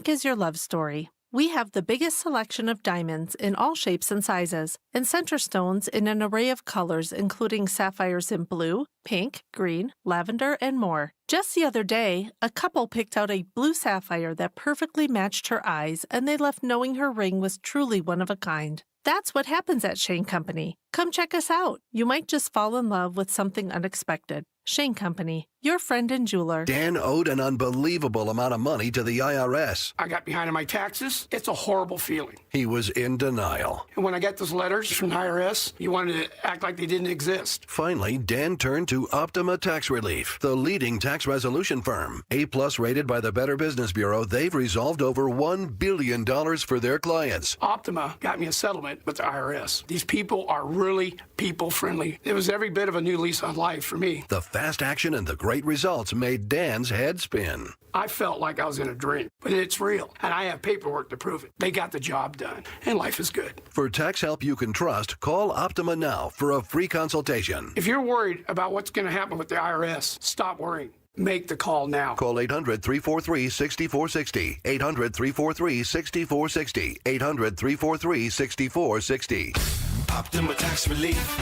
Pink is your love story. We have the biggest selection of diamonds in all shapes and sizes, and center stones in an array of colors, including sapphires in blue, pink, green, lavender, and more. Just the other day, a couple picked out a blue sapphire that perfectly matched her eyes, and they left knowing her ring was truly one of a kind. That's what happens at Shane Company. Come check us out. You might just fall in love with something unexpected. Shane Company, your friend and jeweler. Dan owed an unbelievable amount of money to the IRS. I got behind on my taxes. It's a horrible feeling. He was in denial. And when I got those letters from the IRS, you wanted to act like they didn't exist. Finally, Dan turned to Optima Tax Relief, the leading tax resolution firm. A-plus rated by the Better Business Bureau, they've resolved over $1 billion for their clients. Optima got me a settlement with the IRS. These people are really people-friendly. It was every bit of a new lease on life for me. The fast action and the great results made Dan's head spin. I felt like I was in a dream, but it's real, and I have paperwork to prove it. They got the job done, and life is good. For tax help you can trust, call Optima now for a free consultation. If you're worried about what's going to happen with the IRS, stop worrying. Make the call now. Call 800-343-6460. 800-343-6460. 800-343-6460. Optima Tax Relief.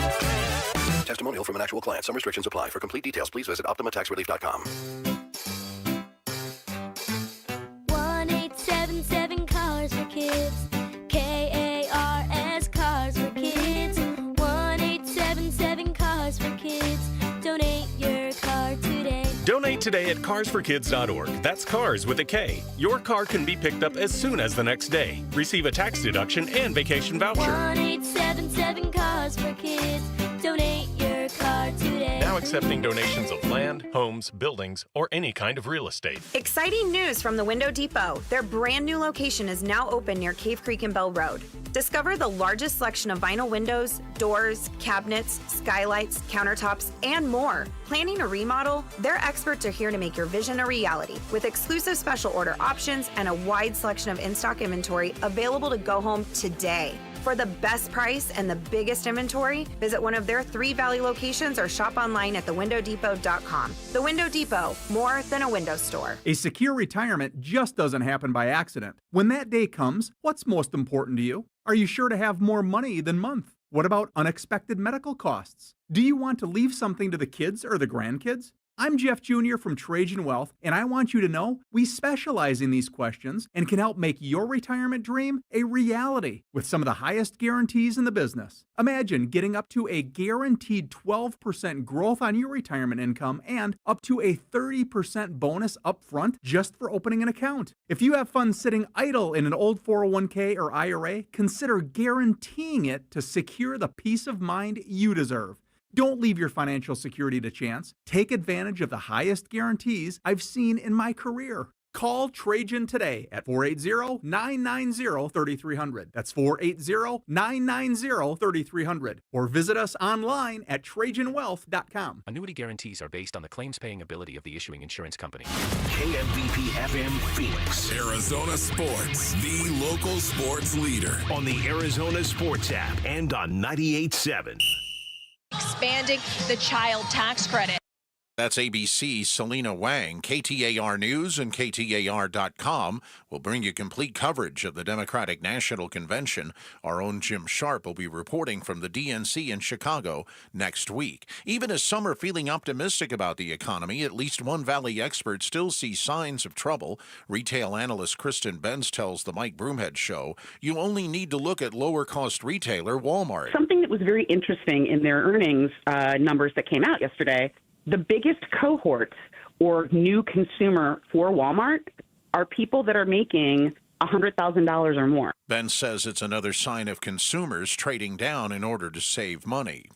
Testimonial from an actual client. Some restrictions apply. For complete details, please visit OptimaTaxRelief.com. 1-877 Cars for Kids. KARS Cars for Kids. 1-877 Cars for Kids. Donate your car today. Donate today at carsforkids.org. That's cars with a K. Your car can be picked up as soon as the next day. Receive a tax deduction and vacation voucher. 1-877 Cars for Kids. Donate your car today. Now accepting donations of land, homes, buildings, or any kind of real estate. Exciting news from the Window Depot. Their brand new location is now open near Cave Creek and Bell Road. Discover the largest selection of vinyl windows, doors, cabinets, skylights, countertops, and more. Planning a remodel? Their experts are here to make your vision a reality with exclusive special order options and a wide selection of in-stock inventory available to go home today. For the best price and the biggest inventory, visit one of their 3 Valley locations or shop online at thewindowdepot.com. The Window Depot, more than a window store. A secure retirement just doesn't happen by accident. When that day comes, what's most important to you? Are you sure to have more money than month? What about unexpected medical costs? Do you want to leave something to the kids or the grandkids? I'm Jeff Jr. from Trajan Wealth, and I want you to know we specialize in these questions and can help make your retirement dream a reality with some of the highest guarantees in the business. Imagine getting up to a guaranteed 12% growth on your retirement income and up to a 30% bonus up front just for opening an account. If you have funds sitting idle in an old 401k or IRA, consider guaranteeing it to secure the peace of mind you deserve. Don't leave your financial security to chance. Take advantage of the highest guarantees I've seen in my career. Call Trajan today at 480-990-3300. That's 480-990-3300. Or visit us online at TrajanWealth.com. Annuity guarantees are based on the claims-paying ability of the issuing insurance company. KMVP-FM Phoenix. Arizona Sports, the local sports leader. On the Arizona Sports app and on 98.7. Expanding the child tax credit. That's ABC's Selena Wang. KTAR News and KTAR.com will bring you complete coverage of the Democratic National Convention. Our own Jim Sharp will be reporting from the DNC in Chicago next week. Even as some are feeling optimistic about the economy, at least one Valley expert still sees signs of trouble. Retail analyst Kristen Benz tells the Mike Broomhead Show, you only need to look at lower-cost retailer Walmart. Something that was very interesting in their earnings numbers that came out yesterday, the biggest cohort or new consumer for Walmart are people that are making $100,000 or more. Ben says it's another sign of consumers trading down in order to save money.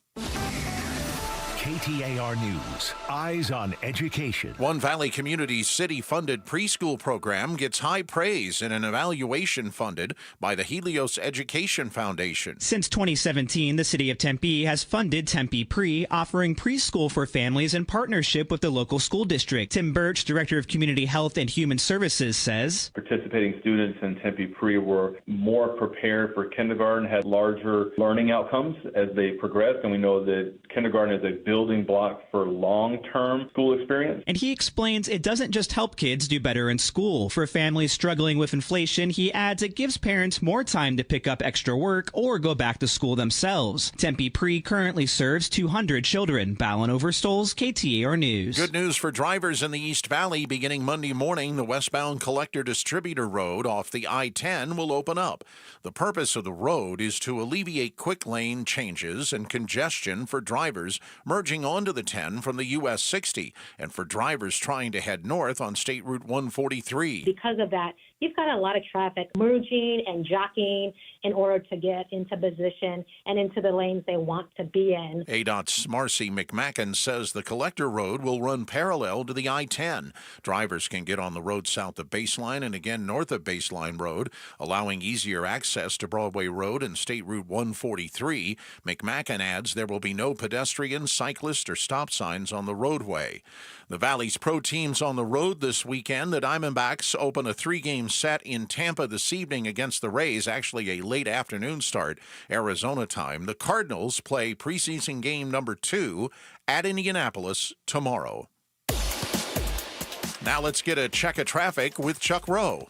KTAR News, Eyes on Education. One Valley Community City-funded preschool program gets high praise in an evaluation funded by the Helios Education Foundation. Since 2017, the City of Tempe has funded Tempe Pre, offering preschool for families in partnership with the local school district. Tim Birch, Director of Community Health and Human Services, says participating students in Tempe Pre were more prepared for kindergarten, had larger learning outcomes as they progressed, and we know that kindergarten as a building block for long-term school experience. And he explains it doesn't just help kids do better in school. For families struggling with inflation, he adds it gives parents more time to pick up extra work or go back to school themselves. Tempe Pre currently serves 200 children. Ballin Overstoles, KTAR News. Good news for drivers in the East Valley. Beginning Monday morning, the westbound Collector Distributor Road off the I-10 will open up. The purpose of the road is to alleviate quick lane changes and congestion for drivers merging onto the 10 from the US 60 and for drivers trying to head north on State Route 143. Because of that, you've got a lot of traffic merging and jockeying in order to get into position and into the lanes they want to be in. ADOT's Marcy McMacken says the Collector Road will run parallel to the I-10. Drivers can get on the road south of Baseline and again north of Baseline Road, allowing easier access to Broadway Road and State Route 143. McMacken adds there will be no pedestrian, cyclist, or stop signs on the roadway. The Valley's pro teams on the road this weekend. The Diamondbacks open a 3-game set in Tampa this evening against the Rays, actually a late afternoon start, Arizona time. The Cardinals play preseason game number 2 at Indianapolis tomorrow. Now let's get a check of traffic with Chuck Rowe.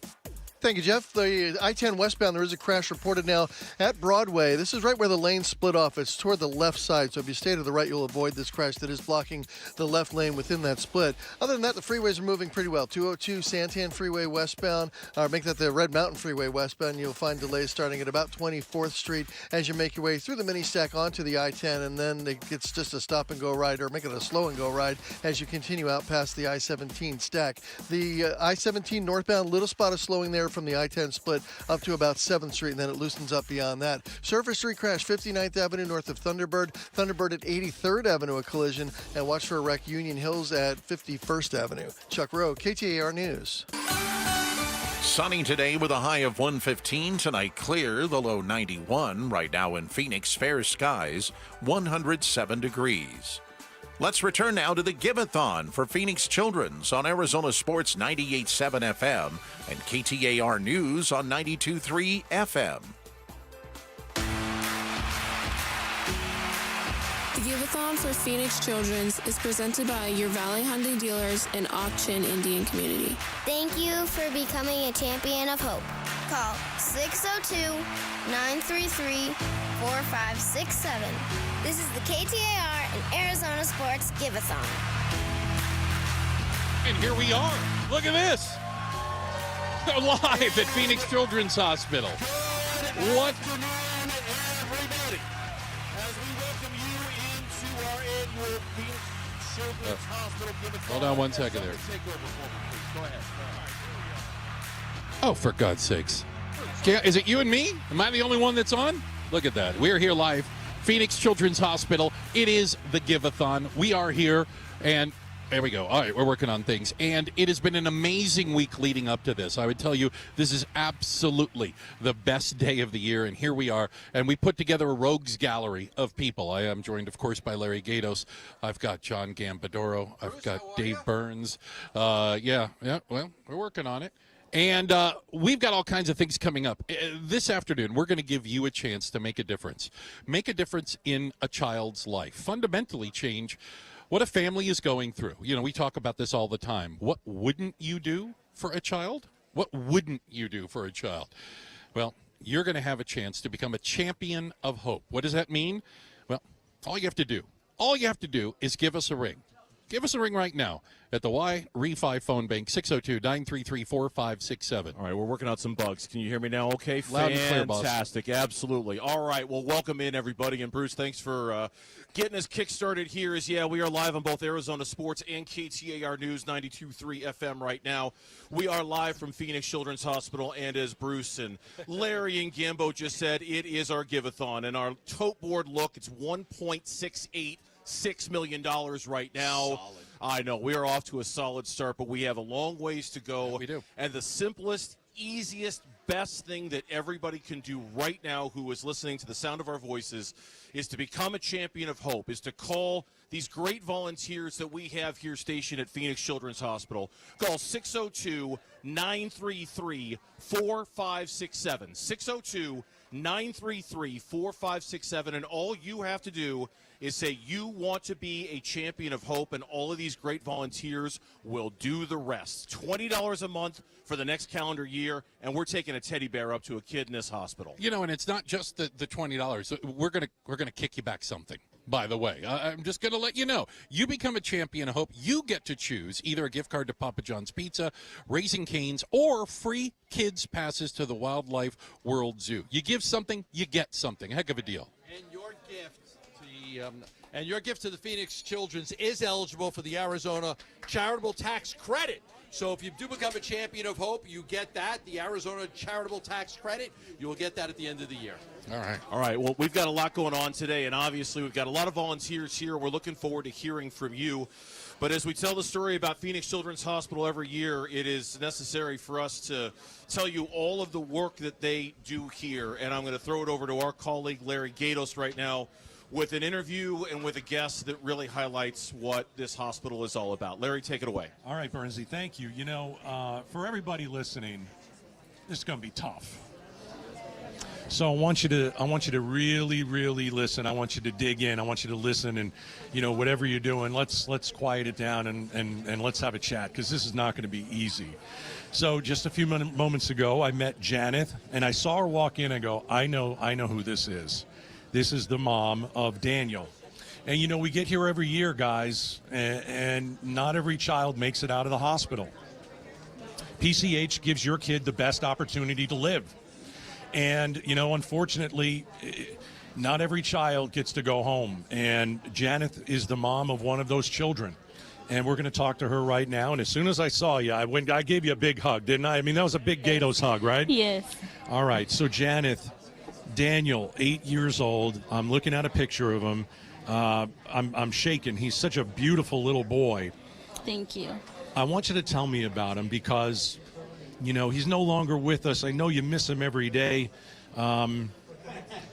Thank you, Jeff. The I-10 westbound, there is a crash reported now at Broadway. This is right where the lane split off. It's toward the left side, so if you stay to the right, you'll avoid this crash that is blocking the left lane within that split. Other than that, the freeways are moving pretty well. 202 Santan Freeway westbound, or make that the Red Mountain Freeway westbound. You'll find delays starting at about 24th Street as you make your way through the mini stack onto the I-10, and then it's just a stop-and-go ride, or make it a slow-and-go ride as you continue out past the I-17 stack. The I-17 northbound, little spot of slowing there from the I-10 split up to about 7th Street, and then it loosens up beyond that. Surface Street crash, 59th Avenue north of Thunderbird. Thunderbird at 83rd Avenue, a collision, and watch for a wreck Union Hills at 51st Avenue. Chuck Rowe, KTAR News. Sunny today with a high of 115. Tonight clear, the low 91. Right now in Phoenix, fair skies, 107 degrees. Let's return now to the Give-A-Thon for Phoenix Children's on Arizona Sports 98.7 FM and KTAR News on 92.3 FM. The Give-A-Thon for Phoenix Children's is presented by your Valley Hyundai dealers and Ak-Chin Indian Community. Thank you for becoming a champion of hope. Call 602-933-4567. This is the KTAR and Arizona Sports Give-A-Thon. And here we are. Look at this. Live at Phoenix Children's Hospital. What? Hold on one second there. Oh, for God's sakes. Is it you and me? Am I the only one that's on? Look at that. We're here live. Phoenix Children's Hospital. It is the Give-A-Thon. We are here, and there we go. All right, we're working on things. And it has been an amazing week leading up to this. I would tell you this is absolutely the best day of the year, and here we are. And we put together a rogues gallery of people. I am joined, of course, by Larry Gatos. I've got John Gambadoro. I've got Dave Burns. Well, we're working on it. And we've got all kinds of things coming up. This afternoon, we're going to give you a chance to make a difference. Make a difference in a child's life. Fundamentally change what a family is going through. You know, we talk about this all the time. What wouldn't you do for a child? What wouldn't you do for a child? Well, you're going to have a chance to become a champion of hope. What does that mean? Well, all you have to do is give us a ring. Give us a ring right now at the Y-Refi phone bank, 602-933-4567. All right, we're working out some bugs. Can you hear me now okay? Loud and clear, boss. Fantastic, absolutely. All right, well, welcome in, everybody. And, Bruce, thanks for getting us kick-started here. We are live on both Arizona Sports and KTAR News 92.3 FM right now. We are live from Phoenix Children's Hospital, and as Bruce and Larry and Gambo just said, it is our Give-A-Thon. And our tote board look, it's $1.6 million right now. Solid. I know. We are off to a solid start, but we have a long ways to go. Yeah, we do. And the simplest, easiest, best thing that everybody can do right now who is listening to the sound of our voices is to become a champion of hope, is to call these great volunteers that we have here stationed at Phoenix Children's Hospital. Call 602-933-4567. 602-933-4567. And all you have to do is say you want to be a champion of hope, and all of these great volunteers will do the rest. $20 a month for the next calendar year, and we're taking a teddy bear up to a kid in this hospital. You know, and it's not just the $20. We're gonna kick you back something. By the way, I'm just going to let you know. You become a champion of hope. You get to choose either a gift card to Papa John's Pizza, Raising Cane's, or free kids passes to the Wildlife World Zoo. You give something, you get something. Heck of a deal. And your gift to the Phoenix Children's is eligible for the Arizona Charitable Tax Credit. So if you do become a champion of hope, you get that, the Arizona Charitable Tax Credit. You will get that at the end of the year. All right. Well, we've got a lot going on today, and obviously we've got a lot of volunteers here. We're looking forward to hearing from you. But as we tell the story about Phoenix Children's Hospital every year, it is necessary for us to tell you all of the work that they do here. And I'm going to throw it over to our colleague, Larry Gatos, right now, with an interview and with a guest that really highlights what this hospital is all about. Larry, take it away. All right, Bernsey, thank you. You know, for everybody listening, this is going to be tough. So I want you to really, really listen. I want you to dig in. I want you to listen, and whatever you're doing, let's quiet it down and let's have a chat, because this is not going to be easy. So just a few moments ago, I met Janet, and I saw her walk in. I go, I know who this is. This is the mom of Daniel. And, we get here every year, guys, and not every child makes it out of the hospital. PCH gives your kid the best opportunity to live. And, unfortunately, not every child gets to go home. And Janet is the mom of one of those children. And we're going to talk to her right now. And as soon as I saw you, I gave you a big hug, didn't I? I mean, that was a big Gatos hug, right? Yes. All right. So, Janet, Daniel, 8 years old. I'm looking at a picture of him. I'm shaking. He's such a beautiful little boy. Thank you. I want you to tell me about him, because, he's no longer with us. I know you miss him every day.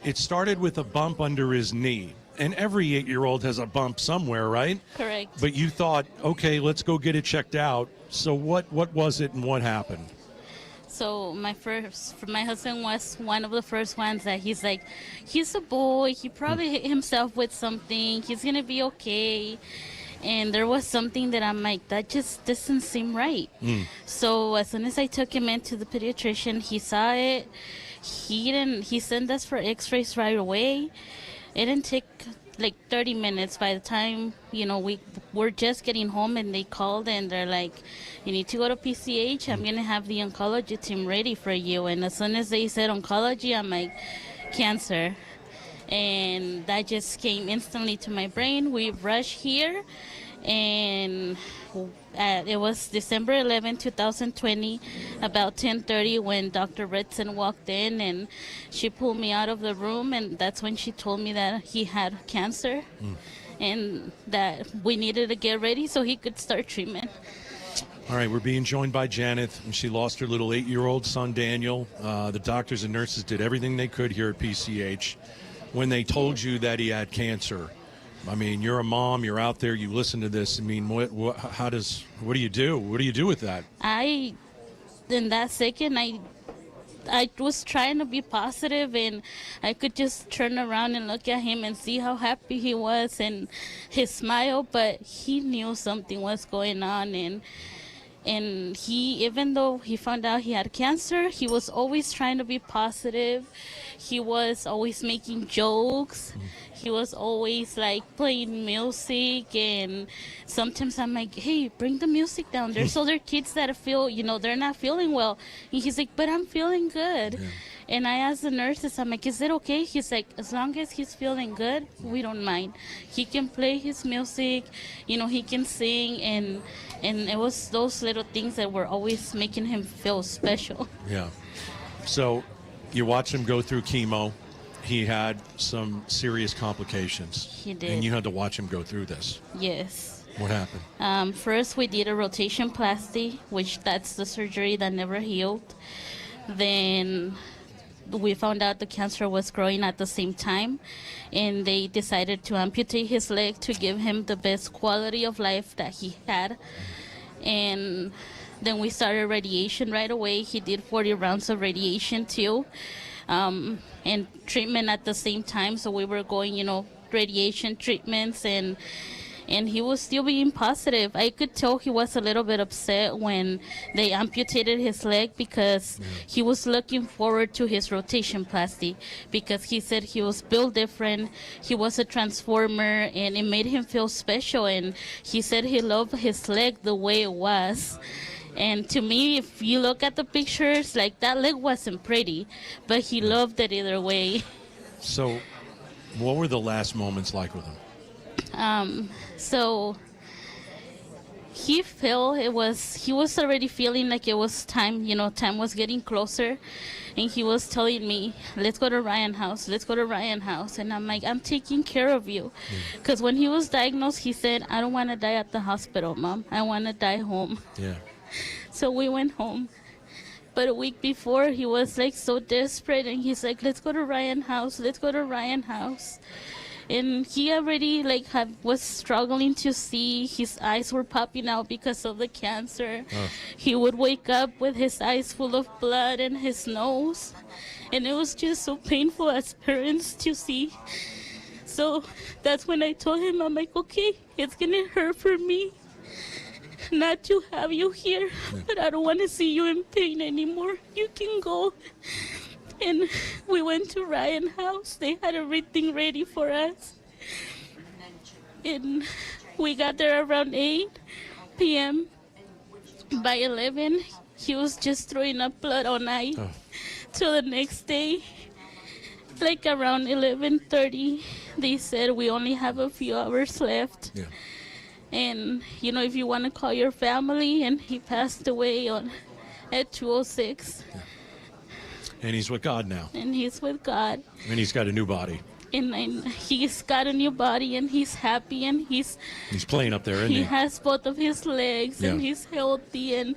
It started with a bump under his knee. And every 8-year-old has a bump somewhere, right? Correct. But you thought, okay, let's go get it checked out. So what was it and what happened? So my husband was one of the first ones that he's like, he's a boy. He probably hit himself with something. He's going to be okay. And there was something that I'm like, that just doesn't seem right. So as soon as I took him into the pediatrician, he saw it. He sent us for x-rays right away. It didn't take like 30 minutes. By the time, we're just getting home, and they called and they're like, you need to go to PCH. I'm going to have the oncology team ready for you. And as soon as they said oncology, I'm like, cancer. And that just came instantly to my brain. We rushed here, and it was December 11, 2020, about 10:30, when Dr. Ritson walked in, and she pulled me out of the room, and that's when she told me that he had cancer and that we needed to get ready so he could start treatment. All right, we're being joined by Janet, and she lost her little 8-year-old son, Daniel. The doctors and nurses did everything they could here at PCH. When they told you that he had cancer, I mean, you're a mom, you're out there, you listen to this. I mean, what do you do? What do you do with that? In that second, I was trying to be positive, and I could just turn around and look at him and see how happy he was and his smile, but he knew something was going on. And he, even though he found out he had cancer, he was always trying to be positive. He was always making jokes. He was always like playing music, and sometimes I'm like, hey, bring the music down. There's other kids that feel, they're not feeling well. And he's like, but I'm feeling good. Yeah. And I asked the nurses, I'm like, is it okay? He's like, as long as he's feeling good, we don't mind. He can play his music, he can sing, and it was those little things that were always making him feel special. Yeah. So you watched him go through chemo. He had some serious complications. He did. And you had to watch him go through this. Yes. What happened? First, we did a rotation plasty, which that's the surgery that never healed. Then we found out the cancer was growing at the same time, and they decided to amputate his leg to give him the best quality of life that he had. And then we started radiation right away. He did 40 rounds of radiation too, and treatment at the same time. So we were going, radiation treatments, and he was still being positive. I could tell he was a little bit upset when they amputated his leg, because he was looking forward to his rotation plasty, because he said he was built different. He was a transformer, and it made him feel special. And he said he loved his leg the way it was. And to me, if you look at the pictures, like, that leg wasn't pretty, but he loved it either way. So what were the last moments like with him? So he was already feeling like it was time, time was getting closer, and he was telling me, let's go to Ryan House, and I'm like, I'm taking care of you, because when he was diagnosed, he said, I don't want to die at the hospital, Mom, I want to die home. Yeah. So we went home. But a week before, he was like so desperate, and he's like, let's go to Ryan House. And he already was struggling to see. His eyes were popping out because of the cancer. He would wake up with his eyes full of blood and his nose. And it was just so painful as parents to see. So that's when I told him, I'm like, okay, it's going to hurt for me not to have you here, but I don't want to see you in pain anymore. You can go. And we went to Ryan House. They had everything ready for us. And we got there around 8 p.m. By 11, he was just throwing up blood all night. Till the next day, like around 11:30, they said we only have a few hours left. Yeah. And, if you want to call your family, and he passed away at 2:06. Yeah. And he's with God now. And he's with God. And he's got a new body. And he's got a new body, and he's happy, and he's playing up there, isn't he? He has both of his legs, and he's healthy, and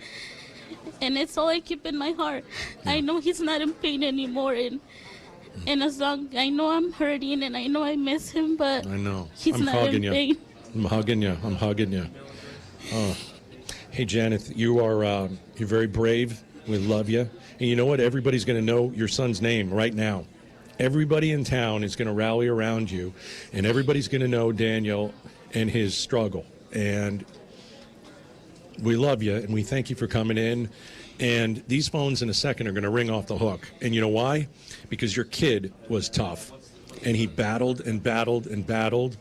it's all I keep in my heart. Yeah. I know he's not in pain anymore, and as long I know I'm hurting, and I know I miss him, but I know he's not in pain. I'm hugging you. Oh. Hey, Janet, you're very brave. We love you. And you know what? Everybody's going to know your son's name right now. Everybody in town is going to rally around you, and everybody's going to know Daniel and his struggle. And we love you, and we thank you for coming in. And these phones in a second are going to ring off the hook. And you know why? Because your kid was tough, and he battled and battled and battled.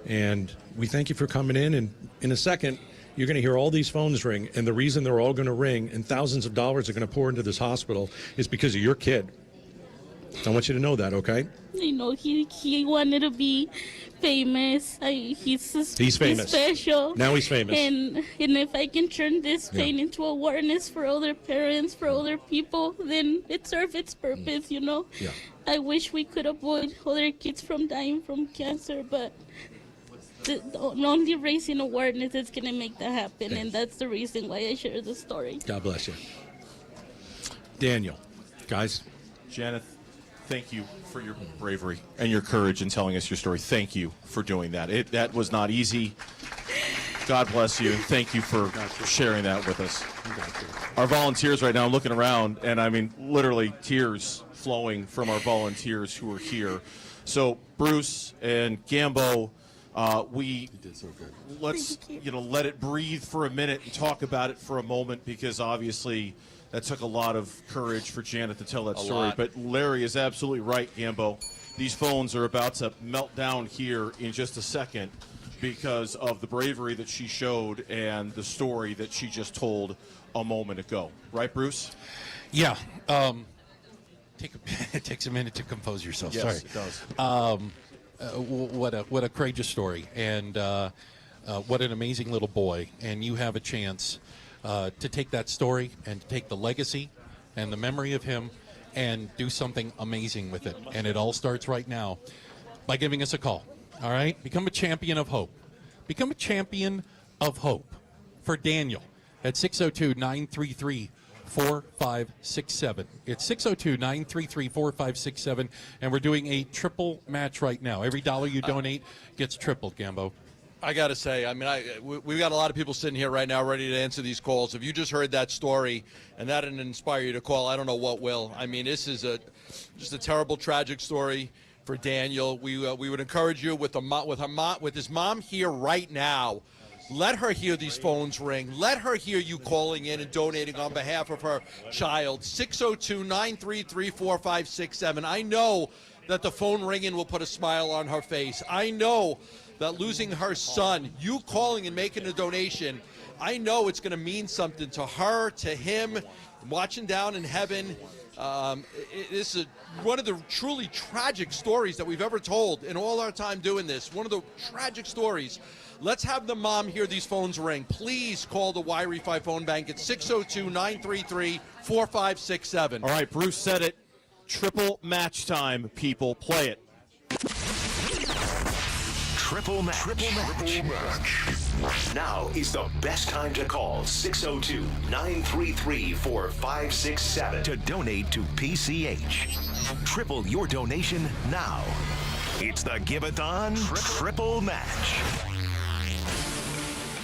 And we thank you for coming in. And in a second, you're going to hear all these phones ring. And the reason they're all going to ring and thousands of dollars are going to pour into this hospital is because of your kid. I want you to know that, okay? He wanted to be famous. He's famous. He's special. Now he's famous. And if I can turn this pain into awareness for other parents, for other people, then it serves its purpose, Yeah. I wish we could avoid other kids from dying from cancer, but only raising awareness is going to make that happen. Thanks. And that's the reason why I share the story. God bless you. Daniel, guys. Janet, thank you for your bravery and your courage in telling us your story. Thank you for doing that. That was not easy. God bless you, and thank you for sharing that with us. Our volunteers right now, I'm looking around, and I mean, literally tears flowing from our volunteers who are here. So, Bruce and Gambo, we did so good. Let's let it breathe for a minute and talk about it for a moment, because obviously that took a lot of courage for Janet to tell that story. But Larry is absolutely right, Gambo. These phones are about to melt down here in just a second because of the bravery that she showed and the story that she just told a moment ago. Right, Bruce? Yeah. It takes a minute to compose yourself. Yes, Sorry. It does. What a courageous story, and what an amazing little boy. And you have a chance to take that story and to take the legacy and the memory of him and do something amazing with it. And it all starts right now by giving us a call. All right? Become a champion of hope. Become a champion of hope for Daniel at 602-933-4585. 602-933-4567. It's 602-933-4567, and we're doing a triple match right now. Every dollar you donate gets tripled, Gambo. I got to say, I mean, we've got a lot of people sitting here right now ready to answer these calls. If you just heard that story and that didn't inspire you to call, I don't know what will. I mean, this is just a terrible, tragic story for Daniel. We would encourage you with his mom here right now. Let her hear these phones ring. Let her hear you calling in and donating on behalf of her child. 602-933-4567. I know that the phone ringing will put a smile on her face. I know that losing her son, you calling and making a donation, I know it's going to mean something to her, to him, watching down in heaven. This is one of the truly tragic stories that we've ever told in all our time doing this. One of the tragic stories. Let's have the mom hear these phones ring. Please call the Y-Refi phone bank at 602-933-4567. All right, Bruce said it. Triple match time, people. Play it. Triple match. Now is the best time to call 602-933-4567 to donate to PCH. Triple your donation now. It's the Give-A-Thon Triple Match.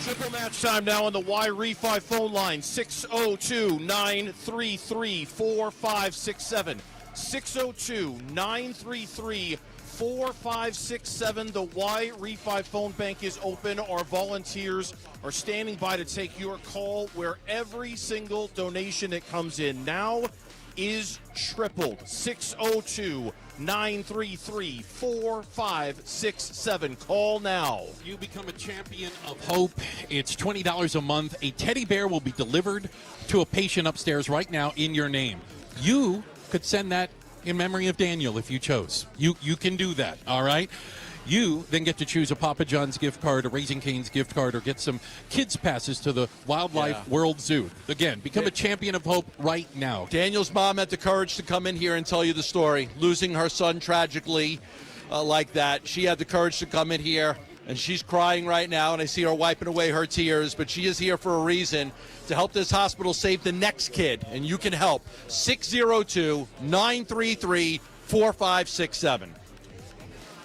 Triple match time now on the Y-Refi phone line, 602-933-4567. 602-933-4567. The Y-Refi phone bank is open. Our volunteers are standing by to take your call, where every single donation that comes in now is tripled. 602-933-4567. Call now. You become a champion of hope. It's $20 a month. A teddy bear will be delivered to a patient upstairs right now in your name. You could send that in memory of Daniel if you chose. You can do that, all right? You then get to choose a Papa John's gift card, a Raising Cane's gift card, or get some kids passes to the Wildlife World Zoo. Again, become a champion of hope right now. Daniel's mom had the courage to come in here and tell you the story. Losing her son tragically like that. She had the courage to come in here, and she's crying right now, and I see her wiping away her tears, but she is here for a reason, to help this hospital save the next kid, and you can help. 602-933-4567.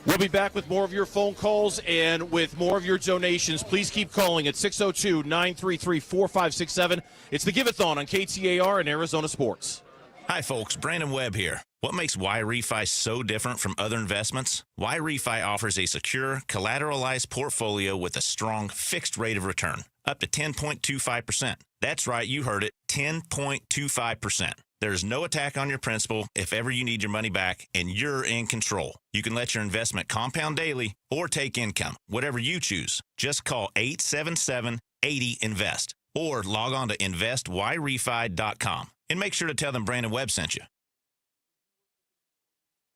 We'll be back with more of your phone calls and with more of your donations. Please keep calling at 602-933-4567. It's the Give-A-Thon on KTAR and Arizona Sports. Hi, folks. Brandon Webb here. What makes Y-Refi so different from other investments? Y-Refi offers a secure, collateralized portfolio with a strong fixed rate of return, up to 10.25%. That's right, you heard it, 10.25%. There's no attack on your principal if ever you need your money back, and you're in control. You can let your investment compound daily or take income, whatever you choose. Just call 877-80-INVEST or log on to investyrefi.com and make sure to tell them Brandon Webb sent you.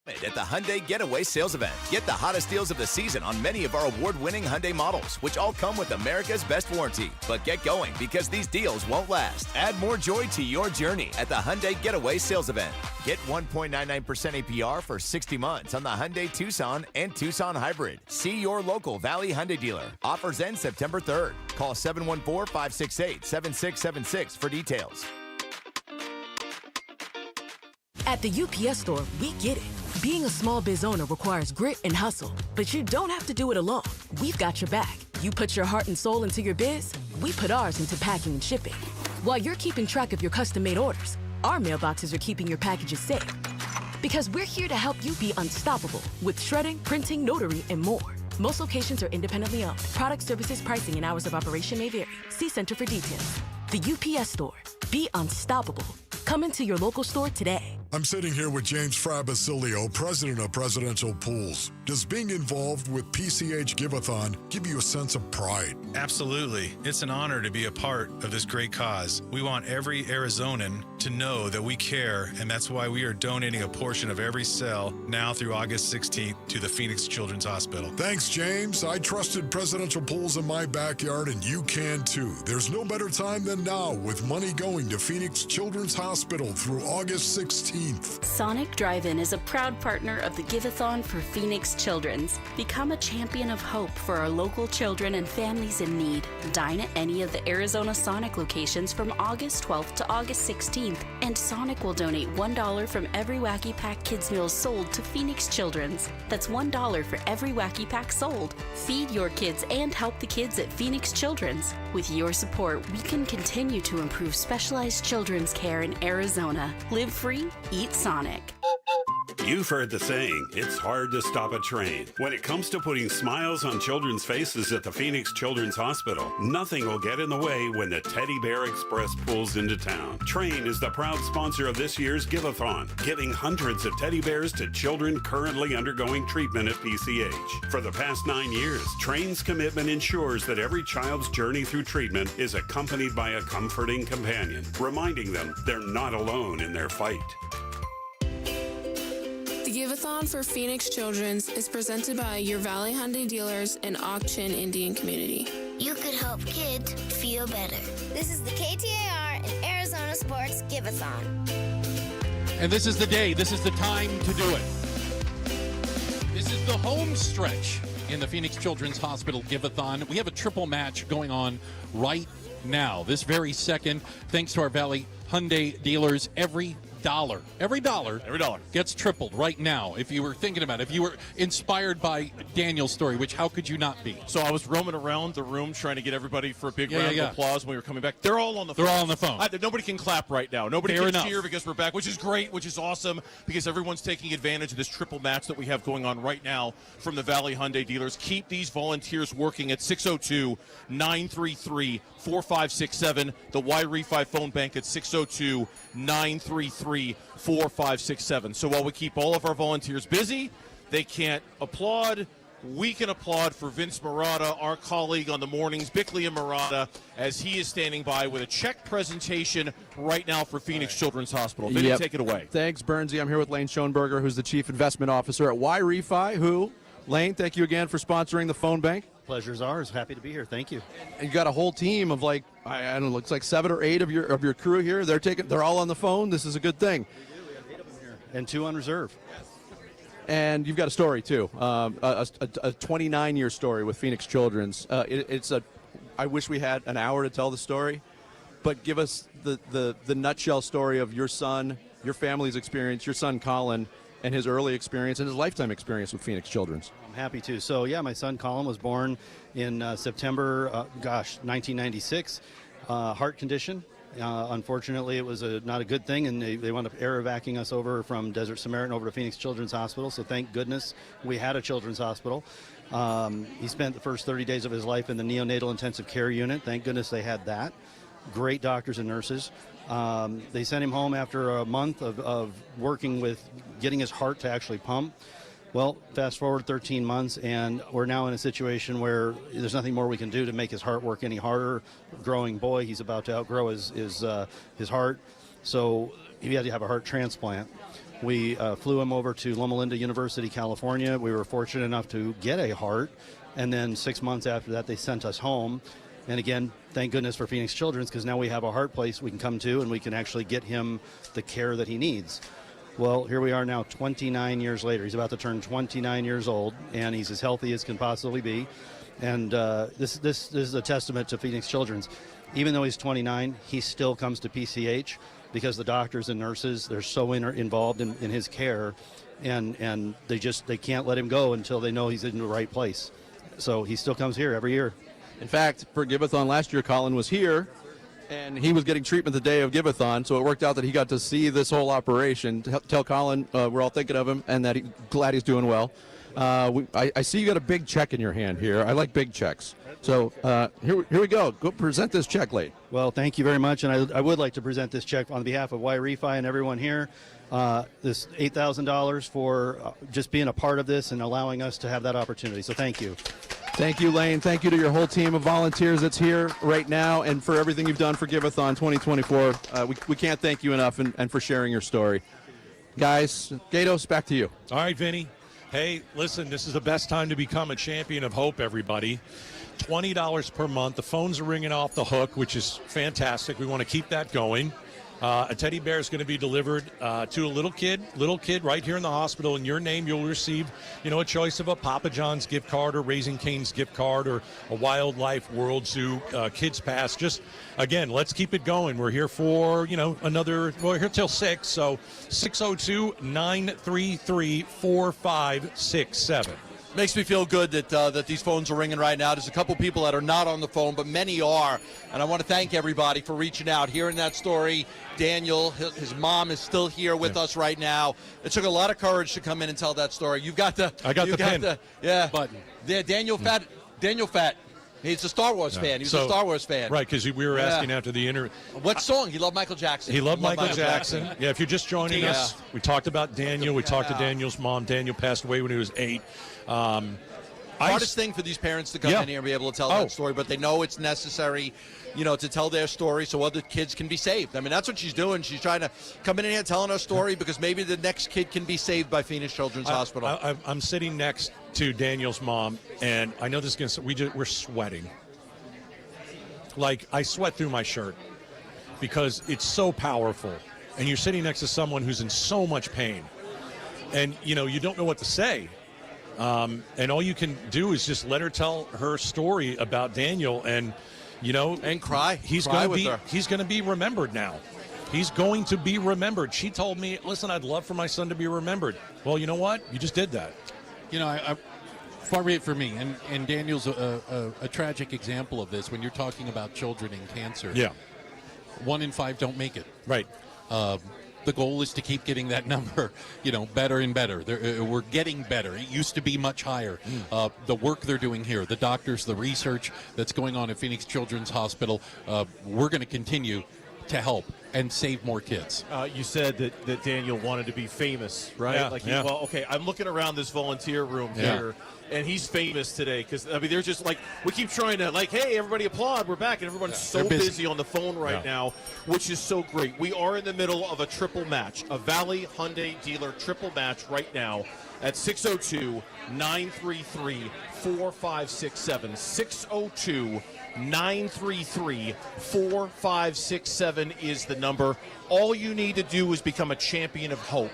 At the Hyundai Getaway Sales Event. Get the hottest deals of the season on many of our award-winning Hyundai models, which all come with America's best warranty. But get going, because these deals won't last. Add more joy to your journey at the Hyundai Getaway Sales Event. Get 1.99% APR for 60 months on the Hyundai Tucson and Tucson Hybrid. See your local Valley Hyundai dealer. Offers end September 3rd. Call 714-568-7676 for details. At the UPS Store, we get it. Being a small biz owner requires grit and hustle, but you don't have to do it alone. We've got your back. You put your heart and soul into your biz, we put ours into packing and shipping. While you're keeping track of your custom-made orders, our mailboxes are keeping your packages safe. Because we're here to help you be unstoppable with shredding, printing, notary, and more. Most locations are independently owned. Product, services, pricing, and hours of operation may vary. See Center for details. The UPS Store. Be unstoppable. Come into your local store today. I'm sitting here with James Frabasilio, president of Presidential Pools. Does being involved with PCH Give-A-Thon give you a sense of pride? Absolutely. It's an honor to be a part of this great cause. We want every Arizonan to know that we care, and that's why we are donating a portion of every sale now through August 16th to the Phoenix Children's Hospital. Thanks, James. I trusted Presidential Pools in my backyard, and you can too. There's no better time than now with money going to Phoenix Children's Hospital through August 16th. 16th. Sonic Drive-In is a proud partner of the Give-A-Thon for Phoenix Children's. Become a champion of hope for our local children and families in need. Dine at any of the Arizona Sonic locations from August 12th to August 16th, and Sonic will donate $1 from every Wacky Pack Kids meal sold to Phoenix Children's. That's $1 for every Wacky Pack sold. Feed your kids and help the kids at Phoenix Children's. With your support, we can continue to improve specialized children's care in Arizona. Live free, eat Sonic. You've heard the saying, it's hard to stop a train. When it comes to putting smiles on children's faces at the Phoenix Children's Hospital, nothing will get in the way when the Teddy Bear Express pulls into town. Train is the proud sponsor of this year's Give-A-Thon, giving hundreds of teddy bears to children currently undergoing treatment at PCH. For the past 9 years, Train's commitment ensures that every child's journey through treatment is accompanied by a comforting companion, reminding them they're not alone in their fight. The Give-A-Thon for Phoenix Children's is presented by your Valley Hyundai dealers and Auction Indian community. You could help kids feel better. This is the KTAR and Arizona Sports Give-A-Thon. And this is the day, this is the time to do it. This is the home stretch in the Phoenix Children's Hospital Give-A-Thon. We have a triple match going on right now, this very second, thanks to our Valley Hyundai dealers. Every dollar gets tripled right now. If you were thinking about it, if you were inspired by Daniel's story, which how could you not be? So I was roaming around the room trying to get everybody for a big round of applause when we were coming back. They're all on the phone. They're all on the phone. Nobody can clap right now. Nobody Fair can enough. cheer because we're back, which is great, which is awesome, because everyone's taking advantage of this triple match that we have going on right now from the Valley Hyundai dealers. Keep these volunteers working at 602-933-4567. The Y-Refi phone bank at 602-933-4567. So while we keep all of our volunteers busy, they can't applaud. We can applaud for Vince Marotta, our colleague on the mornings, Bickley and Marotta, as he is standing by with a check presentation right now for Phoenix Children's Hospital. Vinny, take it away. Thanks, Bernsey. I'm here with Lane Schoenberger, who's the Chief Investment Officer at Y-Refi, Lane, thank you again for sponsoring the phone bank. Pleasure's ours. Happy to be here. Thank you. And you got a whole team of I don't know, looks like 7 or 8 of your crew here. They're all on the phone. This is a good thing. We do. We have 8 of them here. And 2 on reserve. And you've got a story too, a 29-year story with Phoenix Children's. I wish we had an hour to tell the story, but give us the nutshell story of your son, your family's experience, your son Colin, and his early experience and his lifetime experience with Phoenix Children's. I'm happy to. So, yeah, my son Colin was born in September, 1996. Heart condition. Unfortunately, it was not a good thing, and they wound up air evacuating us over from Desert Samaritan over to Phoenix Children's Hospital. So thank goodness we had a children's hospital. He spent the first 30 days of his life in the neonatal intensive care unit. Thank goodness they had that. Great doctors and nurses. They sent him home after a month of working with getting his heart to actually pump. Well, fast forward 13 months, and we're now in a situation where there's nothing more we can do to make his heart work any harder. Growing boy, he's about to outgrow his heart, so he had to have a heart transplant. We flew him over to Loma Linda University, California. We were fortunate enough to get a heart, and then 6 months after that, they sent us home. And again, thank goodness for Phoenix Children's, because now we have a heart place we can come to, and we can actually get him the care that he needs. Well, here we are now 29 years later. He's about to turn 29 years old, and he's as healthy as can possibly be. And this is a testament to Phoenix Children's. Even though he's 29, he still comes to PCH because the doctors and nurses, they're so involved in his care, and they can't let him go until they know he's in the right place. So he still comes here every year. In fact, for Give-A-Thon last year, Colin was here, and he was getting treatment the day of Give-A-Thon, so it worked out that he got to see this whole operation. Tell Colin we're all thinking of him and that glad he's doing well. I see you got a big check in your hand here. I like big checks. So here we go. Go present this check, Lane. Well, thank you very much, and I would like to present this check on behalf of Y-Refi and everyone here. This $8,000 for just being a part of this and allowing us to have that opportunity. So thank you. Thank you, Lane. Thank you to your whole team of volunteers that's here right now, and for everything you've done for Give-A-Thon 2024. We can't thank you enough, and for sharing your story. Guys, Gatos, back to you. All right, Vinny. Hey, listen, this is the best time to become a champion of hope, everybody. $20 per month. The phones are ringing off the hook, which is fantastic. We want to keep that going. A teddy bear is going to be delivered to a little kid right here in the hospital. In your name, you'll receive, a choice of a Papa John's gift card or Raising Cane's gift card or a Wildlife World Zoo Kids Pass. Just, again, let's keep it going. We're here for, we're here till 6, so 602-933-4567. Makes me feel good that these phones are ringing right now. There's a couple people that are not on the phone, but many are. And I want to thank everybody for reaching out, hearing that story. Daniel, his mom is still here with us right now. It took a lot of courage to come in and tell that story. I got the pin. Button. Yeah, Daniel Fat. He's a Star Wars fan. He was a Star Wars fan. Right, because we were asking after the interview. What song? He loved Michael Jackson. He loved Michael Jackson. Yeah, if you're just joining us, we talked about Daniel. We talked to Daniel's mom. Daniel passed away when he was 8. Hardest thing for these parents to come in here and be able to tell that story, but they know it's necessary, to tell their story so other kids can be saved. I mean, that's what she's doing. She's trying to come in here telling her story because maybe the next kid can be saved by Phoenix Children's Hospital. I'm sitting next to Daniel's mom, and I know this is going to we're sweating. Like, I sweat through my shirt because it's so powerful. And you're sitting next to someone who's in so much pain. And, you don't know what to say. And all you can do is just let her tell her story about Daniel and, and cry. He's going to be remembered now. He's going to be remembered. She told me, listen, I'd love for my son to be remembered. Well, you know what? You just did that. Far be it for me, and Daniel's a tragic example of this when you're talking about children in cancer. Yeah. 1 in 5 don't make it. Right. The goal is to keep getting that number, better and better. We're getting better. It used to be much higher. The work they're doing here, the doctors, the research that's going on at Phoenix Children's Hospital, we're going to continue to help and save more kids. You said that Daniel wanted to be famous, right? Yeah, Well, okay, I'm looking around this volunteer room here, and he's famous today because, they're just we keep trying to, hey, everybody applaud, we're back, and everyone's so busy on the phone right now, which is so great. We are in the middle of a triple match, a Valley Hyundai dealer triple match right now at 602-933-4567. 602-933-4567 is the number. All you need to do is become a champion of hope.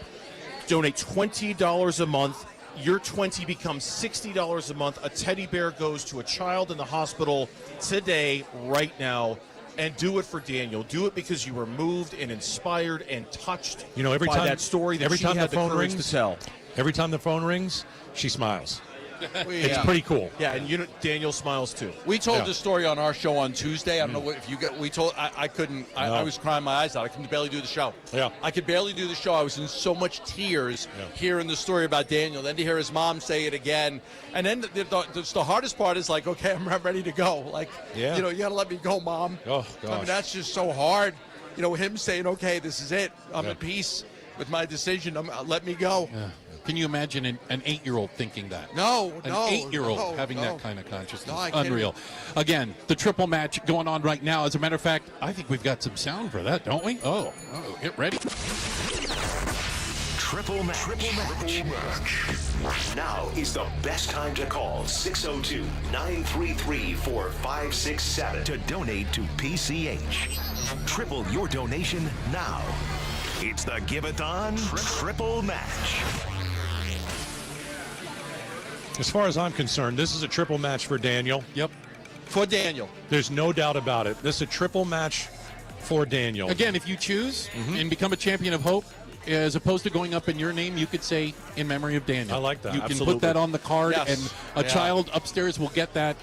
Donate $20 a month. Your 20 becomes $60 a month. A teddy bear goes to a child in the hospital today, right now. And do it for Daniel. Do it because you were moved and inspired and touched every by time that story that every she time had the phone courage rings to tell. Every time the phone rings, she smiles. It's pretty cool. Yeah, and Daniel smiles too. We told this story on our show on Tuesday. I don't know what if you got. We told. I couldn't. I was crying my eyes out. I could barely do the show. Yeah. I could barely do the show. I was in so much tears hearing the story about Daniel. Then to hear his mom say it again, and then the hardest part is okay, I'm ready to go. You gotta let me go, Mom. Oh gosh. I mean, that's just so hard. Him saying, okay, this is it. I'm at peace with my decision. Let me go. Yeah. Can you imagine an 8-year-old thinking that? No, an 8-year-old having that kind of consciousness. No, I can't. Unreal. Again, the triple match going on right now. As a matter of fact, I think we've got some sound for that, don't we? Oh, get ready. Triple match. Now is the best time to call 602-933-4567 to donate to PCH. Triple your donation now. It's the Give-A-Thon Triple Match. As far as I'm concerned, this is a triple match for Daniel. Yep. For Daniel. There's no doubt about it. This is a triple match for Daniel. Again, if you choose and become a champion of hope, as opposed to going up in your name, you could say in memory of Daniel. I like that. You can Absolutely. put that on the card, Yes. and a child upstairs will get that.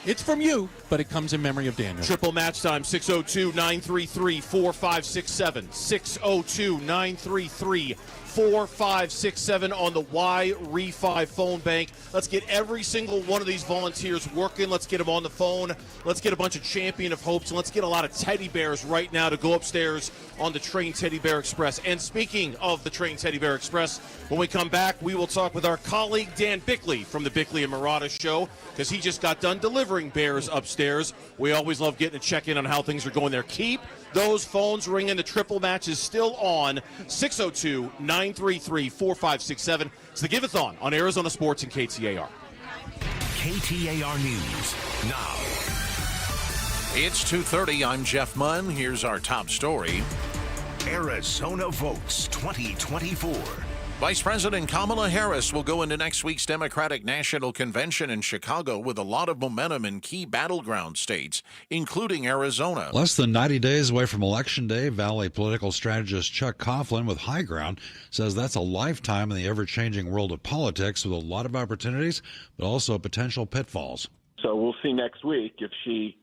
It's from you, but it comes in memory of Daniel. Triple match time, 602-933-4567. 602-933-4567 on the Y-Refi phone bank. Let's get every single one of these volunteers working. Let's get them on the phone. Let's get a bunch of champion of hopes, and let's get a lot of teddy bears right now to go upstairs on the Train Teddy Bear Express. And speaking of the Train Teddy Bear Express, when we come back, we will talk with our colleague Dan Bickley from the Bickley and Murata Show, because he just got done delivering bears upstairs. We always love getting a check-in on how things are going there. Keep those phones ringing. The triple match is still on. 602-933-4567. It's the Give-A-Thon on Arizona Sports and KTAR. KTAR News now. It's 2:30. I'm Jeff Munn. Here's our top story. Arizona votes 2024. Vice President Kamala Harris will go into next week's Democratic National Convention in Chicago with a lot of momentum in key battleground states, including Arizona. Less than 90 days away from Election Day, Valley political strategist Chuck Coughlin with High Ground says that's a lifetime in the ever-changing world of politics with a lot of opportunities, but also potential pitfalls. So we'll see next week if she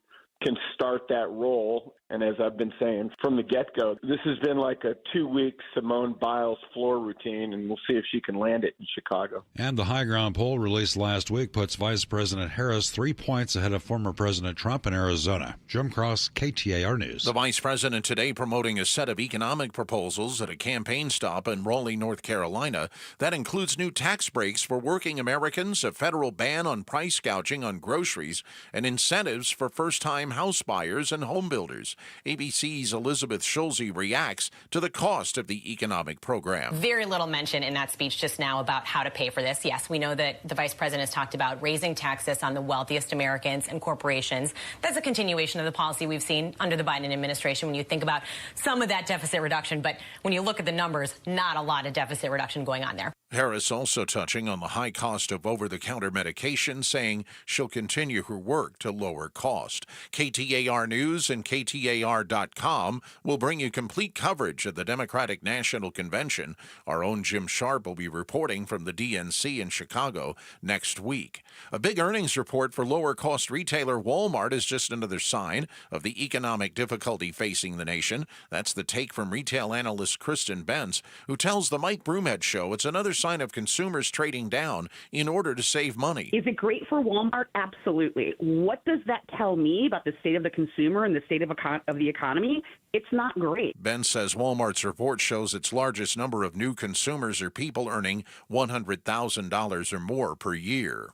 can start that role. And as I've been saying from the get-go, this has been like a 2-week Simone Biles floor routine, and we'll see if she can land it in Chicago. And the High Ground poll released last week puts Vice President Harris 3 points ahead of former President Trump in Arizona. Jim Cross, KTAR News. The Vice President today promoting a set of economic proposals at a campaign stop in Raleigh, North Carolina. That includes new tax breaks for working Americans, a federal ban on price gouging on groceries, and incentives for first-time house buyers and home builders. ABC's Elizabeth Schulze reacts to the cost of the economic program. Very little mention in that speech just now about how to pay for this. Yes, we know that the vice president has talked about raising taxes on the wealthiest Americans and corporations. That's a continuation of the policy we've seen under the Biden administration when you think about some of that deficit reduction. But when you look at the numbers, not a lot of deficit reduction going on there. Harris also touching on the high cost of over-the-counter medication, saying she'll continue her work to lower cost. KTAR News and KTAR.com will bring you complete coverage of the Democratic National Convention. Our own Jim Sharp will be reporting from the DNC in Chicago next week. A big earnings report for lower-cost retailer Walmart is just another sign of the economic difficulty facing the nation. That's the take from retail analyst Kristen Benz, who tells the Mike Broomhead Show it's another sign of consumers trading down in order to save money. Is it great for Walmart? Absolutely. What does that tell me about the state of the consumer and the state of the economy? It's not great. Ben says Walmart's report shows its largest number of new consumers are people earning $100,000 or more per year.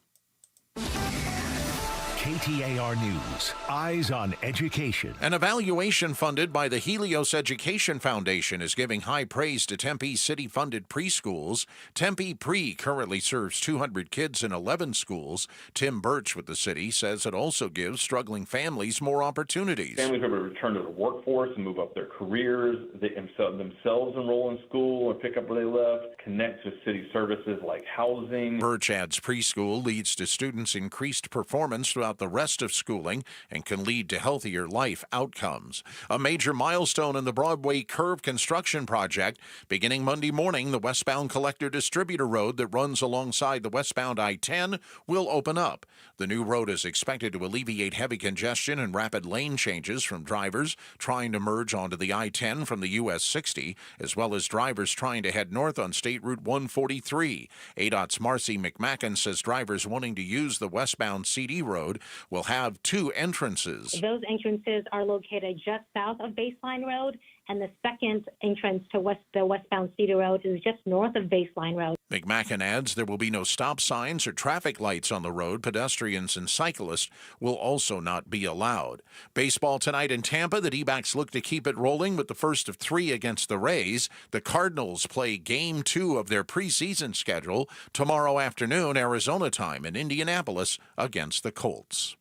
KTAR News, Eyes on Education. An evaluation funded by the Helios Education Foundation is giving high praise to Tempe city-funded preschools. Tempe Pre currently serves 200 kids in 11 schools. Tim Birch with the city says it also gives struggling families more opportunities. Families are able to return to the workforce and move up their careers. They themselves enroll in school or pick up where they left, connect to city services like housing. Birch adds preschool leads to students' increased performance throughout the rest of schooling and can lead to healthier life outcomes. A major milestone in the Broadway Curve construction project. Beginning Monday morning, the westbound Collector Distributor Road that runs alongside the westbound I-10 will open up. The new road is expected to alleviate heavy congestion and rapid lane changes from drivers trying to merge onto the I-10 from the US 60, as well as drivers trying to head north on State Route 143. ADOT's Marcy McMacken says drivers wanting to use the westbound CD Road will have 2 entrances. Those entrances are located just south of Baseline Road, and the second entrance to the westbound Cedar Road is just north of Baseline Road. McMacken adds there will be no stop signs or traffic lights on the road. Pedestrians and cyclists will also not be allowed. Baseball tonight in Tampa. The D-backs look to keep it rolling with the first of 3 against the Rays. The Cardinals play Game 2 of their preseason schedule tomorrow afternoon, Arizona time, in Indianapolis against the Colts.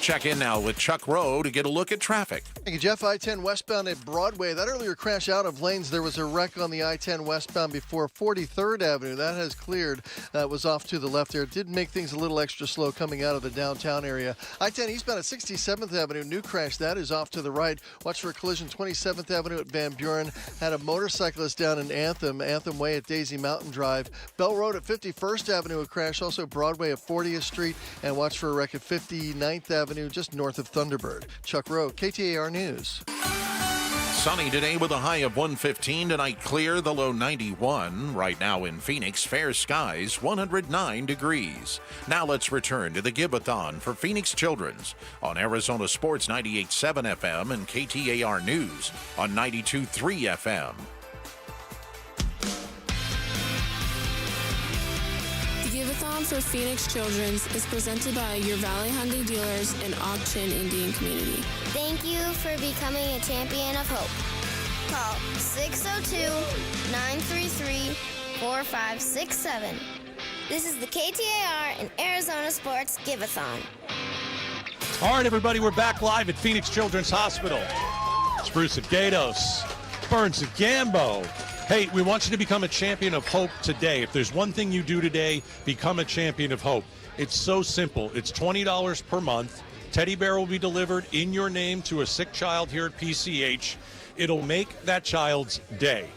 Check in now with Chuck Rowe to get a look at traffic. Thank you, Jeff. I-10 westbound at Broadway. That earlier crash out of lanes, there was a wreck on the I-10 westbound before 43rd Avenue. That has cleared. That was off to the left there. It did make things a little extra slow coming out of the downtown area. I-10 eastbound at 67th Avenue. New crash. That is off to the right. Watch for a collision. 27th Avenue at Van Buren. Had a motorcyclist down in Anthem Way at Daisy Mountain Drive. Bell Road at 51st Avenue, a crash. Also Broadway at 40th Street. And watch for a wreck at 59th Avenue, just north of Thunderbird. Chuck Rowe, KTAR News. Sunny today with a high of 115. Tonight clear, the low 91. Right now in Phoenix, fair skies, 109 degrees. Now let's return to the Give-A-Thon for Phoenix Children's on Arizona Sports 98.7 FM and KTAR News on 92.3 FM. Give-A-Thon for Phoenix Children's is presented by your Valley Hyundai dealers and Auction Indian Community. Thank you for becoming a champion of hope. Call 602-933-4567. This is the KTAR and Arizona Sports Give-A-Thon. All right, everybody, we're back live at Phoenix Children's Hospital. It's Bruce at Gatos, Burns at Gambo. Hey, we want you to become a champion of hope today. If there's one thing you do today, become a champion of hope. It's so simple. It's $20 per month. Teddy bear will be delivered in your name to a sick child here at PCH. It'll make that child's day.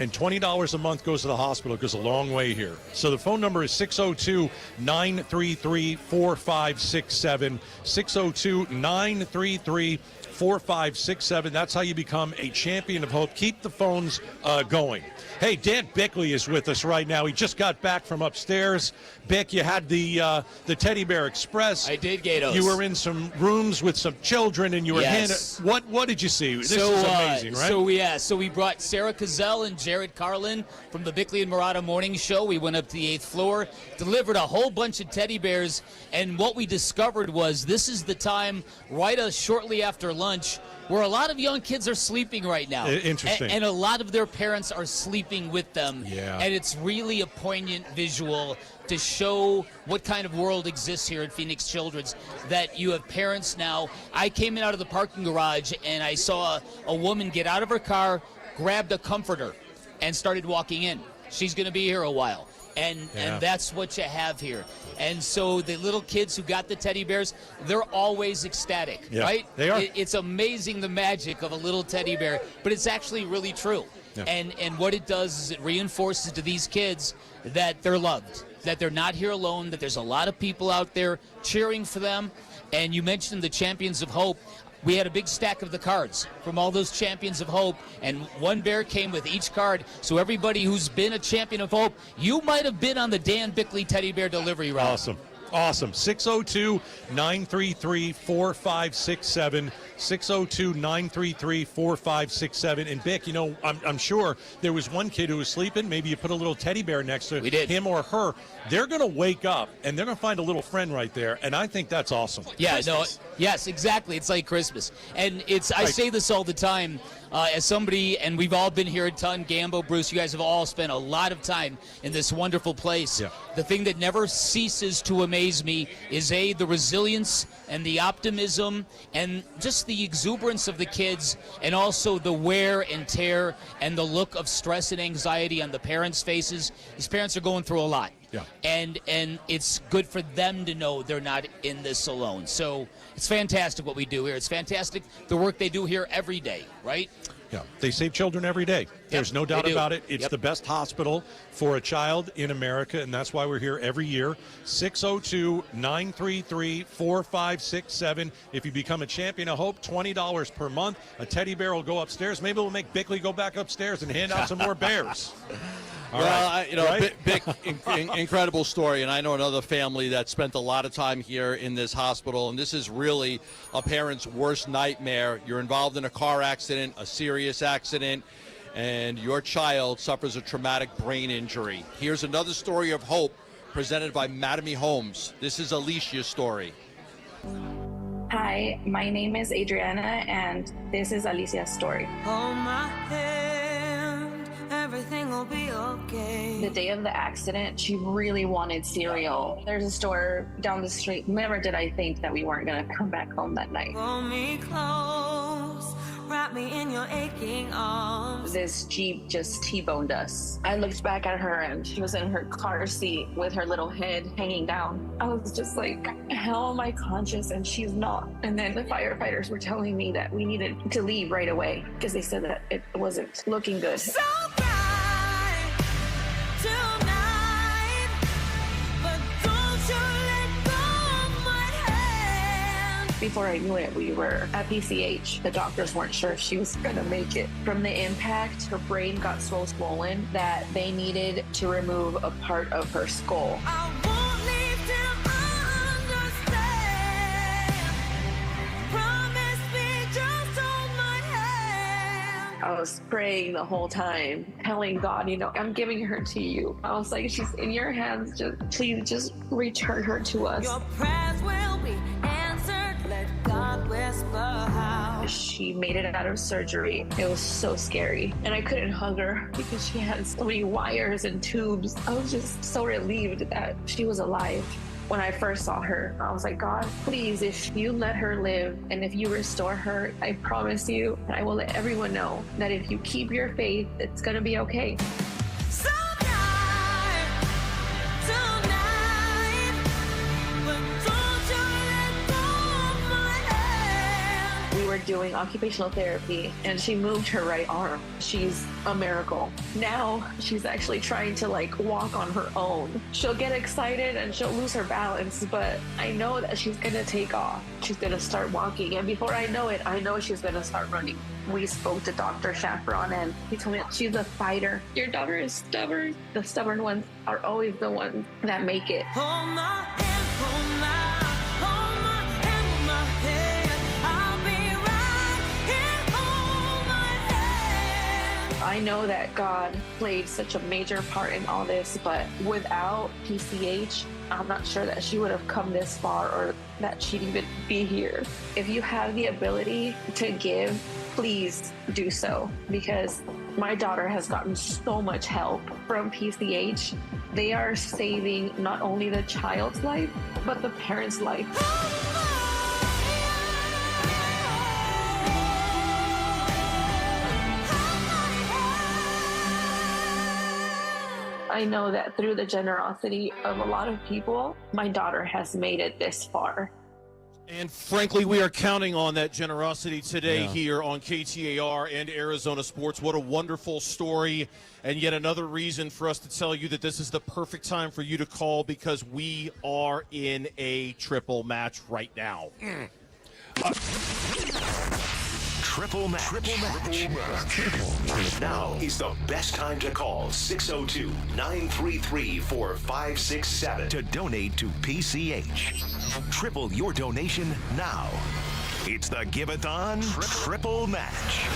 And $20 a month goes to the hospital. It goes a long way here. So the phone number is 602-933-4567. 602-933-4567. That's how you become a champion of hope. Keep the phones going. Hey, Dan Bickley is with us right now. He just got back from upstairs. Bick, you had the Teddy Bear Express. I did, Gatos. You were in some rooms with some children, and you were What did you see? This is amazing, right? So we brought Sarah Cazell and Jared Carlin from the Bickley and Murata Morning Show. We went up to the 8th floor, delivered a whole bunch of teddy bears, and what we discovered was this is the time shortly after lunch where a lot of young kids are sleeping right now. Interesting. And a lot of their parents are sleeping with them. Yeah. And it's really a poignant visual to show what kind of world exists here at Phoenix Children's, that you have parents now. I came in out of the parking garage and I saw a woman get out of her car, grabbed a comforter, and started walking in. She's going to be here a while. And that's what you have here. And so the little kids who got the teddy bears, they're always ecstatic, right? They are. It's amazing, the magic of a little teddy bear, but it's actually really true. Yeah. And what it does is it reinforces to these kids that they're loved, that they're not here alone, that there's a lot of people out there cheering for them. And you mentioned the Champions of Hope. We had a big stack of the cards from all those Champions of Hope, and one bear came with each card. So everybody who's been a Champion of Hope, you might have been on the Dan Bickley Teddy Bear delivery route. Awesome. 602-933-4567. 602-933-4567. And Bick, I'm sure there was one kid who was sleeping. Maybe you put a little teddy bear next to him or her. They're going to wake up, and they're going to find a little friend right there, and I think that's awesome. Yes, exactly. It's like Christmas. And I say this all the time as somebody, and we've all been here a ton, Gambo, Bruce, you guys have all spent a lot of time in this wonderful place. Yeah. The thing that never ceases to amaze me is, the resilience and the optimism and just the exuberance of the kids, and also the wear and tear and the look of stress and anxiety on the parents' faces. These parents are going through a lot. Yeah. And it's good for them to know they're not in this alone. So it's fantastic what we do here. It's fantastic the work they do here every day, right? Yeah, they save children every day. There's no doubt about it. It's the best hospital for a child in America, and that's why we're here every year. 602-933-4567. If you become a Champion of Hope, $20 per month. A teddy bear will go upstairs. Maybe we'll make Bickley go back upstairs and hand out some more bears. Bick, incredible story, and I know another family that spent a lot of time here in this hospital, and this is really a parent's worst nightmare. You're involved in a car accident, a serious accident, and your child suffers a traumatic brain injury. Here's another story of hope presented by Mattamy Homes. This is Alicia's story. Hi, my name is Adriana, and this is Alicia's story. Hold my hand, everything will be okay. The day of the accident, she really wanted cereal. There's a store down the street. Never did I think that we weren't going to come back home that night. Hold me close, wrap me in your aching arms. This Jeep just T-boned us. I looked back at her, and she was in her car seat with her little head hanging down. I was just like, how am I conscious and she's not? And then the firefighters were telling me that we needed to leave right away because they said that it wasn't looking good. So bright tonight, but don't you let go of my hand. Before I knew it, we were at PCH. The doctors weren't sure if she was going to make it. From the impact, her brain got so swollen that they needed to remove a part of her skull. I won't leave till I understand. Promise me, just hold my hand. I was praying the whole time, telling God, I'm giving her to you. I was like, she's in your hands. Please just return her to us. Your prayers will be answered. Let God whisper how. She made it out of surgery. It was so scary. And I couldn't hug her because she had so many wires and tubes. I was just so relieved that she was alive. When I first saw her, I was like, God, please, if you let her live and if you restore her, I promise you, I will let everyone know that if you keep your faith, it's going to be okay. We were doing occupational therapy and she moved her right arm. She's a miracle. Now she's actually trying to walk on her own. She'll get excited and she'll lose her balance, but I know that she's gonna take off. She's gonna start walking, and before I know it, I know she's gonna start running. We spoke to Dr. Chaperon and he told me she's a fighter. Your daughter is stubborn. The stubborn ones are always the ones that make it. Hold my hand, hold my hand with my head. I'll be right here, hold my hand. I know that God played such a major part in all this, but without PCH, I'm not sure that she would have come this far or that she'd even be here. If you have the ability to give, please do so, because my daughter has gotten so much help from PCH. They are saving not only the child's life, but the parent's life. I know that through the generosity of a lot of people, my daughter has made it this far. And frankly, we are counting on that generosity today here on KTAR and Arizona Sports. What a wonderful story, and yet another reason for us to tell you that this is the perfect time for you to call, because we are in a triple match right now. Triple match. Now is the best time to call 602-933-4567 to donate to PCH. Triple your donation now. It's the Give-A-Thon Triple Match.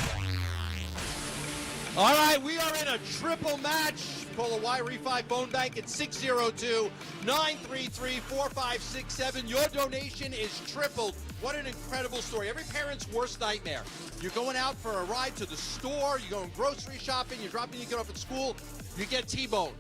All right, we are in a triple match. Call a Y-Refi phone bank at 602-933-4567. Your donation is tripled. What an incredible story. Every parent's worst nightmare. You're going out for a ride to the store, you're going grocery shopping, you're dropping your kid off at school, you get T-boned.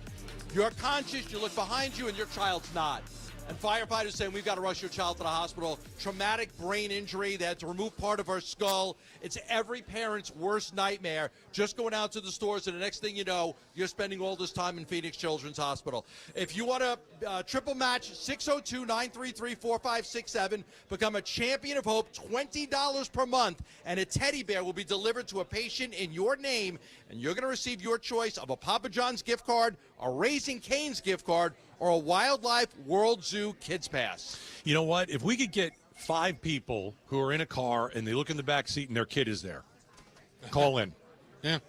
You're conscious, you look behind you, and your child's not. And firefighters saying, we've got to rush your child to the hospital. Traumatic brain injury. They had to remove part of her skull. It's every parent's worst nightmare, just going out to the stores, and the next thing you know, you're spending all this time in Phoenix Children's Hospital. If you want to triple match, 602-933-4567. Become a champion of hope, $20 per month, and a teddy bear will be delivered to a patient in your name, and you're going to receive your choice of a Papa John's gift card, a Raising Cane's gift card, or a Wildlife World Zoo Kids Pass. You know what? If we could get 5 people who are in a car and they look in the back seat and their kid is there, call in. Yeah,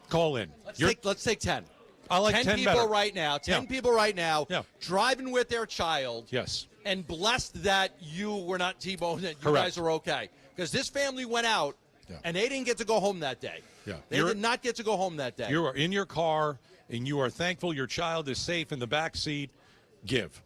call in. Let's take 10. I like 10 people better. right now. 10 people right now. Yeah. Driving with their child. Yes. And blessed that you were not T-boned, that you Correct. guys are okay. Because this family went out, and they didn't get to go home that day. Yeah. They did not get to go home that day. You are in your car, and you are thankful your child is safe in the back seat. Give.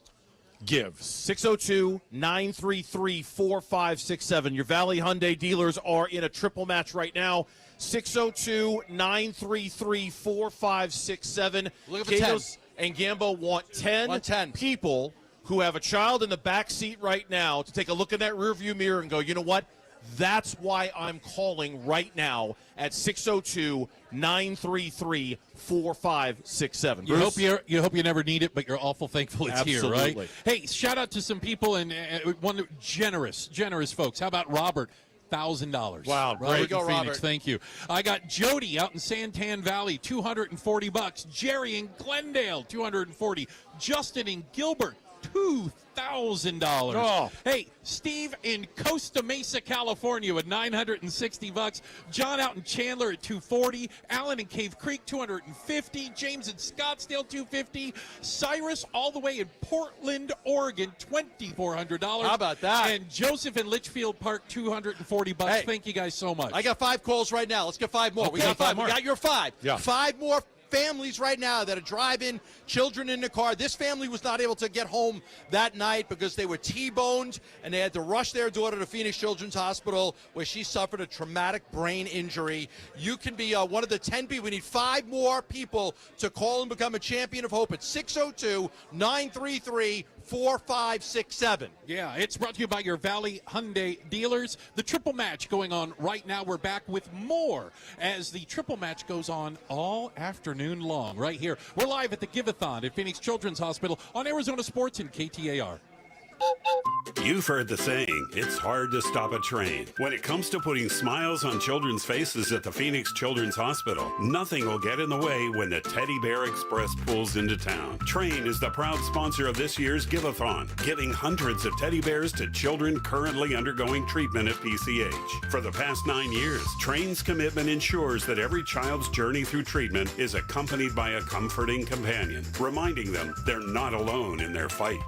602-933-4567. Your Valley Hyundai dealers are in a triple match right now. 602-933-4567. Look at the 10. And Gambo want 10 people who have a child in the back seat right now to take a look in that rearview mirror and go, you know what? That's why I'm calling right now at 602-933-4567. You hope you never need it, but you're awful thankful it's Absolutely. here, right? Hey, shout out to some people and one generous folks. How about Robert? $1,000. Wow, Robert great. Go, in Phoenix. Robert. Thank you. I got Jody out in Santan Valley, $240. Jerry in Glendale, $240. Justin in Gilbert, $2,000. Oh. Hey, Steve in Costa Mesa, California with $960. John out in Chandler at $240. Alan in Cave Creek, $250. James in Scottsdale, $250. Cyrus all the way in Portland, Oregon, $2,400. How about that? And Joseph in Litchfield Park, $240. Hey, thank you guys so much. I got 5 calls right now. Let's get 5 more. Okay, We got 5 more. We got your 5. Yeah. 5 more families right now that are driving children in the car. This family was not able to get home that night because they were T-boned, and they had to rush their daughter to Phoenix Children's Hospital, where she suffered a traumatic brain injury. You can be one of the 10 people. We need 5 more people to call and become a champion of hope at 602-933-4567. 4567. Yeah, it's brought to you by your Valley Hyundai dealers. The triple match going on right now. We're back with more as the triple match goes on all afternoon long right here. We're live at the Give-A-Thon at Phoenix Children's Hospital on Arizona Sports and KTAR. You've heard the saying, it's hard to stop a train. When it comes to putting smiles on children's faces at the Phoenix Children's Hospital, nothing will get in the way when the Teddy Bear Express pulls into town. Train is the proud sponsor of this year's Give-A-Thon, giving hundreds of teddy bears to children currently undergoing treatment at PCH. For the past 9 years, Train's commitment ensures that every child's journey through treatment is accompanied by a comforting companion, reminding them they're not alone in their fight.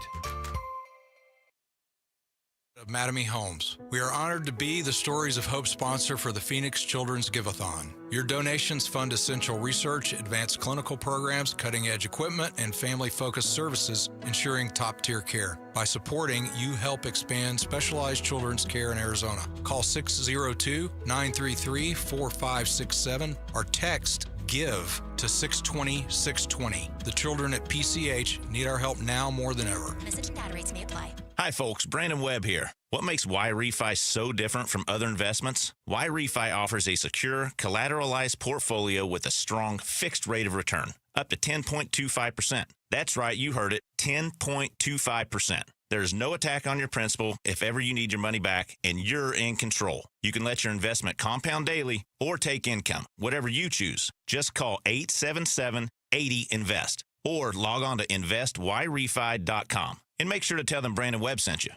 Of Mattamy Homes. We are honored to be the Stories of Hope sponsor for the Phoenix Children's Give-A-Thon. Your donations fund essential research, advanced clinical programs, cutting-edge equipment, and family-focused services, ensuring top-tier care. By supporting, you help expand specialized children's care in Arizona. Call 602-933-4567 or text GIVE to 620-620. The children at PCH need our help now more than ever. Message and data rates may apply. Hi folks, Brandon Webb here. What makes Y-Refi so different from other investments? Y-Refi offers a secure, collateralized portfolio with a strong fixed rate of return, up to 10.25%. That's right, you heard it, 10.25%. There's no attack on your principal if ever you need your money back, and you're in control. You can let your investment compound daily or take income, whatever you choose. Just call 877-80-INVEST or log on to investYRefi.com and make sure to tell them Brandon Webb sent you.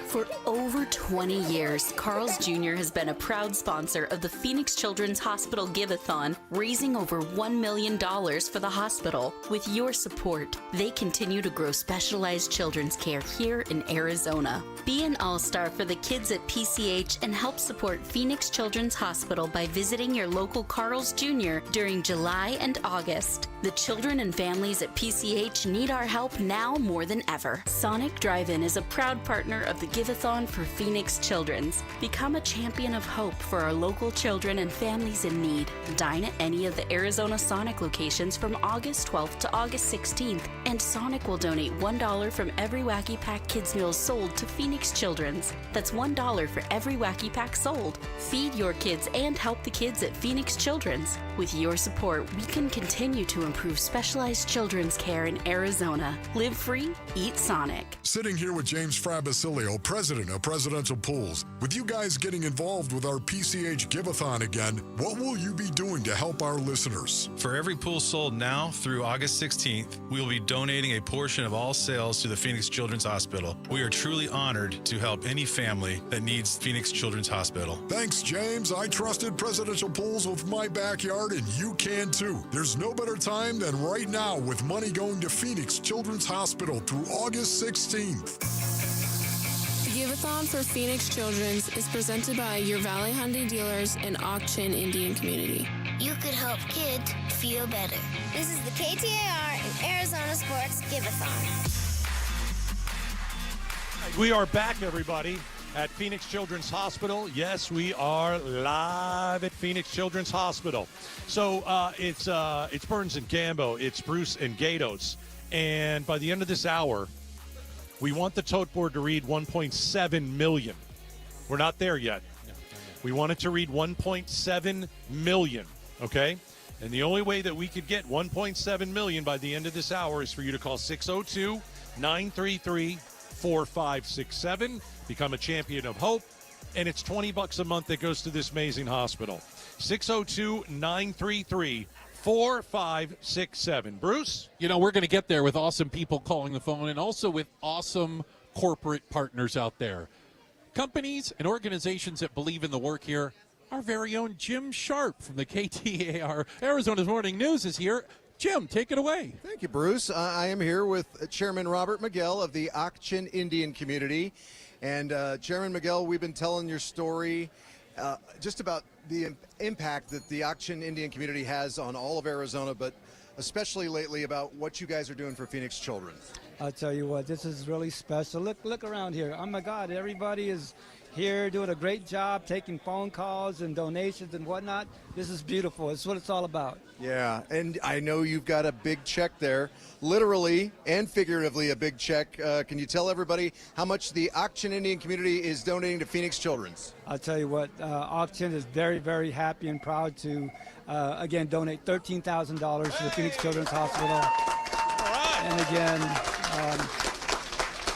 For over 20 years, Carl's Jr. has been a proud sponsor of the Phoenix Children's Hospital Give-A-Thon, raising over $1 million for the hospital. With your support, they continue to grow specialized children's care here in Arizona. Be an all-star for the kids at PCH and help support Phoenix Children's Hospital by visiting your local Carl's Jr. during July and August. The children and families at PCH need our help now more than ever. Sonic Drive-In is a proud partner of the Give-A-Thon for Phoenix Children's. Become a champion of hope for our local children and families in need. Dine at any of the Arizona Sonic locations from August 12th to August 16th, and Sonic will donate $1 from every Wacky Pack Kids meal sold to Phoenix Children's. That's $1 for every Wacky Pack sold. Feed your kids and help the kids at Phoenix Children's. With your support, we can continue to improve specialized children's care in Arizona. Live free, eat Sonic. Sitting here with James Frabasilio, president of Presidential Pools. With you guys getting involved with our PCH Give-A-Thon again, what will you be doing to help our listeners? For every pool sold now through August 16th, we will be donating a portion of all sales to the Phoenix Children's Hospital. We are truly honored to help any family that needs Phoenix Children's Hospital. Thanks, James. I trusted Presidential Pools with my backyard, and you can too. There's no better time than right now with money going to Phoenix Children's Hospital through August 16th. The Give-A-Thon for Phoenix Children's is presented by your Valley Hyundai dealers and Auction Indian community. You could help kids feel better. This is the KTAR and Arizona Sports Give-A-Thon. We are back, everybody, at Phoenix Children's Hospital. Yes, we are live at Phoenix Children's Hospital. So it's Burns and Gambo, it's Bruce and Gatos, and by the end of this hour, we want the tote board to read 1.7 million. We're not there yet. We want it to read 1.7 million, okay? And the only way that we could get 1.7 million by the end of this hour is for you to call 602-933-4567, become a champion of hope, and it's $20 a month that goes to this amazing hospital. 602-933-4567. Bruce? You know, we're going to get there with awesome people calling the phone and also with awesome corporate partners out there. Companies and organizations that believe in the work here. Our very own Jim Sharp from the KTAR Arizona's Morning News is here. Jim, take it away. Thank you, Bruce. I am here with Chairman Robert Miguel of the Auction Indian community. And Chairman Miguel, we've been telling your story just about the impact that the Auction Indian community has on all of Arizona, but especially lately about what you guys are doing for Phoenix children. I'll tell you what, this is really special. Look around here. Oh my God, everybody is here doing a great job taking phone calls and donations and whatnot. This is beautiful. It's what it's all about. Yeah, and I know you've got a big check there, literally and figuratively a big check. Can you tell everybody how much the Auction Indian community is donating to Phoenix Children's? I'll tell you what, Auction is very, very happy and proud to, again, donate $13,000 to the Phoenix Children's Hospital. And again,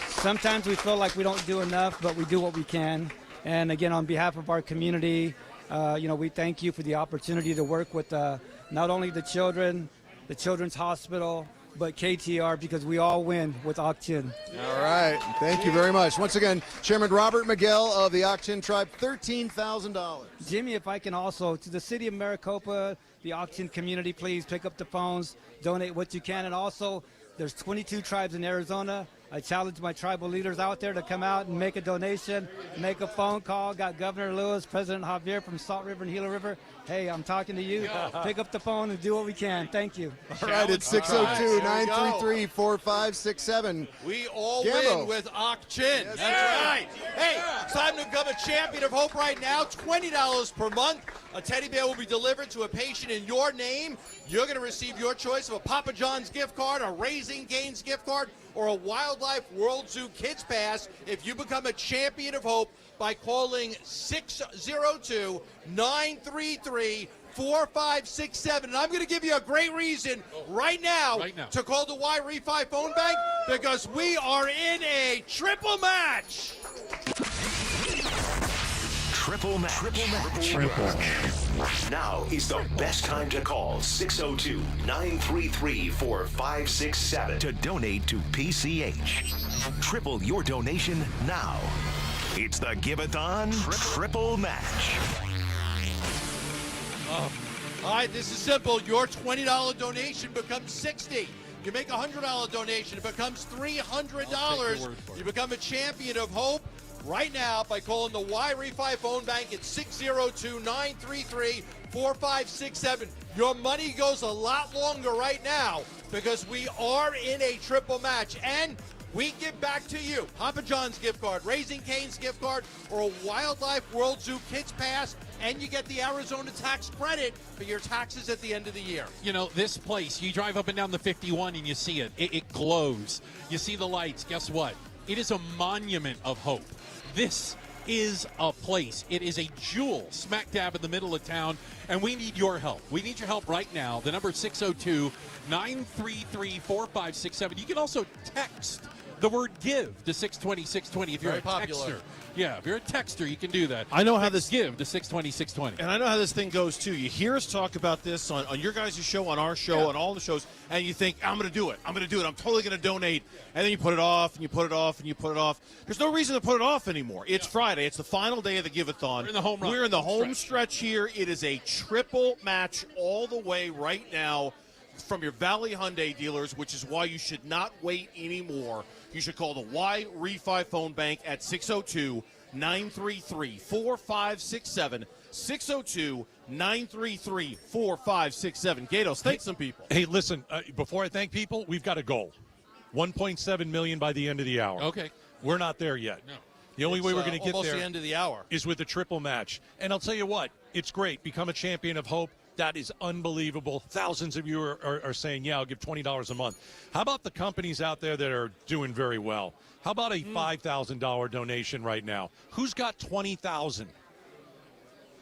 sometimes we feel like we don't do enough, but we do what we can. And again, on behalf of our community, we thank you for the opportunity to work with not only the children, the Children's Hospital, but KTAR, because we all win with Auction. All right. Thank you very much. Once again, Chairman Robert Miguel of the Auction Tribe, $13,000. Jimmy, if I can also, to the city of Maricopa, the Auction community, please pick up the phones, donate what you can. And also, there's 22 tribes in Arizona. I challenge my tribal leaders out there to come out and make a donation, make a phone call. Got Governor Lewis, President Javier from Salt River and Gila River. Hey, I'm talking to you. Pick up the phone and do what we can. Thank you. All right, it's 602-933-4567. We all Gambo. win with Auction. That's right. Hey, it's time to become a champion of hope right now. $20 per month. A teddy bear will be delivered to a patient in your name. You're going to receive your choice of a Papa John's gift card, a Raising Cane's gift card, or a Wildlife World Zoo Kids Pass if you become a champion of hope by calling 602-933-4567. And I'm going to give you a great reason right now to call the Y Refi phone bank, because we are in a triple match. Triple match. Now is the best time to call 602-933-4567 to donate to PCH. Triple your donation now. It's the Give-A-Thon Triple Match. All right, this is simple. Your $20 donation becomes $60. You make a $100 donation, it becomes $300. You become a champion of hope right now by calling the Y Refi phone bank at 602-933-4567. Your money goes a lot longer right now because we are in a triple match, and we give back to you Papa John's gift card, Raising Cane's gift card, or a Wildlife World Zoo Kids Pass, and you get the Arizona tax credit for your taxes at the end of the year. You know, this place, you drive up and down the 51 and you see it. It glows. You see the lights. Guess what? It is a monument of hope. This is a place. It is a jewel smack dab in the middle of town, and we need your help. We need your help right now. The number is 602-933-4567. You can also text the word give to 620-620 if you're Very a popular. texter. Yeah, if you're a texter, you can do that. I know how Text give to 620-620. And I know how this thing goes, too. You hear us talk about this on your guys' show, on our show, on all the shows, and you think, I'm going to do it. I'm going to do it. I'm totally going to donate. And then you put it off, and you put it off, and you put it off. There's no reason to put it off anymore. It's Friday. It's the final day of the Give-A-Thon. We're in the home run. We're in the home stretch here. It is a triple match all the way right now from your Valley Hyundai dealers, which is why you should not wait anymore. You should call the Y Refi phone bank at 602-933-4567. 602-933-4567. Gatos, thank some people. Hey, listen, before I thank people, we've got a goal. 1.7 million by the end of the hour. Okay. We're not there yet. No. The only way we're going to get almost there the end of the hour is with a triple match. And I'll tell you what, it's great. Become a champion of hope. That is unbelievable. Thousands of you are saying, yeah, I'll give $20 a month. How about the companies out there that are doing very well? How about a $5,000 donation right now? Who's got $20,000?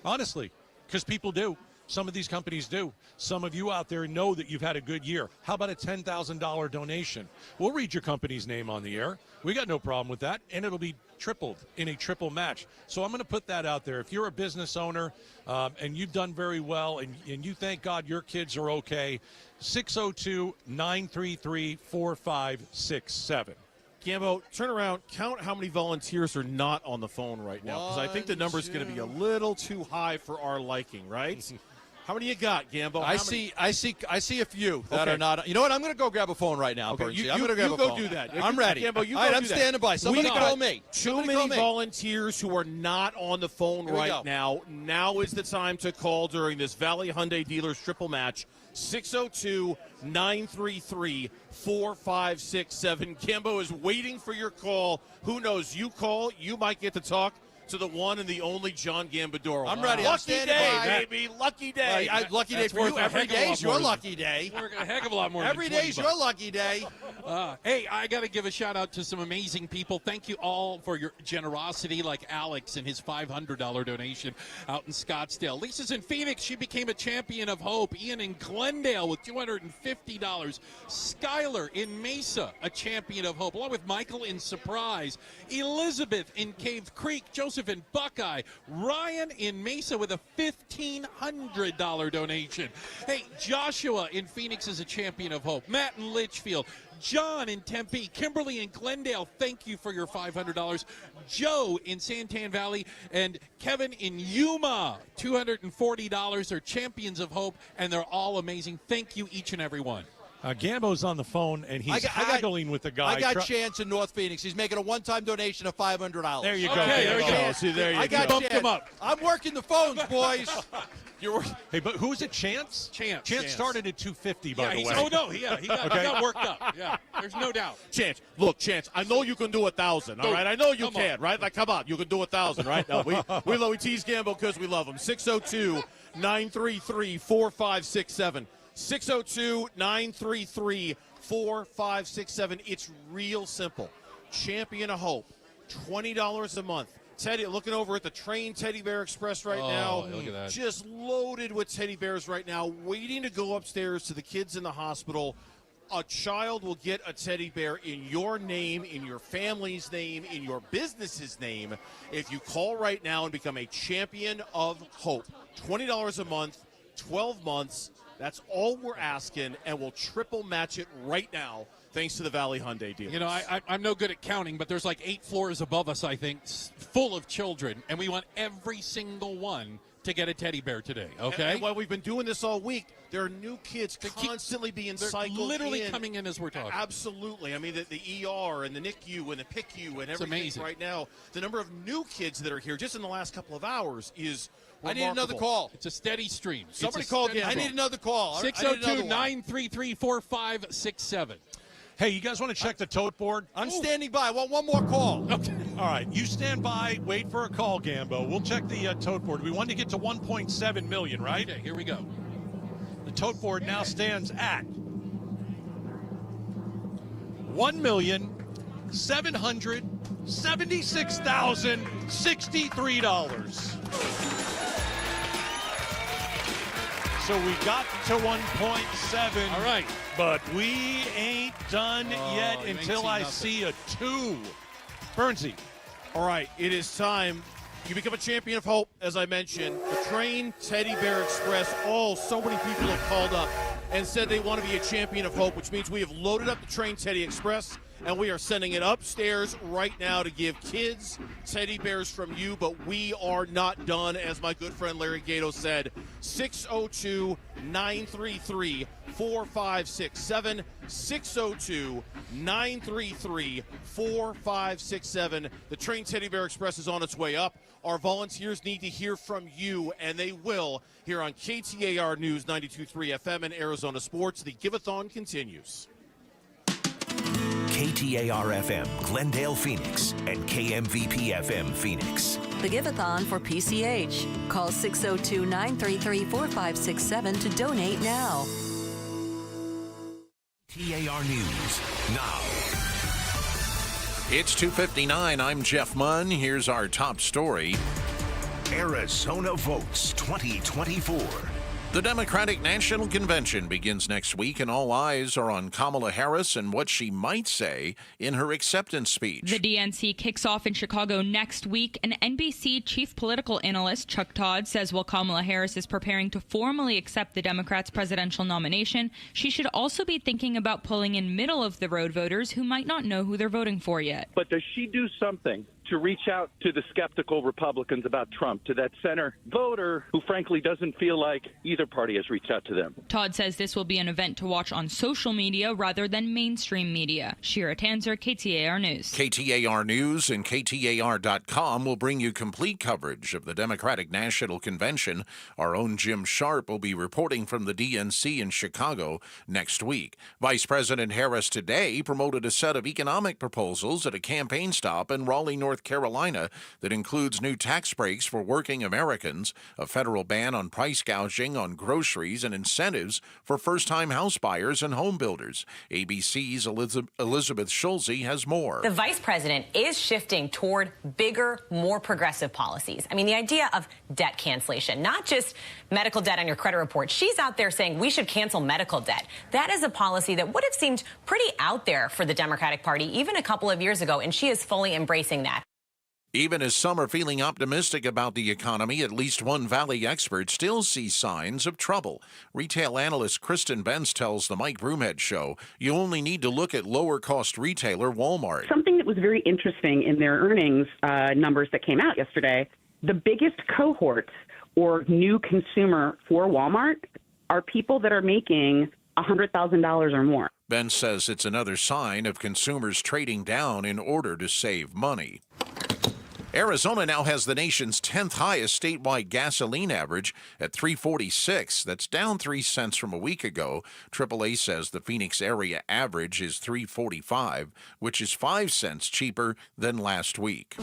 Honestly, because people do. Some of these companies do. Some of you out there know that you've had a good year. How about a $10,000 donation? We'll read your company's name on the air. We got no problem with that, and it'll be tripled in a triple match. So I'm going to put that out there. If you're a business owner and you've done very well and you thank God your kids are okay, 602-933-4567. Gambo, turn around, count how many volunteers are not on the phone right now, because I think the number's going to be a little too high for our liking, right? How many you got, Gambo? I see a few that are not. You know what? I'm going to go grab a phone right now, Bernsey. I'm going to grab a phone. do that. I'm ready. Gambo, you All right, go I'm do that. standing by. Somebody call me. Too many volunteers who are not on the phone Here we right go. now. Now is the time to call during this Valley Hyundai Dealers triple match. 602-933-4567. Gambo is waiting for your call. Who knows? You call, you might get to talk to the one and the only John Gambadoro. I'm ready. I'm Lucky standing day, by. baby. Lucky day. Lucky day That's for you. worth a Every heck of a day lot is more your than- lucky day. Worth a heck of a lot more Every than day 20 is your bucks. lucky day. Hey, I got to give a shout out to some amazing people. Thank you all for your generosity, like Alex and his $500 donation out in Scottsdale. Lisa's in Phoenix. She became a champion of hope. Ian in Glendale with $250. Skylar in Mesa, a champion of hope, along with Michael in Surprise. Elizabeth in Cave Creek. Joseph in Buckeye. Ryan in Mesa with a $1,500 donation. Hey, Joshua in Phoenix is a champion of hope. Matt in Litchfield. John in Tempe, Kimberly in Glendale, thank you for your $500. Joe in Santan Valley, and Kevin in Yuma, $240 are champions of hope, and they're all amazing. Thank you, each and every one. Gambo's on the phone, and he's haggling with the guy. I got Chance in North Phoenix. He's making a one-time donation of $500. There you go. Okay, there you go. See, there you I got go. Chance. Him up. I'm working the phones, boys. Hey, but who's it? Chance? Chance started at 250, by the way. Oh, no, he got worked up. Yeah, there's no doubt. Chance, look, Chance, I know you can do 1,000, all right? I know you can, right? Like, come on, you can do 1,000, right? No, we tease Gambo because we love him. 602-933-4567. 602-933-4567. It's real simple. Champion of Hope, $20 a month. Teddy, looking over at the Train Teddy Bear Express right now. Look at that. Just loaded with teddy bears right now, waiting to go upstairs to the kids in the hospital. A child will get a teddy bear in your name, in your family's name, in your business's name, if you call right now and become a champion of hope. $20 a month, 12 months. That's all we're asking, and we'll triple match it right now, thanks to the Valley Hyundai dealers. You know, I'm no good at counting, but there's like 8 floors above us, I think, full of children, and we want every single one to get a teddy bear today, okay? And while we've been doing this all week, there are new kids constantly being cycled literally in. coming in as we're talking. Absolutely. I mean, the ER and the NICU and the PICU and everything amazing. right now. The number of new kids that are here just in the last couple of hours is I need another call. It's a steady stream. Somebody call again. I need another call. 602-933-4567. Hey, you guys want to check the tote board? I'm standing by. I want one more call. Okay. All right. You stand by. Wait for a call, Gambo. We'll check the tote board. We wanted to get to 1.7 million, right? Okay, here we go. The tote board now stands at $1,776,063. So we got to 1.7. All right. But we ain't done yet until I see a 2. Bernsey. All right, it is time. You become a champion of hope, as I mentioned. The Train Teddy Bear Express. So many people have called up and said they want to be a champion of hope, which means we have loaded up the Train Teddy Express, and we are sending it upstairs right now to give kids teddy bears from you. But we are not done, as my good friend Larry Gato said. 602-933-4567. 602-933-4567. The Train Teddy Bear Express is on its way up. Our volunteers need to hear from you, and they will, here on KTAR News 92.3 FM and Arizona Sports. The Give-A-Thon continues. KTAR-FM, Glendale, Phoenix, and KMVP-FM, Phoenix. The Give-A-Thon for PCH. Call 602-933-4567 to donate now. KTAR News now. It's 2:59. I'm Jeff Munn. Here's our top story. Arizona votes 2024. The Democratic National Convention begins next week, and all eyes are on Kamala Harris and what she might say in her acceptance speech. The DNC kicks off in Chicago next week, and NBC chief political analyst Chuck Todd says while Kamala Harris is preparing to formally accept the Democrats' presidential nomination, she should also be thinking about pulling in middle-of-the-road voters who might not know who they're voting for yet. But does she do something to reach out to the skeptical Republicans about Trump, to that center voter who frankly doesn't feel like either party has reached out to them? Todd says this will be an event to watch on social media rather than mainstream media. Shira Tanzer, KTAR News. KTAR News and KTAR.com will bring you complete coverage of the Democratic National Convention. Our own Jim Sharp will be reporting from the DNC in Chicago next week. Vice President Harris today promoted a set of economic proposals at a campaign stop in Raleigh, North North Carolina that includes new tax breaks for working Americans, a federal ban on price gouging on groceries, and incentives for first-time house buyers and home builders. ABC's Elizabeth Schulze has more. The vice president is shifting toward bigger, more progressive policies. I mean, the idea of debt cancellation, not just medical debt on your credit report. She's out there saying we should cancel medical debt. That is a policy that would have seemed pretty out there for the Democratic Party even a couple of years ago, and she is fully embracing that. Even as some are feeling optimistic about the economy, at least one Valley expert still sees signs of trouble. Retail analyst Kristen Benz tells the Mike Broomhead Show you only need to look at lower-cost retailer Walmart. Something that was very interesting in their earnings numbers that came out yesterday, the biggest cohorts or new consumer for Walmart are people that are making $100,000 or more. Ben says it's another sign of consumers trading down in order to save money. Arizona now has the nation's 10th highest statewide gasoline average at $3.46. That's down 3 cents from a week ago. AAA says the Phoenix area average is $3.45, which is 5 cents cheaper than last week.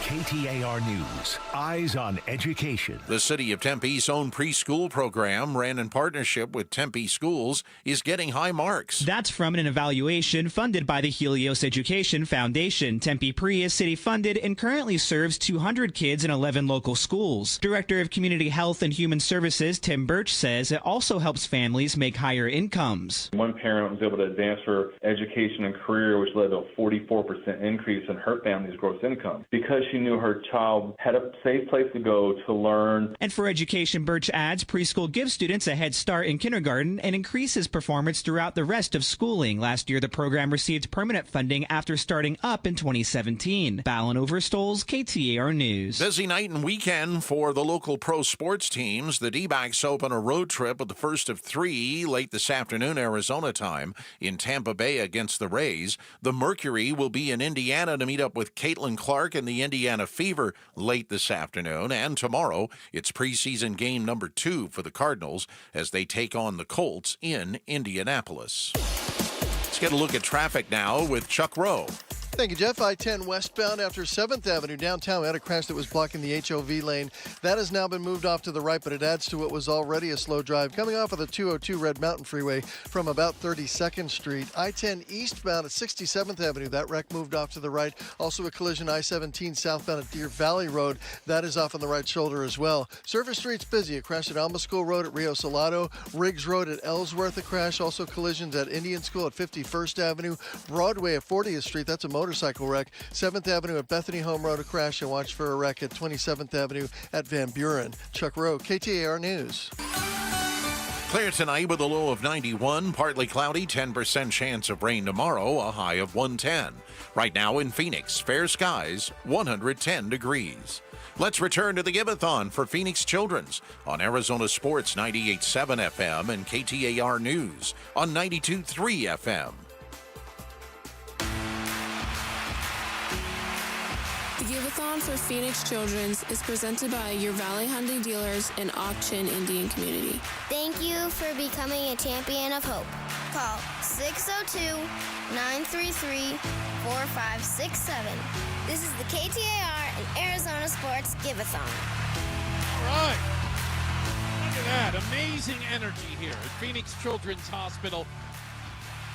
KTAR News, Eyes on Education. The City of Tempe's own preschool program, ran in partnership with Tempe Schools, is getting high marks. That's from an evaluation funded by the Helios Education Foundation. Tempe Pre is city-funded and currently serves 200 kids in 11 local schools. Director of Community Health and Human Services, Tim Birch, says it also helps families make higher incomes. One parent was able to advance her education and career, which led to a 44% increase in her family's gross income because she knew her child had a safe place to go to learn. And for education, Birch adds preschool gives students a head start in kindergarten and increases performance throughout the rest of schooling. Last year, the program received permanent funding after starting up in 2017. Ballin Overstoles, KTAR News. Busy night and weekend for the local pro sports teams. The D-backs open a road trip with the first of 3 late this afternoon, Arizona time, in Tampa Bay against the Rays. The Mercury will be in Indiana to meet up with Caitlin Clark and the Indiana Fever late this afternoon, and tomorrow it's preseason game number 2 for the Cardinals as they take on the Colts in Indianapolis. Let's get a look at traffic now with Chuck Rowe. Thank you, Jeff. I-10 westbound after 7th Avenue downtown. We had a crash that was blocking the HOV lane. That has now been moved off to the right, but it adds to what was already a slow drive. Coming off of the 202 Red Mountain Freeway from about 32nd Street. I-10 eastbound at 67th Avenue. That wreck moved off to the right. Also a collision I-17 southbound at Deer Valley Road. That is off on the right shoulder as well. Surface Street's busy. A crash at Alma School Road at Rio Salado. Riggs Road at Ellsworth, a crash. Also collisions at Indian School at 51st Avenue. Broadway at 40th Street. That's a motorcycle wreck. 7th Avenue at Bethany Home Road, a crash, and watch for a wreck at 27th Avenue at Van Buren. Chuck Rowe, KTAR News. Clear tonight with a low of 91, partly cloudy, 10% chance of rain tomorrow, a high of 110. Right now in Phoenix, fair skies, 110 degrees. Let's return to the Give-A-Thon for Phoenix Children's on Arizona Sports 98.7 FM and KTAR News on 92.3 FM. The Give-A-Thon for Phoenix Children's is presented by your Valley Hyundai dealers and Auction Indian Community. Thank you for becoming a champion of hope. Call 602-933-4567. This is the KTAR and Arizona Sports Give-A-Thon. All right. Look at that. Amazing energy here at Phoenix Children's Hospital.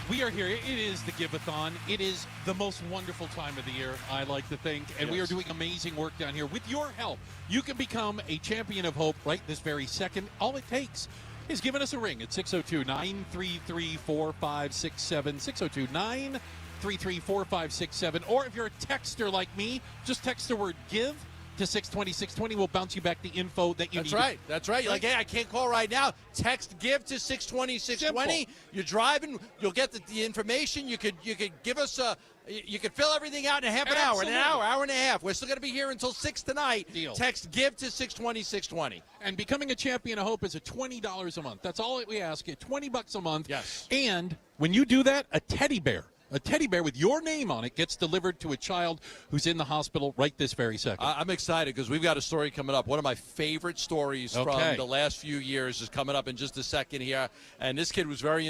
We are here. It is the Give-A-Thon. It is the most wonderful time of the year, I like to think. And we are doing amazing work down here. With your help, you can become a champion of hope right this very second. All it takes is giving us a ring at 602-933-4567, 602-933-4567. Or if you're a texter like me, just text the word GIVE to 620-620. We'll bounce you back the info that you need. That's right. You're like, hey, I can't call right now. Text GIVE to 620-620. You're driving. You'll get the information. You could give us you could fill everything out in half an hour, hour and a half. We're still going to be here until 6 tonight. Deal. Text GIVE to 620-620. And becoming a champion of hope is at $20 a month. That's all we ask you, $20 a month. Yes. And when you do that, a teddy bear A teddy bear with your name on it gets delivered to a child who's in the hospital right this very second. I'm excited because we've got a story coming up. One of my favorite stories from the last few years is coming up in just a second here. And this kid was very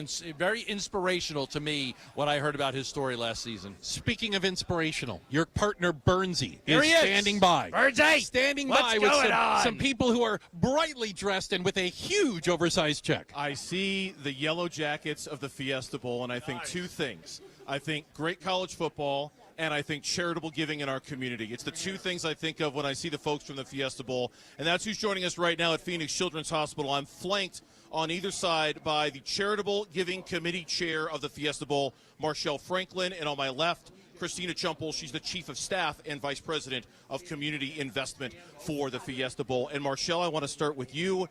inspirational to me when I heard about his story last season. Speaking of inspirational, your partner Bernsey Here he is. standing by. Bernsey! Standing What's by with going on? some people who are brightly dressed and with a huge oversized check. I see the yellow jackets of the Fiesta Bowl, and I think two things. I think great college football, and I think charitable giving in our community. It's the two things I think of when I see the folks from the Fiesta Bowl, and that's who's joining us right now at Phoenix Children's Hospital. I'm flanked on either side by the Charitable Giving Committee Chair of the Fiesta Bowl, Marshall Franklin, and on my left, Christina Chumpel. She's the Chief of Staff and Vice President of Community Investment for the Fiesta Bowl. And Marshall, I want to start with you.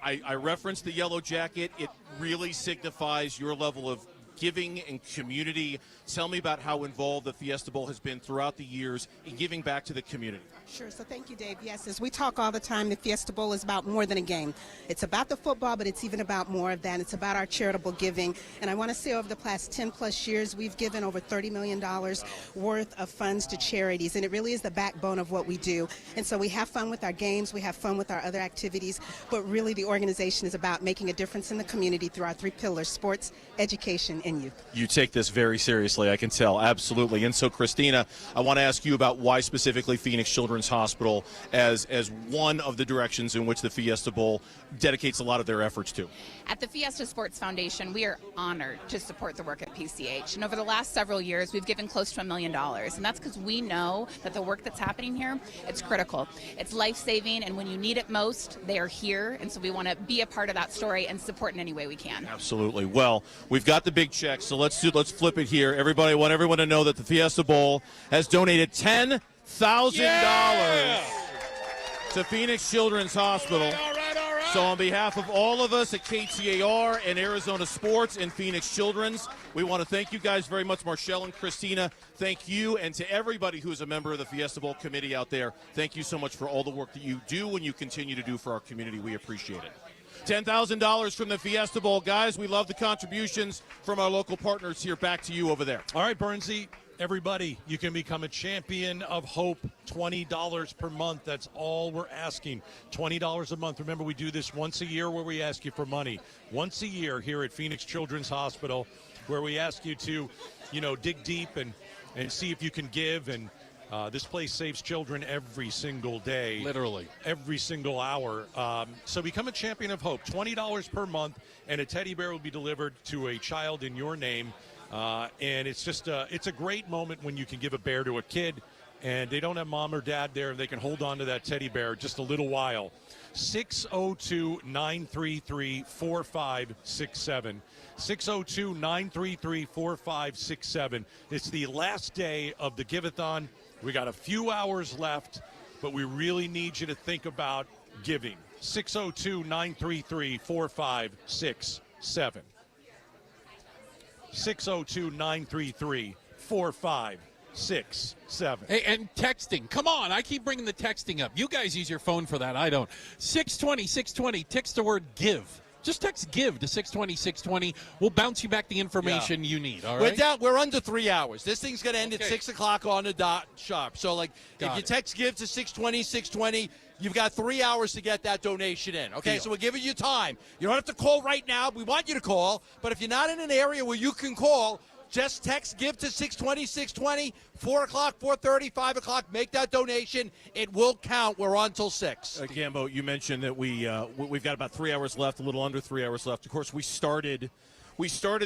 I referenced the yellow jacket. It really signifies your level of giving and community. Tell me about how involved the Fiesta Bowl has been throughout the years in giving back to the community. Sure. So thank you, Dave. Yes, as we talk all the time, the Fiesta Bowl is about more than a game. It's about the football, but it's even about more of that. It's about our charitable giving. And I want to say over the past 10-plus years, we've given over $30 million worth of funds to charities. And it really is the backbone of what we do. And so we have fun with our games. We have fun with our other activities. But really, the organization is about making a difference in the community through our three pillars: sports, education, and youth. You take this very seriously, I can tell. Absolutely. And so, Christina, I want to ask you about why specifically Phoenix Children's Hospital as one of the directions in which the Fiesta Bowl dedicates a lot of their efforts to. At the Fiesta Sports Foundation, we are honored to support the work at PCH. And over the last several years, we've given close to $1 million. And that's because we know that the work that's happening here, it's critical. It's life-saving, and when you need it most, they are here. And so we want to be a part of that story and support in any way we can. Absolutely. Well, we've got the big check, so let's flip it here. Everybody, I want everyone to know that the Fiesta Bowl has donated $10,000 to Phoenix Children's Hospital. All right. So on behalf of all of us at KTAR and Arizona Sports and Phoenix Children's, we want to thank you guys very much. Marshall and Christina, thank you. And to everybody who is a member of the Fiesta Bowl committee out there, thank you so much for all the work that you do and you continue to do for our community. We appreciate it. $10,000 from the Fiesta Bowl. Guys, we love the contributions from our local partners here. Back to you over there. All right, Bernsey. Everybody, you can become a champion of hope. $20 per month. That's all we're asking. $20 a month. Remember, we do this once a year where we ask you for money. Once a year here at Phoenix Children's Hospital, where we ask you to, dig deep and see if you can give. And this place saves children every single day. Literally. Every single hour. So become a champion of hope. $20 per month, and a teddy bear will be delivered to a child in your name. And it's just it's a great moment when you can give a bear to a kid and they don't have mom or dad there and they can hold on to that teddy bear just a little while. 602-933-4567. 602-933-4567. It's the last day of the Give-A-Thon. We got a few hours left, but we really need you to think about giving. 602-933-4567. 602-933-4567. Hey, and texting. Come on, I keep bringing the texting up. You guys use your phone for that. I don't. 620, text the word give. Just text give to 620. We'll bounce you back the information you need, all right? We're under 3 hours. This thing's going to end at 6 o'clock on the dot sharp. So, if you text give to 620, you've got 3 hours to get that donation in. Okay, Deal. so we're giving you time. You don't have to call right now. We want you to call. But if you're not in an area where you can call, just text give to 620, 4 o'clock, 4:30, 5 o'clock. Make that donation. It will count. We're on till 6. Gambo, you mentioned that we've got about 3 hours left, a little under 3 hours left. Of course, we started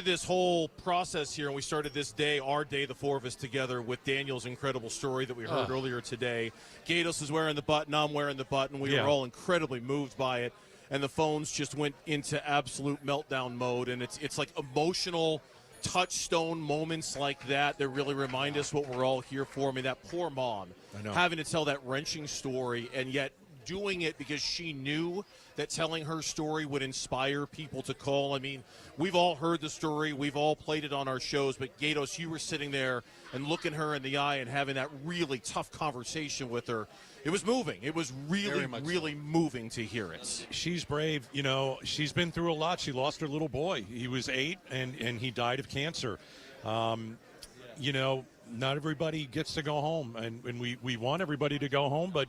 this whole process here, and we started this day, our day, the four of us together, with Daniel's incredible story that we heard earlier today. Gatos is wearing the button. I'm wearing the button. We were all incredibly moved by it, and the phones just went into absolute meltdown mode, and it's like emotional touchstone moments like that really remind us what we're all here for. I mean, that poor mom having to tell that wrenching story, and yet doing it because she knew that telling her story would inspire people to call. I mean, we've all heard the story. We've all played it on our shows. But, Gatos, you were sitting there and looking her in the eye and having that really tough conversation with her. It was moving. It was really moving to hear it. She's brave. She's been through a lot. She lost her little boy. He was 8, and he died of cancer. not everybody gets to go home, and we want everybody to go home, but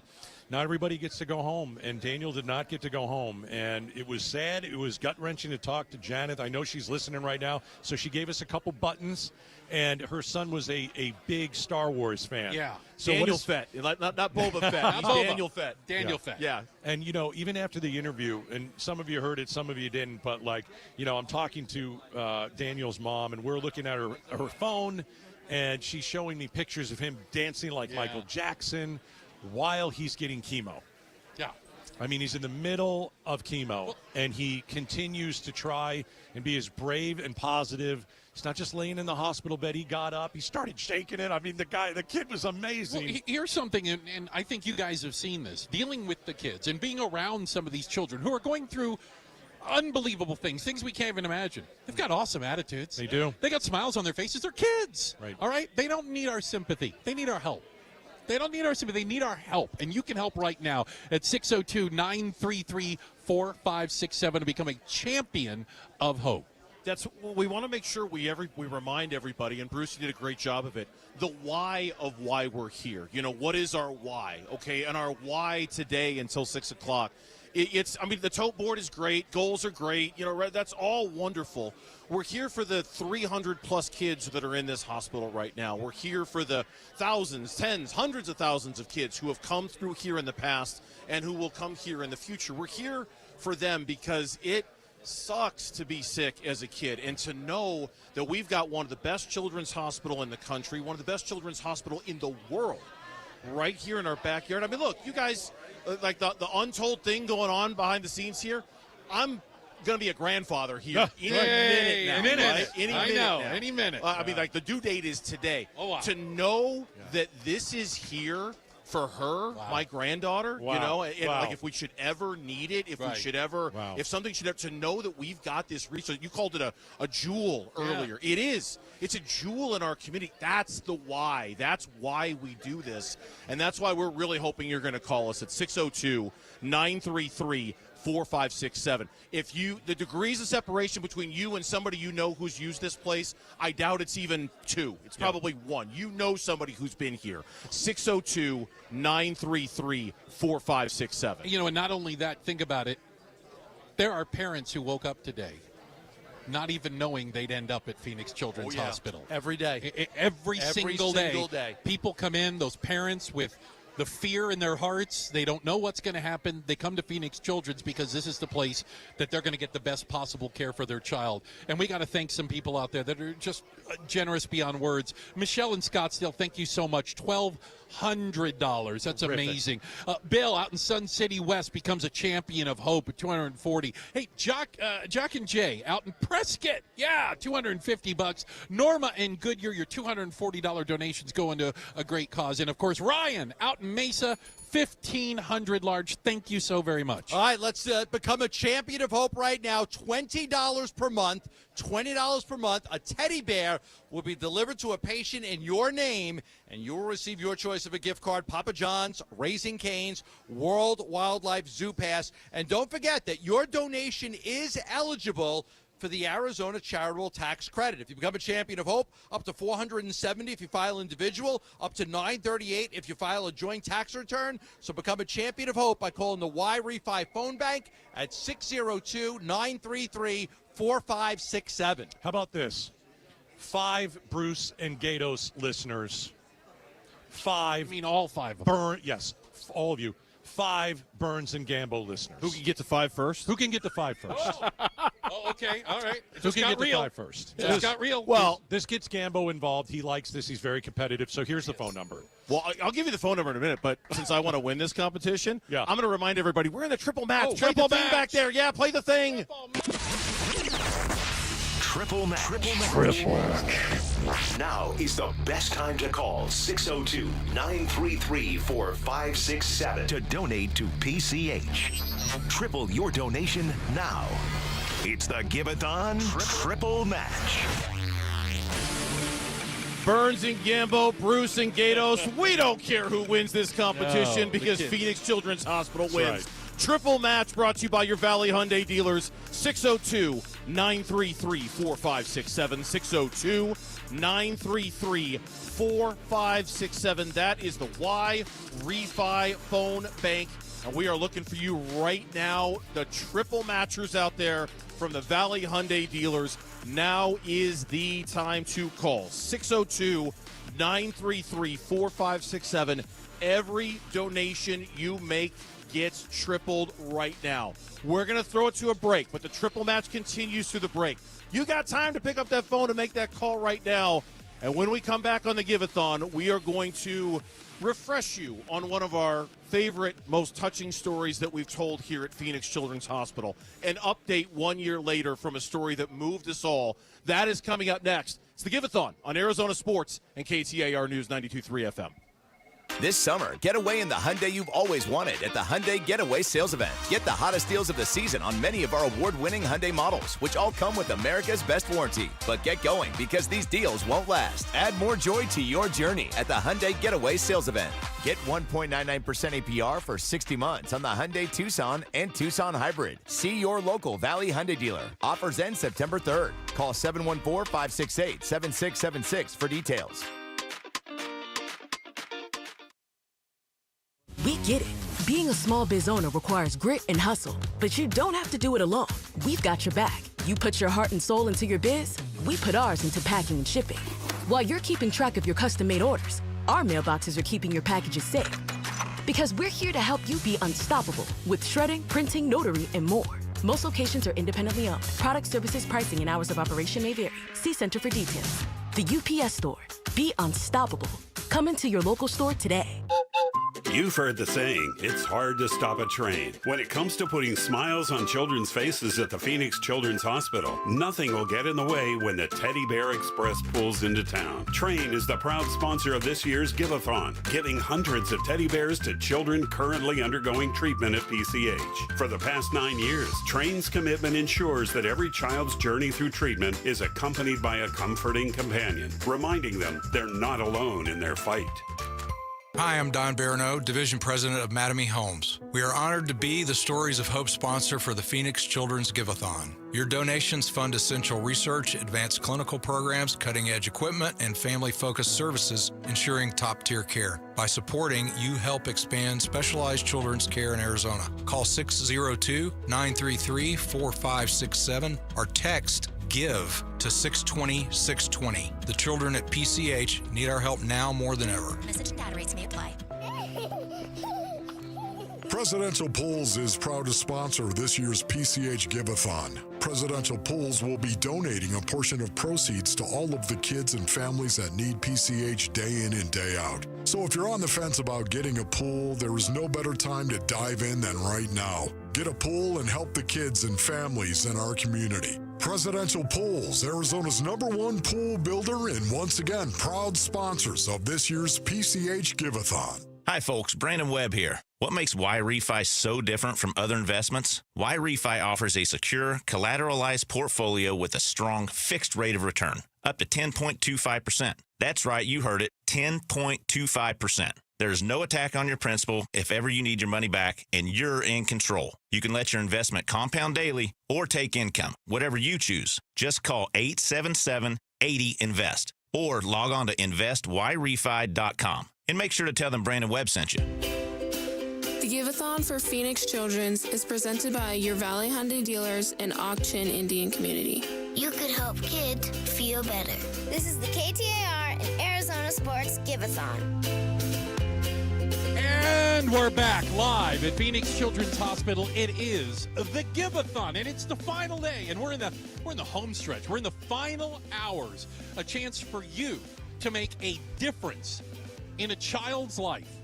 not everybody gets to go home, and Daniel did not get to go home, and it was sad. It was gut-wrenching to talk to Janet. I know she's listening right now, so she gave us a couple buttons, and her son was a big Star Wars fan. Yeah. So Daniel Fett, not Boba Fett. He's Boba. Daniel Fett. Daniel Fett. Yeah. And, even after the interview, and some of you heard it, some of you didn't, but, I'm talking to Daniel's mom, and we're looking at her phone, and she's showing me pictures of him dancing like Michael Jackson while he's getting chemo. Yeah. I mean, he's in the middle of chemo, and he continues to try and be as brave and positive. He's not just laying in the hospital bed. He got up. He started shaking it. I mean, the kid was amazing. Well, here's something, and I think you guys have seen this, dealing with the kids and being around some of these children who are going through unbelievable things we can't even imagine. They've got awesome attitudes. They do. They got smiles on their faces. They're kids. Right. All right? They don't need our sympathy. They need our help. They don't need our sympathy. They need our help. And you can help right now at 602-933-4567 to become a champion of hope. We want to make sure we remind everybody, and Bruce, you did a great job of it, the why of why we're here. What is our why? Okay, and our why today until 6 o'clock. The tote board is great. Goals are great. That's all wonderful. We're here for the 300-plus kids that are in this hospital right now. We're here for the thousands, tens, hundreds of thousands of kids who have come through here in the past and who will come here in the future. We're here for them because it sucks to be sick as a kid, and to know that we've got one of the best children's hospital in the country, one of the best children's hospital in the world, right here in our backyard. I mean, look, you guys, like the untold thing going on behind the scenes here, I'm going to be a grandfather here any minute now. Any minute. The due date is today. Oh, wow. To know that this is here for her, my granddaughter, if we should ever need it, if we should ever, if something should ever, to know that we've got this resource. You called it a jewel earlier. It is. It's a jewel in our community. That's the why. That's why we do this. And that's why we're really hoping you're going to call us at 602-933-4567. If the degrees of separation between you and somebody who's used this place, I doubt it's even 2. It's probably 1. Somebody who's been here. 602-933-4567. And not only that, think about it. There are parents who woke up today not even knowing they'd end up at Phoenix Children's Hospital. Every day. Every single day. People come in, those parents with the fear in their hearts. They don't know what's going to happen. They come to Phoenix Children's because this is the place that they're going to get the best possible care for their child. And we got to thank some people out there that are just generous beyond words. Michelle in Scottsdale, thank you so much. $1,200. That's amazing. Bill out in Sun City West becomes a champion of hope at $240. Hey, Jock and Jay out in Prescott. Yeah, $250. Norma in Goodyear, your $240 donations go into a great cause. And, of course, Ryan out in Mesa, $1,500 large. Thank you so very much. All right, let's become a champion of hope right now. $20 per month. $20 per month. A teddy bear will be delivered to a patient in your name, and you will receive your choice of a gift card: Papa John's, Raising Cane's, World Wildlife Zoo Pass. And don't forget that your donation is eligible for the Arizona Charitable Tax Credit. If you become a champion of hope, up to $470 if you file individual, up to $938 if you file a joint tax return. So become a champion of hope by calling the Y-Refi phone bank at 602-933-4567. How about this? 5 Bruce and Gatos listeners. 5. I mean, all 5 of them. Yes, all of you. 5 Burns and Gambo listeners. Who can get to 5 first? Who can get to 5 first? Okay, all right. Who can get to 5 first? It just got real. Well, this gets Gambo involved. He likes this. He's very competitive. So here's the phone number. Well, I'll give you the phone number in a minute, but since I want to win this competition, I'm going to remind everybody, we're in the triple match. Triple match. Back there. Yeah, play the thing. Triple match. Triple match. Now is the best time to call 602-933-4567 to donate to PCH. Triple your donation now. It's the Give-A-Thon Triple Match. Burns and Gambo, Bruce and Gatos, we don't care who wins this competition because Phoenix Children's Hospital wins. Right. Triple match brought to you by your Valley Hyundai dealers, 602 602-933-4567. 602-933-4567. That is the Y Refi phone bank. And we are looking for you right now. The triple matchers out there from the Valley Hyundai dealers. Now is the time to call. 602-933-4567. Every donation you make gets tripled right now. We're going to throw it to a break, but the triple match continues through the break. You got time to pick up that phone and make that call right now. And when we come back on the Give-A-Thon, we are going to refresh you on one of our favorite, most touching stories that we've told here at Phoenix Children's Hospital. An update 1 year later from a story that moved us all. That is coming up next. It's the Give-A-Thon on Arizona Sports and KTAR News 92.3 FM. This summer, get away in the Hyundai you've always wanted at the Hyundai Getaway Sales Event. Get the hottest deals of the season on many of our award-winning Hyundai models, which all come with America's best warranty. But get going, because these deals won't last. Add more joy to your journey at the Hyundai Getaway Sales Event. Get 1.99% APR for 60 months on the Hyundai Tucson and Tucson Hybrid. See your local Valley Hyundai dealer. Offers end September 3rd. Call 714-568-7676 for details. We get it. Being a small biz owner requires grit and hustle, but you don't have to do it alone. We've got your back. You put your heart and soul into your biz, we put ours into packing and shipping. While you're keeping track of your custom-made orders, our mailboxes are keeping your packages safe. Because we're here to help you be unstoppable with shredding, printing, notary, and more. Most locations are independently owned. Product, services, pricing, and hours of operation may vary. See Center for details. The UPS Store. Be unstoppable. Come into your local store today. You've heard the saying, it's hard to stop a train. When it comes to putting smiles on children's faces at the Phoenix Children's Hospital, nothing will get in the way when the Teddy Bear Express pulls into town. Train is the proud sponsor of this year's Give-A-Thon, giving hundreds of teddy bears to children currently undergoing treatment at PCH. For the past 9 years, Train's commitment ensures that every child's journey through treatment is accompanied by a comforting companion, reminding them they're not alone in their fight. Hi, I'm Don Barano, Division President of Mattamy Homes. We are honored to be the Stories of Hope sponsor for the Phoenix Children's Give-A-Thon. Your donations fund essential research, advanced clinical programs, cutting-edge equipment, and family-focused services, ensuring top-tier care. By supporting, you help expand specialized children's care in Arizona. Call 602-933-4567 or text GIVE to 620-620. The children at PCH need our help now more than ever. Message and data rates may apply. Presidential Pools is proud to sponsor this year's PCH Give-A-Thon. Presidential Pools will be donating a portion of proceeds to all of the kids and families that need PCH day in and day out. So if you're on the fence about getting a pool, there is no better time to dive in than right now. Get a pool and help the kids and families in our community. Presidential Pools, Arizona's #1 pool builder, and once again, proud sponsors of this year's PCH Give-A-Thon. Hi folks, Brandon Webb here. What makes Y-Refi so different from other investments? Y-Refi offers a secure, collateralized portfolio with a strong fixed rate of return, up to 10.25%. That's right, you heard it, 10.25%. There's no attack on your principal if ever you need your money back, and you're in control. You can let your investment compound daily or take income, whatever you choose. Just call 877-80-INVEST or log on to investYRefi.com. And make sure to tell them Brandon Webb sent you. The Give-A-Thon for Phoenix Children's is presented by your Valley Hyundai dealers and Auction Indian community. You could help kids feel better. This is the KTAR and Arizona Sports Give-A-Thon. And we're back live at Phoenix Children's Hospital. It is the Give-A-Thon, and it's the final day, and we're in the home stretch. We're in the final hours. A chance for you to make a difference in a child's life.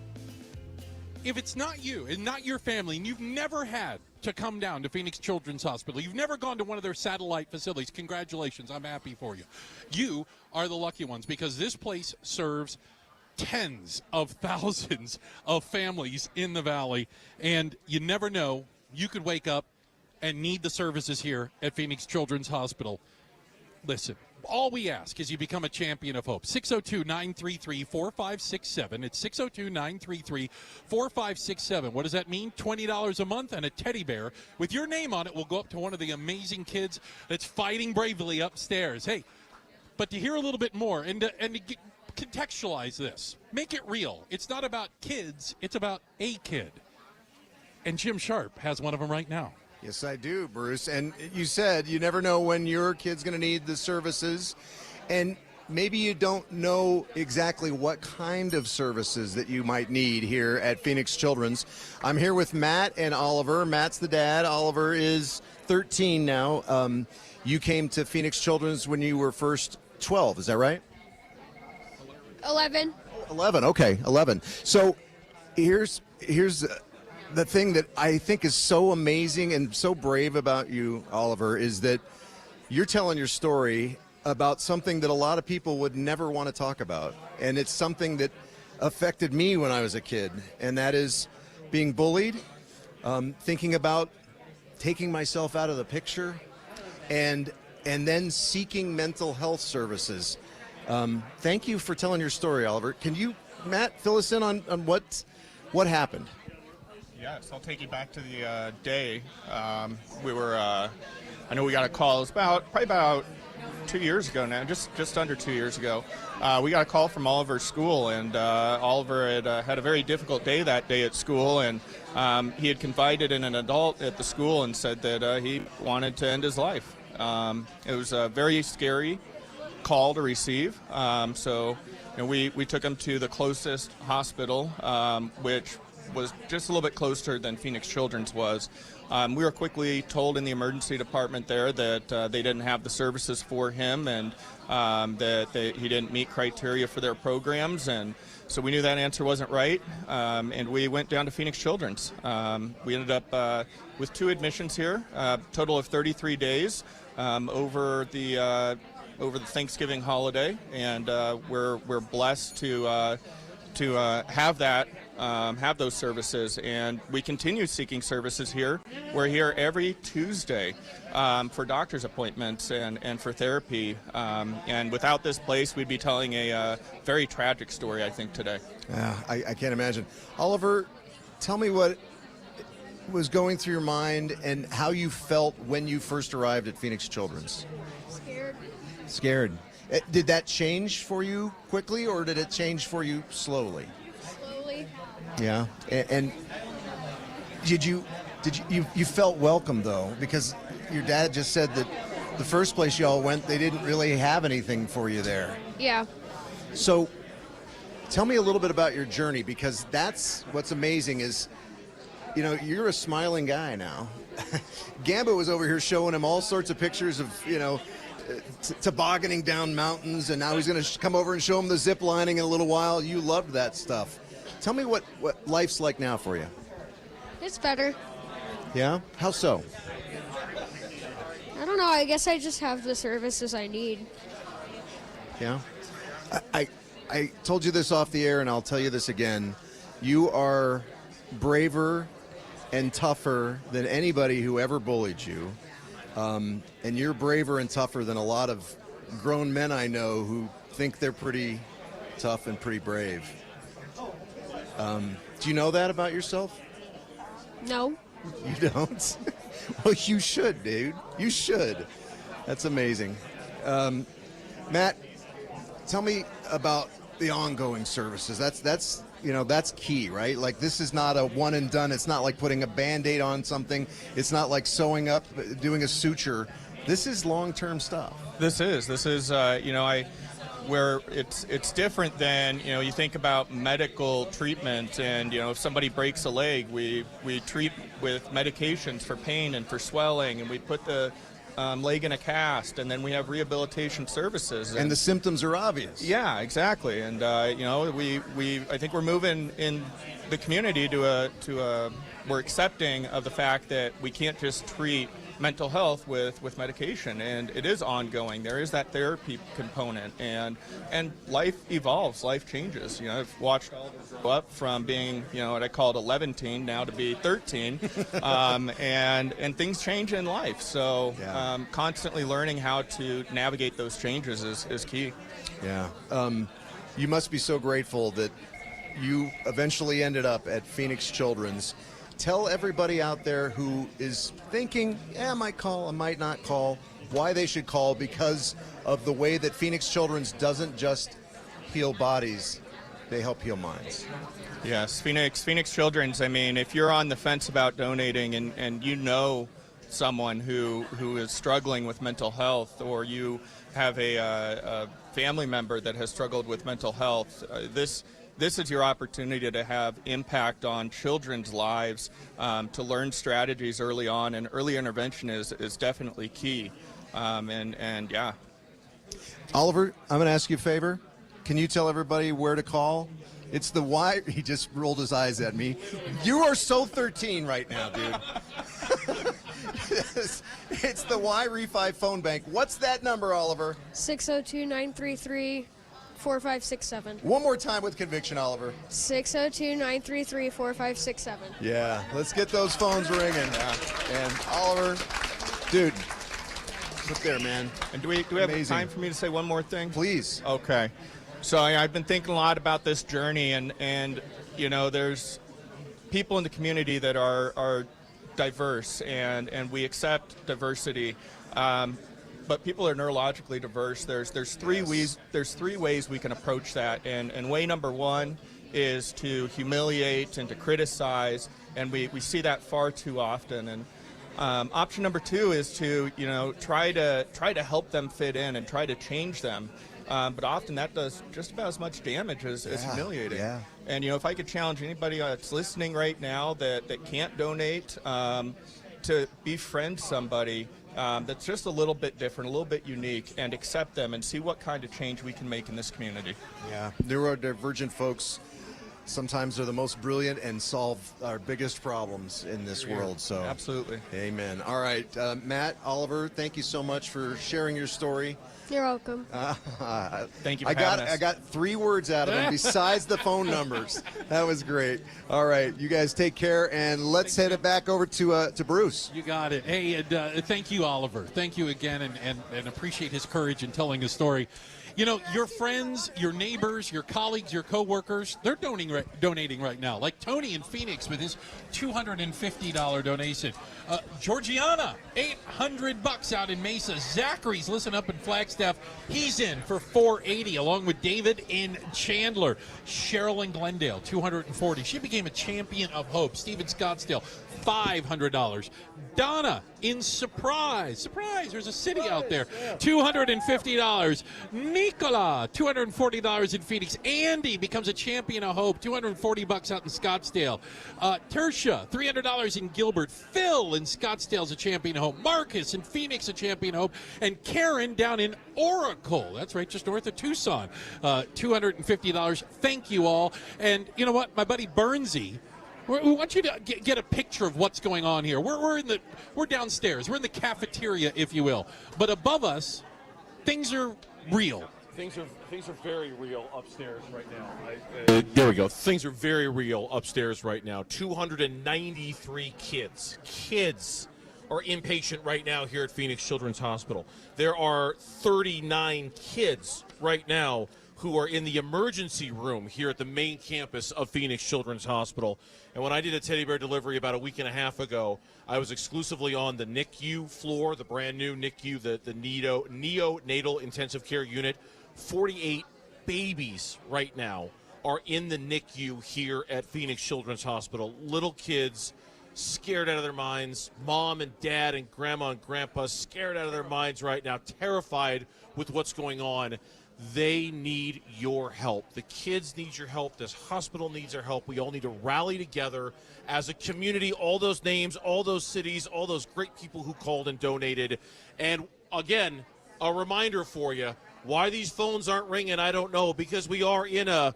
If it's not you and not your family, and you've never had to come down to Phoenix Children's Hospital, you've never gone to one of their satellite facilities, congratulations, I'm happy for you. You are the lucky ones, because this place serves tens of thousands of families in the valley, and you never know, you could wake up and need the services here at Phoenix Children's Hospital. Listen, All we ask is you become a champion of hope. 602-933-4567. It's 602-933-4567. What does that mean? $20 a month and a teddy bear with your name on it will go up to one of the amazing kids that's fighting bravely upstairs. Hey, but to hear a little bit more and to contextualize this, make it real. It's not about kids, it's about a kid. And Jim Sharp has one of them right now. Yes, I do, Bruce. And you said you never know when your kid's going to need the services. And maybe you don't know exactly what kind of services that you might need here at Phoenix Children's. I'm here with Matt and Oliver. Matt's the dad. Oliver is 13 now. You came to Phoenix Children's when you were first 12. Is that right? 11. 11. Okay, 11. So here's the thing that I think is so amazing and so brave about you, Oliver, is that you're telling your story about something that a lot of people would never want to talk about. And it's something that affected me when I was a kid, and that is being bullied, thinking about taking myself out of the picture, and then seeking mental health services. Thank you for telling your story, Oliver. Can you, Matt, fill us in on what happened? Yes, I'll take you back to the day. We were, I know we got a call. It was probably about 2 years ago now, just under 2 years ago. We got a call from Oliver's school, and Oliver had a very difficult day that day at school, and he had confided in an adult at the school and said that he wanted to end his life. It was a very scary call to receive. So we took him to the closest hospital, which was just a little bit closer than Phoenix Children's was. We were quickly told in the emergency department there that they didn't have the services for him, and that he didn't meet criteria for their programs, and so we knew that answer wasn't right, and we went down to Phoenix Children's. We ended up with 2 admissions here, total of 33 days over the Thanksgiving holiday, and we're blessed to have that. Have those services, and we continue seeking services here. We're here every Tuesday for doctor's appointments and for therapy, and without this place we'd be telling a very tragic story, I think, today. Yeah, I can't imagine. Oliver, tell me what was going through your mind and how you felt when you first arrived at Phoenix Children's. Scared. Did that change for you quickly, or did it change for you slowly? Yeah, and did you felt welcome though, because your dad just said that the first place y'all went, they didn't really have anything for you there. Yeah. So tell me a little bit about your journey, because that's what's amazing is, you're a smiling guy now. Gamba was over here showing him all sorts of pictures of, tobogganing down mountains, and now he's going to come over and show him the zip lining in a little while. You loved that stuff. Tell me what life's like now for you. It's better. Yeah? How so? I don't know. I guess I just have the services I need. Yeah? I told you this off the air, and I'll tell you this again. You are braver and tougher than anybody who ever bullied you. And you're braver and tougher than a lot of grown men I know who think they're pretty tough and pretty brave. Do you know that about yourself? No. You don't? Well, you should, dude. You should. That's amazing. Matt, tell me about the ongoing services. That's key, right? Like, this is not a one and done. It's not like putting a Band-Aid on something. It's not like sewing up, doing a suture. This is long-term stuff. This is, where it's different than, you think about medical treatment, and, if somebody breaks a leg, we treat with medications for pain and for swelling, and we put the leg in a cast, and then we have rehabilitation services. And the symptoms are obvious. Yeah, exactly. And, I think we're moving in the community to we're accepting of the fact that we can't just treat mental health with medication, and it is ongoing. There is that therapy component, and life evolves, life changes. I've watched Oliver grow up from being, what I called 11-teen now to be 13, and things change in life. So constantly learning how to navigate those changes is key. Yeah. You must be so grateful that you eventually ended up at Phoenix Children's. Tell everybody out there who is thinking, I might call, I might not call, why they should call, because of the way that Phoenix Children's doesn't just heal bodies, they help heal minds. Yes, Phoenix Children's, if you're on the fence about donating and you know someone who is struggling with mental health, or you have a family member that has struggled with mental health, this is your opportunity to have impact on children's lives, to learn strategies early on, and early intervention is definitely key. And yeah. Oliver, I'm going to ask you a favor. Can you tell everybody where to call? It's the Y. He just rolled his eyes at me. You are so 13 right now, dude. It's the Y Refi phone bank. What's that number, Oliver? 602-933-4567. One more time with conviction, Oliver. 602-933-4567. Yeah, let's get those phones ringing. And Oliver, dude, sit there, man. And do we have time for me to say one more thing? Please. Okay. So I've been thinking a lot about this journey, and there's people in the community that are diverse, and we accept diversity. But people are neurologically diverse. There's three ways we can approach that, and way number one is to humiliate and to criticize, and we see that far too often. And option number two is to try to help them fit in and try to change them. But often that does just about as much damage as humiliating. Yeah. And if I could challenge anybody that's listening right now that can't donate, to befriend somebody that's just a little bit different, a little bit unique, and accept them and see what kind of change we can make in this community. Yeah, neurodivergent folks sometimes are the most brilliant and solve our biggest problems in this world. So absolutely. Amen. All right, Matt, Oliver, thank you so much for sharing your story. You're welcome. Thank you for having us. I got 3 words out of him besides the phone numbers. That was great. All right, you guys take care, and let's head it back over to Bruce. You got it. Hey, and, thank you, Oliver. Thank you again, and appreciate his courage in telling his story. Your friends, your neighbors, your colleagues, your coworkers, they're donating right now. Like Tony in Phoenix with his $250 donation. Georgiana, $800 out in Mesa. Zachary's listening up in Flagstaff. He's in for $480, along with David in Chandler. Cheryl in Glendale, $240. She became a champion of hope. Steve in Scottsdale, $500. Donna in Surprise, there's a city out there, $250. Nicola, $240 in Phoenix. Andy becomes a champion of hope, $240 out in Scottsdale. Tertia, $300 in Gilbert. Phil in Scottsdale is a champion of hope. Marcus in Phoenix, a champion of hope. And Karen down in Oracle, that's right, just north of Tucson, $250. Thank you all. And you know what, my buddy Bernsey, we want you to get a picture of what's going on here. We're downstairs. We're in the cafeteria, if you will. But above us, things are real. Things are very real upstairs right now. There we go. Things are very real upstairs right now. 293 kids are inpatient right now here at Phoenix Children's Hospital. There are 39 kids right now who are in the emergency room here at the main campus of Phoenix Children's Hospital. And when I did a teddy bear delivery about a week and a half ago, I was exclusively on the NICU floor, the brand new NICU, the neonatal intensive care unit. 48 babies right now are in the NICU here at Phoenix Children's Hospital. Little kids scared out of their minds. Mom and dad and grandma and grandpa scared out of their minds right now, terrified with what's going on. They need your help. The kids need your help. This hospital needs our help. We all need to rally together as a community, all those names, all those cities, all those great people who called and donated. And again, a reminder for you, why these phones aren't ringing, I don't know, because we are in a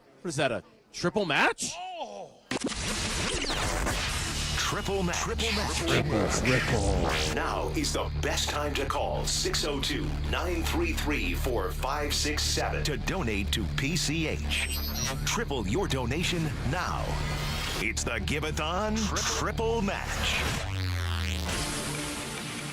triple match? Triple match. Now is the best time to call 602-933-4567 to donate to PCH. Triple your donation now. It's the Give-A-Thon Triple Match.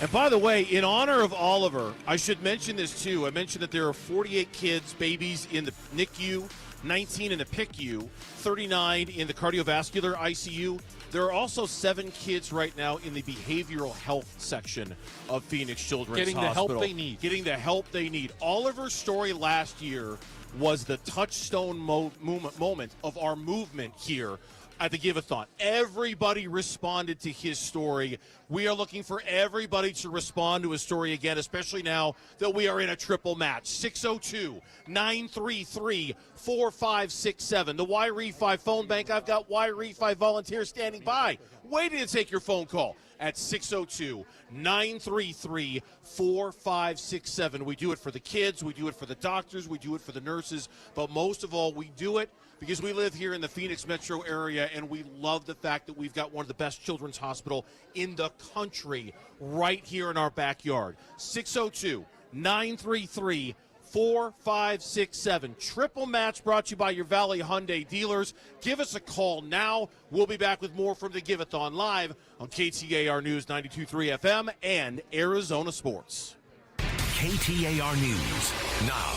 And by the way, in honor of Oliver, I should mention this too. I mentioned that there are 48 kids, babies in the NICU, 19 in the PICU, 39 in the cardiovascular ICU. There are also 7 kids right now in the behavioral health section of Phoenix Children's Getting Hospital. the help they need. Getting the help they need. Oliver's story last year was the touchstone moment of our movement here at the Give-A-Thon. Everybody responded to his story. We are looking for everybody to respond to his story again, especially now that we are in a triple match. 602-933-4567. The Y-Refi phone bank. I've got Y-Refi volunteers standing by, waiting to take your phone call at 602-933-4567. We do it for the kids. We do it for the doctors. We do it for the nurses. But most of all, we do it because we live here in the Phoenix metro area, and we love the fact that we've got one of the best children's hospital in the country right here in our backyard. 602-933-4567. Triple match brought to you by your Valley Hyundai dealers. Give us a call now. We'll be back with more from the Give-A-Thon live on KTAR News 92.3 FM and Arizona Sports. KTAR News now.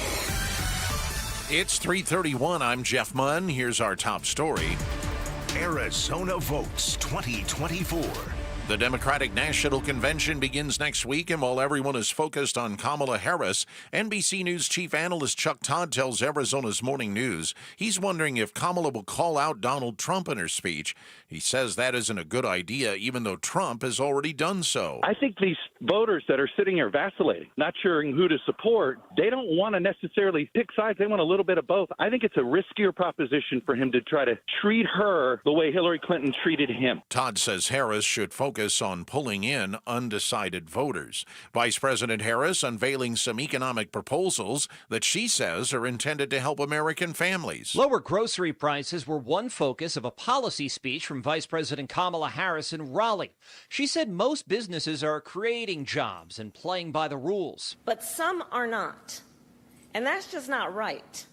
It's 3:31. I'm Jeff Munn. Here's our top story. Arizona votes 2024. The Democratic National Convention begins next week, and while everyone is focused on Kamala Harris, NBC News chief analyst Chuck Todd tells Arizona's Morning News he's wondering if Kamala will call out Donald Trump in her speech. He says that isn't a good idea, even though Trump has already done so. I think these voters that are sitting here vacillating, not sure who to support, they don't want to necessarily pick sides. They want a little bit of both. I think it's a riskier proposition for him to try to treat her the way Hillary Clinton treated him. Todd says Harris should focus on pulling in undecided voters. Vice President Harris unveiling some economic proposals that she says are intended to help American families. Lower grocery prices were one focus of a policy speech from Vice President Kamala Harris in Raleigh. She said most businesses are creating jobs and playing by the rules. But some are not. And that's just not right.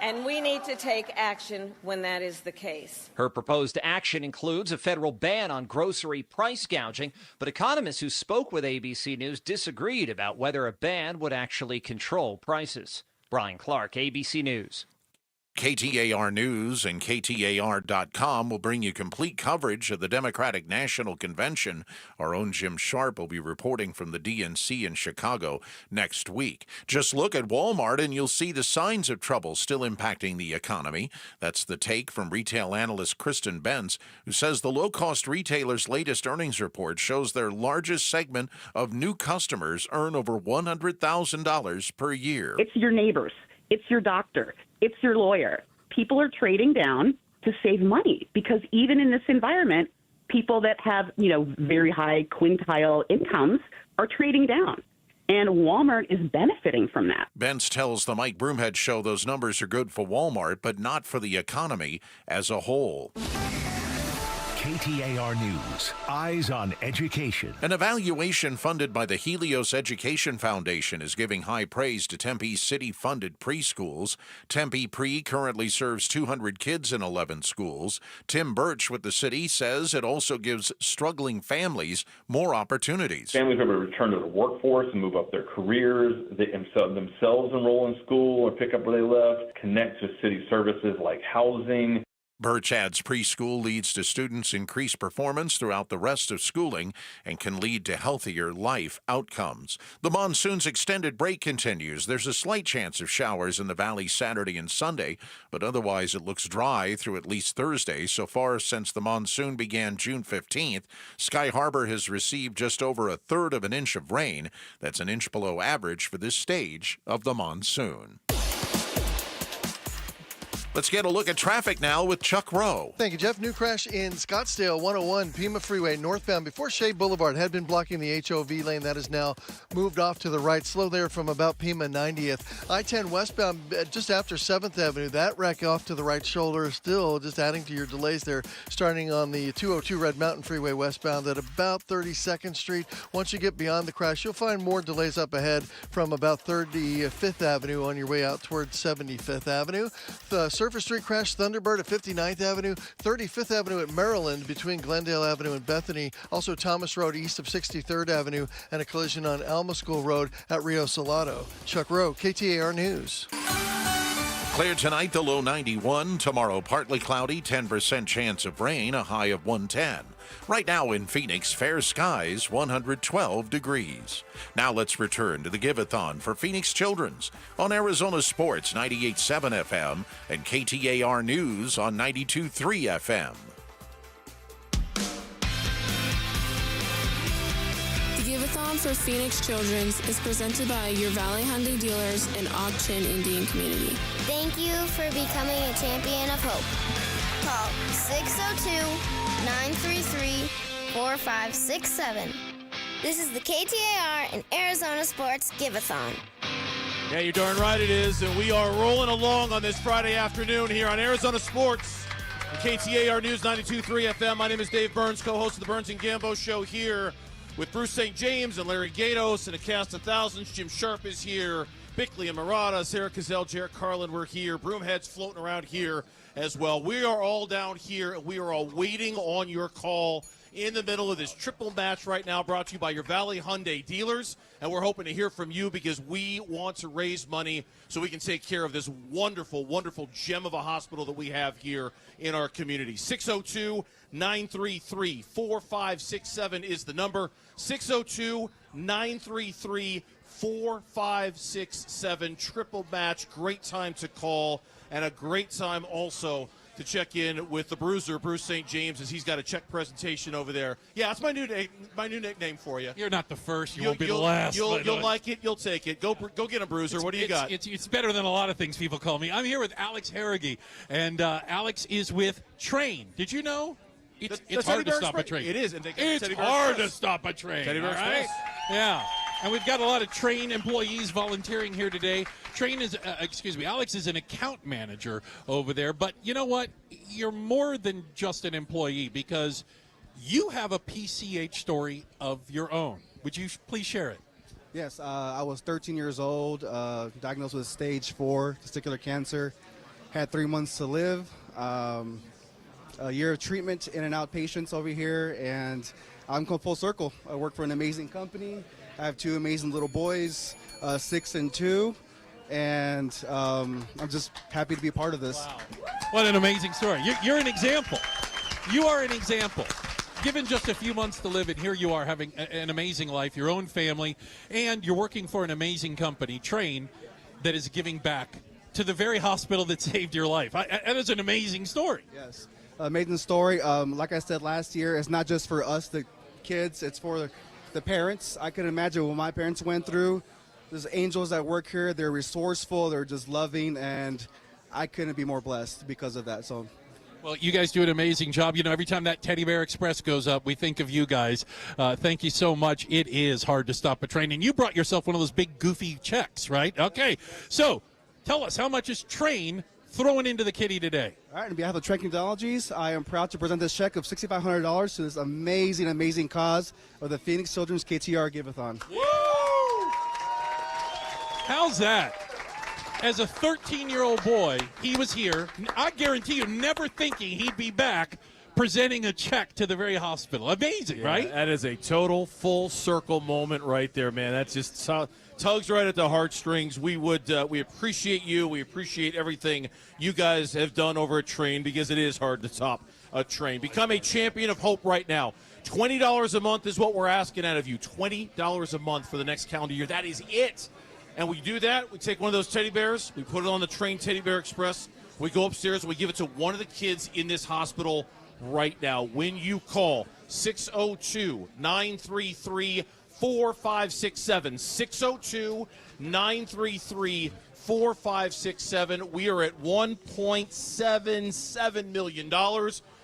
And we need to take action when that is the case. Her proposed action includes a federal ban on grocery price gouging, but economists who spoke with ABC News disagreed about whether a ban would actually control prices. Brian Clark, ABC News. KTAR News and KTAR.com will bring you complete coverage of the Democratic National Convention. Our own Jim Sharp will be reporting from the DNC in Chicago next week. Just look at Walmart and you'll see the signs of trouble still impacting the economy. That's the take from retail analyst Kristen Benz, who says the low-cost retailer's latest earnings report shows their largest segment of new customers earn over $100,000 per year. It's your neighbors. It's your doctor. It's your lawyer. People are trading down to save money because even in this environment, people that have, very high quintile incomes are trading down. And Walmart is benefiting from that. Benz tells the Mike Broomhead Show those numbers are good for Walmart, but not for the economy as a whole. KTAR News, Eyes on Education. An evaluation funded by the Helios Education Foundation is giving high praise to Tempe's city-funded preschools. Tempe Pre currently serves 200 kids in 11 schools. Tim Birch with the city says it also gives struggling families more opportunities. Families are able to return to the workforce and move up their careers. They themselves enroll in school or pick up where they left, connect to city services like housing. Birch adds preschool leads to students' increased performance throughout the rest of schooling and can lead to healthier life outcomes. The monsoon's extended break continues. There's a slight chance of showers in the valley Saturday and Sunday, but otherwise it looks dry through at least Thursday. So far since the monsoon began June 15th, Sky Harbor has received just over 1/3 of an inch of rain. That's an inch below average for this stage of the monsoon. Let's get a look at traffic now with Chuck Rowe. Thank you, Jeff. New crash in Scottsdale 101 Pima Freeway northbound before Shea Boulevard. Had been blocking the HOV lane. That is now moved off to the right. Slow there from about Pima 90th. I-10 westbound just after 7th Avenue. That wreck off to the right shoulder still just adding to your delays there. Starting on the 202 Red Mountain Freeway westbound at about 32nd Street. Once you get beyond the crash, you'll find more delays up ahead from about 35th Avenue on your way out towards 75th Avenue. The Surface Street crash, Thunderbird at 59th Avenue, 35th Avenue at Maryland between Glendale Avenue and Bethany. Also Thomas Road east of 63rd Avenue, and a collision on Alma School Road at Rio Salado. Chuck Rowe, KTAR News. Clear tonight, the low 91. Tomorrow, partly cloudy, 10% chance of rain, a high of 110. Right now in Phoenix, fair skies, 112 degrees. Now let's return to the Give-A-Thon for Phoenix Children's on Arizona Sports 98.7 FM and KTAR News on 92.3 FM. The Give-A-Thon for Phoenix Children's is presented by your Valley Hyundai dealers and Ogden Indian Community. Thank you for becoming a champion of hope. Call 602-933-4567. This is the KTAR and Arizona Sports Give-A-Thon. Yeah, you're darn right it is, and we are rolling along on this Friday afternoon here on Arizona Sports, the KTAR News 92.3 FM. My name is Dave Burns, co-host of the Burns and Gambo Show here with Bruce St. James and Larry Gatos and a cast of thousands. Jim Sharp is here, Bickley and Murata, Sarah Cazell, Jarrett Carlin, we're here. Broomhead's floating around here as well. We are all down here, and we are all waiting on your call in the middle of this triple match right now, brought to you by your Valley Hyundai dealers. And we're hoping to hear from you because we want to raise money so we can take care of this wonderful, wonderful gem of a hospital that we have here in our community. 602-933-4567 is the number. 602-933-4567. Triple match. Great time to call, and a great time also to check in with the Bruiser, Bruce St. James, as he's got a check presentation over there. Yeah, that's my new nickname for you. You're not the first. You won't be the last. You'll like it. You'll take it. Go get him, Bruiser. What do you got? It's better than a lot of things people call me. I'm here with Alex Harrigy, and Alex is with Train. Did you know? It's hard to stop a train. It is. It's hard to stop a train. Teddy Bear Express. Yeah. And we've got a lot of Train employees volunteering here today. Train is, Alex is an account manager over there. But you know what? You're more than just an employee because you have a PCH story of your own. Would you please share it? Yes, I was 13 years old, diagnosed with stage 4 testicular cancer. Had 3 months to live. A year of treatment in and out patients over here, and I'm come full circle. I work for an amazing company. I have 2 amazing little boys, 6 and 2, and I'm just happy to be a part of this. Wow. What an amazing story. You're an example. You are an example. Given just a few months to live, and here you are having an amazing life, your own family, and you're working for an amazing company, Train, that is giving back to the very hospital that saved your life. That is an amazing story. Yes. Amazing story. Like I said last year, it's not just for us, the kids, it's for the parents. I can imagine what my parents went through. There's angels that work here. They're resourceful. They're just loving, and I couldn't be more blessed because of that. So, well, you guys do an amazing job. You know, every time that Teddy Bear Express goes up, we think of you guys. Thank you so much. It is hard to stop a train, and you brought yourself one of those big goofy checks, right? Okay, so tell us, how much is Train throwing into the kitty today? All right, on behalf of Train Technologies, I am proud to present this check of $6,500 to this amazing, amazing cause of the Phoenix Children's KTAR Give-A-Thon. Woo! How's that? As a 13-year-old boy, he was here, I guarantee you, never thinking he'd be back presenting a check to the very hospital. Amazing, right? That is a total full circle moment right there, man. That's just tugs right at the heartstrings. We appreciate you. We appreciate everything you guys have done over at Train, because it is hard to top a Train. Become a champion of hope right now. $20 a month is what we're asking out of you. $20 a month for the next calendar year. That is it. And we do that. We take one of those teddy bears. We put it on the Train Teddy Bear Express. We go upstairs and we give it to one of the kids in this hospital right now. When you call 602-933-4567, 602-933-4567. We are at $1.77 million.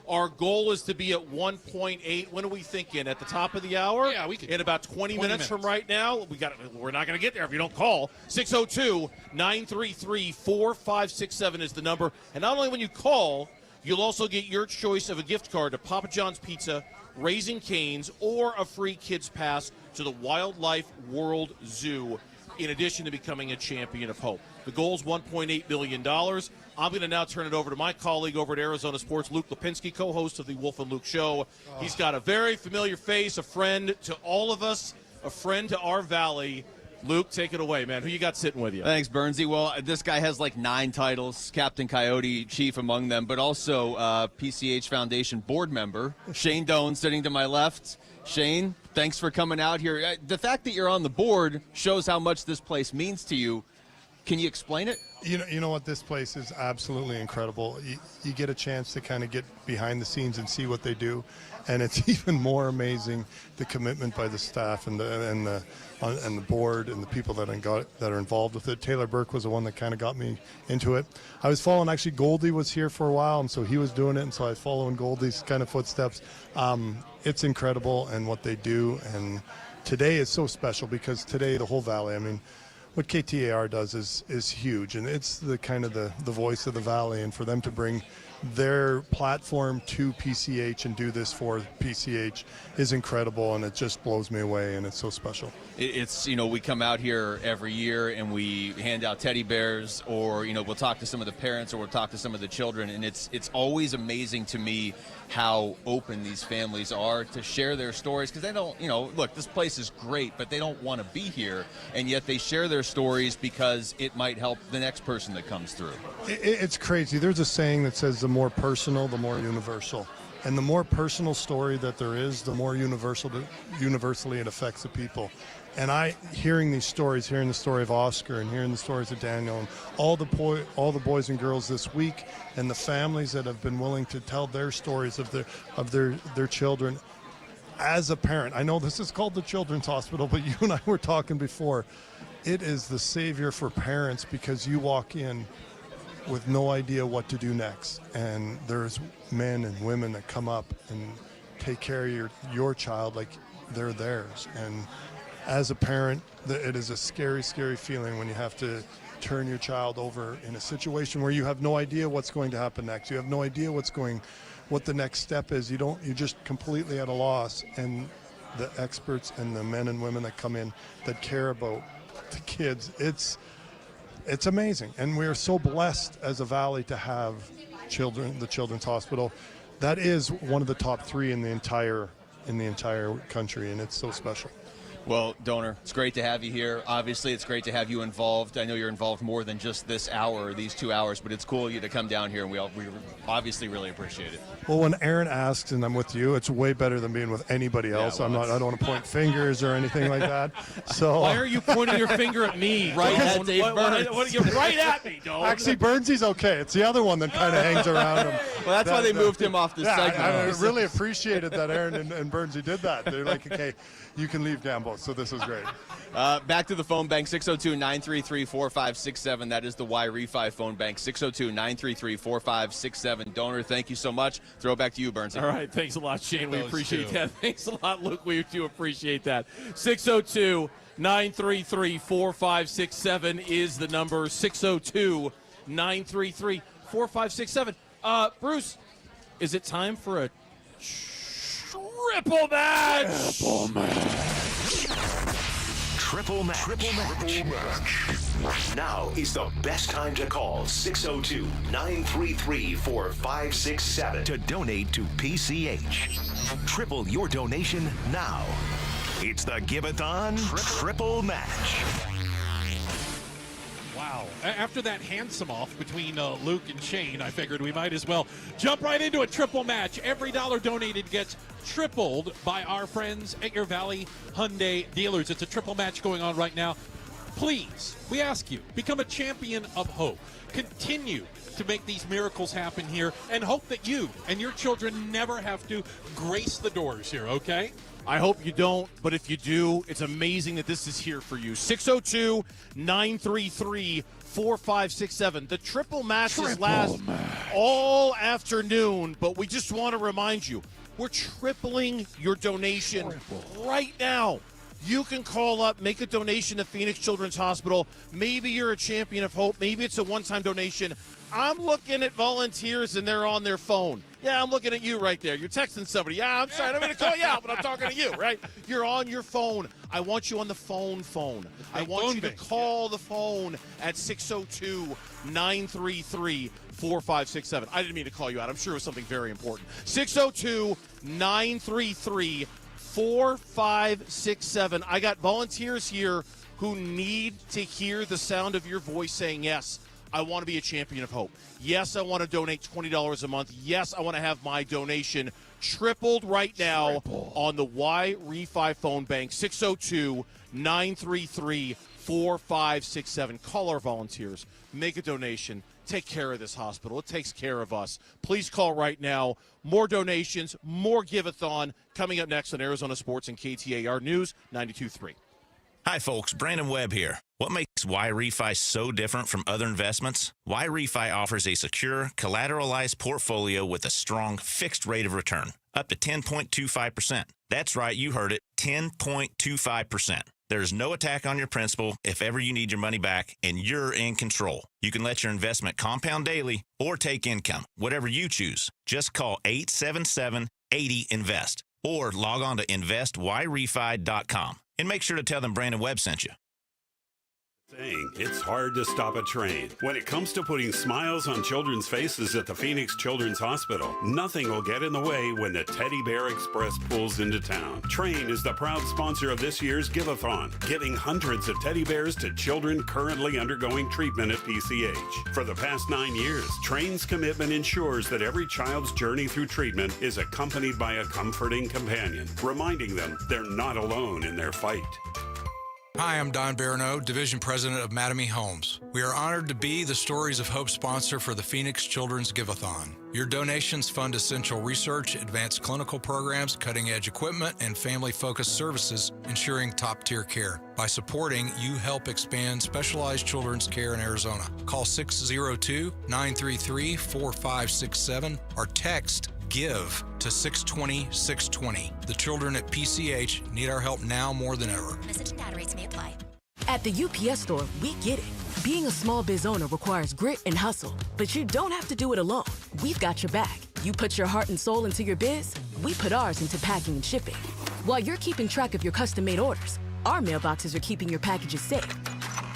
Our goal is to be at 1.8. When are we thinking? At the top of the hour? Yeah, we can. In about 20 minutes from right now. We're not going to get there if you don't call. 602-933-4567 is the number. And not only when you call, you'll also get your choice of a gift card to Papa John's Pizza, Raising Cane's, or a free kids pass to the Wildlife World Zoo, in addition to becoming a champion of hope. The goal is $1.8 billion. I'm going to now turn it over to my colleague over at Arizona Sports, Luke Lipinski, co-host of the Wolf and Luke Show. He's got a very familiar face, a friend to all of us, a friend to our valley. Luke, take it away, man. Who you got sitting with you? Thanks, Bernsey. Well, this guy has like 9 titles, Captain Coyote, chief among them, but also PCH Foundation board member. Shane Doan sitting to my left. Shane, thanks for coming out here. The fact that you're on the board shows how much this place means to you. Can you explain it? You know what? This place is absolutely incredible. You get a chance to kind of get behind the scenes and see what they do, and it's even more amazing the commitment by the staff and the board and the people that are involved with it. Taylor Burke was the one that kind of got me into it. I was following, actually Goldie was here for a while, and so he was doing it, and so I was following Goldie's kind of footsteps. It's incredible and what they do, and today is so special because today the whole valley, I mean, what KTAR does is huge, and it's the kind of the voice of the valley, and for them to bring their platform to PCH and do this for PCH is incredible, and it just blows me away, and it's so special. It's, we come out here every year and we hand out teddy bears, or, we'll talk to some of the parents, or we'll talk to some of the children, and it's always amazing to me how open these families are to share their stories, because they don't, look, this place is great, but they don't want to be here, and yet they share their stories because it might help the next person that comes through. It's crazy. There's a saying that says the more personal, the more universal. And the more personal story that there is, the more universally it affects the people. And hearing these stories, hearing the story of Oscar and hearing the stories of Daniel and all the boys and girls this week, and the families that have been willing to tell their stories of their children. As a parent, I know this is called the Children's Hospital, but you and I were talking before. It is the savior for parents, because you walk in with no idea what to do next, and there's men and women that come up and take care of your child like they're theirs. And as a parent, it is a scary, scary feeling when you have to turn your child over in a situation where you have no idea what's going to happen next. You have no idea what the next step is. You're just completely at a loss. And the experts and the men and women that come in that care about the kids, it's amazing. And we're so blessed as a valley to have the Children's Hospital. That is one of the top 3 in the entire country, and it's so special. Well, Donor, it's great to have you here. Obviously, it's great to have you involved. I know you're involved more than just this hour or these 2 hours, but it's cool of you to come down here, and we obviously really appreciate it. Well, when Aaron asks and I'm with you, it's way better than being with anybody else. Yeah, I don't want to point fingers or anything like that. So why are you pointing your finger at me? Right at Dave Burns. You're right at me, Don. Actually, Burnsy's okay. It's the other one that kind of hangs around him. Well, that's why they moved him off the segment. I really appreciated that Aaron and Burnsy did that. They're like, okay, you can leave Gambo. So this is great. Back to the phone bank, 602-933-4567. That is the Y-Refi phone bank, 602-933-4567. Donor, thank you so much. Throw it back to you, Burnsy. All right, thanks a lot, Shane. We appreciate that. Thanks a lot, Luke. We do appreciate that. 602-933-4567 is the number, 602-933-4567. Bruce, is it time for a triple match? Triple match. Now is the best time to call 602-933-4567 to donate to PCH. Triple your donation now. It's the Give-A-Thon Triple Match. Wow. After that handsome off between Luke and Shane, I figured we might as well jump right into a triple match. Every dollar donated gets tripled by our friends at your Valley Hyundai dealers. It's a triple match going on right now. Please, we ask you, become a champion of hope. Continue to make these miracles happen here, and hope that you and your children never have to grace the doors here, okay? I hope you don't, but if you do, it's amazing that this is here for you. 602-933-4567. The triple matches last all afternoon, but we just want to remind you, we're tripling your donation right now. You can call up, make a donation to Phoenix Children's Hospital. Maybe you're a champion of hope. Maybe it's a one-time donation. I'm looking at volunteers, and they're on their phone. Yeah, I'm looking at you right there. You're texting somebody. Yeah, I'm sorry. I don't mean to call you out, but I'm talking to you, right? You're on your phone. I want you on the phone. I want you to call the phone at 602-933-4567. I didn't mean to call you out. I'm sure it was something very important. 602-933-4567. I got volunteers here who need to hear the sound of your voice saying, yes, I want to be a champion of hope. Yes, I want to donate $20 a month. Yes, I want to have my donation tripled right now on the Y-Refi phone bank, 602-933-4567. Call our volunteers. Make a donation. Take care of this hospital. It takes care of us. Please call right now. More donations, more Give-A-Thon coming up next on Arizona Sports and KTAR News 92.3. Hi, folks. Brandon Webb here. What makes Y-Refi so different from other investments? Y-Refi offers a secure, collateralized portfolio with a strong fixed rate of return, up to 10.25%. That's right, you heard it, 10.25%. There's no attack on your principal if ever you need your money back, and you're in control. You can let your investment compound daily or take income, whatever you choose. Just call 877-80-INVEST or log on to investYRefi.com. And make sure to tell them Brandon Webb sent you. It's hard to stop a train. When it comes to putting smiles on children's faces at the Phoenix Children's Hospital, nothing will get in the way when the Teddy Bear Express pulls into town. Train is the proud sponsor of this year's Give-A-Thon, giving hundreds of teddy bears to children currently undergoing treatment at PCH. For the past 9 years, Train's commitment ensures that every child's journey through treatment is accompanied by a comforting companion, reminding them they're not alone in their fight. Hi, I'm Don Barano, Division President of Mattamy Homes. We are honored to be the Stories of Hope sponsor for the Phoenix Children's Give-A-Thon. Your donations fund essential research, advanced clinical programs, cutting-edge equipment, and family-focused services, ensuring top-tier care. By supporting, you help expand specialized children's care in Arizona. Call 602-933-4567 or text GIVE to 620-620. The children at PCH need our help now more than ever. Message and data rates may apply. At the UPS store, we get it. Being a small biz owner requires grit and hustle, but you don't have to do it alone. We've got your back. You put your heart and soul into your biz, we put ours into packing and shipping. While you're keeping track of your custom-made orders, our mailboxes are keeping your packages safe.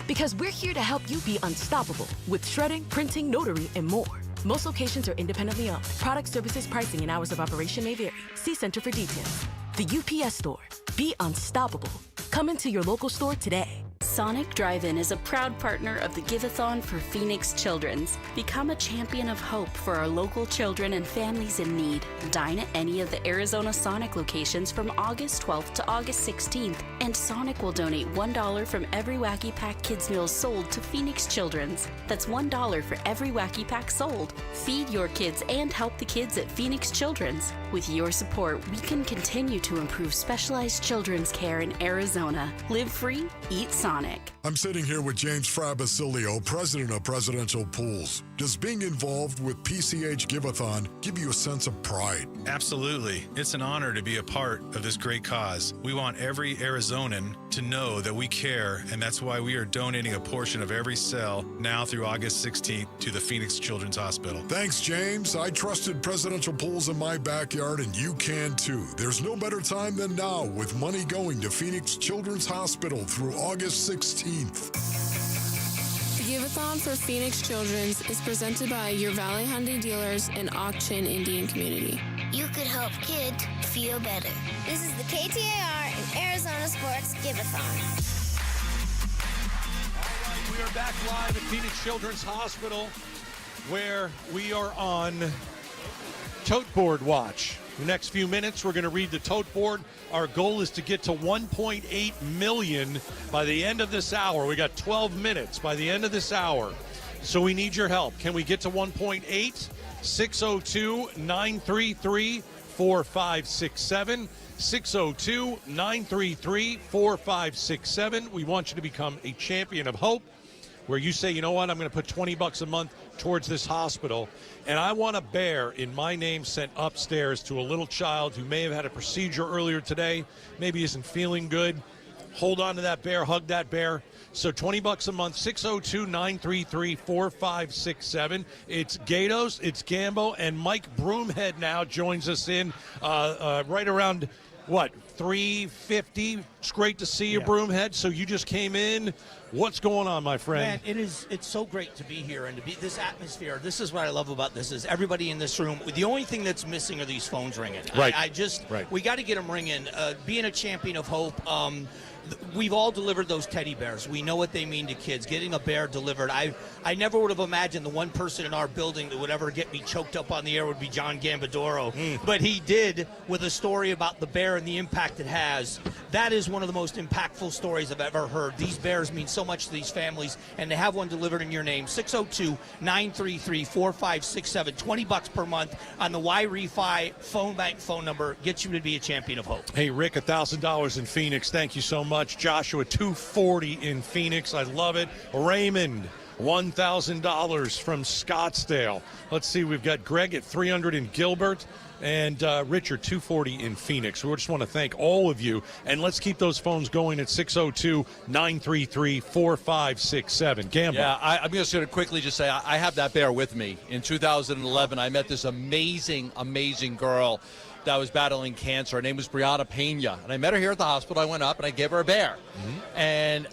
Because we're here to help you be unstoppable with shredding, printing, notary, and more. Most locations are independently owned. Product, services, pricing, and hours of operation may vary. See Center for details. The UPS store. Be unstoppable. Come into your local store today. Sonic Drive-In is a proud partner of the Give-A-Thon for Phoenix Children's. Become a champion of hope for our local children and families in need. Dine at any of the Arizona Sonic locations from August 12th to August 16th, and Sonic will donate $1 from every Wacky Pack Kids meal sold to Phoenix Children's. That's $1 for every Wacky Pack sold. Feed your kids and help the kids at Phoenix Children's. With your support, we can continue to improve specialized children's care in Arizona. Live free, eat Sonic. I'm sitting here with James Frabasilio, president of Presidential Pools. Does being involved with PCH Give-A-Thon give you a sense of pride? Absolutely. It's an honor to be a part of this great cause. We want every Arizonan to know that we care, and that's why we are donating a portion of every sale now through August 16th to the Phoenix Children's Hospital. Thanks, James. I trusted Presidential Pools in my backyard, and you can too. There's no better time than now with money going to Phoenix Children's Hospital through August 16th. The Give-A-Thon for Phoenix Children's is presented by your Valley Hyundai dealers and Auction Indian community. You could help kids feel better. This is the KTAR and Arizona Sports Give-A-Thon. All right, we are back live at Phoenix Children's Hospital, where we are on Tote Board Watch. The next few minutes, we're going to read the tote board. Our goal is to get to 1.8 million by the end of this hour. We got 12 minutes by the end of this hour. So we need your help. Can we get to 1.8? 602-933 602-933-4567. 602-933-4567. We want you to become a champion of hope, where you say, you know what, I'm going to put $20 a month towards this hospital, and I want a bear in my name sent upstairs to a little child who may have had a procedure earlier today, maybe isn't feeling good. Hold on to that bear, hug that bear. So $20 a month, 602-933-4567. It's Gatos, it's Gambo, and Mike Broomhead now joins us in right around, 3:50. It's great to see you, Broomhead. So you just came in. What's going on, my friend? Man, it's so great to be here and to be this atmosphere. This is what I love about this, is everybody in this room. The only thing that's missing are these phones ringing. Right. We got to get them ringing. Being a champion of hope, we've all delivered those teddy bears. We know what they mean to kids. Getting a bear delivered, I never would have imagined the one person in our building that would ever get me choked up on the air would be John Gambadoro. But he did, with a story about the bear and the impact it has. That is one of the most impactful stories I've ever heard. These bears mean so much to these families, and to have one delivered in your name. 602-933-4567. $20 per month on the Y-Refi phone bank phone number gets you to be a champion of hope. Hey, Rick, $1,000 in Phoenix. Thank you so much. Joshua, $240 in Phoenix. I love it. Raymond, $1,000 from Scottsdale. Let's see, we've got Greg at $300 in Gilbert, and Richard, $240 in Phoenix. We just want to thank all of you, and let's keep those phones going at 602-933-4567. Gamble. Yeah, I'm just going to quickly just say I have that bear with me. In 2011, I met this amazing, amazing girl that was battling cancer. Her name was Brianna Pena, and I met her here at the hospital. I went up and I gave her a bear, and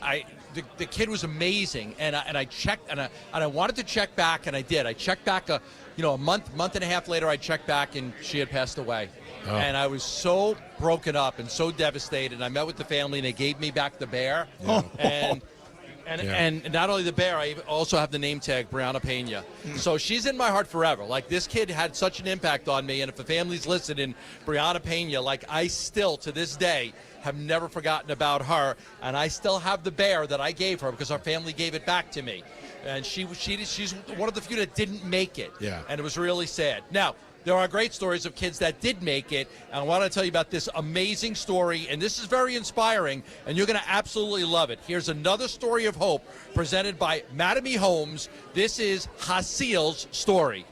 the kid was amazing. And I checked, and I wanted to check back, and I did. I checked back a month and a half later. I checked back, and she had passed away. Oh. And I was so broken up and so devastated. I met with the family, and they gave me back the bear. Yeah. And not only the bear, I also have the name tag, Brianna Pena. So she's in my heart forever. Like, this kid had such an impact on me, and if the family's listening, Brianna Pena, like, I still, to this day, have never forgotten about her, and I still have the bear that I gave her because our family gave it back to me. And she's one of the few that didn't make it. Yeah. And it was really sad. Now, there are great stories of kids that did make it, and I want to tell you about this amazing story, and this is very inspiring, and you're going to absolutely love it. Here's another story of hope presented by Mattamy Homes. This is Hasil's story.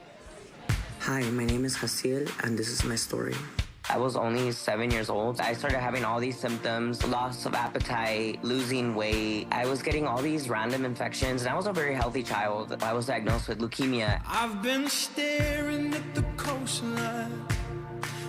Hi, my name is Hasil, and this is my story. I was only 7 years old. I started having all these symptoms, loss of appetite, losing weight. I was getting all these random infections, and I was a very healthy child. I was diagnosed with leukemia. I've been staring at the coastline,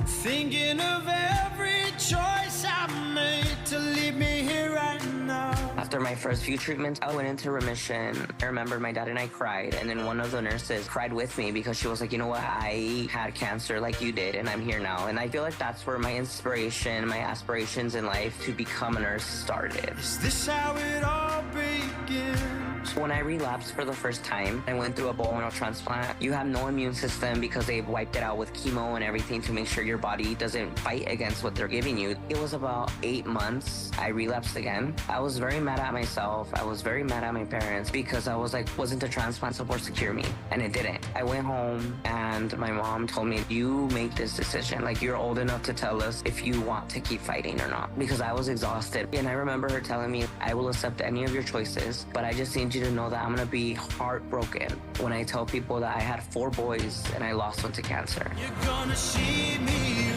thinking of every choice I've made to leave me here right now. After my first few treatments, I went into remission. I remember my dad and I cried, and then one of the nurses cried with me because she was like, you know what, I had cancer like you did, and I'm here now. And I feel like that's where my inspiration, my aspirations in life to become a nurse started. Is this how it all begins? When I relapsed for the first time, I went through a bone marrow transplant. You have no immune system because they've wiped it out with chemo and everything to make sure your body doesn't fight against what they're giving you. It was about 8 months. I relapsed again. I was very mad at myself. I was very mad at my parents because I was like, wasn't the transplant supposed to cure me? And it didn't. I went home and my mom told me, you make this decision. Like, you're old enough to tell us if you want to keep fighting or not. Because I was exhausted. And I remember her telling me, I will accept any of your choices, but I just need you to know that I'm gonna be heartbroken when I tell people that I had 4 boys and I lost one to cancer. You're gonna see me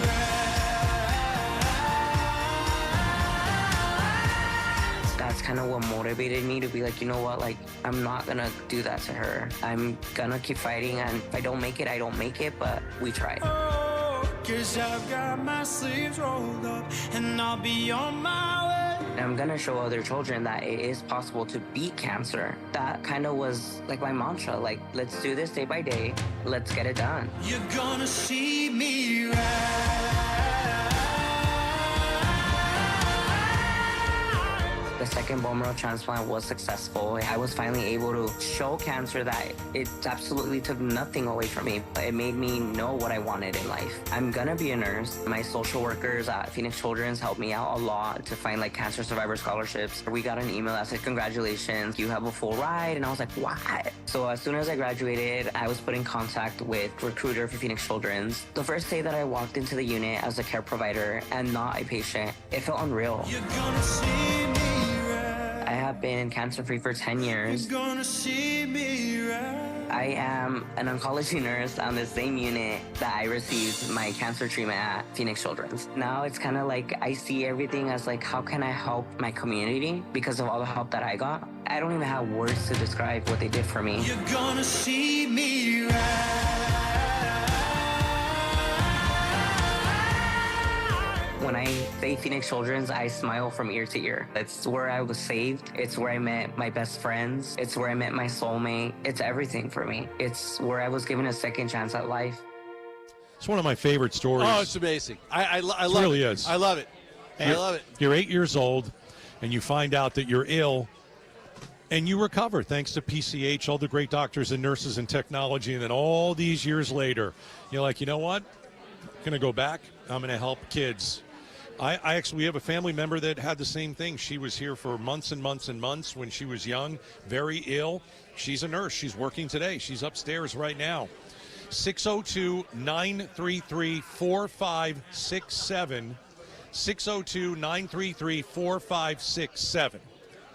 That's kind of what motivated me to be like, you know what, like, I'm not gonna do that to her. I'm gonna keep fighting, and if I don't make it, I don't make it, but we tried. Oh, 'cause I've got my sleeves rolled up and I'll be on my way. I'm gonna show other children that it is possible to beat cancer. That kind of was like my mantra, like, let's do this day by day. Let's get it done. You're gonna see me The second bone marrow transplant was successful. I was finally able to show cancer that it absolutely took nothing away from me. It made me know what I wanted in life. I'm gonna be a nurse. My social workers at Phoenix Children's helped me out a lot to find like cancer survivor scholarships. We got an email that said, congratulations, you have a full ride. And I was like, what? So as soon as I graduated, I was put in contact with recruiter for Phoenix Children's. The first day that I walked into the unit as a care provider and not a patient, it felt unreal. You're gonna see me right. I have been cancer-free for 10 years. You're gonna see me right. I am an oncology nurse on the same unit that I received my cancer treatment at Phoenix Children's. Now it's kind of like I see everything as like, how can I help my community because of all the help that I got? I don't even have words to describe what they did for me. You're gonna see me right. When I say Phoenix Children's, I smile from ear to ear. It's where I was saved. It's where I met my best friends. It's where I met my soulmate. It's everything for me. It's where I was given a second chance at life. It's one of my favorite stories. Oh, it's amazing. I love it. Really it. is. I love it. I love it. You're 8 years old, and you find out that you're ill, and you recover thanks to PCH, all the great doctors and nurses and technology, and then all these years later, you're like, you know what? I'm going to go back. I'm going to help kids. I actually, we have a family member that had the same thing. She was here for months and months and months when she was young, very ill. She's a nurse. She's working today. She's upstairs right now. 602-933-4567. 602-933-4567.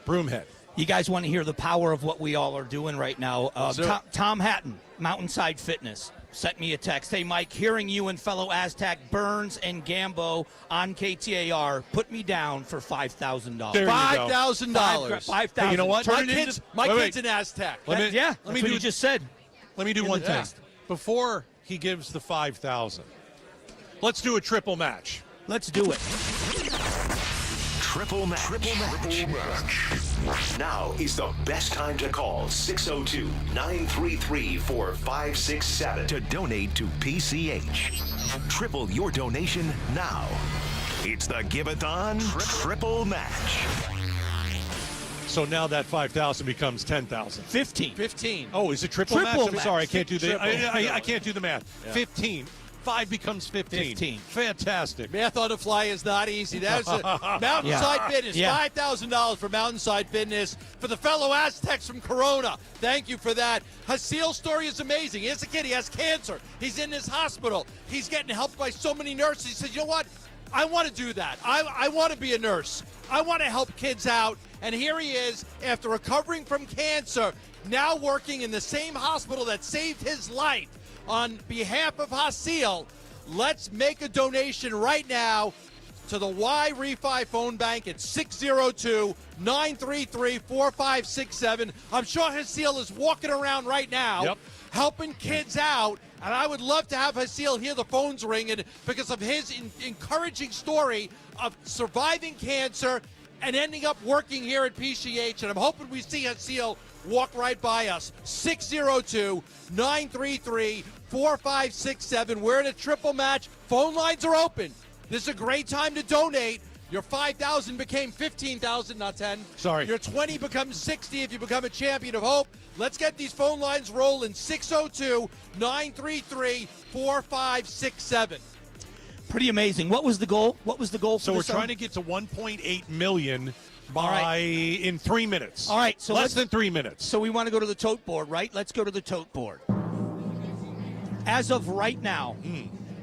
Broomhead. You guys want to hear the power of what we all are doing right now? Tom Hatton, Mountainside Fitness, sent me a text. Hey, Mike, hearing you and fellow Aztec Burns and Gambo on KTAR put me down for $5,000. $5,000. $5,000. Hey, you know what? My kid's an Aztec. Let me do what you just said. Let me do one thing. Before he gives the $5,000, let's do a triple match. Let's do it. Triple match. Now is the best time to call 602-933-4567 to donate to PCH. Triple your donation now. It's the Give-A-Thon Triple Match. So now that 5,000 becomes 10,000. 15. Oh, is it triple match? I'm sorry, I can't do the. I can't do the math. Yeah. 15. 5 becomes 15. Fantastic. Math on the fly is not easy. That's it. Mountainside Fitness, $5,000 for Mountainside Fitness for the fellow Aztecs from Corona. Thank you for that. Hasil's story is amazing. Here's a kid. He has cancer. He's in this hospital. He's getting helped by so many nurses. He said, you know what? I want to do that. I want to be a nurse. I want to help kids out. And here he is, after recovering from cancer, now working in the same hospital that saved his life. On behalf of Hasil, let's make a donation right now to the Y Refi phone bank at 602-933-4567. I'm sure Hasil is walking around right now helping kids out, and I would love to have Hasil hear the phones ringing because of his encouraging story of surviving cancer and ending up working here at PCH, and I'm hoping we see Hasil walk right by us. 602-933-4567. We're in a triple match. Phone lines are open. This is a great time to donate. Your 5,000 became 15,000, not 10. Sorry. Your 20 becomes 60 if you become a champion of hope. Let's get these phone lines rolling. 602-933-4567. Pretty amazing. What was the goal? So we're trying to get to 1.8 million in 3 minutes. All right. So less than 3 minutes. So we want to go to the tote board, right? Let's go to the tote board. As of right now,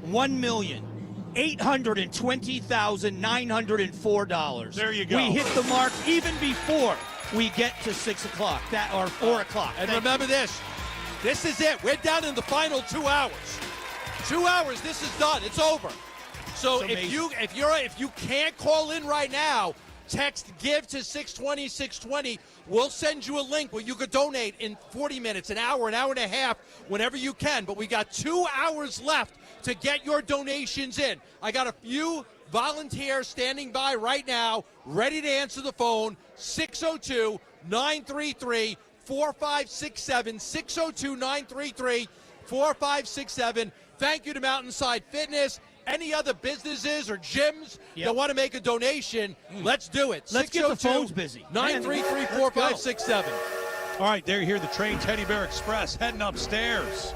$1,820,904. There you go. We hit the mark even before we get to 6 o'clock, or 4 o'clock. And remember this. This is it. We're down in the final 2 hours. 2 hours. This is done. It's over. So if you can't call in right now, text GIVE to 620-620. We'll send you a link where you could donate in 40 minutes, an hour and a half, whenever you can. But we got 2 hours left to get your donations in. I got a few volunteers standing by right now, ready to answer the phone. 602-933-4567. 602-933-4567. Thank you to Mountainside Fitness. any other businesses or gyms that want to make a donation, let's do it. Let's get the phones busy. 933-4567. All right, there you hear the Train Teddy Bear Express heading upstairs.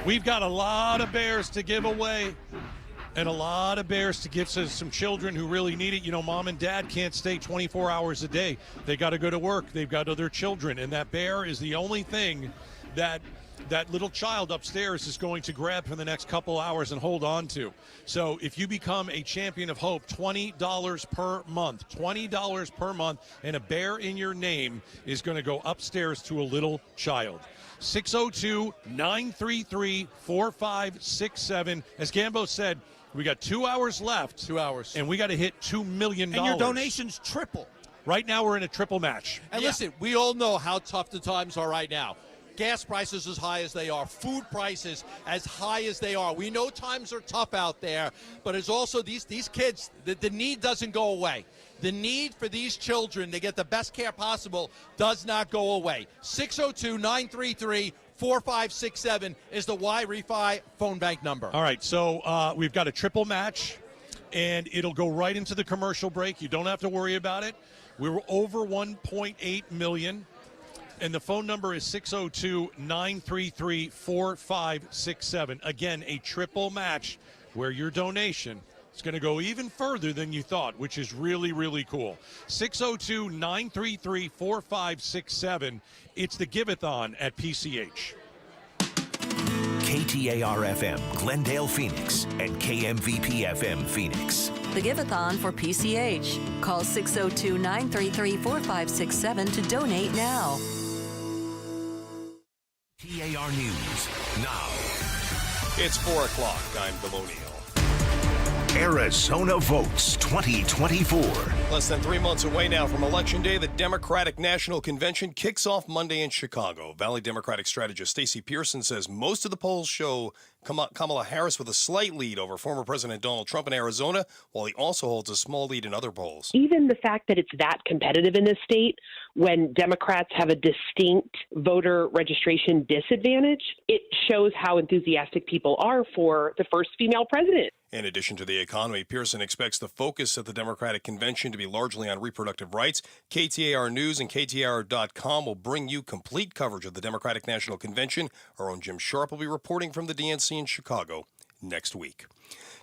We've got a lot of bears to give away and a lot of bears to give to some children who really need it. You know, mom and dad can't stay 24 hours a day. They got to go to work. They've got other children, and that bear is the only thing that little child upstairs is going to grab for the next couple hours and hold on to. So if you become a champion of hope, $20 per month, $20 per month, and a bear in your name is going to go upstairs to a little child. 602-933-4567. As Gambo said, we got 2 hours left. 2 hours. And we got to hit $2 million. And your donations triple. Right now we're in a triple match. And listen, we all know how tough the times are right now. Gas prices as high as they are, food prices as high as they are. We know times are tough out there, but it's also these kids, the need doesn't go away. The need for these children to get the best care possible does not go away. 602-933-4567 is the Y-Refi phone bank number. All right, so we've got a triple match, and it'll go right into the commercial break. You don't have to worry about it. We were over 1.8 million. And the phone number is 602-933-4567. Again, a triple match where your donation is going to go even further than you thought, which is really, really cool. 602-933-4567. It's the Give-A-Thon at PCH. KTAR-FM, Glendale, Phoenix, and KMVP-FM, Phoenix. The Give-A-Thon for PCH. Call 602-933-4567 to donate now. KTAR News now. It's 4 o'clock. I'm Deloniel. Arizona votes 2024. Less than 3 months away now from Election Day, the Democratic National Convention kicks off Monday in Chicago. Valley Democratic strategist Stacey Pearson says most of the polls show Kamala Harris with a slight lead over former President Donald Trump in Arizona, while he also holds a small lead in other polls. Even the fact that it's that competitive in this state, when Democrats have a distinct voter registration disadvantage, it shows how enthusiastic people are for the first female president. In addition to the economy, Pearson expects the focus at the Democratic Convention to be largely on reproductive rights. KTAR News and KTAR.com will bring you complete coverage of the Democratic National Convention. Our own Jim Sharp will be reporting from the DNC in Chicago next week.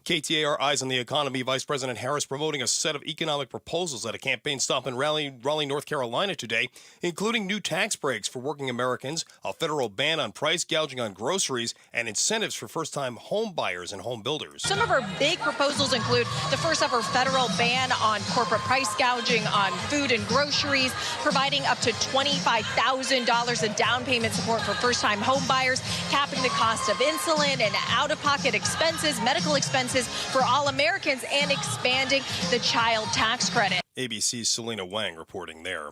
KTAR Eyes on the Economy. Vice President Harris promoting a set of economic proposals at a campaign stop in Raleigh, North Carolina today, including new tax breaks for working Americans, a federal ban on price gouging on groceries, and incentives for first-time home buyers and home builders. Some of our big proposals include the first ever federal ban on corporate price gouging on food and groceries, providing up to $25,000 in down payment support for first-time home buyers, capping the cost of insulin and out-of-pocket expenses, medical expenses for all Americans, and expanding the child tax credit. ABC's Selena Wang reporting there.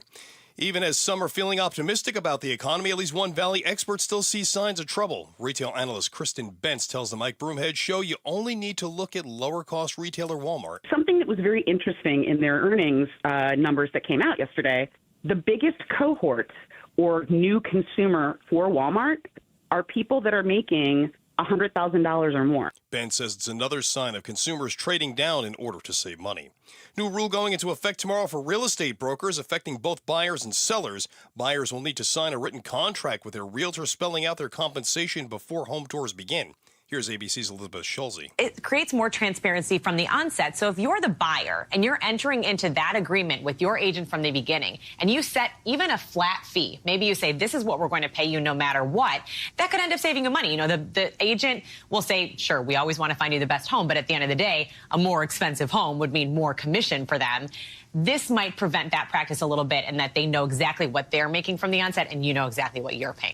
Even as some are feeling optimistic about the economy, at least one Valley expert still sees signs of trouble. Retail analyst Kristen Bentz tells the Mike Broomhead Show you only need to look at lower-cost retailer Walmart. Something that was very interesting in their earnings numbers that came out yesterday, the biggest cohort or new consumer for Walmart are people that are making $100,000 or more. Ben says it's another sign of consumers trading down in order to save money. New rule going into effect tomorrow for real estate brokers, affecting both buyers and sellers. Buyers will need to sign a written contract with their realtor spelling out their compensation before home tours begin. Here's ABC's Elizabeth Schulze. It creates more transparency from the onset. So if you're the buyer and you're entering into that agreement with your agent from the beginning, and you set even a flat fee, maybe you say, this is what we're going to pay you no matter what, that could end up saving you money. You know, the agent will say, sure, we always want to find you the best home, but at the end of the day, a more expensive home would mean more commission for them. This might prevent that practice a little bit, and that they know exactly what they're making from the onset, and you know exactly what you're paying.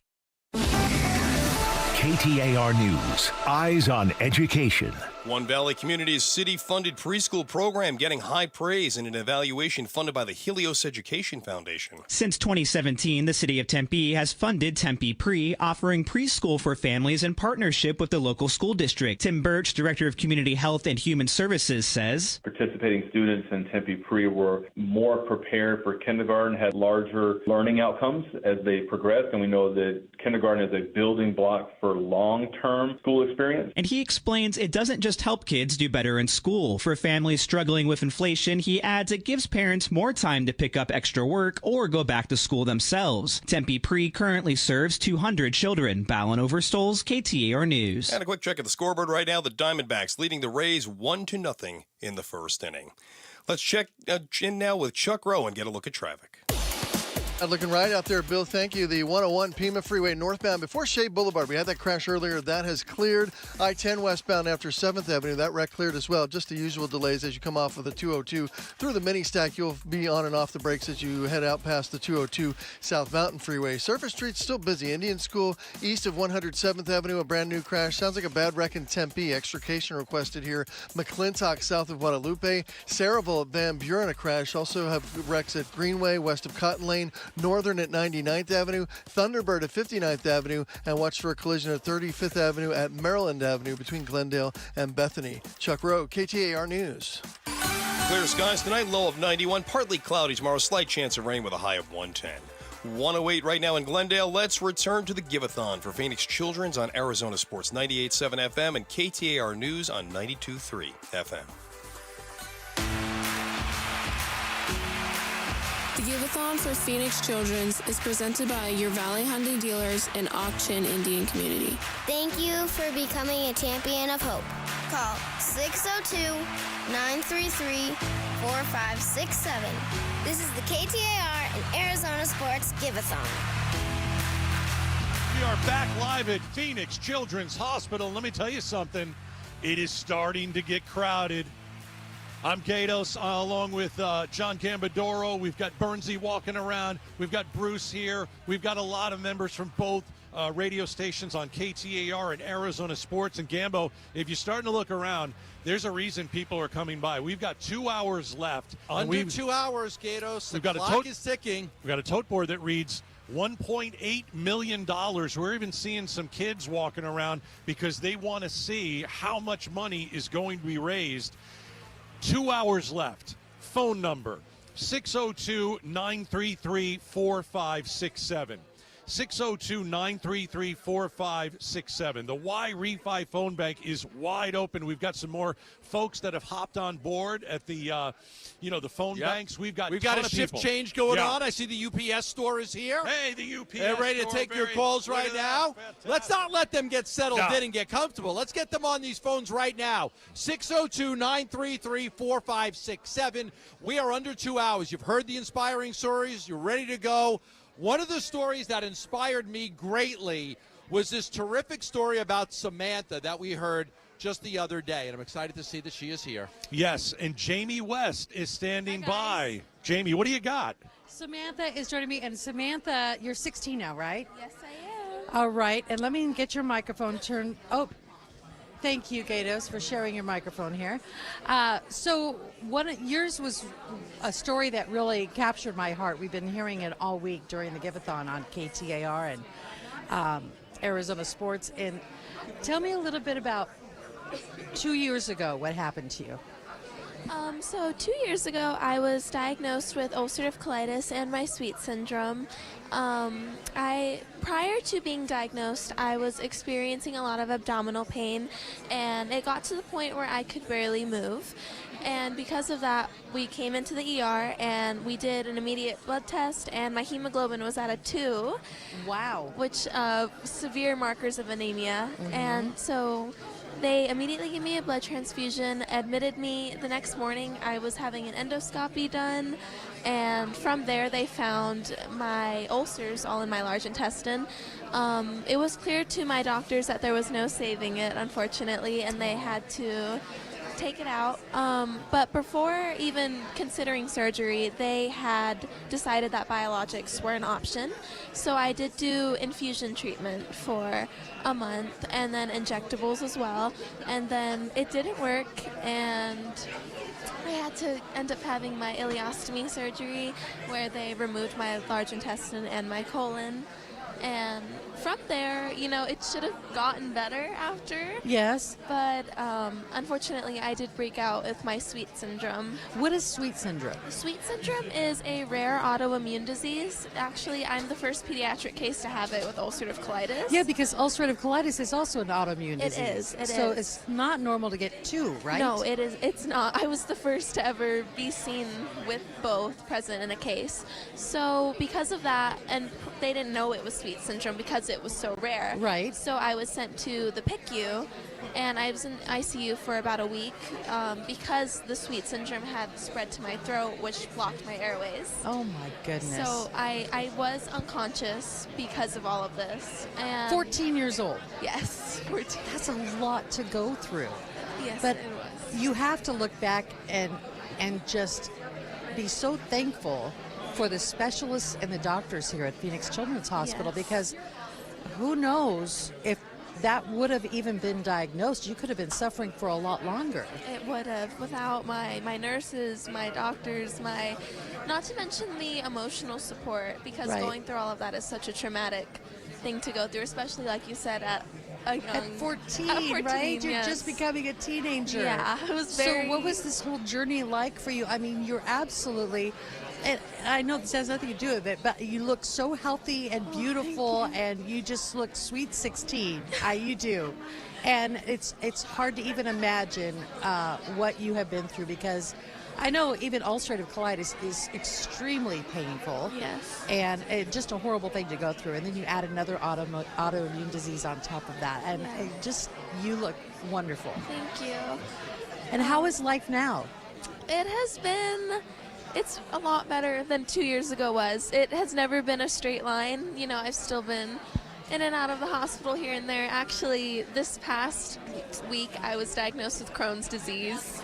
KTAR News, Eyes on Education. One Valley Community's city-funded preschool program getting high praise in an evaluation funded by the Helios Education Foundation. Since 2017, the city of Tempe has funded Tempe Pre, offering preschool for families in partnership with the local school district. Tim Birch, Director of Community Health and Human Services, says participating students in Tempe Pre were more prepared for kindergarten, had larger learning outcomes as they progressed, and we know that kindergarten is a building block for long-term school experience. And he explains it doesn't just just help kids do better in school. For families struggling with inflation, he adds it gives parents more time to pick up extra work or go back to school themselves. Tempe Pre currently serves 200 children. Ballin Overstoles, KTAR News. And a quick check at the scoreboard right now. The Diamondbacks leading the Rays 1-0 in the first inning. Let's check in now with Chuck Rowe and get a look at traffic. Looking right out there, Bill. Thank you. The 101 Pima Freeway northbound before Shea Boulevard. We had that crash earlier. That has cleared. I-10 westbound after 7th Avenue. That wreck cleared as well. Just the usual delays as you come off of the 202 through the mini stack. You'll be on and off the brakes as you head out past the 202 South Mountain Freeway. Surface Street's still busy. Indian School east of 107th Avenue. A brand new crash. Sounds like a bad wreck in Tempe. Extrication requested here. McClintock south of Guadalupe. Saraville at Van Buren a crash. Also have wrecks at Greenway west of Cotton Lane. Northern at 99th Avenue, Thunderbird at 59th Avenue, and watch for a collision at 35th Avenue at Maryland Avenue between Glendale and Bethany. Chuck Rowe, KTAR News. Clear skies tonight, low of 91, partly cloudy tomorrow, slight chance of rain with a high of 110. 108 right now in Glendale. Let's return to the Give-A-Thon for Phoenix Children's on Arizona Sports 98.7 FM and KTAR News on 92.3 FM. The Give-A-Thon for Phoenix Children's is presented by your Valley Hyundai dealers and Auction Indian Community. Thank you for becoming a champion of hope. Call 602-933-4567. This is the KTAR and Arizona Sports Give-A-Thon. We are back live at Phoenix Children's Hospital. Let me tell you something. It is starting to get crowded. I'm Gatos along with John Gambadoro. We've got Bernsey walking around. We've got Bruce here. We've got a lot of members from both radio stations on KTAR and Arizona Sports. And Gambo, if you're starting to look around, there's a reason people are coming by. We've got 2 hours left. Under 2 hours, Gatos. The clock is ticking. We've got a tote board that reads $1.8 million. We're even seeing some kids walking around because they want to see how much money is going to be raised. 2 hours left. Phone number 602-933-4567. 602-933-4567. The Y Refi phone bank is wide open. We've got some more folks that have hopped on board at the the phone banks. We've got a shift change going on. I see the UPS store is here. Hey, the UPS They're ready to take your calls right now. Let's not let them get settled in and get comfortable. Let's get them on these phones right now. 602-933-4567. We are under 2 hours. You've heard the inspiring stories. You're ready to go. One of the stories that inspired me greatly was this terrific story about Samantha that we heard just the other day, and I'm excited to see that she is here. Yes, and Jamie West is standing by. Jamie, what do you got? Samantha is joining me, and Samantha, you're 16 now, right? Yes, I am. All right, and let me get your microphone turned. Oh, thank you, Gatos, for sharing your microphone here. So yours was a story that really captured my heart. We've been hearing it all week during the Give-A-Thon on KTAR and Arizona Sports. And tell me a little bit about 2 years ago, what happened to you? So 2 years ago, I was diagnosed with ulcerative colitis and my sweet syndrome. Prior to being diagnosed, I was experiencing a lot of abdominal pain, and it got to the point where I could barely move. And because of that, we came into the ER and we did an immediate blood test, and my hemoglobin was at a 2. Wow. Which severe markers of anemia. Mm-hmm. And so they immediately gave me a blood transfusion, admitted me. The next morning, I was having an endoscopy done, and from there they found my ulcers all in my large intestine. It was clear to my doctors that there was no saving it, unfortunately, and they had to take it out. But before even considering surgery, they had decided that biologics were an option. So I did do infusion treatment for a month, and then injectables as well. And then it didn't work, and I had to end up having my ileostomy surgery, where they removed my large intestine and my colon. And from there, you know, it should have gotten better after. Yes. But unfortunately, I did break out with my sweet syndrome. What is sweet syndrome? Sweet syndrome is a rare autoimmune disease. Actually, I'm the first pediatric case to have it with ulcerative colitis. Yeah, because ulcerative colitis is also an autoimmune disease. It is. So it's not normal to get two, right? No, it is. It's not. I was the first to ever be seen with both present in a case. So because of that, and they didn't know it was sweet syndrome because it was so rare. Right. So I was sent to the PICU, and I was in ICU for about a week because the sweet syndrome had spread to my throat, which blocked my airways. Oh my goodness. So I was unconscious because of all of this. And 14 years old. Yes, 14. That's a lot to go through. Yes, but it was. You have to look back and just be so thankful for the specialists and the doctors here at Phoenix Children's Hospital, Yes. because who knows if that would have even been diagnosed. You could have been suffering for a lot longer. It would have, without my nurses, my doctors, not to mention the emotional support, because Right. going through all of that is such a traumatic thing to go through, especially like you said at a young, At 14, right? You're yes. just becoming a teenager. Yeah, it was very. So what was this whole journey like for you? I mean, you're absolutely, and I know this has nothing to do with it, but you look so healthy and beautiful, and you just look sweet 16. You do. And it's hard to even imagine what you have been through, because I know even ulcerative colitis is extremely painful. Yes. And just a horrible thing to go through. And then you add another autoimmune disease on top of that. And you look wonderful. Thank you. And how is life now? It has been. It's a lot better than 2 years ago was. It has never been a straight line. You know, I've still been in and out of the hospital here and there. Actually, this past week, I was diagnosed with Crohn's disease.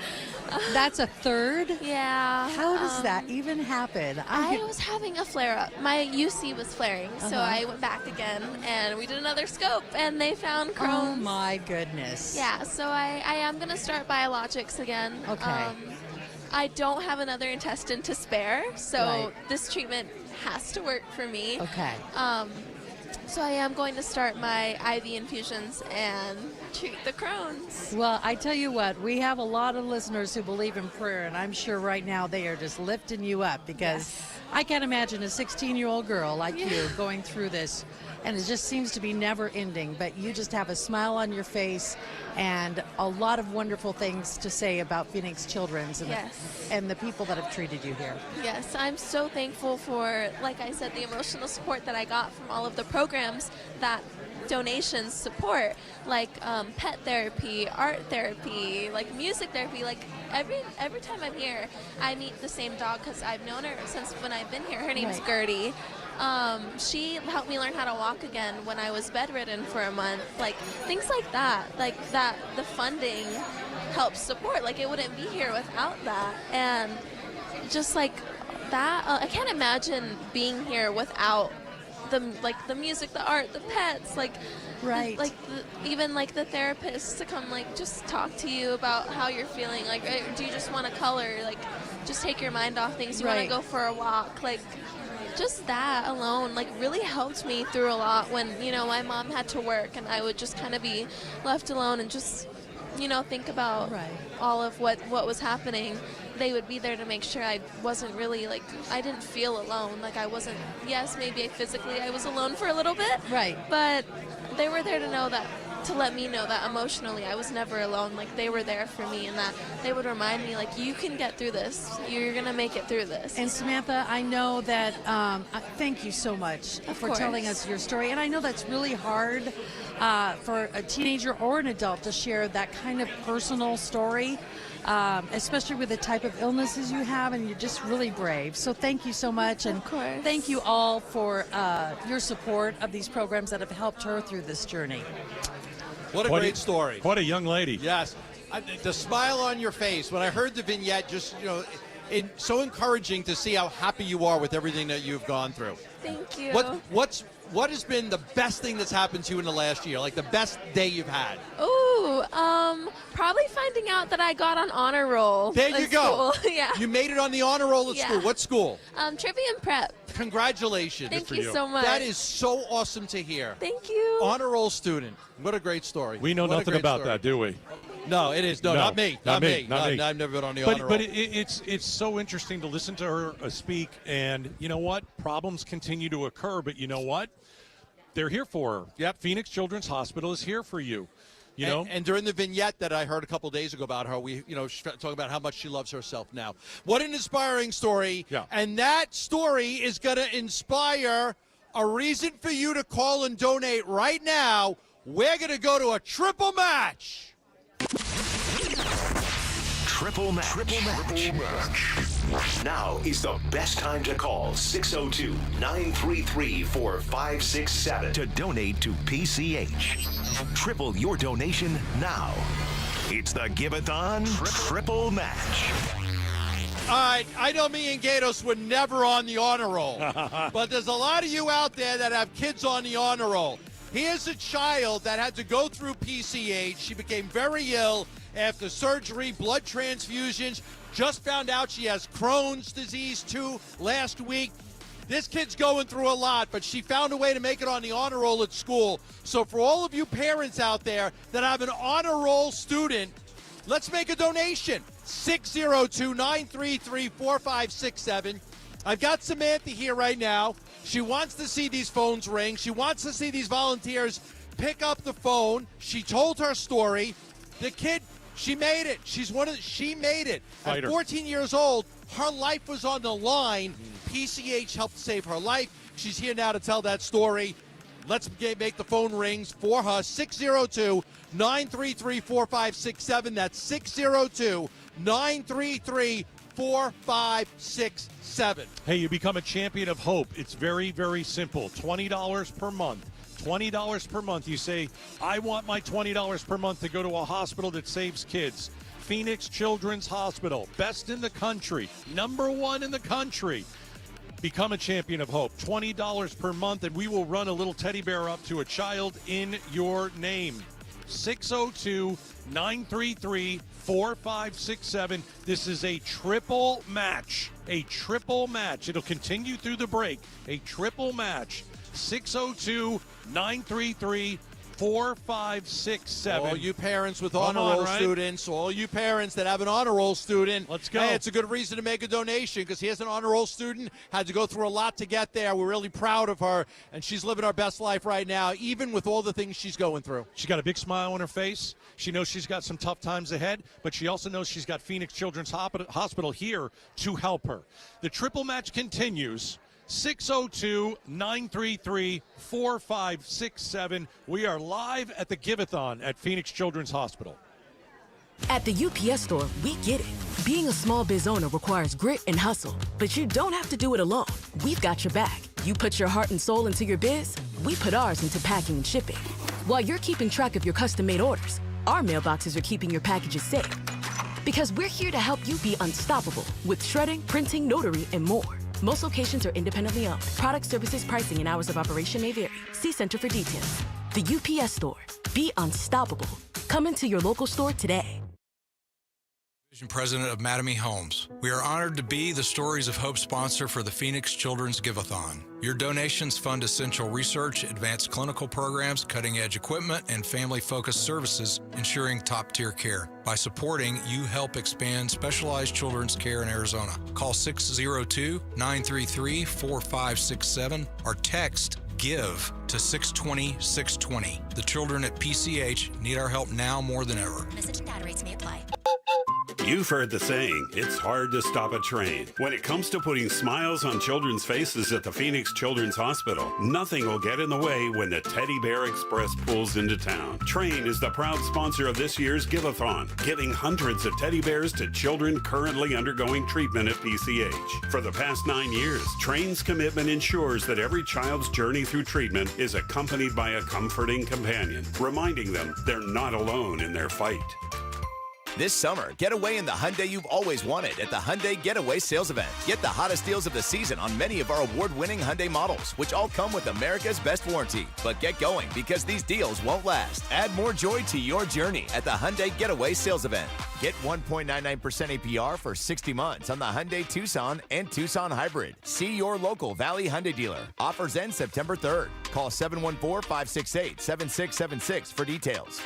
That's a third? Yeah. How does that even happen? I was having a flare-up. My UC was flaring, so I went back again, and we did another scope, and they found Crohn's. Oh, my goodness. Yeah, so I am going to start biologics again. Okay. I don't have another intestine to spare, so this treatment has to work for me. Okay. So I am going to start my IV infusions and treat the Crohn's. Well, I tell you what, we have a lot of listeners who believe in prayer, and I'm sure right now they are just lifting you up, because I can't imagine a 16-year-old girl like you going through this, and it just seems to be never ending, but you just have a smile on your face and a lot of wonderful things to say about Phoenix Children's and the people that have treated you here. Yes, I'm so thankful for, like I said, the emotional support that I got from all of the programs that donations support, like pet therapy, art therapy, like music therapy. Like every time I'm here, I meet the same dog, because I've known her since when I've been here. Her name's Gertie. She helped me learn how to walk again when I was bedridden for a month. Like things like that, the funding helps support. Like it wouldn't be here without that. And just like that, I can't imagine being here without the music, the art, the pets, even the therapists to come just talk to you about how you're feeling. Like, do you just want to color? Like, just take your mind off things. You want to go for a walk? Like, just that alone really helped me through a lot when my mom had to work and I would just kind of be left alone and just think about all of what was happening. They would be there to make sure I wasn't really I didn't feel alone. I wasn't, yes, maybe physically I was alone for a little bit. Right. But they were there to let me know that emotionally I was never alone. They were there for me, and that they would remind me you can get through this. You're going to make it through this. And Samantha, I know that, thank you so much for telling us your story. And I know that's really hard for a teenager or an adult to share that kind of personal story. Especially with the type of illnesses you have, and you're just really brave. So thank you so much, and thank you all for your support of these programs that have helped her through this journey. What a great story. What a young lady. Yes. The smile on your face, when I heard the vignette, just, it's so encouraging to see how happy you are with everything that you've gone through. Thank you. What has been the best thing that's happened to you in the last year? Like the best day you've had? Ooh, you. Probably finding out that I got on honor roll. There you at go. School. Yeah. You made it on the honor roll at school. What school? Trivia and prep. Congratulations. Thank you so much. That is so awesome to hear. Thank you. Honor roll student. What a great story. We know What a nothing great about story. that, do we? No, it is. No, not me. Not me. Not me. I've never been on the honor roll. But it's so interesting to listen to her speak, and you know what? Problems continue to occur, but you know what? They're here for her. Yep. Phoenix Children's Hospital is here for you. You know? And during the vignette that I heard a couple days ago about her, she's talking about how much she loves herself now. What an inspiring story. Yeah. And that story is going to inspire a reason for you to call and donate right now. We're going to go to a triple match. Triple match. Triple match. Now is the best time to call 602-933-4567 to donate to PCH. Triple your donation now. It's the Give-A-Thon Triple Match. All right, I know me and Gatos were never on the honor roll, but there's a lot of you out there that have kids on the honor roll. Here's a child that had to go through PCH. She became very ill after surgery, blood transfusions. Just found out she has Crohn's disease, too, last week. This kid's going through a lot, but she found a way to make it on the honor roll at school. So for all of you parents out there that have an honor roll student, let's make a donation. 602-933-4567. I've got Samantha here right now. She wants to see these phones ring. She wants to see these volunteers pick up the phone. She told her story. The kid, she made it. She made it. Fighter. At 14 years old, her life was on the line. PCH helped save her life. She's here now to tell that story. Let's make the phone rings for her. 602-933-4567. That's 602-933-4567. Hey, you become a champion of hope. It's very, very simple. $20 per month. $20 per month. You say, I want my $20 per month to go to a hospital that saves kids. Phoenix Children's Hospital, best in the country, #1 in the country. Become a champion of hope. $20 per month, and we will run a little teddy bear up to a child in your name. 602-933-4567. This is a triple match. A triple match. It'll continue through the break. A triple match. 602-933-4567. All you parents with honor roll students, all you parents that have an honor roll student, let's go. Hey, it's a good reason to make a donation because here's an honor roll student, had to go through a lot to get there. We're really proud of her, and she's living her best life right now, even with all the things she's going through. She's got a big smile on her face. She knows she's got some tough times ahead, but she also knows she's got Phoenix Children's Hospital here to help her. The triple match continues. 602-933-4567. We are live at the Give-A-Thon at Phoenix Children's Hospital. At the UPS Store, we get it. Being a small biz owner requires grit and hustle, but you don't have to do it alone. We've got your back. You put your heart and soul into your biz, we put ours into packing and shipping. While you're keeping track of your custom-made orders, our mailboxes are keeping your packages safe. Because we're here to help you be unstoppable with shredding, printing, notary, and more. Most locations are independently owned. Product, services, pricing, and hours of operation may vary. See Center for details. The UPS Store. Be unstoppable. Come into your local store today. President of Mattamy Homes. We are honored to be the Stories of Hope sponsor for the Phoenix Children's Give-A-Thon. Your donations fund essential research, advanced clinical programs, cutting-edge equipment, and family-focused services, ensuring top-tier care. By supporting, you help expand specialized children's care in Arizona. Call 602-933-4567 or text GIVE to 620-620. The children at PCH need our help now more than ever. Message and data rates may apply. You've heard the saying, it's hard to stop a train. When it comes to putting smiles on children's faces at the Phoenix Children's Hospital, nothing will get in the way when the Teddy Bear Express pulls into town. Train is the proud sponsor of this year's Give-A-Thon, giving hundreds of teddy bears to children currently undergoing treatment at PCH. For the past 9 years, Train's commitment ensures that every child's journey through treatment is accompanied by a comforting companion, reminding them they're not alone in their fight. This summer, get away in the Hyundai you've always wanted at the Hyundai Getaway Sales Event. Get the hottest deals of the season on many of our award-winning Hyundai models, which all come with America's best warranty. But get going because these deals won't last. Add more joy to your journey at the Hyundai Getaway Sales Event. Get 1.99% APR for 60 months on the Hyundai Tucson and Tucson Hybrid. See your local Valley Hyundai dealer. Offers end September 3rd. Call 714-568-7676 for details.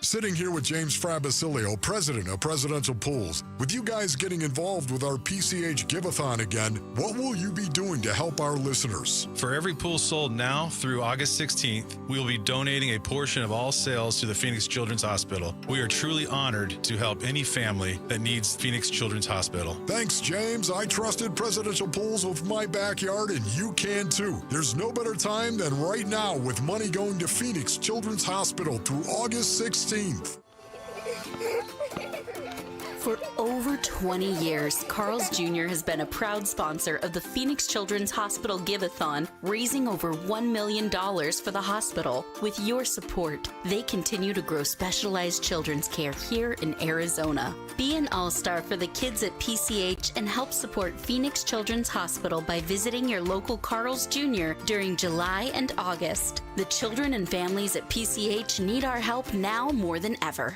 Sitting here with James Frabasilio, president of Presidential Pools. With you guys getting involved with our PCH Give-A-Thon again, what will you be doing to help our listeners? For every pool sold now through August 16th, we will be donating a portion of all sales to the Phoenix Children's Hospital. We are truly honored to help any family that needs Phoenix Children's Hospital. Thanks, James. I trusted Presidential Pools with my backyard, and you can too. There's no better time than right now with money going to Phoenix Children's Hospital through August 16th. For over 20 years, Carl's Jr. has been a proud sponsor of the Phoenix Children's Hospital Give-A-Thon, raising over $1 million for the hospital. With your support, they continue to grow specialized children's care here in Arizona. Be an all-star for the kids at PCH and help support Phoenix Children's Hospital by visiting your local Carl's Jr. during July and August. The children and families at PCH need our help now more than ever.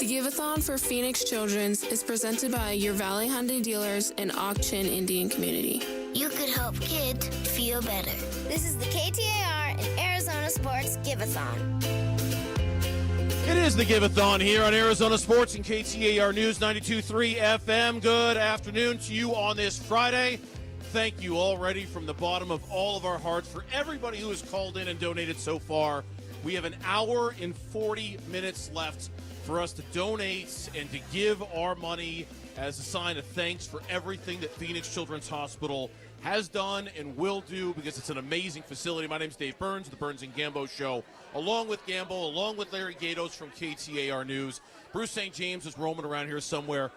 The Give-A-Thon for Phoenix Children's is presented by your Valley Hyundai dealers and Auction Indian community. You could help kids feel better. This is the KTAR and Arizona Sports Give-A-Thon. It is the Give-A-Thon here on Arizona Sports and KTAR News 92.3 FM. Good afternoon to you on this Friday. Thank you already from the bottom of all of our hearts for everybody who has called in and donated so far. We have an hour and 40 minutes left for us to donate and to give our money as a sign of thanks for everything that Phoenix Children's Hospital has done and will do, because it's an amazing facility. My name's Dave Burns, the Burns and Gambo Show, along with Gambo, along with Larry Gatos from KTAR News. Bruce St. James is roaming around here somewhere,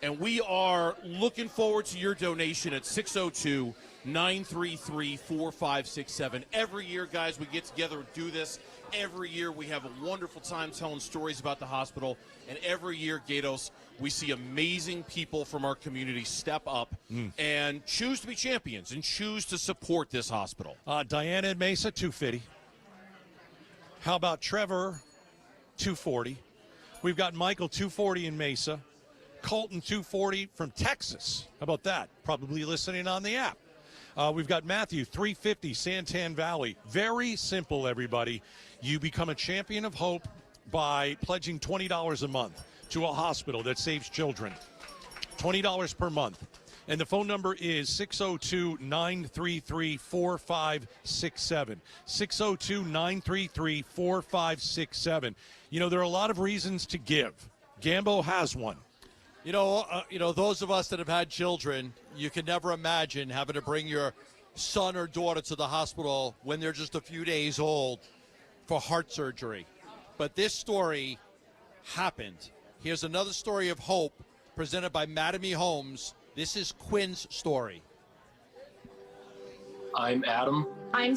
and we are looking forward to your donation at 602-933-4567. Every year, guys, we get together and do this. Every year we have a wonderful time telling stories about the hospital, and every year, Gatos, we see amazing people from our community step up and choose to be champions and choose to support this hospital. Diana in Mesa, $250. How about Trevor, $240? We've got Michael, $240 in Mesa. Colton, $240 from Texas. How about that? Probably listening on the app. We've got Matthew, $350, Santan Valley. Very simple, everybody. You become a champion of hope by pledging $20 a month to a hospital that saves children. $20 per month. And the phone number is 602-933-4567. 602-933-4567. You know, there are a lot of reasons to give. Gambo has one. You know, those of us that have had children, you can never imagine having to bring your son or daughter to the hospital when they're just a few days old for heart surgery. But this story happened. Here's another story of hope presented by Mattamy Homes. This is Quinn's story. I'm Adam. I'm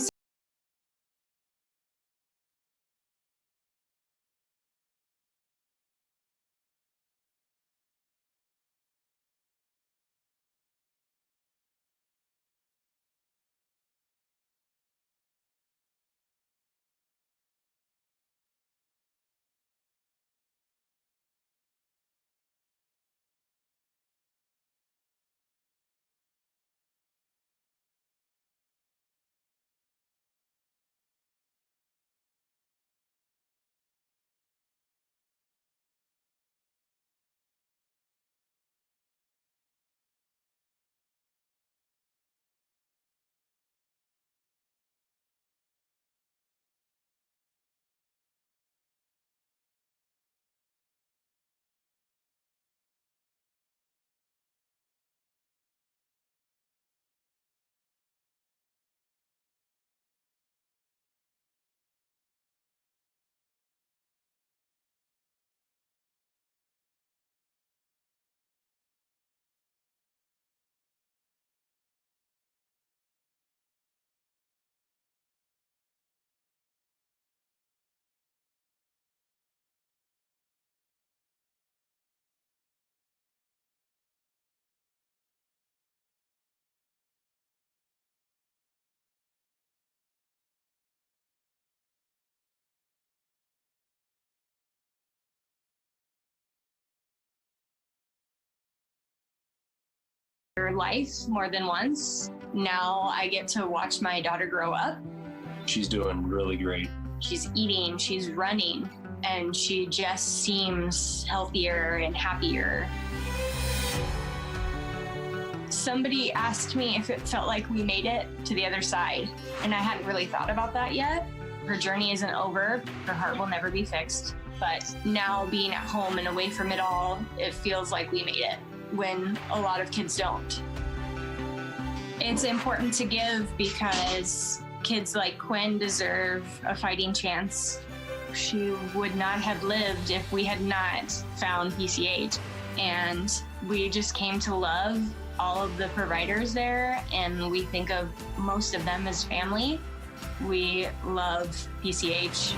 her life more than once. Now I get to watch my daughter grow up. She's doing really great. She's eating, she's running, and she just seems healthier and happier. Somebody asked me if it felt like we made it to the other side, and I hadn't really thought about that yet. Her journey isn't over. Her heart will never be fixed. But now being at home and away from it all, it feels like we made it, when a lot of kids don't. It's important to give because kids like Quinn deserve a fighting chance. She would not have lived if we had not found PCH. And we just came to love all of the providers there, and we think of most of them as family. We love PCH.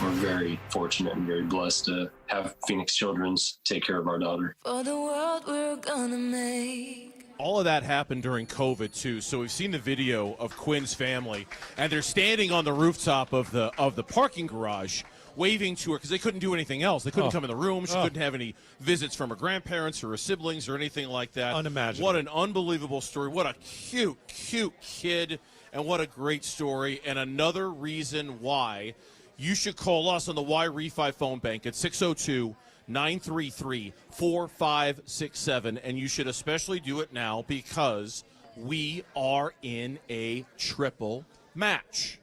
We're very fortunate and very blessed to have Phoenix Children's take care of our daughter. For the world we're gonna make. All of that happened during COVID too. So we've seen the video of Quinn's family, and they're standing on the rooftop of the parking garage, waving to her because they couldn't do anything else. They couldn't come in the room. She couldn't have any visits from her grandparents or her siblings or anything like that. Unimaginable. What an unbelievable story. What a cute, cute kid, and what a great story. And another reason why you should call us on the Y Refi phone bank at 602-933-4567, and you should especially do it now because we are in a triple match.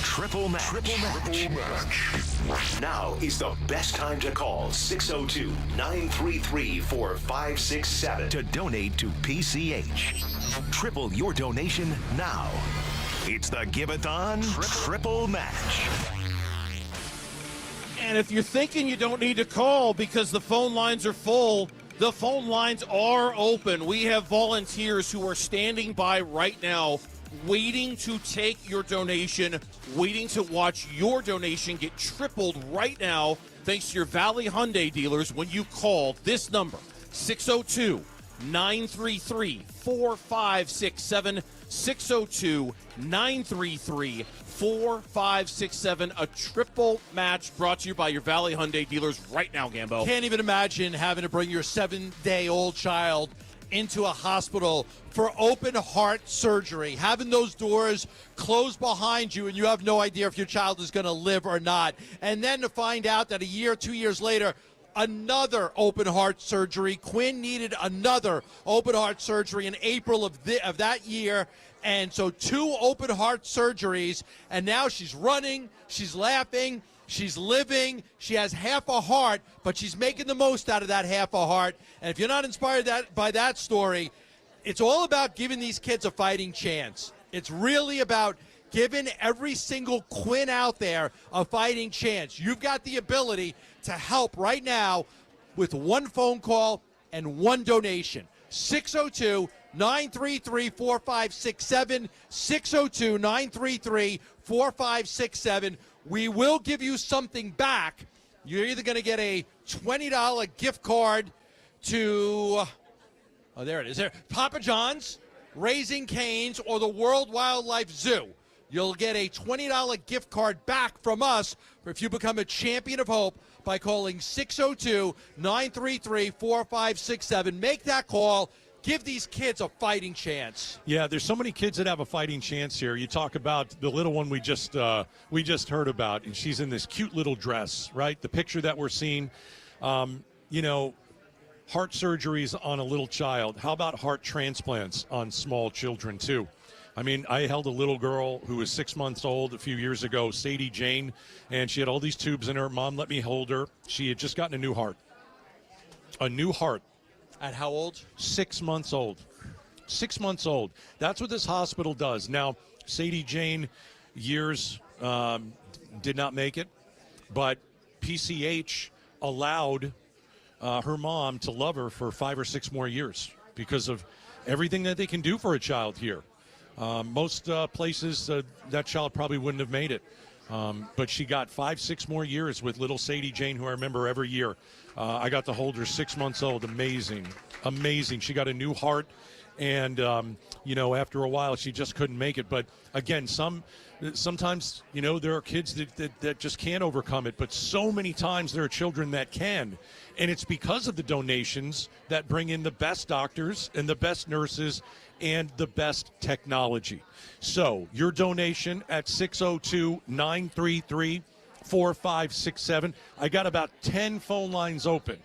Triple match. Triple match. Now is the best time to call 602-933-4567 to donate to PCH. Triple your donation now. It's the Give-A-Thon Triple Match. And if you're thinking you don't need to call because the phone lines are full, the phone lines are open. We have volunteers who are standing by right now, waiting to take your donation, waiting to watch your donation get tripled right now, thanks to your Valley Hyundai dealers when you call this number, 602-933-4567, 602-933-4567. A triple match brought to you by your Valley Hyundai dealers right now, Gambo. Can't even imagine having to bring your 7-day-old child into a hospital for open heart surgery, having those doors closed behind you and you have no idea if your child is going to live or not. And then to find out that a year, 2 years later, another open heart surgery. Quinn needed another open heart surgery in April of that year. And so 2 open heart surgeries, and now she's running, she's laughing, she's living, she has half a heart, but she's making the most out of that half a heart. And if you're not inspired by that story, it's all about giving these kids a fighting chance. It's really about giving every single Quinn out there a fighting chance. You've got the ability to help right now with one phone call and one donation. 602-933-4567, 602-933-4567. We will give you something back. You're either going to get a $20 gift card to, oh, there it is, there, Papa John's, Raising Cane's, or the World Wildlife Zoo. You'll get a $20 gift card back from us if you become a champion of hope by calling 602-933-4567. Make that call. Give these kids a fighting chance. Yeah, there's so many kids that have a fighting chance here. You talk about the little one we just heard about, and she's in this cute little dress, right? The picture that we're seeing, heart surgeries on a little child. How about heart transplants on small children, too? I mean, I held a little girl who was 6 months old a few years ago, Sadie Jane, and she had all these tubes in her. Mom let me hold her. She had just gotten a new heart. A new heart. At how old? 6 months old. 6 months old. That's what this hospital does. Now, Sadie Jane, years did not make it, but PCH allowed her mom to love her for 5 or 6 more years because of everything that they can do for a child here. Most places, that child probably wouldn't have made it. But she got 5-6 more years with little Sadie Jane, who I remember every year. I got to hold her 6 months old. Amazing. Amazing. She got a new heart, And, after a while, she just couldn't make it. But, again, sometimes, there are kids that just can't overcome it. But so many times there are children that can. And it's because of the donations that bring in the best doctors and the best nurses and the best technology. So your donation at 602-933-4567. I got about 10 phone lines open.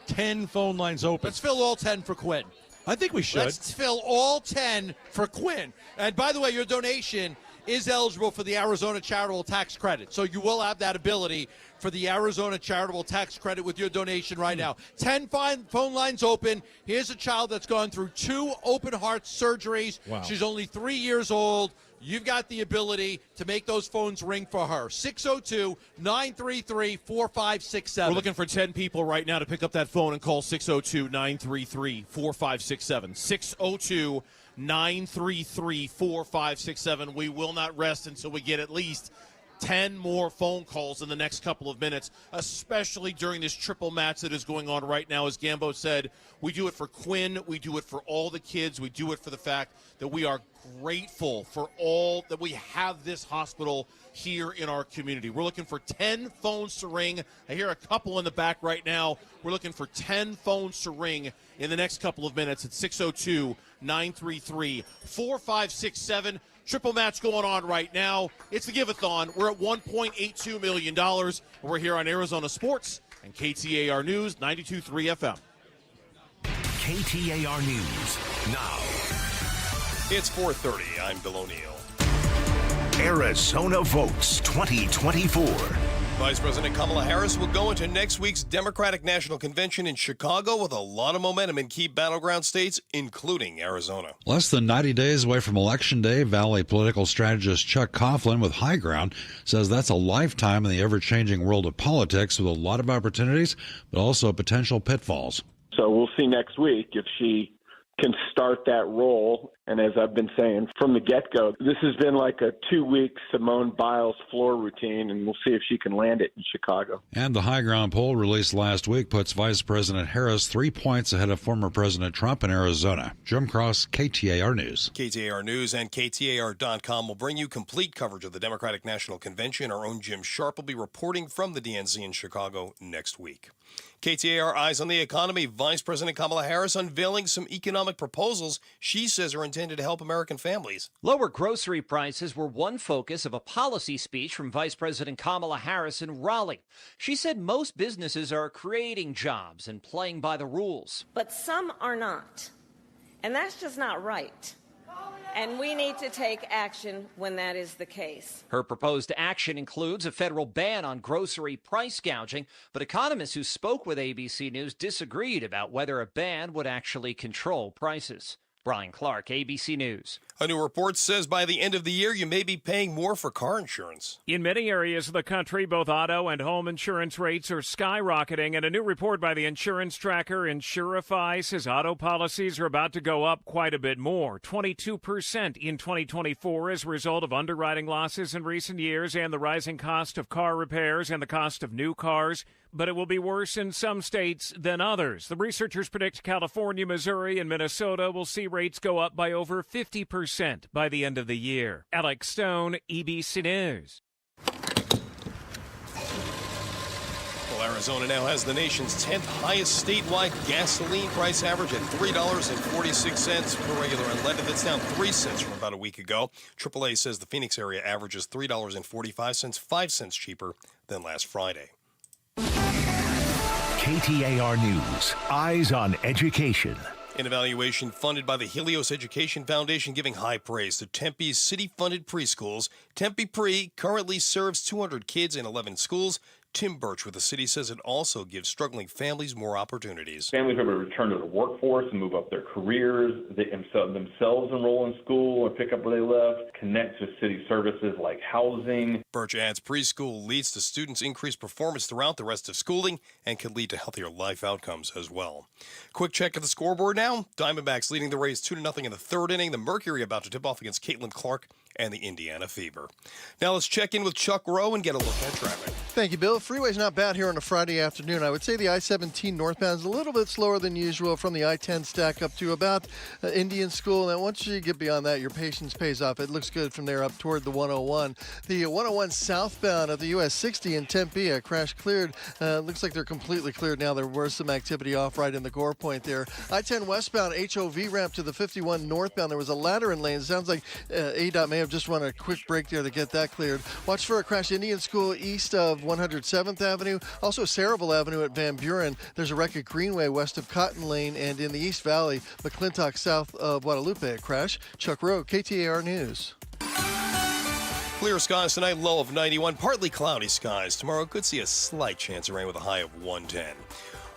10 phone lines open. Let's fill all 10 for Quinn. I think we should. Let's fill all 10 for Quinn. And by the way, your donation is eligible for the Arizona Charitable Tax Credit. So you will have that ability for the Arizona Charitable Tax Credit with your donation right now. 10 phone lines open. Here's a child that's gone through 2 open heart surgeries. Wow. She's only 3 years old. You've got the ability to make those phones ring for her. 602-933-4567. We're looking for 10 people right now to pick up that phone and call 602-933-4567. 602-933-4567. We will not rest until we get at least 10 more phone calls in the next couple of minutes, especially during this triple match that is going on right now. As Gambo said, we do it for Quinn. We do it for all the kids. We do it for the fact that we are grateful for all that we have this hospital here in our community. We're looking for 10 phones to ring. I hear a couple in the back right now. We're looking for 10 phones to ring in the next couple of minutes at 602-933-4567. Triple match going on right now. It's the Give-A-Thon. We're at $1.82 million. We're here on Arizona Sports and KTAR News 92.3 FM. KTAR News now. It's 4:30. I'm Bill O'Neill. Arizona Votes 2024. Vice President Kamala Harris will go into next week's Democratic National Convention in Chicago with a lot of momentum in key battleground states, including Arizona. Less than 90 days away from Election Day, Valley political strategist Chuck Coughlin with High Ground says that's a lifetime in the ever-changing world of politics with a lot of opportunities, but also potential pitfalls. So we'll see next week if she can start that role. And as I've been saying from the get-go, this has been like a 2-week Simone Biles floor routine, and we'll see if she can land it in Chicago. And the High Ground poll released last week puts Vice President Harris 3 points ahead of former President Trump in Arizona. Jim Cross, KTAR News. KTAR News and KTAR.com will bring you complete coverage of the Democratic National Convention. Our own Jim Sharp will be reporting from the DNC in Chicago next week. KTAR Eyes on the Economy. Vice President Kamala Harris unveiling some economic proposals she says are intended to help American families. Lower grocery prices were one focus of a policy speech from Vice President Kamala Harris in Raleigh. She said most businesses are creating jobs and playing by the rules. But some are not. And that's just not right. And we need to take action when that is the case. Her proposed action includes a federal ban on grocery price gouging, but economists who spoke with ABC News disagreed about whether a ban would actually control prices. Brian Clark, ABC News. A new report says by the end of the year, you may be paying more for car insurance. In many areas of the country, both auto and home insurance rates are skyrocketing, and a new report by the insurance tracker Insurify says auto policies are about to go up quite a bit more, 22% in 2024 as a result of underwriting losses in recent years and the rising cost of car repairs and the cost of new cars. But it will be worse in some states than others. The researchers predict California, Missouri, and Minnesota will see rates go up by over 50% by the end of the year. Alex Stone, ABC News. Well, Arizona now has the nation's 10th highest statewide gasoline price average at $3.46 per regular unleaded. That's down 3 cents from about a week ago. AAA says the Phoenix area averages $3.45, 5 cents cheaper than last Friday. KTAR News. Eyes on Education. An evaluation funded by the Helios Education Foundation giving high praise to Tempe's city-funded preschools. Tempe Pre currently serves 200 kids in 11 schools. Tim Birch with the city says it also gives struggling families more opportunities. Families are able to return to the workforce and move up their careers. They themselves enroll in school or pick up where they left, connect to city services like housing. Birch adds preschool leads to students' increased performance throughout the rest of schooling and can lead to healthier life outcomes as well. Quick check of the scoreboard now. Diamondbacks leading the Rays 2-0 in the third inning. The Mercury about to tip off against Caitlin Clark and the Indiana Fever. Now let's check in with Chuck Rowe and get a look at traffic. Thank you, Bill. Freeway's not bad here on a Friday afternoon. I would say the I-17 northbound is a little bit slower than usual from the I-10 stack up to about Indian School. And once you get beyond that, your patience pays off. It looks good from there up toward the 101. The 101 southbound of the US 60 in Tempe, a crash cleared. Looks like they're completely cleared now. There was some activity off right in the Gore Point there. I-10 westbound HOV ramp to the 51 northbound. There was a ladder in lane. It sounds like ADOT may have just run a quick break there to get that cleared. Watch for a crash Indian School east of 107th Avenue. Also Saraville Avenue at Van Buren. There's a wreck at Greenway west of Cotton Lane, and in the East Valley, McClintock south of Guadalupe, a crash. Chuck Rowe, KTAR News. Clear skies tonight, low of 91. Partly cloudy skies. Tomorrow could see a slight chance of rain with a high of 110.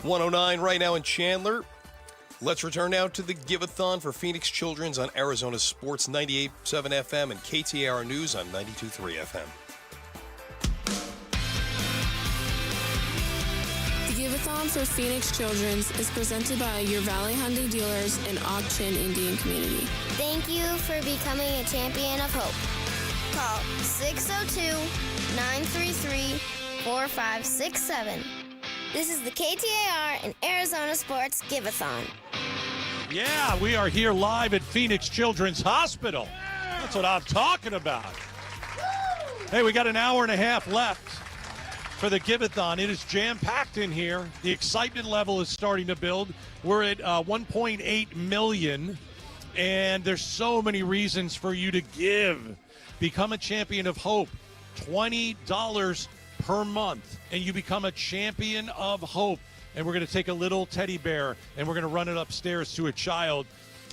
109 right now in Chandler. Let's return now to the Give-A-Thon for Phoenix Children's on Arizona Sports 98.7 FM and KTAR News on 92.3 FM. The Give-A-Thon for Phoenix Children's is presented by your Valley Hyundai dealers and Auction Indian Community. Thank you for becoming a champion of hope. Call 602-933-4567. This is the KTAR and Arizona Sports Give-A-Thon. Yeah, we are here live at Phoenix Children's Hospital. That's what I'm talking about. Hey, we got an hour and a half left for the Give-A-Thon. It is jam-packed in here. The excitement level is starting to build. We're at 1.8 million, and there's so many reasons for you to give. Become a champion of hope. $20 per month, and you become a champion of hope. And we're going to take a little teddy bear, and we're going to run it upstairs to a child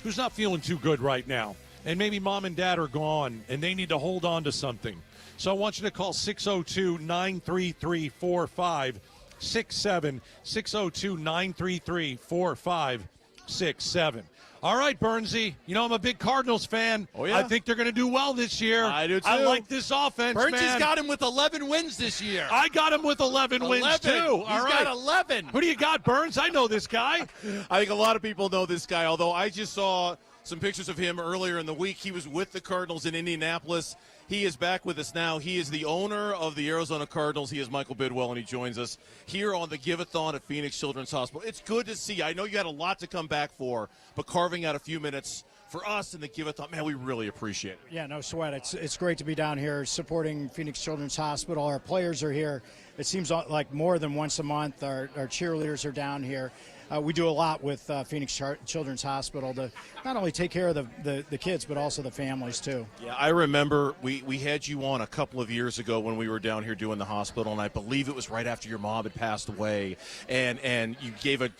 who's not feeling too good right now. And maybe mom and dad are gone, and they need to hold on to something. So I want you to call 602-933-4567, 602-933-4567. All right, Bernsey. You know I'm a big Cardinals fan. Oh, yeah? I think they're going to do well this year. I do, too. I like this offense, Bernsy's got him with 11 wins this year. I got him with 11 wins, too. He's got 11. Who do you got, Burns? I know this guy. I think a lot of people know this guy, although I just saw some pictures of him earlier in the week. He was with the Cardinals in Indianapolis. He is back with us now. He is the owner of the Arizona Cardinals. He is Michael Bidwell, and he joins us here on the Give-A-Thon at Phoenix Children's Hospital. It's good to see. I know you had a lot to come back for, but carving out a few minutes for us in the Give-A-Thon, man, we really appreciate it. Yeah, no sweat. It's great to be down here supporting Phoenix Children's Hospital. Our players are here. It seems like more than once a month. Our cheerleaders are down here. We do a lot with Phoenix Children's Hospital to not only take care of the kids, but also the families, too. Yeah, I remember we had you on a couple of years ago when we were down here doing the hospital, and I believe it was right after your mom had passed away, and you gave it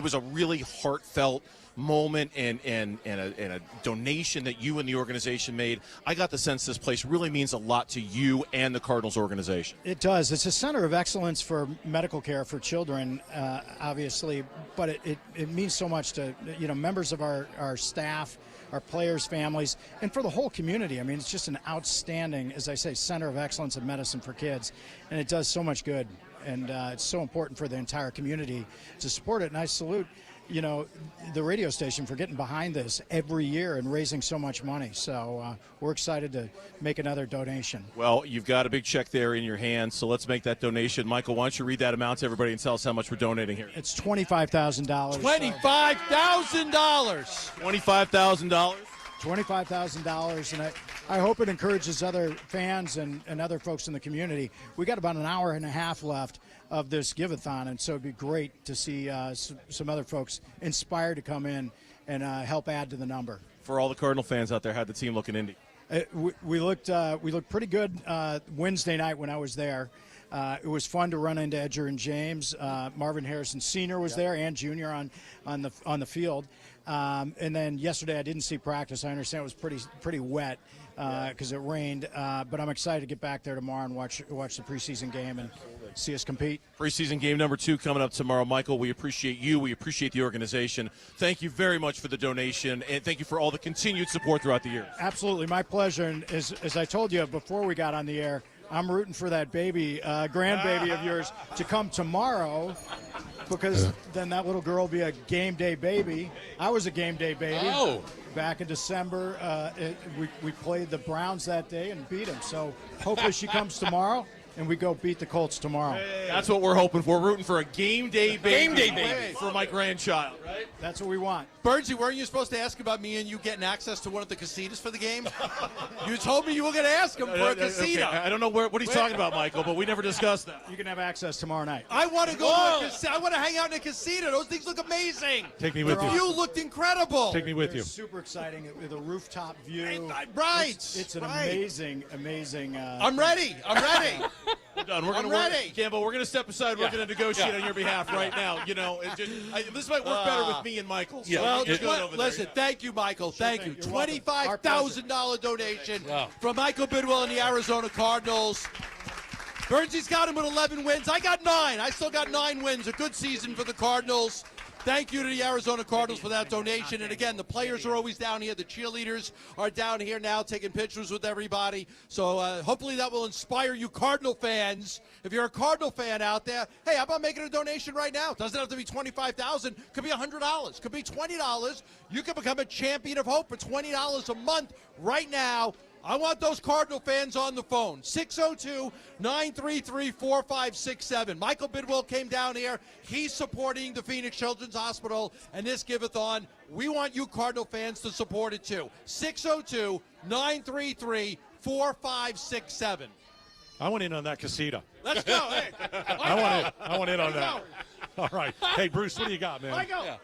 was a really heartfelt moment and a donation that you and the organization made. I got the sense this place really means a lot to you and the Cardinals organization. It does. It's a center of excellence for medical care for children, obviously, but it means so much to members of our staff, our players' families, and for the whole community. I mean, it's just an outstanding, as I say, center of excellence in medicine for kids, and it does so much good, and it's so important for the entire community to support it, and I salute the radio station for getting behind this every year and raising so much money. So we're excited to make another donation. Well, you've got a big check there in your hand, so let's make that donation. Michael, why don't you read that amount to everybody and tell us how much we're donating here? It's $25,000. $25,000. $25,000. $25,000, and I hope it encourages other fans and other folks in the community. We got about an hour and a half left of this Give-A-Thon, and so it'd be great to see some other folks inspired to come in and help add to the number. For all the Cardinal fans out there, how'd the team look in Indy? We looked pretty good Wednesday night when I was there. It was fun to run into Edger and James. Marvin Harrison Sr. was there and Jr. on the field. And then yesterday I didn't see practice. I understand it was pretty wet because it rained. But I'm excited to get back there tomorrow and watch the preseason game and see us compete. Preseason game number 2 coming up tomorrow. Michael, we appreciate you. We appreciate the organization. Thank you very much for the donation, and thank you for all the continued support throughout the years. Absolutely. My pleasure. And as I told you before we got on the air, I'm rooting for that baby, grandbaby of yours to come tomorrow because then that little girl will be a game day baby. I was a game day baby. Oh. Back in December, we played the Browns that day and beat them. So hopefully she comes tomorrow and we go beat the Colts tomorrow. Hey, that's what we're hoping for. We're rooting for a game day baby. Game day baby. For my grandchild. Right? That's what we want. Bernsey, weren't you supposed to ask about me and you getting access to one of the casitas for the game? You told me you were going to ask him for a casita. Okay. I don't know what he's talking about, Michael, but we never discussed that. You can have access tomorrow night. I want to go I want to hang out in a casita. Those things look amazing. Take me with you. The view looked incredible. Take me with you. Super exciting with a rooftop view. Right. It's an amazing. I'm ready. We're done. We're ready. Campbell, we're going to step aside. We're going to negotiate on your behalf right now. You know, this might work better with me and Michael. So listen, thank you, Michael. Thank you. $25,000 donation from Michael Bidwell and the Arizona Cardinals. Bernsey's got him with 11 wins. I got 9. I still got 9 wins. A good season for the Cardinals. Thank you to the Arizona Cardinals for that donation. And again, the players are always down here. The cheerleaders are down here now taking pictures with everybody. So hopefully that will inspire you Cardinal fans. If you're a Cardinal fan out there, hey, how about making a donation right now? It doesn't have to be $25,000. Could be $100. Could be $20. You can become a champion of hope for $20 a month right now. I want those Cardinal fans on the phone. 602-933-4567. Michael Bidwell came down here. He's supporting the Phoenix Children's Hospital and this Give-A-Thon. We want you Cardinal fans to support it too. 602-933-4567. I went in on that casita. Let's go. Hey, I want in on that. All right. Hey, Bruce, what do you got, man? Michael. Yeah,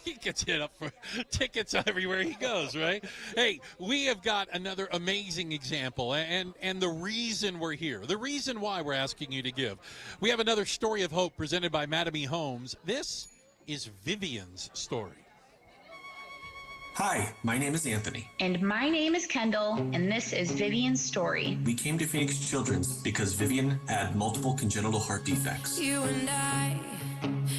he gets hit up for tickets everywhere he goes, right? Hey, we have got another amazing example, and the reason we're here, the reason why we're asking you to give. We have another story of hope presented by Madame Homes. This is Vivian's story. Hi, my name is Anthony. And my name is Kendall, and this is Vivian's story. We came to Phoenix Children's because Vivian had multiple congenital heart defects. You and I,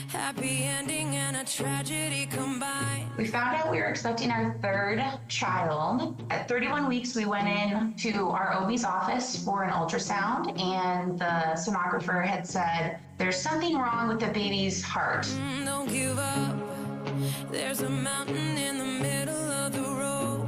happy ending and a tragedy combined. We found out we were expecting our 3rd child. At 31 weeks, we went in to our OB's office for an ultrasound, and the sonographer had said, there's something wrong with the baby's heart. Don't give up. There's a mountain in the middle of the road.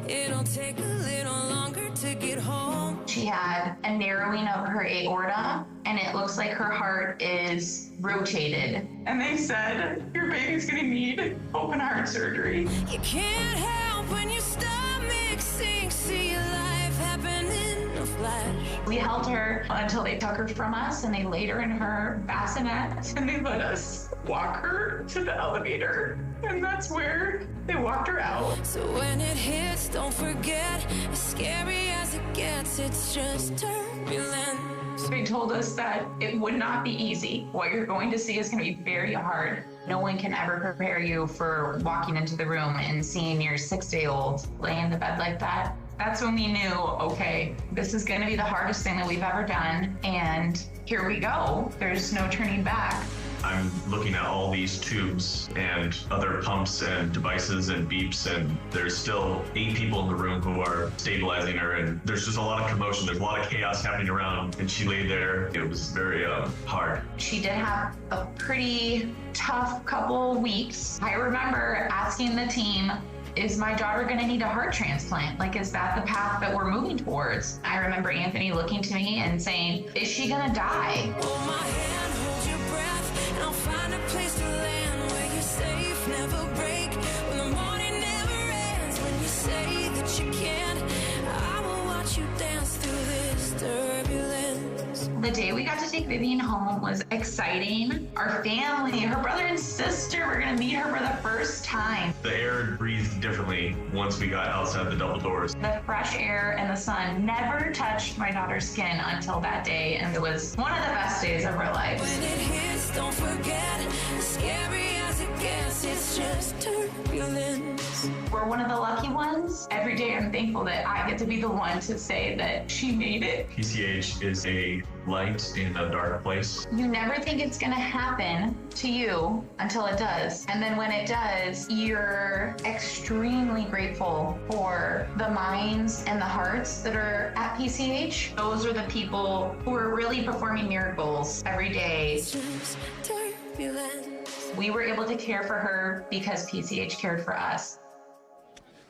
It'll take a little longer to get home. She had a narrowing of her aorta, and it looks like her heart is rotated. And they said, your baby's gonna need open heart surgery. You can't help when your stomach sinks, see your life happen in a flash. We held her until they took her from us, and they laid her in her bassinet, and they let us walk her to the elevator, and that's where they walked her out. So when it hits, don't forget, as scary as it gets, it's just turbulence. They told us that it would not be easy. What you're going to see is going to be very hard. No one can ever prepare you for walking into the room and seeing your 6-day-old lay in the bed like that. That's when we knew, okay, this is going to be the hardest thing that we've ever done, and here we go. There's no turning back. I'm looking at all these tubes and other pumps and devices and beeps, and there's still 8 people in the room who are stabilizing her, and there's just a lot of commotion. There's a lot of chaos happening around, and she lay there. It was very hard. She did have a pretty tough couple weeks. I remember asking the team, is my daughter going to need a heart transplant? Like, is that the path that we're moving towards? I remember Anthony looking to me and saying, is she going to die? Hold my hand, hold your breath, and I'll find a place to land where you're safe, never break. When the morning never ends, when you say that you can't, I will watch you dance through this turbulence. The day we got to take Vivian home was exciting. Our family, her brother and sister, were going to meet her for the first time. The air breathed differently once we got outside the double doors. The fresh air and the sun never touched my daughter's skin until that day, and it was one of the best days of our lives. When it hits, don't forget, as scary as it gets, it's just turbulence. We're one of the lucky ones. Every day I'm thankful that I get to be the one to say that she made it. PCH is a light in a dark place. You never think it's going to happen to you until it does. And then when it does, you're extremely grateful for the minds and the hearts that are at PCH. Those are the people who are really performing miracles every day. It's just turbulence. turbulence. We were able to care for her because PCH cared for us.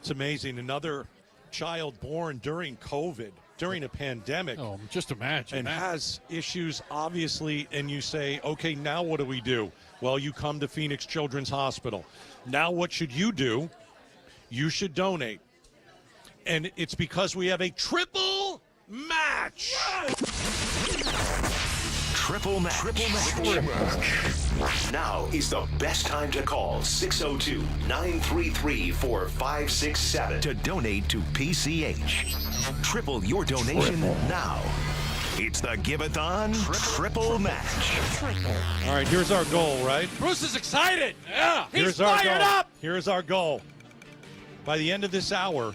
It's amazing. Another child born during COVID, during a pandemic. Oh, just imagine and that. has issues, obviously, and you say, okay, now what do we do? Well, you come to Phoenix Children's Hospital. Now what should you do? You should donate. And it's because we have a triple match. Triple match. Triple match. Now is the best time to call 602-933-4567 to donate to PCH. Triple your donation now. It's the Give-A-Thon Triple Match. All right, here's our goal, right? Bruce is excited. Yeah. Here's fired up. Here's our goal. By the end of this hour,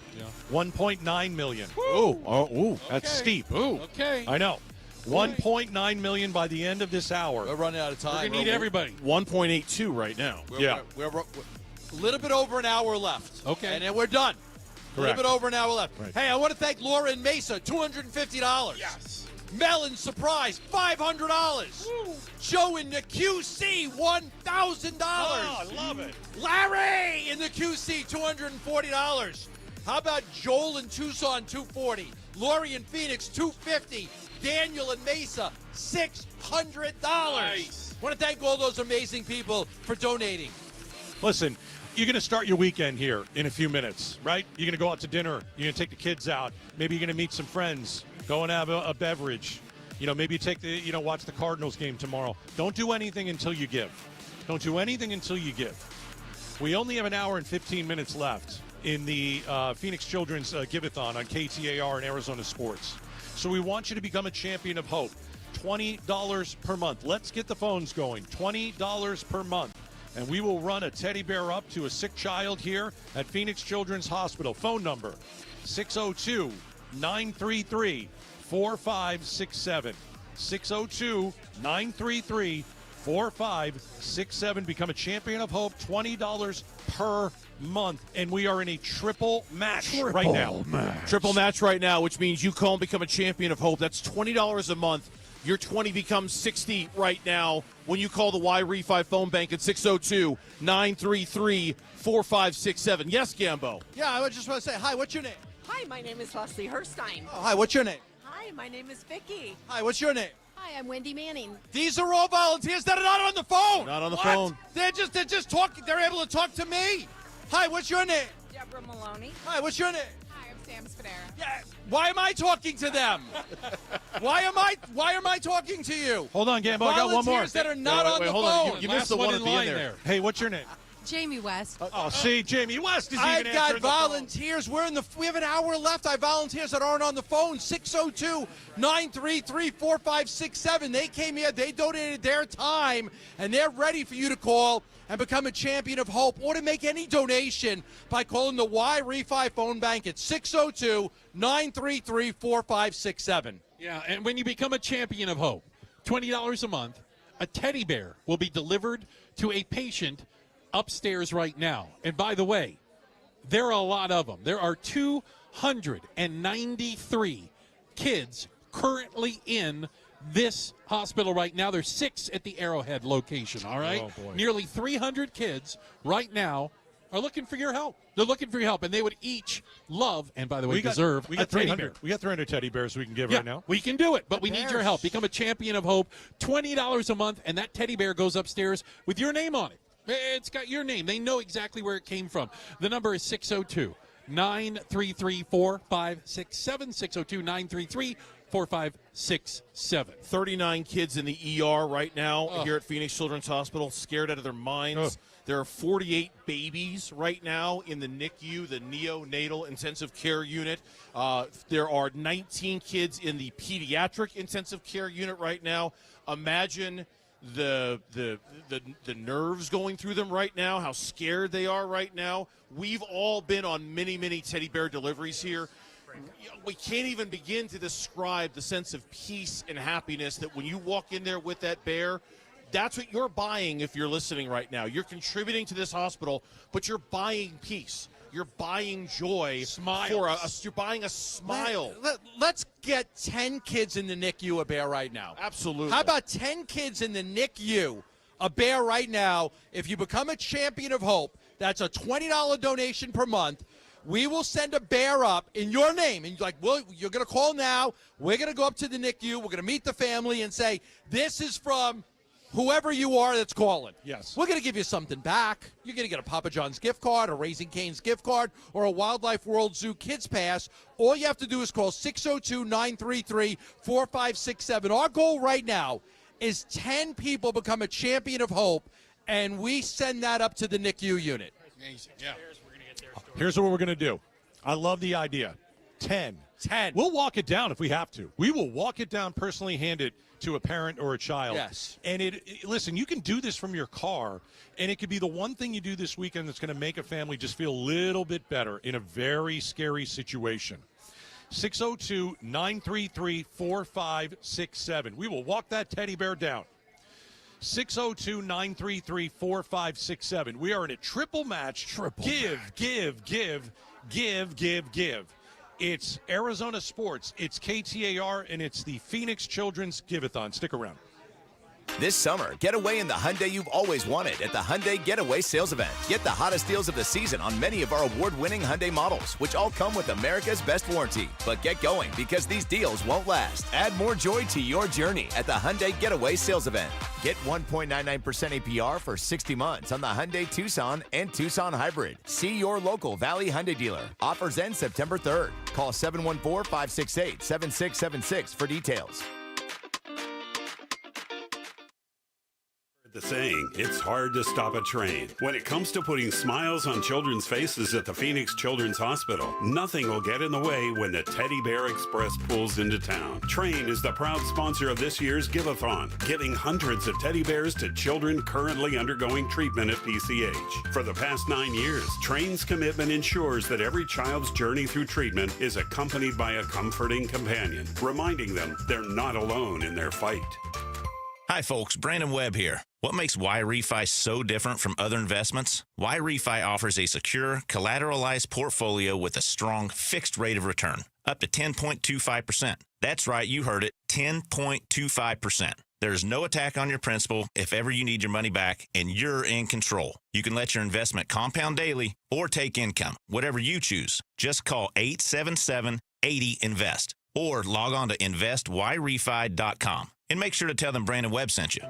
1.9 million. Ooh, that's steep. Ooh. Okay. I know. 1.9 million by the end of this hour. We're running out of time. We're going to need everybody. 1.82 right now. Yeah. We're a little bit over an hour left. Okay. And then we're done. A little bit over an hour left. Right. Hey, I want to thank Laura and Mesa, $250. Yes. Melon Surprise, $500. Joe in the QC, $1,000. Oh, I love it. Larry in the QC, $240. How about Joel in Tucson, $240. Lori in Phoenix, $250. Daniel in Mesa, $600. Nice. Want to thank all those amazing people for donating. Listen, you're going to start your weekend here in a few minutes, right? You're going to go out to dinner. You're going to take the kids out. Maybe you're going to meet some friends. Go and have a beverage. You know, maybe you take watch the Cardinals game tomorrow. Don't do anything until you give. Don't do anything until you give. We only have an hour and 15 minutes left in the Phoenix Children's Give-A-Thon on KTAR and Arizona Sports. So we want you to become a champion of hope. $20 per month. Let's get the phones going. $20 per month. And we will run a teddy bear up to a sick child here at Phoenix Children's Hospital. Phone number 602-933-4567. 602-933-4567. Become a champion of hope. $20 per month. And we are in a triple match right now. Triple match right now, which means you call and become a champion of hope. That's $20 a month. Your 20 becomes 60 right now when you call the Y-Refi phone bank at 602-933-4567. Yes, Gambo. Yeah, I just want to say, hi, what's your name? Hi, my name is Leslie Herstein. Oh, hi, what's your name? Hi, my name is Vicky. Hi, what's your name? Hi, I'm Wendy Manning. These are all volunteers that are not on the phone. Not on the What? phone. They're just talking. They're able to talk to me. Hi, what's your name? Deborah Maloney. Hi, what's your name? Hi, I'm Sam Spadera. Yeah. Why am I talking to them? Why am I talking to you? Hold on, Gambo. I got one more. Volunteers that are not on the hold phone. on. You missed the one at the end there. Hey, what's your name? Jamie West. Oh, see, Jamie West is I've even got answering the phone. volunteers. We have an hour left. I have volunteers that aren't on the phone. 602-933-4567. They came here. They donated their time, and they're ready for you to call and become a champion of hope or to make any donation by calling the Y-Refi phone bank at 602-933-4567. Yeah, and when you become a champion of hope, $20 a month, a teddy bear will be delivered to a patient upstairs right now. And by the way, there are a lot of them. There are 293 kids currently in this hospital right now. There's 6 at the Arrowhead location, all right? Oh, boy. Nearly 300 kids right now are looking for your help. They're looking for your help, and they would each love, and by the way, deserve we a got teddy 300. bear. We got 300 teddy bears we can give Yeah, right now. we can do it, but we need your bears. help. Become a champion of hope. $20 a month, and that teddy bear goes upstairs with your name on it. It's got your name. They know exactly where it came from. The number is 602-933-4567, 602-933-4567. 39 kids in the ER right now here at Phoenix Children's Hospital, scared out of their minds. There are 48 babies right now in the NICU, the neonatal intensive care unit. There are 19 kids in the pediatric intensive care unit right now. Imagine the nerves going through them right now, how scared they are right now. We've all been on many teddy bear deliveries here. We can't even begin to describe the sense of peace and happiness that when you walk in there with that bear, that's what you're buying if you're listening right now. You're contributing to this hospital, but you're buying peace. You're buying joy. Smiles. You're buying a smile. Let's get 10 kids in the NICU a bear right now. Absolutely. How about 10 kids in the NICU a bear right now. If you become a champion of hope, that's a $20 donation per month. We will send a bear up in your name. And you're like, well, you're going to call now. We're going to go up to the NICU. We're going to meet the family and say, this is from whoever you are that's calling. Yes. We're going to give you something back. You're going to get a Papa John's gift card, a Raising Cane's gift card, or a Wildlife World Zoo Kids Pass. All you have to do is call 602-933-4567. Our goal right now is 10 people become a champion of hope, and we send that up to the NICU unit. Amazing. Yeah. Here's what we're going to do. I love the idea. 10. We'll walk it down if we have to. We will walk it down, personally hand it to a parent or a child. Yes. And listen, you can do this from your car, and it could be the one thing you do this weekend that's going to make a family just feel a little bit better in a very scary situation. 602-933-4567. We will walk that teddy bear down. 602-933-4567. We are in a triple match. Give. It's Arizona Sports, it's KTAR, and it's the Phoenix Children's Give-A-Thon. Stick around. This summer, get away in the Hyundai you've always wanted at the Hyundai Getaway Sales Event. Get the hottest deals of the season on many of our award-winning Hyundai models, which all come with America's best warranty. But get going, because these deals won't last. Add more joy to your journey at the Hyundai Getaway Sales Event. Get 1.99% APR for 60 months on the Hyundai Tucson and Tucson Hybrid. See your local Valley Hyundai dealer. Offers end September 3rd. Call 714-568-7676 for details. The saying, it's hard to stop a train. When it comes to putting smiles on children's faces at the Phoenix Children's Hospital, nothing will get in the way when the Teddy Bear Express pulls into town. Train is the proud sponsor of this year's Give-A-Thon, giving hundreds of teddy bears to children currently undergoing treatment at PCH. For the past 9 years, Train's commitment ensures that every child's journey through treatment is accompanied by a comforting companion, reminding them they're not alone in their fight. Hi folks, Brandon Webb here. What makes Y-Refi so different from other investments? Y-Refi offers a secure, collateralized portfolio with a strong fixed rate of return, up to 10.25%. That's right, you heard it, 10.25%. There's no attack on your principal if ever you need your money back, and you're in control. You can let your investment compound daily or take income, whatever you choose. Just call 877-80-INVEST or log on to investYRefi.com. And make sure to tell them Brandon Webb sent you.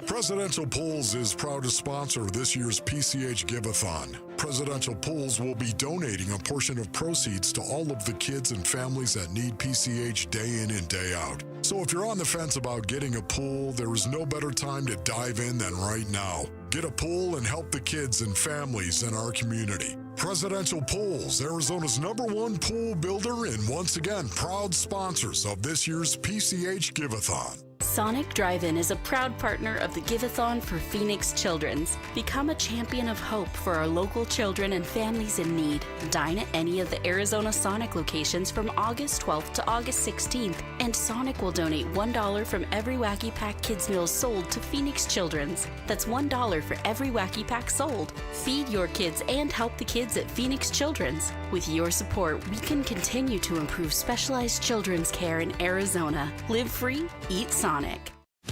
Presidential Pools is proud to sponsor this year's PCH Give-A-Thon. Presidential Pools will be donating a portion of proceeds to all of the kids and families that need PCH day in and day out. So if you're on the fence about getting a pool, there is no better time to dive in than right now. Get a pool and help the kids and families in our community. Presidential Pools, Arizona's #1 pool builder, and once again, proud sponsors of this year's PCH Give-A-Thon. Sonic Drive-In is a proud partner of the Give-A-Thon for Phoenix Children's. Become a champion of hope for our local children and families in need. Dine at any of the Arizona Sonic locations from August 12th to August 16th, and Sonic will donate $1 from every Wacky Pack Kids meal sold to Phoenix Children's. That's $1 for every Wacky Pack sold. Feed your kids and help the kids at Phoenix Children's. With your support, we can continue to improve specialized children's care in Arizona. Live free, eat Sonic.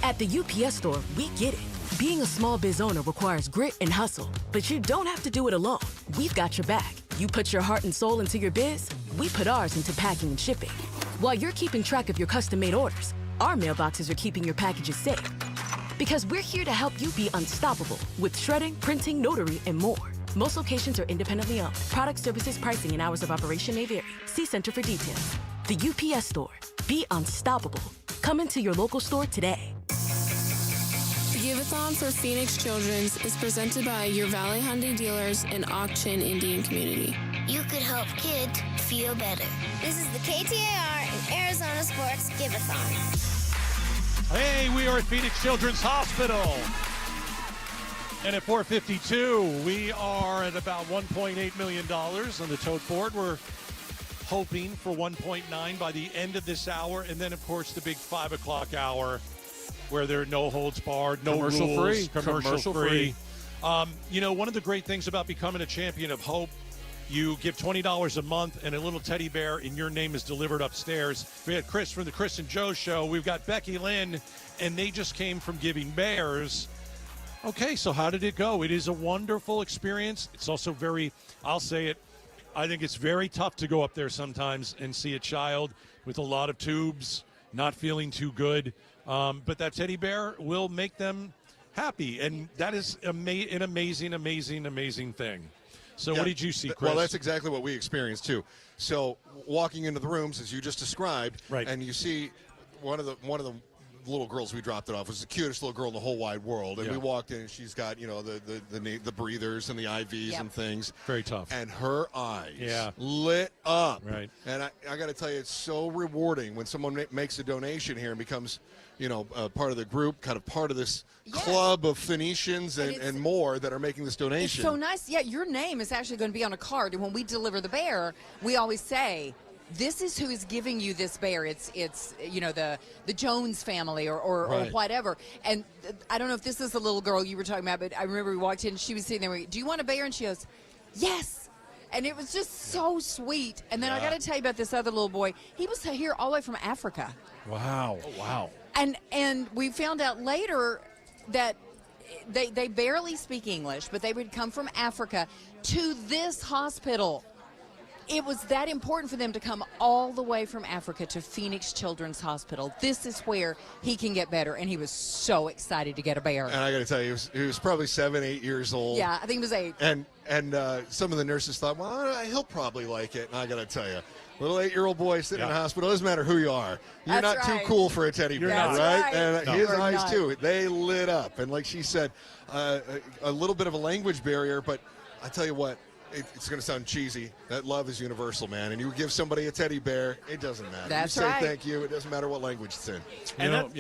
At the UPS store, we get it. Being a small biz owner requires grit and hustle, but you don't have to do it alone. We've got your back. You put your heart and soul into your biz, we put ours into packing and shipping. While you're keeping track of your custom-made orders, our mailboxes are keeping your packages safe. Because we're here to help you be unstoppable with shredding, printing, notary, and more. Most locations are independently owned. Product, services, pricing, and hours of operation may vary. See Center for details. The UPS store. Be unstoppable. Come into your local store today. The Give-A-Thon for Phoenix Children's is presented by your Valley Hyundai dealers and Auction Indian community. You could help kids feel better. This is the KTAR and Arizona Sports Give-A-Thon. Hey, we are at Phoenix Children's Hospital. And at 4:52, we are at about $1.8 million on the tote board. We're hoping for 1.9 by the end of this hour. And then, of course, the big 5 o'clock hour where there are no holds barred, no Commercial rules, free. commercial free. You know, one of the great things about becoming a champion of hope You give $20 a month, and a little teddy bear in your name is delivered upstairs. We had Chris from the Chris and Joe Show. We've got Becky Lynn, and they just came from giving bears. Okay, so how did it go? It is a wonderful experience. It's also very, I'll say it, I think it's very tough to go up there sometimes and see a child with a lot of tubes, not feeling too good. But that teddy bear will make them happy, and that is an amazing, amazing, amazing thing. So what did you see, Chris? Well, that's exactly what we experienced, too. So walking into the rooms, as you just described, right. And you see one of the little girls we dropped it off was the cutest little girl in the whole wide world, and we walked in and she's got the breathers and the IVs and things. Very tough. And her eyes lit up. Right. And I got to tell you, it's so rewarding when someone makes a donation here and becomes part of the group, kind of part of this club of Phoenicians and more that are making this donation. It's so nice. Yeah, your name is actually going to be on a card, and when we deliver the bear, we always say, this is who is giving you this bear. It's the Jones family or whatever. And I don't know if this is the little girl you were talking about, but I remember we walked in and she was sitting there. Do you want a bear? And she goes, yes. And it was just so sweet. And then I got to tell you about this other little boy. He was here all the way from Africa. Wow. Oh, wow. And we found out later that they barely speak English, but they would come from Africa to this hospital. It was that important for them to come all the way from Africa to Phoenix Children's Hospital. This is where he can get better, and he was so excited to get a bear. And I got to tell you, he was probably 7, 8 years old. Yeah, I think he was 8. And some of the nurses thought, well, he'll probably like it. And I got to tell you, little 8-year-old boy sitting in a hospital, doesn't matter who you are. You're not too cool for a teddy bear, right? And his eyes, too, they lit up. And like she said, a little bit of a language barrier, but I tell you what, it's going to sound cheesy. That love is universal, man. And you give somebody a teddy bear, it doesn't matter. That's you say right. thank you. It doesn't matter what language it's in. And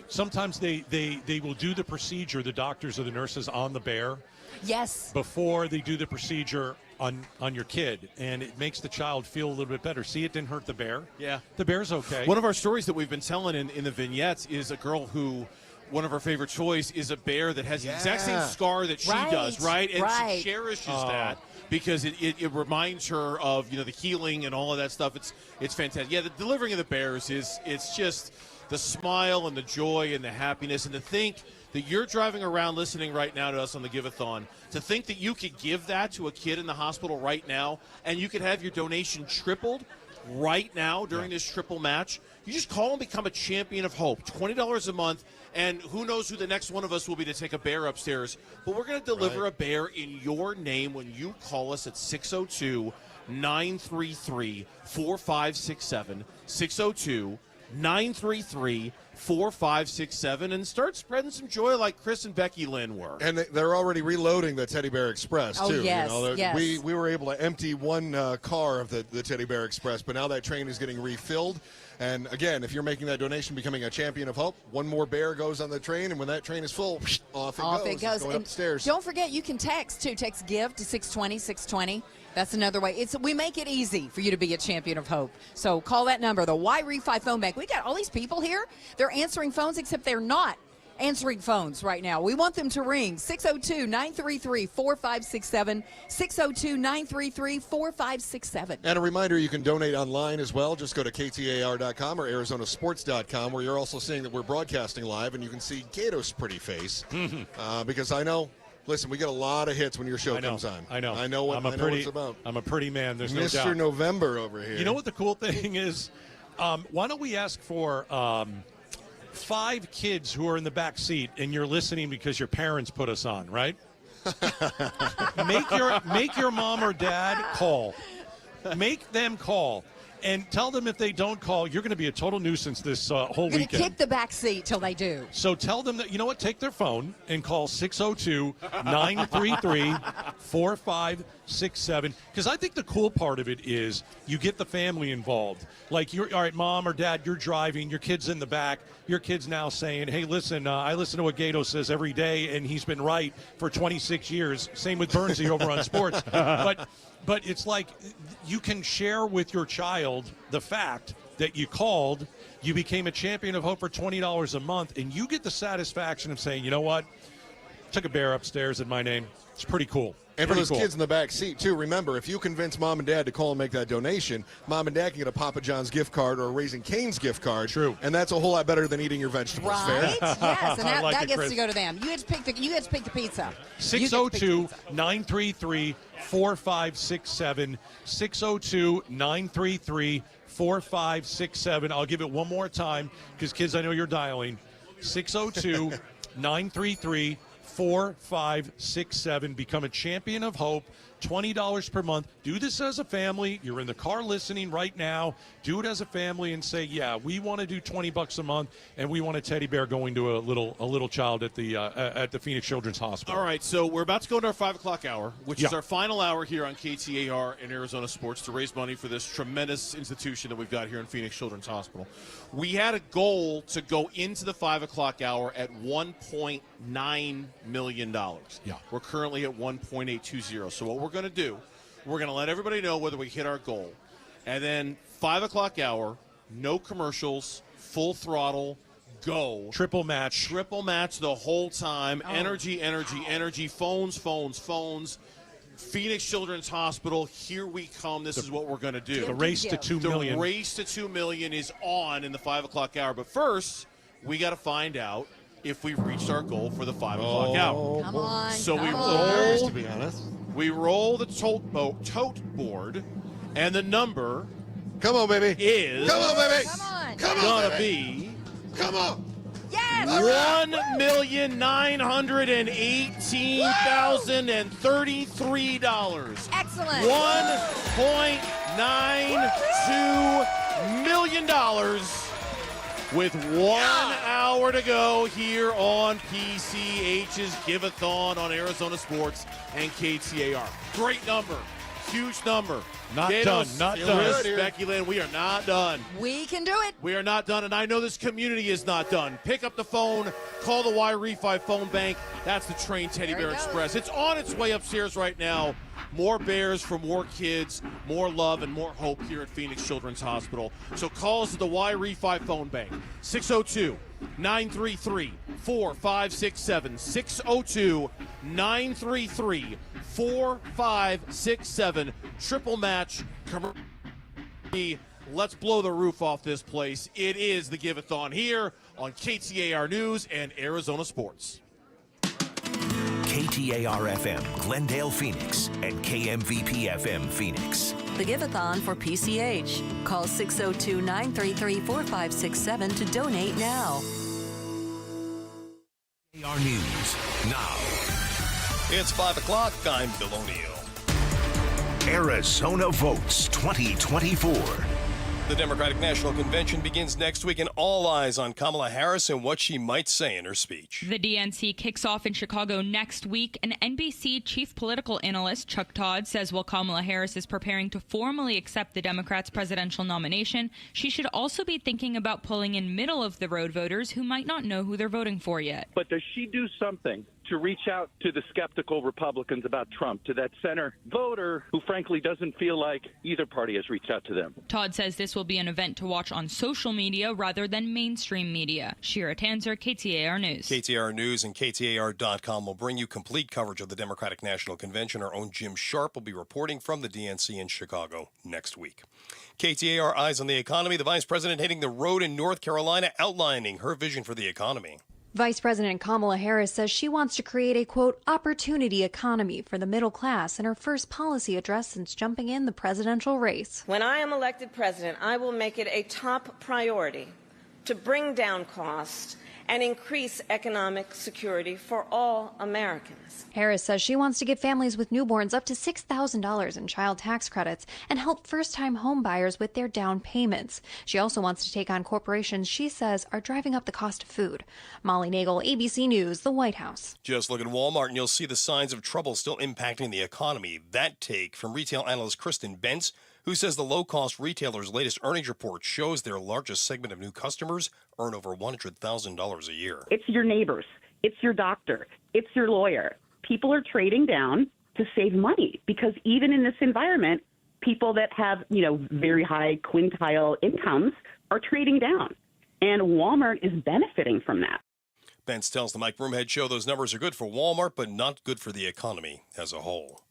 sometimes they will do the procedure, the doctors or the nurses, on the bear. Yes. Before they do the procedure on your kid, and it makes the child feel a little bit better. See, it didn't hurt the bear. Yeah. The bear's okay. One of our stories that we've been telling in the vignettes is a girl who, one of her favorite toys is a bear that has the exact same scar that she does, right? And she cherishes that because it reminds her of the healing and all of that stuff. It's fantastic. Yeah, the delivering of the bears it's just the smile and the joy and the happiness, and to think that you're driving around listening right now to us on the Give-A-Thon, to think that you could give that to a kid in the hospital right now and you could have your donation tripled right now during this triple match. You just call and become a champion of hope. $20 a month, and who knows who the next one of us will be to take a bear upstairs. But we're going to deliver a bear in your name when you call us at 602-933-4567. 602-933-4567, and start spreading some joy like Chris and Becky Lynn were. And they're already reloading the Teddy Bear Express, too. Yes, yes. We were able to empty one car of the Teddy Bear Express, but now that train is getting refilled. And, again, if you're making that donation, becoming a champion of hope, one more bear goes on the train, and when that train is full, off it goes. It's going up the stairs. Don't forget, you can text, too. Text GIVE to 620-620. That's another way. We make it easy for you to be a champion of hope. So call that number, the Y-Refi phone bank. We got all these people here. They're answering phones, except they're not answering phones right now. We want them to ring 602-933-4567, 602-933-4567. And a reminder, you can donate online as well. Just go to KTAR.com or ArizonaSports.com, where you're also seeing that we're broadcasting live, and you can see Gato's pretty face. Because I know, listen, we get a lot of hits when your show comes on. I know what it's about. I'm a pretty man. There's no doubt. Mr. November over here. You know what the cool thing is? Why don't we ask for 5 kids who are in the back seat and you're listening because your parents put us on, right? Make your mom or dad call. Make them call. And tell them if they don't call, you're going to be a total nuisance this whole You're weekend. going to kick the back seat till they do. So tell them that, you know what, take their phone and call 602-933-4567. Because I think the cool part of it is you get the family involved. Like, all right, mom or dad, you're driving, your kid's in the back. Your kid's now saying, hey, listen, I listen to what Gato says every day, and he's been right for 26 years. Same with Bernsey over on sports. But it's like you can share with your child the fact that you called, you became a champion of hope for $20 a month, and you get the satisfaction of saying, you know what, Took a bear upstairs in my name. It's pretty cool. And for those kids in the back seat, too, remember, if you convince Mom and Dad to call and make that donation, Mom and Dad can get a Papa John's gift card or a Raising Cane's gift card. True. And that's a whole lot better than eating your vegetables. Right? Fair? Yes, and that, like that it, gets Chris. to go to them. You get to pick the pizza. 602-933-4567. 602-933-4567. I'll give it one more time because, kids, I know you're dialing. 602-933-4567. Become a champion of hope. $20 per month. Do this as a family. You're in the car listening right now. Do it as a family and say, yeah, we want to do $20 a month, and we want a teddy bear going to a little child at the Phoenix Children's Hospital. All right, so we're about to go into our 5 o'clock hour, which is our final hour here on KTAR and Arizona Sports to raise money for this tremendous institution that we've got here in Phoenix Children's Hospital. We had a goal to go into the 5 o'clock hour at $1.9 million. Yeah. We're currently at 1.820. So what we're going to do, we're going to let everybody know whether we hit our goal. And then 5 o'clock hour, no commercials, full throttle, go. Triple match. Triple match the whole time. Energy, phones. Phoenix Children's Hospital, here we come. This is what we're going to do. The race to 2 million. The race to 2 million is on in the 5 o'clock hour. But first, we got to find out if we've reached our goal for the 5 o'clock hour. Come on. So we roll, to be honest. We roll the tote board, and the number come on, baby. Is come on, baby. Come on. Gonna be come on. Yes. $1,918,033. Excellent. $1.92 million with 1 hour to go here on PCH's Give-A-Thon on Arizona Sports and KTAR. Great number. Huge number. Not done. Becky Lynn, we are not done. We can do it. We are not done, and I know this community is not done. Pick up the phone, call the Y-Refi phone bank. That's the Train Teddy Bear Express. It's on its way upstairs right now. More bears for more kids, more love, and more hope here at Phoenix Children's Hospital. So call us at the Y-Refi phone bank, 602-933-4567, 602-933-4567. Triple match. Let's blow the roof off this place. It is the Give-A-Thon here on KTAR News and Arizona Sports. KTAR-FM, Glendale, Phoenix, and KMVP-FM, Phoenix. The Give-A-Thon for PCH. Call 602-933-4567 to donate now. KTAR News now. It's 5 o'clock. I'm Bill O'Neill. Arizona votes 2024. The Democratic National Convention begins next week, and all eyes on Kamala Harris and what she might say in her speech. The DNC kicks off in Chicago next week, and NBC chief political analyst Chuck Todd says while Kamala Harris is preparing to formally accept the Democrats' presidential nomination, she should also be thinking about pulling in middle-of-the-road voters who might not know who they're voting for yet. But does she do something to reach out to the skeptical Republicans about Trump, to that center voter who frankly doesn't feel like either party has reached out to them? Todd says this will be an event to watch on social media rather than mainstream media. Shira Tanzer, KTAR News. KTAR News and KTAR.com will bring you complete coverage of the Democratic National Convention. Our own Jim Sharp will be reporting from the DNC in Chicago next week. KTAR Eyes on the Economy. The Vice President hitting the road in North Carolina, outlining her vision for the economy. Vice President Kamala Harris says she wants to create a, quote, opportunity economy for the middle class in her first policy address since jumping in the presidential race. When I am elected president, I will make it a top priority to bring down costs and increase economic security for all Americans. Harris says she wants to give families with newborns up to $6,000 in child tax credits and help first-time home buyers with their down payments. She also wants to take on corporations she says are driving up the cost of food. Molly Nagel, ABC News, the White House. Just look at Walmart and you'll see the signs of trouble still impacting the economy. That take from retail analyst Kristen Bentz, who says the low-cost retailer's latest earnings report shows their largest segment of new customers earn over $100,000 a year. It's your neighbors. It's your doctor. It's your lawyer. People are trading down to save money because even in this environment, people that have, very high quintile incomes are trading down. And Walmart is benefiting from that. Benz tells the Mike Broomhead Show those numbers are good for Walmart, but not good for the economy as a whole.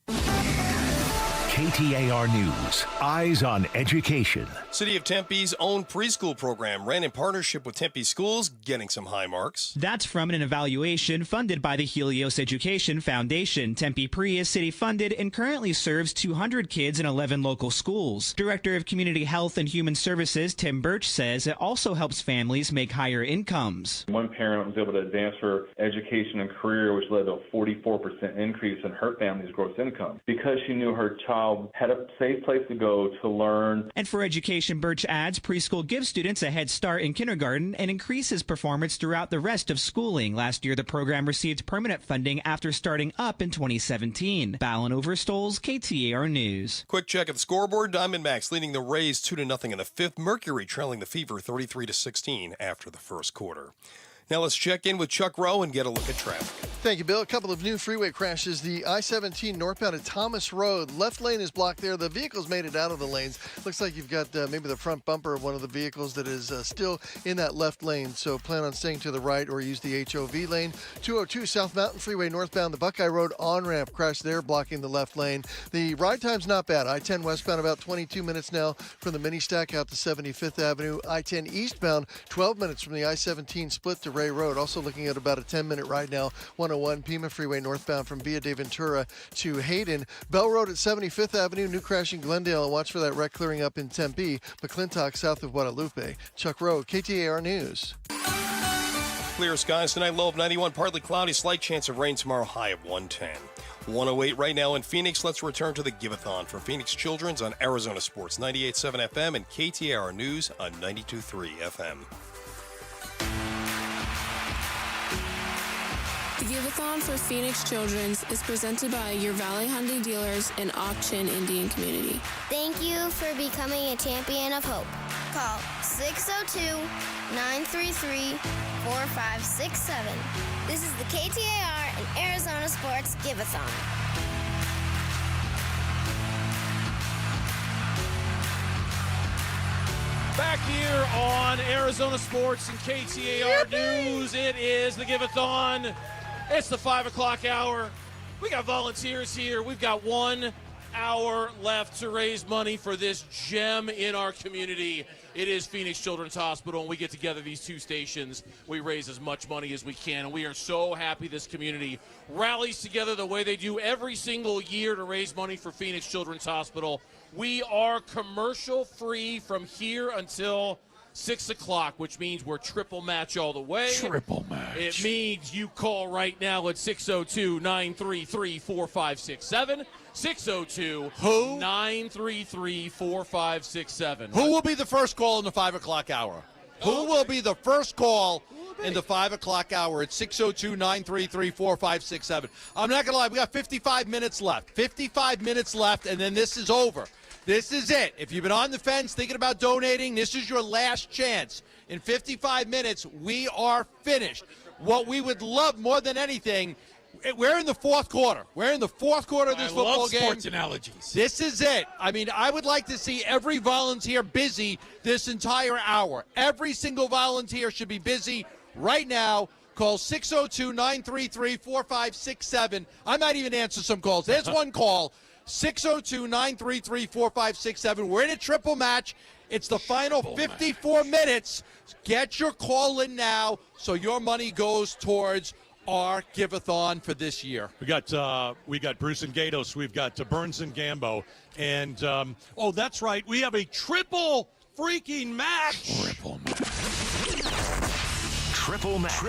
KTAR News. Eyes on education. City of Tempe's own preschool program ran in partnership with Tempe Schools, getting some high marks. That's from an evaluation funded by the Helios Education Foundation. Tempe Pre is city-funded and currently serves 200 kids in 11 local schools. Director of Community Health and Human Services Tim Birch says it also helps families make higher incomes. One parent was able to advance her education and career, which led to a 44% increase in her family's gross income because she knew her child had a safe place to go to learn. And for education, Birch adds preschool gives students a head start in kindergarten and increases performance throughout the rest of schooling. Last year, the program received permanent funding after starting up in 2017. Ballin Overstoles, KTAR News. Quick check of the scoreboard. Diamondbacks leading the Rays 2-0 in the fifth. Mercury trailing the Fever 33-16 after the first quarter. Now let's check in with Chuck Rowe and get a look at traffic. Thank you, Bill. A couple of new freeway crashes. The I-17 northbound at Thomas Road. Left lane is blocked there. The vehicles made it out of the lanes. Looks like you've got maybe the front bumper of one of the vehicles that is still in that left lane. So plan on staying to the right or use the HOV lane. 202 South Mountain Freeway northbound. The Buckeye Road on-ramp crash there, blocking the left lane. The ride time's not bad. I-10 westbound about 22 minutes now from the mini stack out to 75th Avenue. I-10 eastbound 12 minutes from the I-17 split to Ray Road. Also looking at about a 10-minute ride now. 101 Pima Freeway northbound from Via de Ventura to Hayden. Bell Road at 75th Avenue. New crash in Glendale. And watch for that wreck clearing up in Tempe. McClintock south of Guadalupe. Chuck Rowe, KTAR News. Clear skies tonight, low of 91, partly cloudy, slight chance of rain tomorrow, high of 110. 108 right now in Phoenix. Let's return to the Give-A-Thon from Phoenix Children's on Arizona Sports 98.7 FM and KTAR News on 92.3 FM. The Give-A-Thon for Phoenix Children's is presented by your Valley Hyundai dealers and Auction Indian Community. Thank you for becoming a champion of hope. Call 602-933-4567. This is the KTAR and Arizona Sports Give-A-Thon. Back here on Arizona Sports and KTAR News, it is the Give-A-Thon. It's the 5 o'clock hour. We got volunteers here. We've got 1 hour left to raise money for this gem in our community. It is Phoenix Children's Hospital, and we get together these two stations. We raise as much money as we can, and we are so happy this community rallies together the way they do every single year to raise money for Phoenix Children's Hospital. We are commercial-free from here until 6 o'clock, which means we're triple match all the way. Triple match. It means you call right now at 602-933-4567. 602-933-4567. Who will be the first call in the 5 o'clock hour? Who will be the first call in the 5 o'clock hour at 602-933-4567? I'm not going to lie. We got 55 minutes left. 55 minutes left, and then this is over. This is it. If you've been on the fence thinking about donating, this is your last chance. In 55 minutes, we are finished. What we would love more than anything, we're in the fourth quarter. We're in the fourth quarter of this football game. I love sports analogies. This is it. I mean, I would like to see every volunteer busy this entire hour. Every single volunteer should be busy right now. Call 602-933-4567. I might even answer some calls. There's one call. 602-933-4567. We're in a triple match. It's the final 54 minutes. Get your call in now so your money goes towards our Give-A-Thon for this year. We got Bruce and Gatos. We've got Burns and Gambo. And, that's right. We have a triple freaking match. Triple match.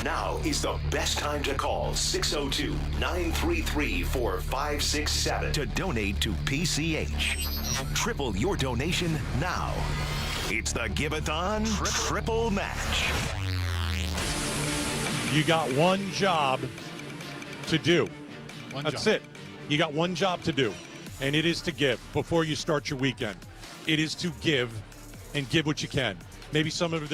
Now is the best time to call 602-933-4567 to donate to PCH. Triple your donation now. It's the Give-A-Thon Triple Match. You got one job to do. That's it. You got one job to do, and it is to give before you start your weekend. It is to give, and give what you can. Maybe some of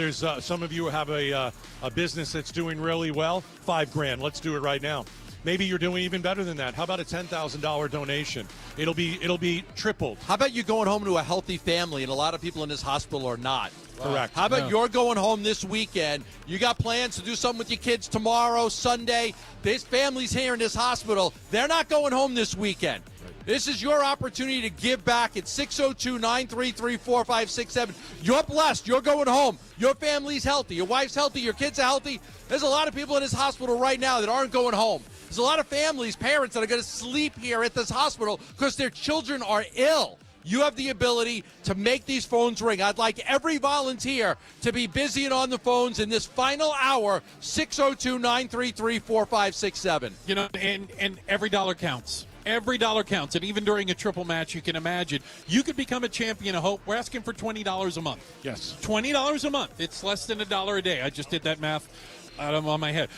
you have a business that's doing really well. $5,000. Let's do it right now. Maybe you're doing even better than that. How about a $10,000 donation? It'll be tripled. How about you going home to a healthy family? And a lot of people in this hospital are not. Correct. How about you're going home this weekend? You got plans to do something with your kids tomorrow, Sunday. This family's here in this hospital. They're not going home this weekend. This is your opportunity to give back at 602-933-4567. You're blessed. You're going home. Your family's healthy. Your wife's healthy. Your kids are healthy. There's a lot of people in this hospital right now that aren't going home. There's a lot of families, parents that are going to sleep here at this hospital because their children are ill. You have the ability to make these phones ring. I'd like every volunteer to be busy and on the phones in this final hour, 602-933-4567. You know, and every dollar counts. Every dollar counts. And even during a triple match, you can imagine, you could become a champion of hope. We're asking for $20 a month. Yes. $20 a month. It's less than $1 a day. I just did that math out of my head.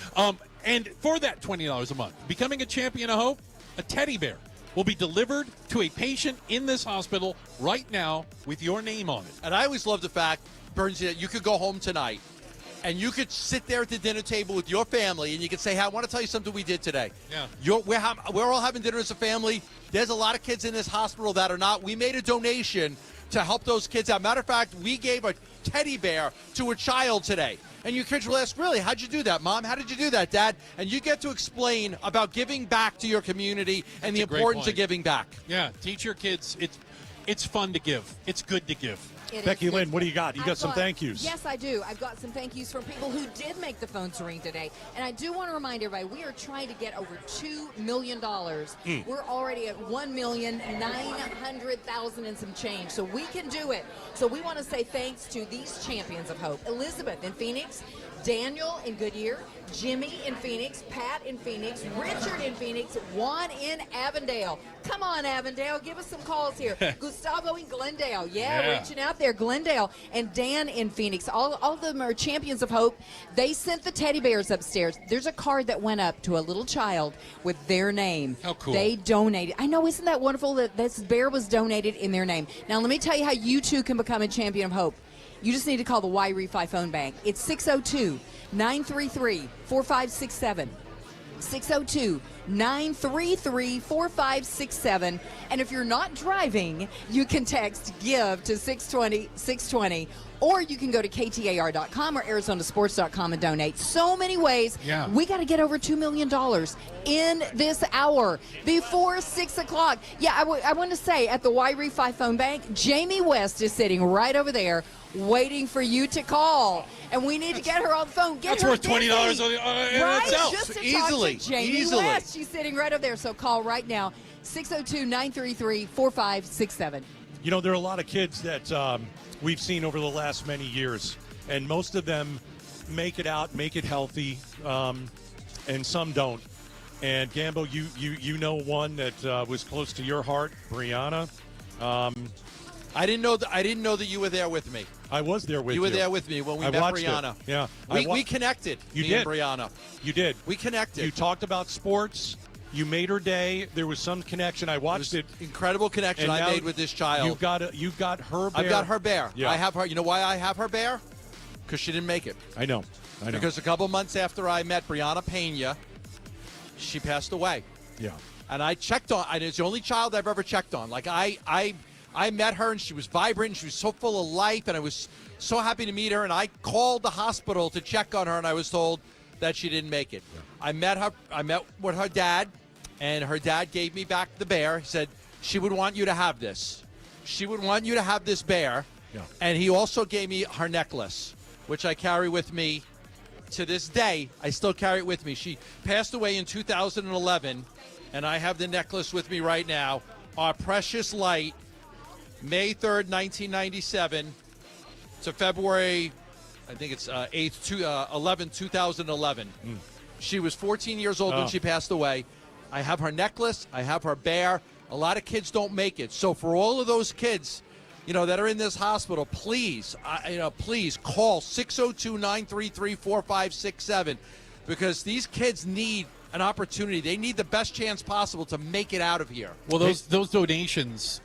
And for that $20 a month, becoming a champion of hope, a teddy bear will be delivered to a patient in this hospital right now with your name on it. And I always love the fact, Burns, that you could go home tonight and you could sit there at the dinner table with your family and you could say, hey, I want to tell you something we did today. Yeah. We're all having dinner as a family. There's a lot of kids in this hospital that are not. We made a donation to help those kids out. Matter of fact, we gave a teddy bear to a child today. And your kids will ask, really, how'd you do that, Mom? How did you do that, Dad? And you get to explain about giving back to your community and the importance of giving back. Yeah, teach your kids it's fun to give. It's good to give. Becky Lynn, what do you got? You got some thank yous. Yes, I do. I've got some thank yous from people who did make the phones ring today. And I do want to remind everybody, we are trying to get over $2 million. We're already at $1,900,000 and some change. So we can do it. So we want to say thanks to these champions of hope. Elizabeth in Phoenix, Daniel in Goodyear, Jimmy in Phoenix, Pat in Phoenix, Richard in Phoenix, Juan in Avondale. Come on, Avondale, give us some calls here. Gustavo in Glendale, reaching out there, Glendale, and Dan in Phoenix. All of them are champions of hope. They sent the teddy bears upstairs. There's a card that went up to a little child with their name. How cool. They donated. I know, isn't that wonderful that this bear was donated in their name? Now, let me tell you how you too can become a champion of hope. You just need to call the Y-Refi phone bank. It's 602-933-4567. 602-933-4567. And if you're not driving, you can text GIVE to 620-620. Or you can go to KTAR.com or ArizonaSports.com and donate. So many ways. Yeah. We got to get over $2 million in this hour before 6 o'clock. Yeah, I want to say at the Y-Refi phone bank, Jamie West is sitting right over there waiting for you to call. And we need to get her on the phone. Get That's her worth $20 right? itself. Just to Easily. talk to Jamie West. She's sitting right over there. So call right now, 602-933-4567. You know, there are a lot of kids that we've seen over the last many years, and most of them make it out, make it healthy, and some don't. And Gambo, you know one that was close to your heart, Brianna. I didn't know that you were there with me. I was there with you. You were there with me when we met Brianna. It. Yeah, we connected. You me did, and Brianna. You did. We connected. You talked about sports. You made her day. There was some connection. I watched it. Incredible connection I made with this child. You've got her bear. I've got her bear. Yeah. I have her. You know why I have her bear? Because she didn't make it. I know. Because a couple months after I met Brianna Pena, she passed away. Yeah. And I checked on. And it's the only child I've ever checked on. Like I met her and she was vibrant. And she was so full of life, and I was so happy to meet her. And I called the hospital to check on her, and I was told that she didn't make it. Yeah. I met with her dad, and her dad gave me back the bear. He said she would want you to have this. She would want you to have this bear. Yeah. And he also gave me her necklace, which I carry with me to this day. I still carry it with me. She passed away in 2011, and I have the necklace with me right now. Our precious light, May 3rd, 1997 to February, I think it's 11, 2011. She was 14 years old when she passed away. I have her necklace. I have her bear. A lot of kids don't make it. So for all of those kids, that are in this hospital, please, please call 602-933-4567 because these kids need an opportunity. They need the best chance possible to make it out of here. Well, those donations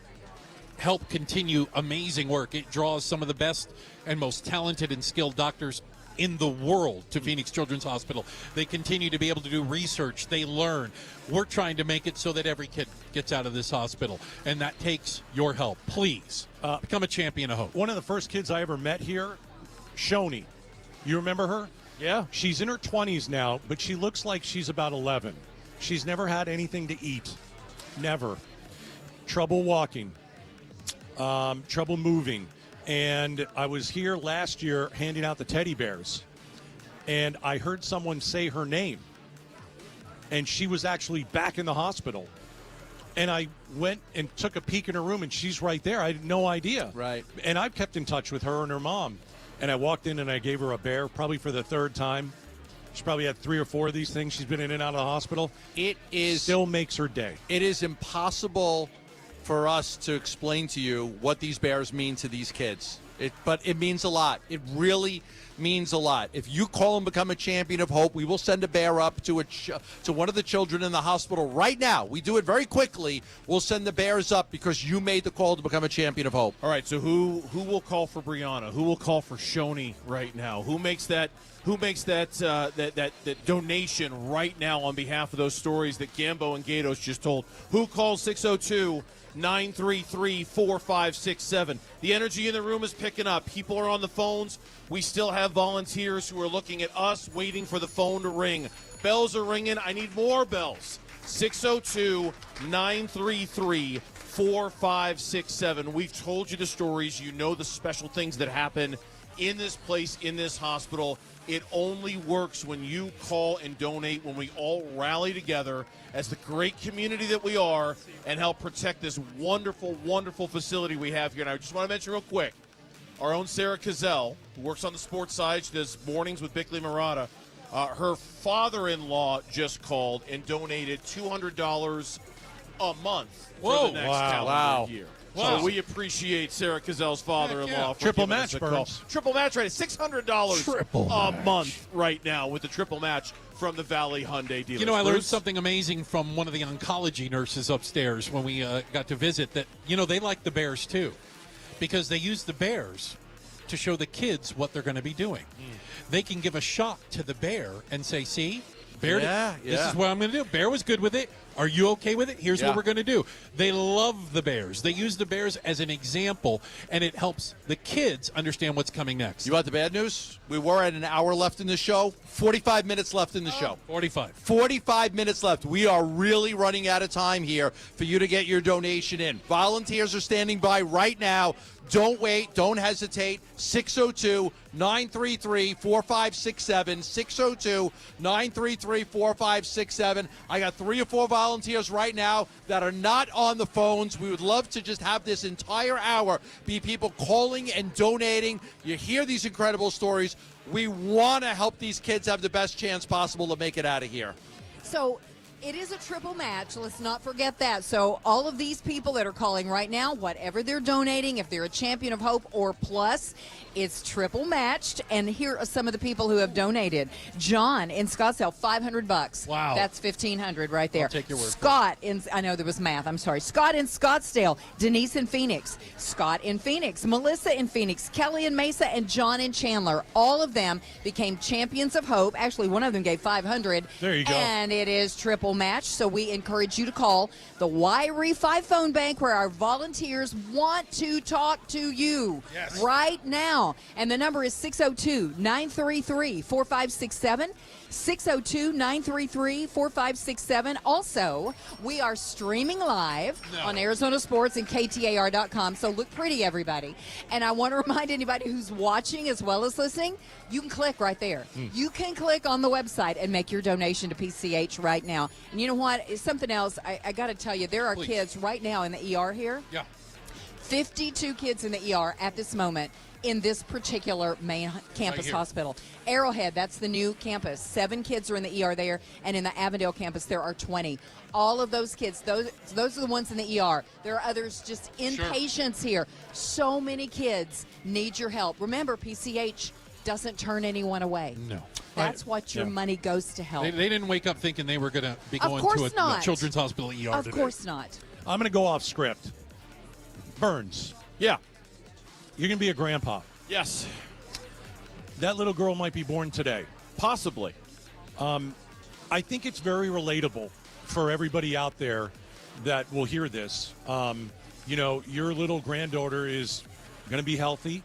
help continue amazing work. It draws some of the best and most talented and skilled doctors in the world to Phoenix Children's Hospital. They continue to be able to do research. They learn. We're trying to make it so that every kid gets out of this hospital, and that takes your help. Please become a champion of hope. One of the first kids I ever met here, Shoni. You remember her? Yeah. She's in her 20s now, but she looks like she's about 11. She's never had anything to eat. Never. Trouble walking. Trouble moving. And I was here last year handing out the teddy bears, and I heard someone say her name, and she was actually back in the hospital. And I went and took a peek in her room, and she's right there. I had no idea. Right. And I've kept in touch with her and her mom. And I walked in and I gave her a bear, probably for the third time. She's probably had 3 or 4 of these things. She's been in and out of the hospital. It is still makes her day. It is impossible for us to explain to you what these bears mean to these kids. But it means a lot. It really means a lot. If you call and become a champion of hope, we will send a bear up to one of the children in the hospital right now. We do it very quickly. We'll send the bears up because you made the call to become a champion of hope. All right, so who will call for Brianna? Who will call for Shoni right now? Who makes that donation right now on behalf of those stories that Gambo and Gatos just told? Who calls 602-933-4567? The energy in the room is picking up. People are on the phones. We still have volunteers who are looking at us, waiting for the phone to ring. Bells are ringing. I need more bells. 602-933-4567. We've told you the stories. You know the special things that happen in this place, in this hospital. It only works when you call and donate, when we all rally together as the great community that we are and help protect this wonderful, wonderful facility we have here. And I just want to mention real quick, our own Sarah Cazell, who works on the sports side, she does mornings with Bickley Murata. Her father-in-law just called and donated $200 a month for the next calendar year. Wow. So we appreciate Sarah Cazell's father-in-law. For Triple giving us match, a call. Burns. Triple match, right? $600 a month right now with the triple match from the Valley Hyundai dealers. You know, I learned Bruce? something amazing from one of the oncology nurses upstairs when we got to visit that, they like the bears too, because they use the bears to show the kids what they're going to be doing. They can give a shot to the bear and say, see, bear, this is what I'm going to do. Bear was good with it. Are you okay with it? Here's what we're going to do. They love the bears. They use the bears as an example, and it helps the kids understand what's coming next. You want the bad news? We were at an hour left in the show. 45 minutes left in the show. 45 minutes left. We are really running out of time here for you to get your donation in. Volunteers are standing by right now. Don't wait. Don't hesitate. 602-933-4567. 602-933-4567. I got 3 or 4 volunteers right now that are not on the phones. We would love to just have this entire hour be people calling and donating. You hear these incredible stories. We want to help these kids have the best chance possible to make it out of here. So it is a triple match. Let's not forget that. So all of these people that are calling right now, whatever they're donating, if they're a champion of hope or plus, it's triple matched. And here are some of the people who have donated. John in Scottsdale, $500. Wow. That's $1,500 right there. I'll take your word for it. Scott in, I know there was math. I'm sorry. Scott in Scottsdale, Denise in Phoenix, Scott in Phoenix, Melissa in Phoenix, Kelly in Mesa, and John in Chandler. All of them became champions of hope. Actually, one of them gave $500. There you go. And it is triple match, so we encourage you to call the Y-Refi phone bank where our volunteers want to talk to you right now. And the number is 602-933-4567. 602-933-4567. Also, we are streaming live on Arizona Sports and KTAR.com, so look pretty, everybody. And I want to remind anybody who's watching as well as listening, you can click right there. You can click on the website and make your donation to PCH right now. And you know what? It's something else. I got to tell you, there are kids right now in the ER here. 52 kids in the ER at this moment in this particular main campus hospital. Arrowhead, that's the new campus. 7 kids are in the ER there, and in the Avondale campus, there are 20. All of those kids, those are the ones in the ER. There are others just inpatients here. So many kids need your help. Remember, PCH doesn't turn anyone away. No. That's what your money goes to help. They didn't wake up thinking they were going to be going to a children's hospital ER Of today. course not. I'm going to go off script. Burns. Yeah. You're going to be a grandpa. Yes. that little girl might be born today. Possibly. I think it's very relatable for everybody out there that will hear this. Your little granddaughter is going to be healthy,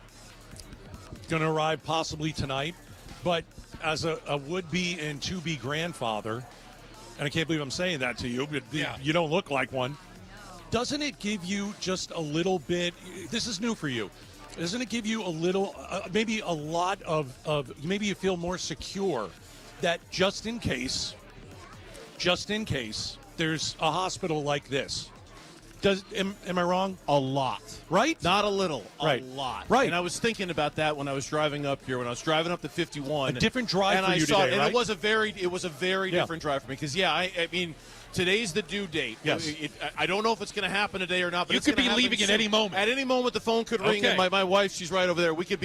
going to arrive possibly tonight, but as a would-be and to-be grandfather, and I can't believe I'm saying that to you, but you don't look like one, doesn't it give you just a little bit, this is new for you, doesn't it give you a little, maybe a lot of maybe you feel more secure that just in case there's a hospital like this? Am I wrong? A lot. Right? Not a little. Right. A lot. Right. And I was thinking about that when I was driving up here, when I was driving up to 51. A different drive and for I you saw today, it, right? And it was a very different drive for me. Because, I mean, today's the due date. Yes. I don't know if it's going to happen today or not. But You it's could gonna be happen leaving at soon. any moment. At any moment, the phone could ring, Okay. and my wife, she's right over there. We could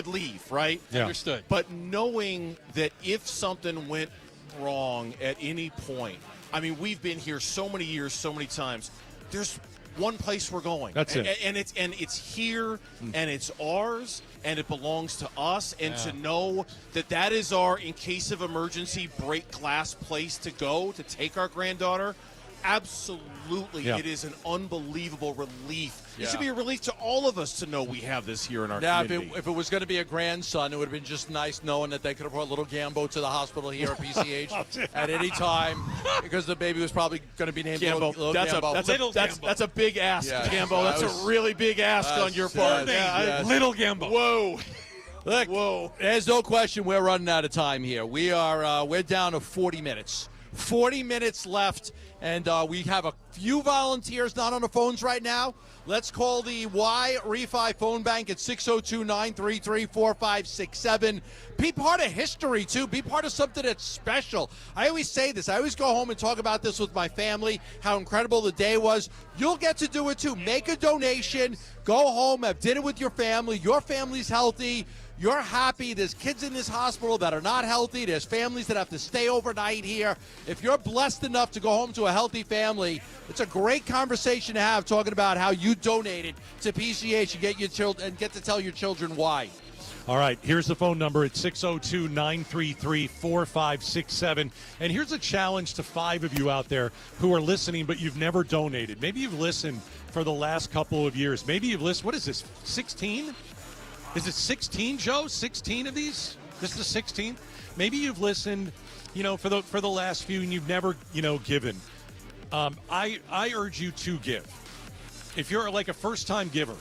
leave, right? Yeah. Understood. But knowing that if something went wrong at any point, I mean, we've been here so many years, so many times. There's one place we're going. That's it. And it's here, and it's ours, and it belongs to us. And to know that is our, in case of emergency, break glass place to go to take our granddaughter. Absolutely, it is an unbelievable relief. It should be a relief to all of us to know we have this here in our community. If it was going to be a grandson, it would have been just nice knowing that they could have brought little Gambo to the hospital here at PCH at any time, because the baby was probably going to be named Gambo. Little That's Gambo. that's a big ask, Yes. Gambo. That's a really big ask on your part. Yes. Little Gambo. Whoa. Look, Whoa. there's no question we're running out of time here. We're down to 40 minutes. 40 minutes left, and we have a few volunteers not on the phones right now. Let's call the Y Refi phone bank at 602-933-4567. Be part of history, too. Be part of something that's special. I always say this. I always go home and talk about this with my family, how incredible the day was. You'll get to do it, too. Make a donation. Go home, have dinner with your family. Your family's healthy. You're happy. There's kids in this hospital that are not healthy. There's families that have to stay overnight here. If you're blessed enough to go home to a healthy family, it's a great conversation to have, talking about how you donated to PCH and get to tell your children why. All right, here's the phone number at 602-933-4567. And here's a challenge to 5 of you out there who are listening, but you've never donated. Maybe you've listened for the last couple of years. Maybe you've listened, what is this, 16? Is it 16, Joe? 16 of these? This is the 16th? Maybe you've listened, for the last few, and you've never, given. I urge you to give. If you're like a first-time giver,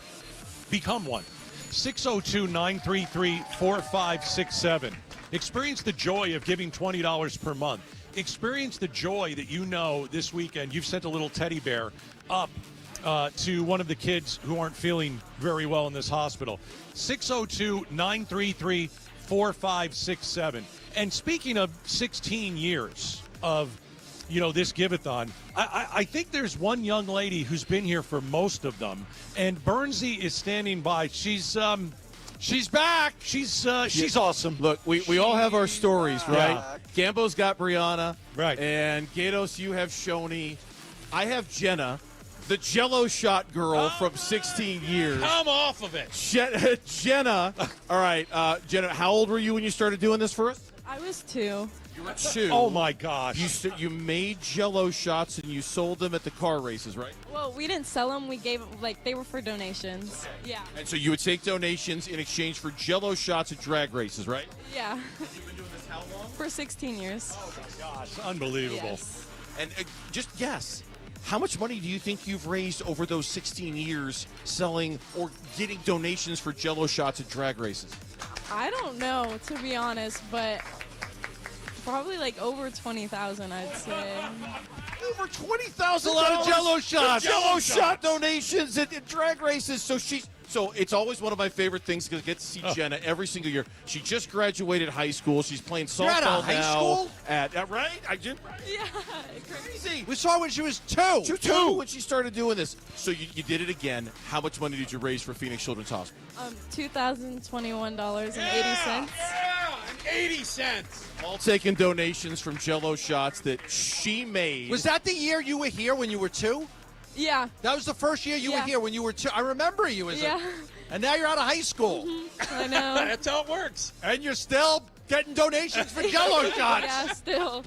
become one. 602-933-4567. Experience the joy of giving $20 per month. Experience the joy that this weekend you've sent a little teddy bear up to one of the kids who aren't feeling very well in this hospital. 602-933-4567. And speaking of 16 years of, this Give-A-Thon, I think there's one young lady who's been here for most of them, and Bernsey is standing by. She's back. She's awesome. Look, we all have our stories, right? Yeah. Gambo's got Brianna. Right. And Gatos, you have Shoni. I have Jenna, the Jell-O shot girl from 16 years. Come off of it. Jenna. All right. Jenna, how old were you when you started doing this for us? I was 2. You were 2. Oh, my gosh. You made Jell-O shots and you sold them at the car races, right? Well, we didn't sell them. We gave, they were for donations. Yeah. And so you would take donations in exchange for Jell-O shots at drag races, right? Yeah. You've been doing this how long? For 16 years. Oh, my gosh. Unbelievable. Yes. And just guess, how much money do you think you've raised over those 16 years selling or getting donations for Jell-O shots at drag races? I don't know, to be honest, but probably over 20,000, I'd say. Over 20,000. A lot of Jell-O shots. Jell-O shot donations at drag races. So it's always one of my favorite things to get to see Jenna every single year. She just graduated high school. She's playing softball You're at a high now. school? Right? I did. Yeah. Crazy. We saw when she was 2. Two when she started doing this. So you did it again. How much money did you raise for Phoenix Children's Hospital? $2,021.80. Yeah, 80 cents. All taking donations from Jell-O shots that she made. Was that the year you were here when you were 2? Yeah. That was the first year you were here when you were 2. I remember you as And now you're out of high school. I know. That's how it works. And you're still getting donations for Jell-O shots. Yeah, still.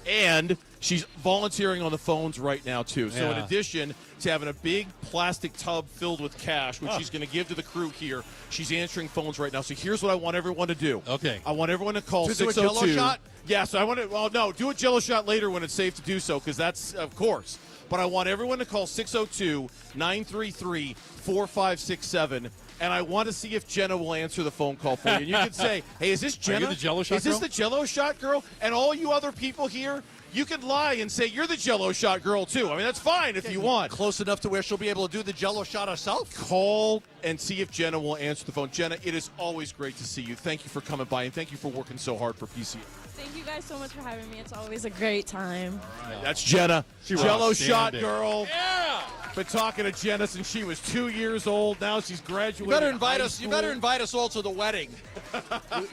And she's volunteering on the phones right now, too. So in Yeah. addition to having a big plastic tub filled with cash, which she's going to give to the crew here, she's answering phones right now. So here's what I want everyone to do. Okay. I want everyone to call To do a 602. Jell-O shot? Yeah, so I want to, well, no, do a Jell-O shot later when it's safe to do so, because that's, of course. But I want everyone to call 602-933-4567. And I want to see if Jenna will answer the phone call for you. And you can say, hey, is this Jenna? Are you the Jell-O shot Is this girl? the Jell-O shot girl? And all you other people here, you can lie and say you're the Jell-O shot girl, too. I mean, that's fine if you want. Close enough to where she'll be able to do the Jell-O shot herself? Call and see if Jenna will answer the phone. Jenna, it is always great to see you. Thank you for coming by, and thank you for working so hard for PCA. Thank you guys so much for having me. It's always a great time. That's Jenna, Jell-O shot outstanding. girl. Yeah. Been talking to Jenna since she was 2 years old. Now she's graduating. You better invite high us. You school. better invite us all to the wedding.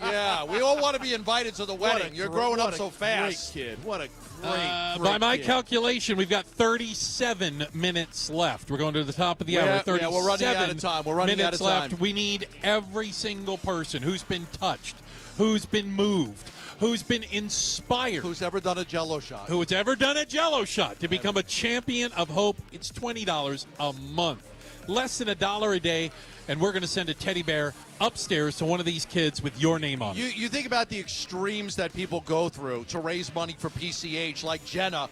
Yeah, we all want to be invited to the wedding. You're growing up so fast. Great kid. What a great, By my kid. calculation, we've got 37 minutes left. We're going to the top of the hour. 37 we're running out of time. We're running minutes out of time. left. We need every single person who's been touched, who's been moved, who's been inspired, Who's ever done a Jell-O shot? who has ever done a Jell-O shot to become a champion of hope. It's $20 a month, less than $1 a day, and we're going to send a teddy bear upstairs to one of these kids with your name on it. You think about the extremes that people go through to raise money for PCH, like Jenna,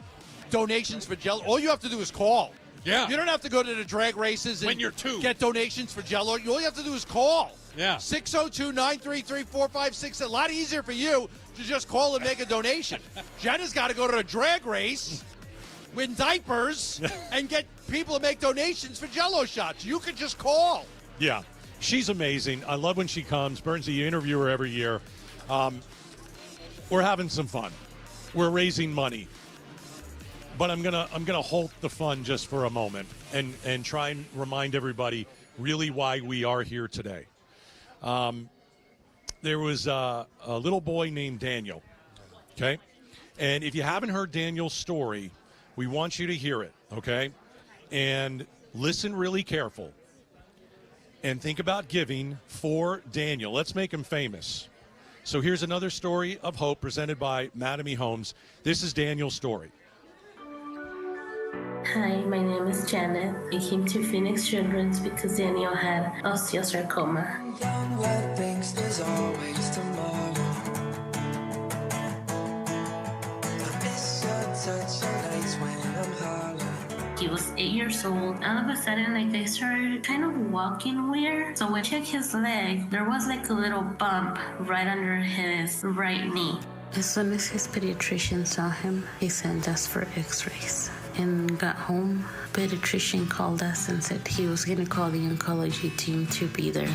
donations for Jell-O. All you have to do is call. Yeah. You don't have to go to the drag races and When you're two. get donations for Jell-O. All you have to do is call. Yeah. 602-933-4567. A lot easier for you to just call and make a donation. Jenna's got to go to a drag race in diapers and get people to make donations for Jell-O shots. You could just call. Yeah, she's amazing. I love when she comes. Burnsy, you interview her every year. We're having some fun. We're raising money. But I'm gonna halt the fun just for a moment and try and remind everybody really why we are here today. There was a little boy named Daniel, okay? And if you haven't heard Daniel's story, we want you to hear it, okay? And listen really careful. And think about giving for Daniel. Let's make him famous. So here's another story of hope presented by Madame Homes. This is Daniel's story. Hi, my name is Janet. I came to Phoenix Children's because Daniel had osteosarcoma. What thinks there's always tomorrow. I miss your touch on nights when I'm hollow. He was 8 years old. All of a sudden, I started kind of walking weird. So when I checked his leg, there was like a little bump right under his right knee. As soon as his pediatrician saw him, he sent us for x-rays. And got home, pediatrician called us and said he was going to call the oncology team to be there.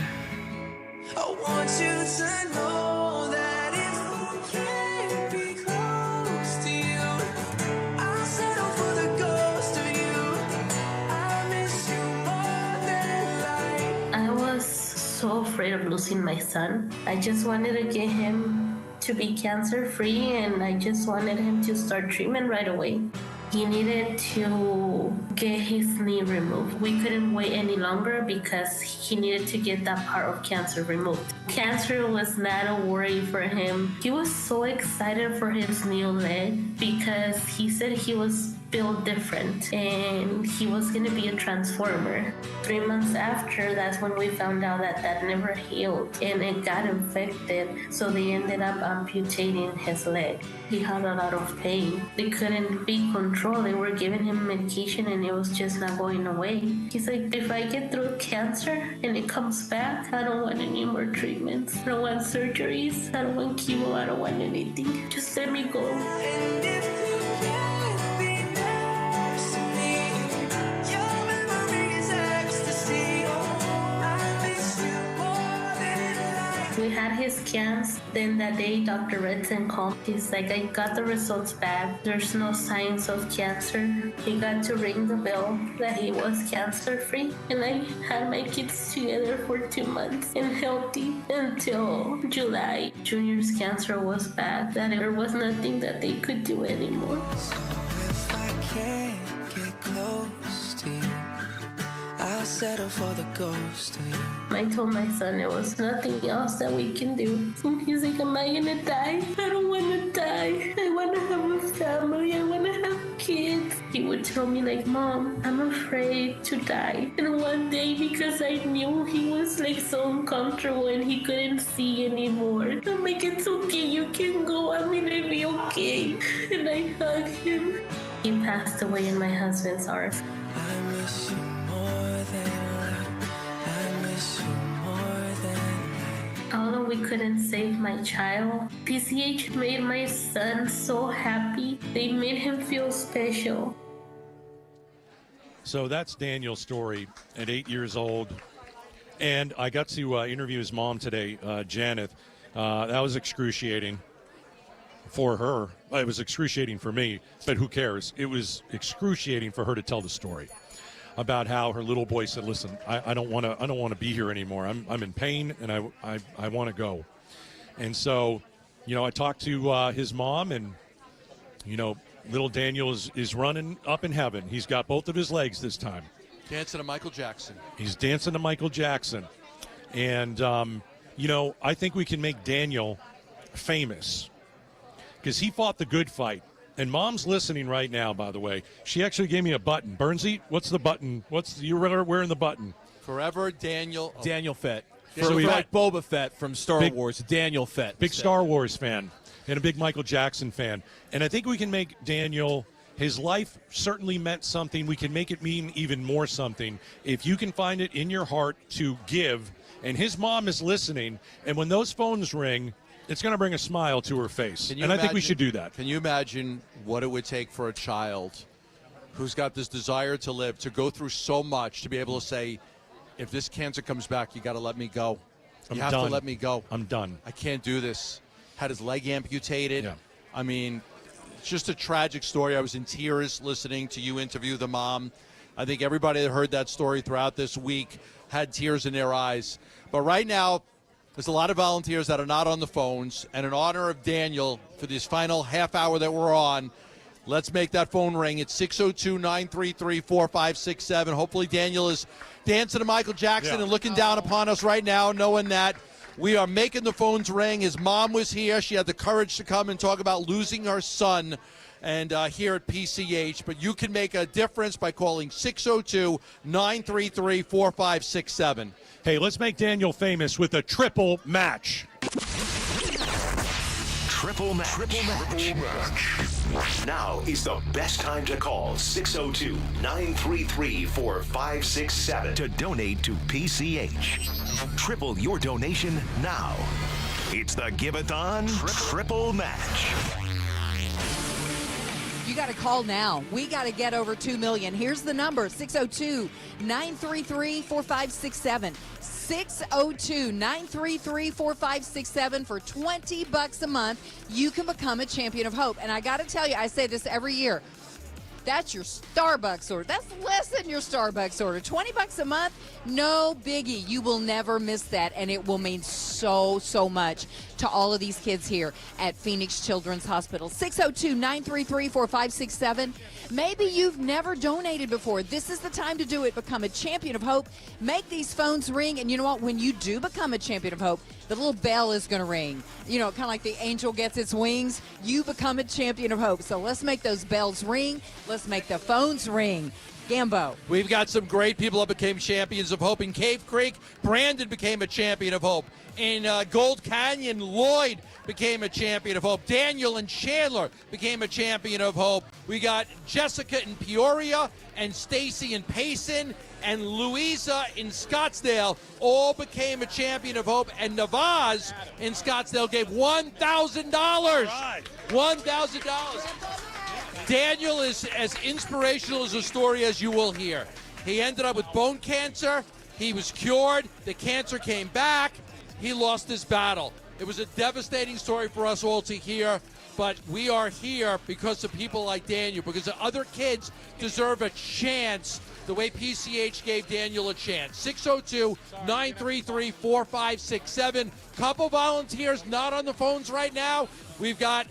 I want you to know that if I can't be close to you, I'll settle for the ghost of you. I miss you more than life. I was so afraid of losing my son. I just wanted to get him to be cancer-free, and I just wanted him to start treatment right away. He needed to get his knee removed. We couldn't wait any longer because he needed to get that part of cancer removed. Cancer was not a worry for him. He was so excited for his new leg because he said he was built different and he was going to be a transformer. 3 months after, that's when we found out that that never healed and it got infected, so they ended up amputating his leg. He had a lot of pain. They couldn't be controlled. They were giving him medication and it was just not going away. He's like, if I get through cancer and it comes back, I don't want any more treatments. I don't want surgeries. I don't want chemo. I don't want anything. Just let me go. And if you can't be next to me, your memory is ecstasy. I miss you more than life. We had his scans. Then that day, Dr. Redson called. He's like, I got the results back. There's no signs of cancer. He got to ring the bell that he was cancer-free. And I had my kids together for 2 months and healthy until July. Junior's cancer was bad, that there was nothing that they could do anymore. So if I can't get close to you, I'll settle for the ghost of you. I told my son there was nothing else that we can do. He's like, am I gonna die? I don't want to die. I want to have a family. I want to have kids. He would tell me like, Mom, I'm afraid to die. And one day, because I knew he was like so uncomfortable and he couldn't see anymore, I'm like, it's okay, you can go. I'm gonna be okay. And I hugged him. He passed away in my husband's arms. I miss you more than life. I miss you more than life. Although we couldn't save my child, PCH made my son so happy. They made him feel special. So that's Daniel's story at 8 years old. And I got to interview his mom today, Janet. That was excruciating for her. It was excruciating for me, but who cares? It was excruciating for her to tell the story about how her little boy said, "Listen, I don't want to be here anymore. I'm in pain, and I want to go." And so, I talked to his mom, and little Daniel is running up in heaven. He's got both of his legs this time. Dancing to Michael Jackson. He's dancing to Michael Jackson. And, I think we can make Daniel famous because he fought the good fight. And Mom's listening right now, by the way. She actually gave me a button. Bernsey, what's the button? You're wearing the button. Forever Daniel. Daniel Fett. So we like Boba Fett from Star Wars. Daniel Fett. Big Star Wars fan and a big Michael Jackson fan. And I think we can make Daniel, his life certainly meant something. We can make it mean even more something if you can find it in your heart to give. And his mom is listening. And when those phones ring, it's going to bring a smile to her face. And I think we should do that. Can you imagine what it would take for a child who's got this desire to live, to go through so much, to be able to say, if this cancer comes back, you got to let me go. You have to let me go. I'm done. I can't do this. Had his leg amputated. Yeah. I mean, it's just a tragic story. I was in tears listening to you interview the mom. I think everybody that heard that story throughout this week had tears in their eyes. But right now, there's a lot of volunteers that are not on the phones. And in honor of Daniel, for this final half hour that we're on, let's make that phone ring. It's 602-933-4567. Hopefully Daniel is dancing to Michael Jackson and looking down upon us right now, knowing that we are making the phones ring. His mom was here. She had the courage to come and talk about losing her son and here at PCH. But you can make a difference by calling 602-933-4567. Hey, let's make Daniel famous with a triple match. Triple match. Triple match. Now is the best time to call 602-933-4567 to donate to PCH. Triple your donation now. It's the Give-A-Thon Triple Match. You got to call now. We got to get over 2 million. Here's the number, 602-933-4567. 602-933-4567 for $20 a month. You can become a champion of hope. And I got to tell you, I say this every year. That's your Starbucks order. That's less than your Starbucks order. $20 a month, no biggie. You will never miss that, and it will mean so much to all of these kids here at Phoenix Children's Hospital. 602-933-4567. Maybe you've never donated before. This is the time to do it. Become a champion of hope. Make these phones ring, and you know what? When you do become a champion of hope, the little bell is going to ring. Kind of like the angel gets its wings. You become a champion of hope. So let's make those bells ring. Let's make the phones ring. Gambo. We've got some great people that became champions of hope. In Cave Creek, Brandon became a champion of hope. In Gold Canyon, Lloyd became a champion of hope. Daniel and Chandler became a champion of hope. We got Jessica in Peoria and Stacy in Payson and Louisa in Scottsdale all became a champion of hope. And Navaz in Scottsdale gave $1,000. $1,000. Daniel is as inspirational as a story as you will hear. He ended up with bone cancer. He was cured. The cancer came back. He lost his battle. It was a devastating story for us all to hear, but we are here because of people like Daniel, because the other kids deserve a chance the way PCH gave Daniel a chance. 602-933-4567. Couple volunteers not on the phones right now. We've got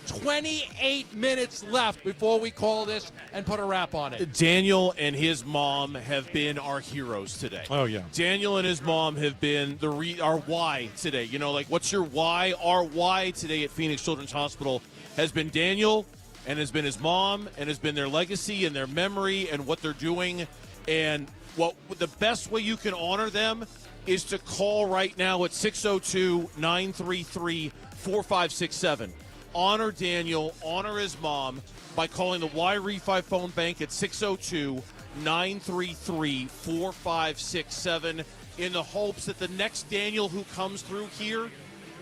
28 minutes left before we call this and put a wrap on it. Daniel and his mom have been our heroes today. Oh, yeah. Daniel and his mom have been our why today. You know, like, what's your why? Our why today at Phoenix Children's Hospital has been Daniel and has been his mom and has been their legacy and their memory and what they're doing. And the best way you can honor them is to call right now at 602-933-4567. Honor Daniel, honor his mom by calling the Y-Refi phone bank at 602-933-4567 in the hopes that the next Daniel who comes through here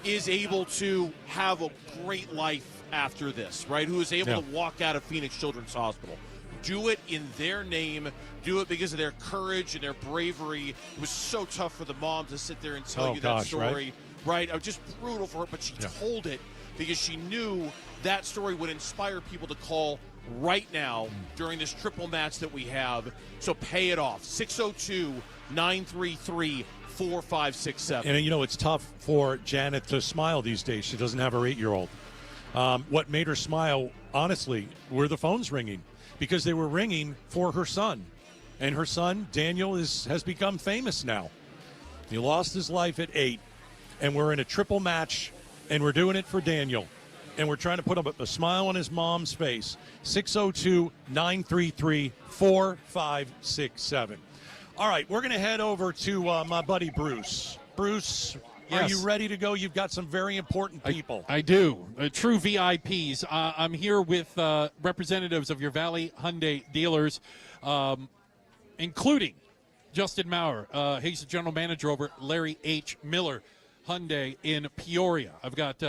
is able to have a great life after this, right? Who is able to walk out of Phoenix Children's Hospital. Do it in their name. Do it because of their courage and their bravery. It was so tough for the mom to sit there and tell you that story. Right? It was just brutal for her, but she told it because she knew that story would inspire people to call right now during this triple match that we have. So pay it off. 602-933-4567. And, you know, it's tough for Janet to smile these days. She doesn't have her 8-year-old. What made her smile, honestly, were the phones ringing because they were ringing for her son. And her son, Daniel, has become famous now. He lost his life at 8, and we're in a triple match, and we're doing it for Daniel. And we're trying to put a smile on his mom's face. 602-933-4567. All right, we're going to head over to my buddy Bruce. Bruce, are you ready to go? You've got some very important people. I do. True VIPs. I'm here with representatives of your Valley Hyundai dealers, including Justin Maurer. He's the general manager over at Larry H. Miller Hyundai in Peoria. I've got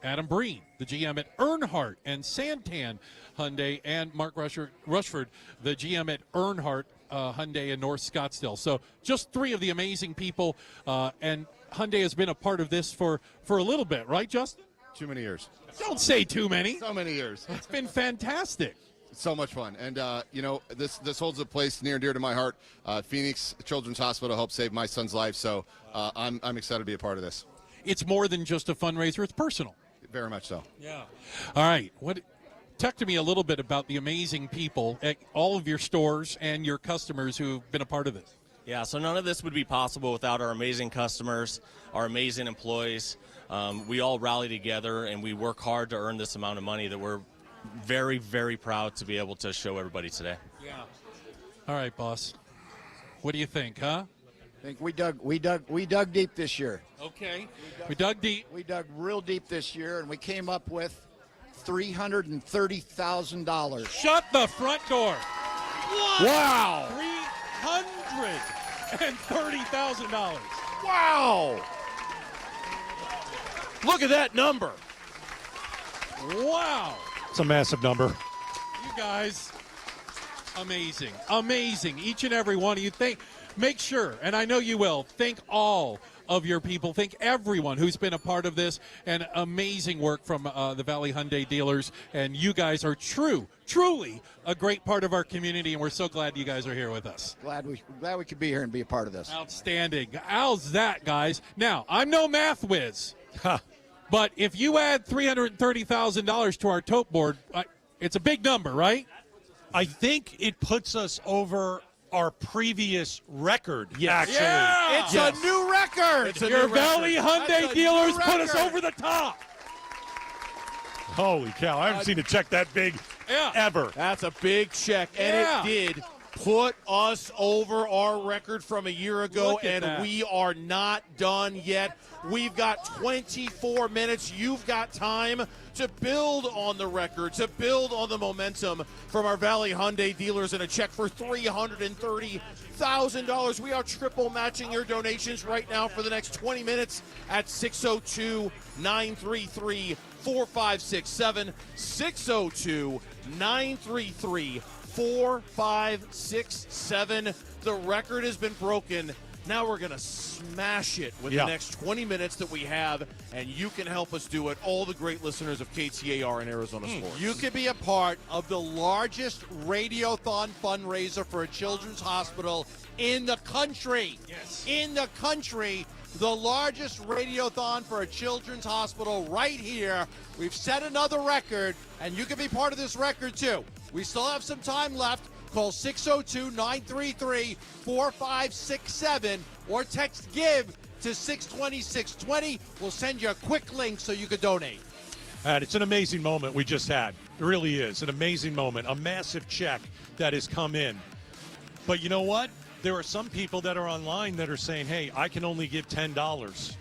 Adam Breen, the GM at Earnhardt and Santan Hyundai, and Mark Rushford, the GM at Earnhardt Hyundai in North Scottsdale. So just three of the amazing people, and Hyundai has been a part of this for a little bit, right, Justin? Too many years. Don't say too many. So many years. It's been fantastic. So much fun. And, you know, this holds a place near and dear to my heart. Phoenix Children's Hospital helped save my son's life, so I'm excited to be a part of this. It's more than just a fundraiser. It's personal. Very much so. Yeah. All right. Talk to me a little bit about the amazing people at all of your stores and your customers who've been a part of this. Yeah, so none of this would be possible without our amazing customers, our amazing employees. We all rally together, and we work hard to earn this amount of money that we're very, very proud to be able to show everybody today. Yeah. All right, boss. What do you think, huh? I think we dug deep this year. Okay. We dug deep. We dug real deep this year, and we came up with $330,000. Shut the front door. What? Wow. $330,000. Wow. Look at that number. Wow. It's a massive number. You guys, amazing. Amazing. Each and every one of you. Make sure, and I know you will, thank all of your people. Thank everyone who's been a part of this, and amazing work from the Valley Hyundai dealers. And you guys are truly a great part of our community, and we're so glad you guys are here with us. Glad we could be here and be a part of this. Outstanding. How's that, guys? Now, I'm no math whiz, but if you add $330,000 to our tote board, it's a big number, right? I think it puts us over our previous record, actually. Yeah! It's a new record. Your Valley Hyundai dealers put us over the top. Holy cow, I haven't seen a check that big ever. That's a big check, and it did put us over our record from a year ago, and we are not done yet. We've got 24 minutes. You've got time to build on the record, to build on the momentum from our Valley Hyundai dealers, and a check for $330,000. We are triple matching your donations right now for the next 20 minutes at 602-933-4567, 602-933-4567. The record has been broken. Now we're going to smash it with the next 20 minutes that we have, and you can help us do it, all the great listeners of KTAR and Arizona Sports. You can be a part of the largest Radiothon fundraiser for a children's hospital in the country. Yes. In the country. the largest radiothon for a children's hospital right here. We've set another record, and you can be part of this record too. We still have some time left. Call 602-933-4567 or text GIVE to 620-620. We'll send you a quick link so you can donate. And it's an amazing moment we just had. It really is an amazing moment. A massive check that has come in. But you know what? There are some people that are online that are saying, hey, I can only give $10.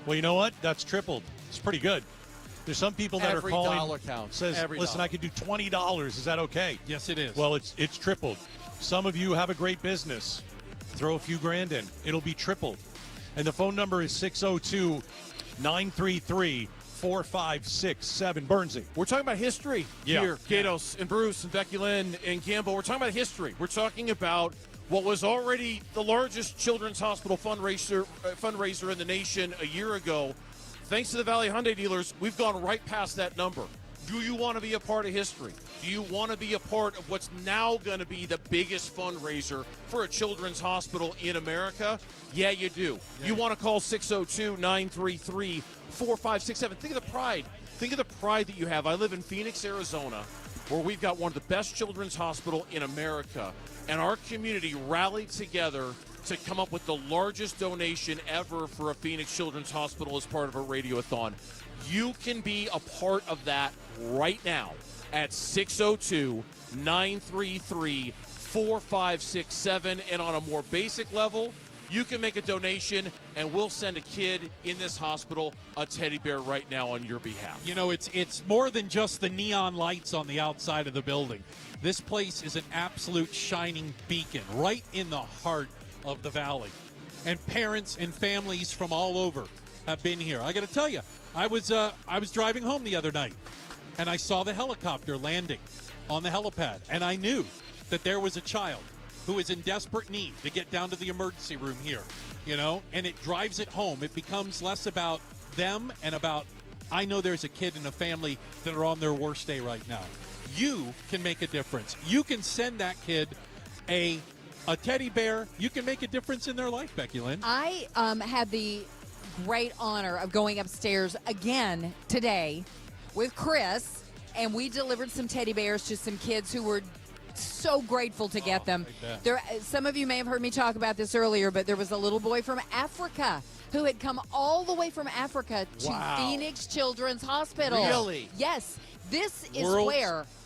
Well, you know what? That's tripled. It's pretty good. There's some people that Every are calling. dollar counts. Says, Every listen, dollar. I could do $20. Is that okay? Yes, it is. Well, it's tripled. Some of you have a great business. Throw a few grand in. It'll be tripled. And the phone number is 602-933-4567. Burnsy. We're talking about history here, Gatos and Bruce and Becky Lynn and Gambo. We're talking about history. We're talking about what was already the largest children's hospital fundraiser in the nation a year ago. Thanks to the Valley Hyundai dealers, we've gone right past that number. Do you want to be a part of history? Do you want to be a part of what's now going to be the biggest fundraiser for a children's hospital in America? Yeah, you do. You want to call 602-933-4567. Think of the pride. Think of the pride that you have. I live in Phoenix, Arizona, where we've got one of the best children's hospital in America, and our community rallied together to come up with the largest donation ever for a Phoenix Children's Hospital as part of a radiothon. You can be a part of that right now at 602-933-4567. And on a more basic level, you can make a donation, and we'll send a kid in this hospital a teddy bear right now on your behalf. You know, it's more than just the neon lights on the outside of the building. This place is an absolute shining beacon right in the heart of the valley. And parents and families from all over have been here. I got to tell you, I was driving home the other night, and I saw the helicopter landing on the helipad, and I knew that there was a child who is in desperate need to get down to the emergency room here, you know, and it drives it home. It becomes less about them and about, I know there's a kid in a family that are on their worst day right now. You can make a difference. You can send that kid a teddy bear. You can make a difference in their life, Becky Lynn. I had the great honor of going upstairs again today with Chris, and we delivered some teddy bears to some kids who were so grateful to get them. There, some of you may have heard me talk about this earlier, but there was a little boy from Africa who had come all the way from Africa to Phoenix Children's Hospital. Really? Yes. This is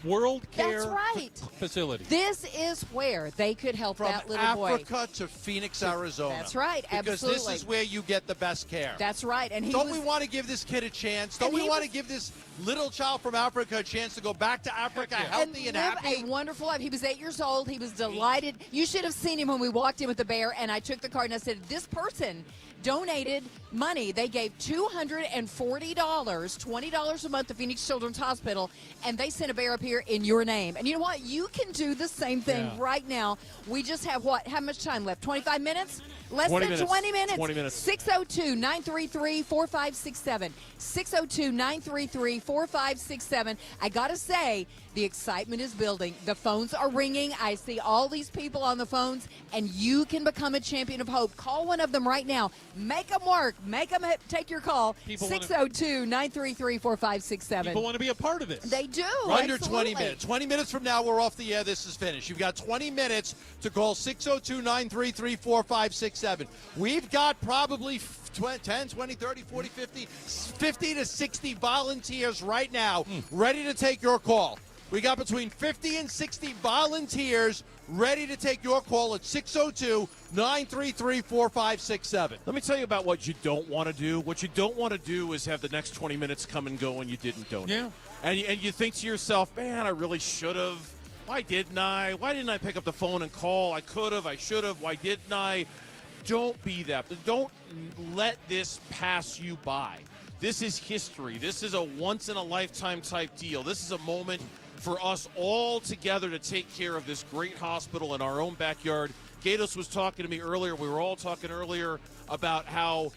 World Care That's right. Facility. This is where they could help that little boy. From Africa to Phoenix, Arizona. That's right, absolutely. Because this is where you get the best care. That's right. And Don't we want to give this kid a chance? Don't we want to give this little child from Africa a chance to go back to Africa healthy and happy? Live a wonderful life. He was 8 years old. He was delighted. You should have seen him when we walked in with the bear, and I took the card and I said, this person donated money. They gave $240, $20 a month to Phoenix Children's Hospital, and they sent a bear up here in your name. And you know what? You can do the same thing right now. We just have how much time left? 25 minutes? Less than 20 minutes. 20 minutes. 602-933-4567. 602-933-4567. I got to say, the excitement is building. The phones are ringing. I see all these people on the phones, and you can become a champion of hope. Call one of them right now. Make them work. Make them take your call. 602-933-4567. People want to be a part of it. They do. Under absolutely. 20 minutes. 20 minutes from now, we're off the air. This is finished. You've got 20 minutes to call 602-933-4567. We've got probably 10, 20, 30, 40, 50 to 60 volunteers right now ready to take your call. We got between 50 and 60 volunteers ready to take your call at 602-933-4567. Let me tell you about what you don't want to do. What you don't want to do is have the next 20 minutes come and go and you didn't donate. Yeah. And you think to yourself, man, I really should have. Why didn't I? Why didn't I pick up the phone and call? I could have. I should have. Why didn't I? Don't be that. Don't let this pass you by. This is history. This is a once-in-a-lifetime type deal. This is a moment for us all together to take care of this great hospital in our own backyard. Gatos was talking to me earlier. We were all talking earlier about how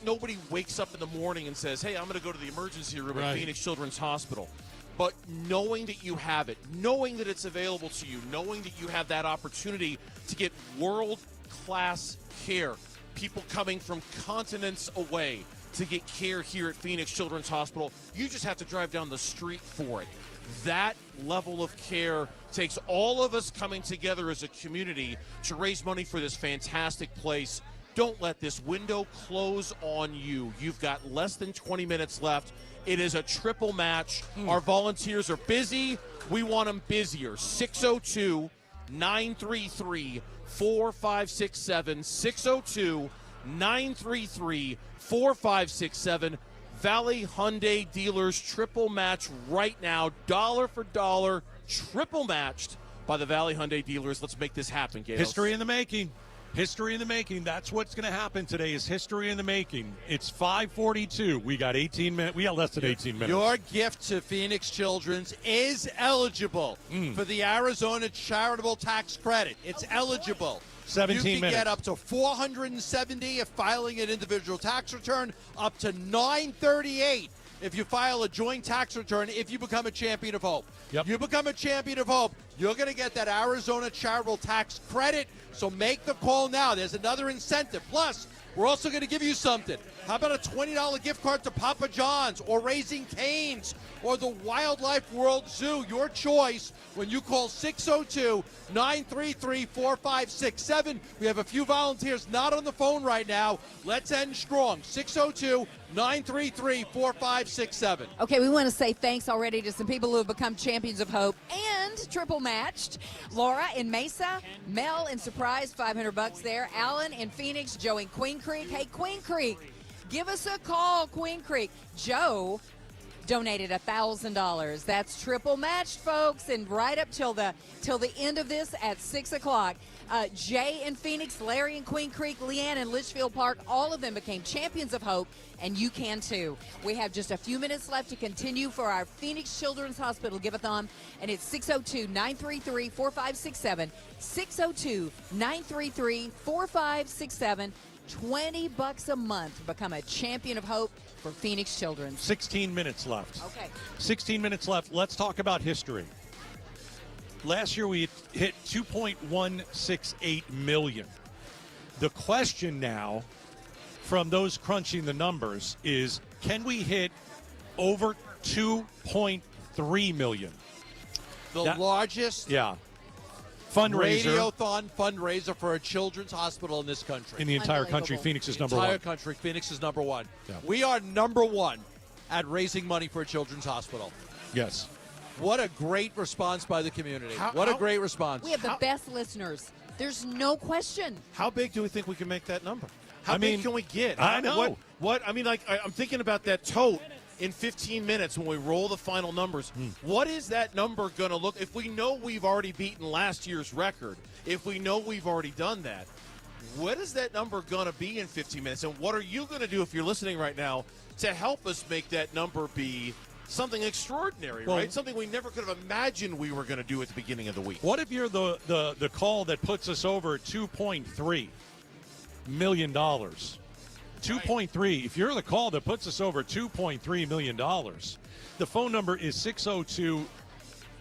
nobody wakes up in the morning and says, hey, I'm going to go to the emergency room at Phoenix Children's Hospital. But knowing that you have it, knowing that it's available to you, knowing that you have that opportunity to get world-class care, people coming from continents away to get care here at Phoenix Children's Hospital. You just have to drive down the street for it. That level of care takes all of us coming together as a community to raise money for this fantastic place. Don't let this window close on you. You've got less than 20 minutes left. It is a triple match. Our volunteers are busy. We want them busier. 602-933-4567. 602-933-4567. Valley Hyundai Dealers triple match right now. Dollar for dollar, triple matched by the Valley Hyundai Dealers. Let's make this happen, Gatos. History in the making. History in the making. That's what's going to happen today is history in the making. It's 5:42. We got 18 minutes. We got less than 18 minutes. Your gift to Phoenix Children's is eligible for the Arizona Charitable Tax Credit. It's eligible. 17 you can minutes. get up to $470 if filing an individual tax return, up to $938 if you file a joint tax return if you become a Champion of Hope. You become a Champion of Hope, you're going to get that Arizona Charitable Tax Credit, so make the call now. There's another incentive. Plus, we're also going to give you something. How about a $20 gift card to Papa John's or Raising Cane's or the Wildlife World Zoo? Your choice when you call 602-933-4567. We have a few volunteers not on the phone right now. Let's end strong. 602-933-4567. Okay, we want to say thanks already to some people who have become Champions of Hope and triple matched. Laura in Mesa, Mel in Surprise, $500 there. Alan in Phoenix, Joe in Queen Creek. Hey, Queen Creek, give us a call, Queen Creek. Joe donated $1,000. That's triple matched, folks, and right up till the end of this at 6 o'clock. Jay in Phoenix, Larry in Queen Creek, Leanne in Litchfield Park, all of them became Champions of Hope, and you can too. We have just a few minutes left to continue for our Phoenix Children's Hospital Give-A-Thon, and it's 602-933-4567, 602-933-4567. $20 a month to become a Champion of Hope for Phoenix Children. 16 minutes left. Okay. 16 minutes left. Let's talk about history. Last year we hit 2.168 million. The question now from those crunching the numbers is, can we hit over 2.3 million? The largest fundraiser. Radiothon fundraiser for a children's hospital in this country. In the entire country, Phoenix is number Entire one. country, Phoenix is number one. Yeah. We are number one at raising money for a children's hospital. Yes. What a great response by the community. What a great response. We have the best listeners. There's no question. How big do we think we can make that number? How I big mean, can we get? I know. What I mean, like, I'm thinking about that tote in 15 minutes when we roll the final numbers. What is that number going to look? If we know we've already beaten last year's record, if we know we've already done that, what is that number going to be in 15 minutes? And what are you going to do if you're listening right now to help us make that number be something extraordinary, right? Something we never could have imagined we were going to do at the beginning of the week. What if you're the call that puts us over $2.3 million? 2.3. If you're the call that puts us over $2.3 million, the phone number is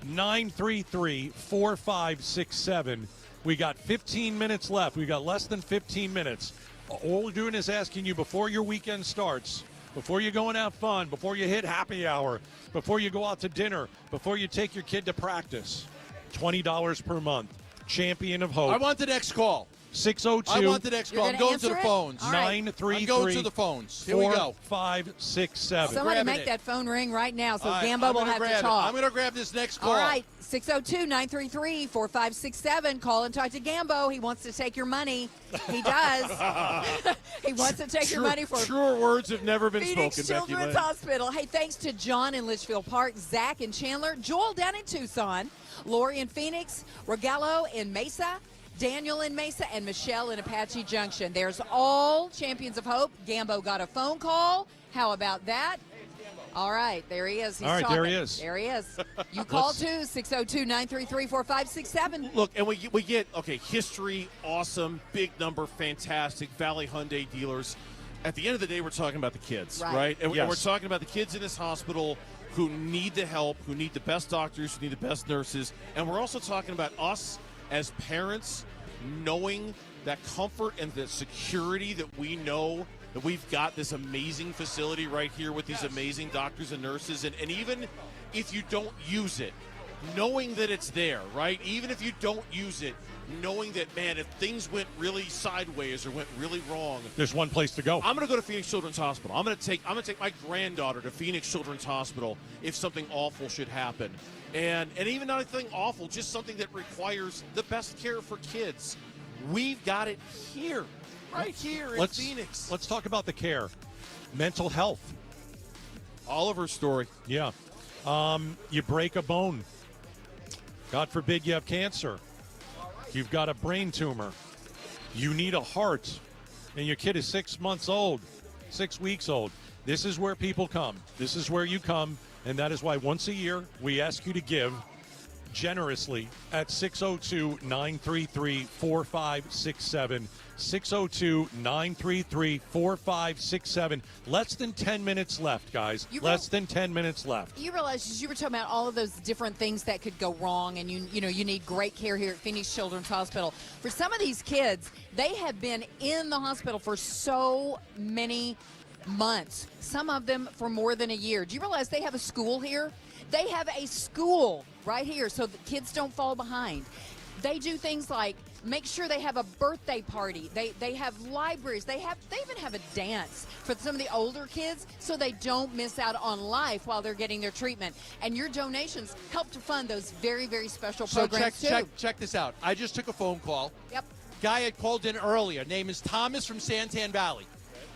602-933-4567. We got 15 minutes left. We got less than 15 minutes. All we're doing is asking you before your weekend starts, before you go and have fun, before you hit happy hour, before you go out to dinner, before you take your kid to practice, $20 per month. Champion of Hope. I want the next call. 602. I want the next call. I'm going to the phones. 933. I'm going to the phones. Here we go. 4567. Somebody make that phone ring right now so Gambo will have to talk. I'm going to grab this next call. All right, 602-933-4567. Call and talk to Gambo. He wants to take your money. He does. He wants to take your money for Truer words have never been Phoenix spoken, Becky Children's Lynn. Hospital. Hey, thanks to John in Litchfield Park, Zach in Chandler, Joel down in Tucson, Lori in Phoenix, Rogello in Mesa, Daniel in Mesa, and Michelle in Apache Junction. There's all Champions of Hope. Gambo got a phone call. How about that? All right, there he is. He's all right, talking. there he is. There he is. You call too, 602-933-4567. Look, and we get, okay, history, awesome, big number, fantastic, Valley Hyundai Dealers. At the end of the day, we're talking about the kids, right? And we're talking about the kids in this hospital who need the help, who need the best doctors, who need the best nurses. And we're also talking about us as parents knowing that comfort and the security that we know that we've got this amazing facility right here with these amazing doctors and nurses. And even if you don't use it, knowing that it's there, right? Even if you don't use it, knowing that, man, if things went really sideways or went really wrong, There's one place to go. I'm going to go to Phoenix Children's Hospital. I'm going to take my granddaughter to Phoenix Children's Hospital if something awful should happen. And even not anything awful, just something that requires the best care for kids. We've got it here, right here in Phoenix. Let's talk about the care. Mental health. Oliver's story. Yeah. You break a bone. God forbid you have cancer. You've got a brain tumor. You need a heart. And your kid is 6 months old, 6 weeks old. This is where people come. This is where you come. And that is why once a year we ask you to give generously at 602-933-4567. 602-933-4567. Less than 10 minutes left, guys. Less than 10 minutes left. You realize, as you were talking about all of those different things that could go wrong, and you need great care here at Phoenix Children's Hospital. For some of these kids, they have been in the hospital for so many months, some of them for more than a year. Do you realize they have a school here? They have a school right here so the kids don't fall behind. They do things like make sure they have a birthday party. They have libraries. They even have a dance for some of the older kids so they don't miss out on life while they're getting their treatment. And your donations help to fund those very, very special programs too. Check this out. I just took a phone call. Yep. Guy had called in earlier. Name is Thomas from Santan Valley.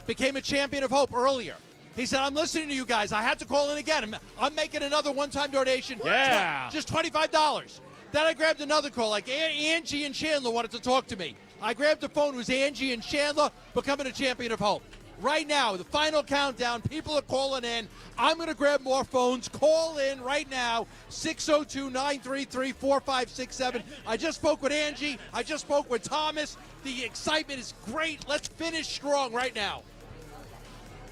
Became a champion of hope earlier. He said, I'm listening to you guys. I had to call in again. I'm making another one-time donation. Yeah. Just $25. Then I grabbed another call, like Angie and Chandler wanted to talk to me. I grabbed the phone. It was Angie and Chandler becoming a champion of hope. Right now, the final countdown, people are calling in. I'm going to grab more phones. Call in right now, 602-933-4567. I just spoke with Angie. I just spoke with Thomas. The excitement is great. Let's finish strong right now.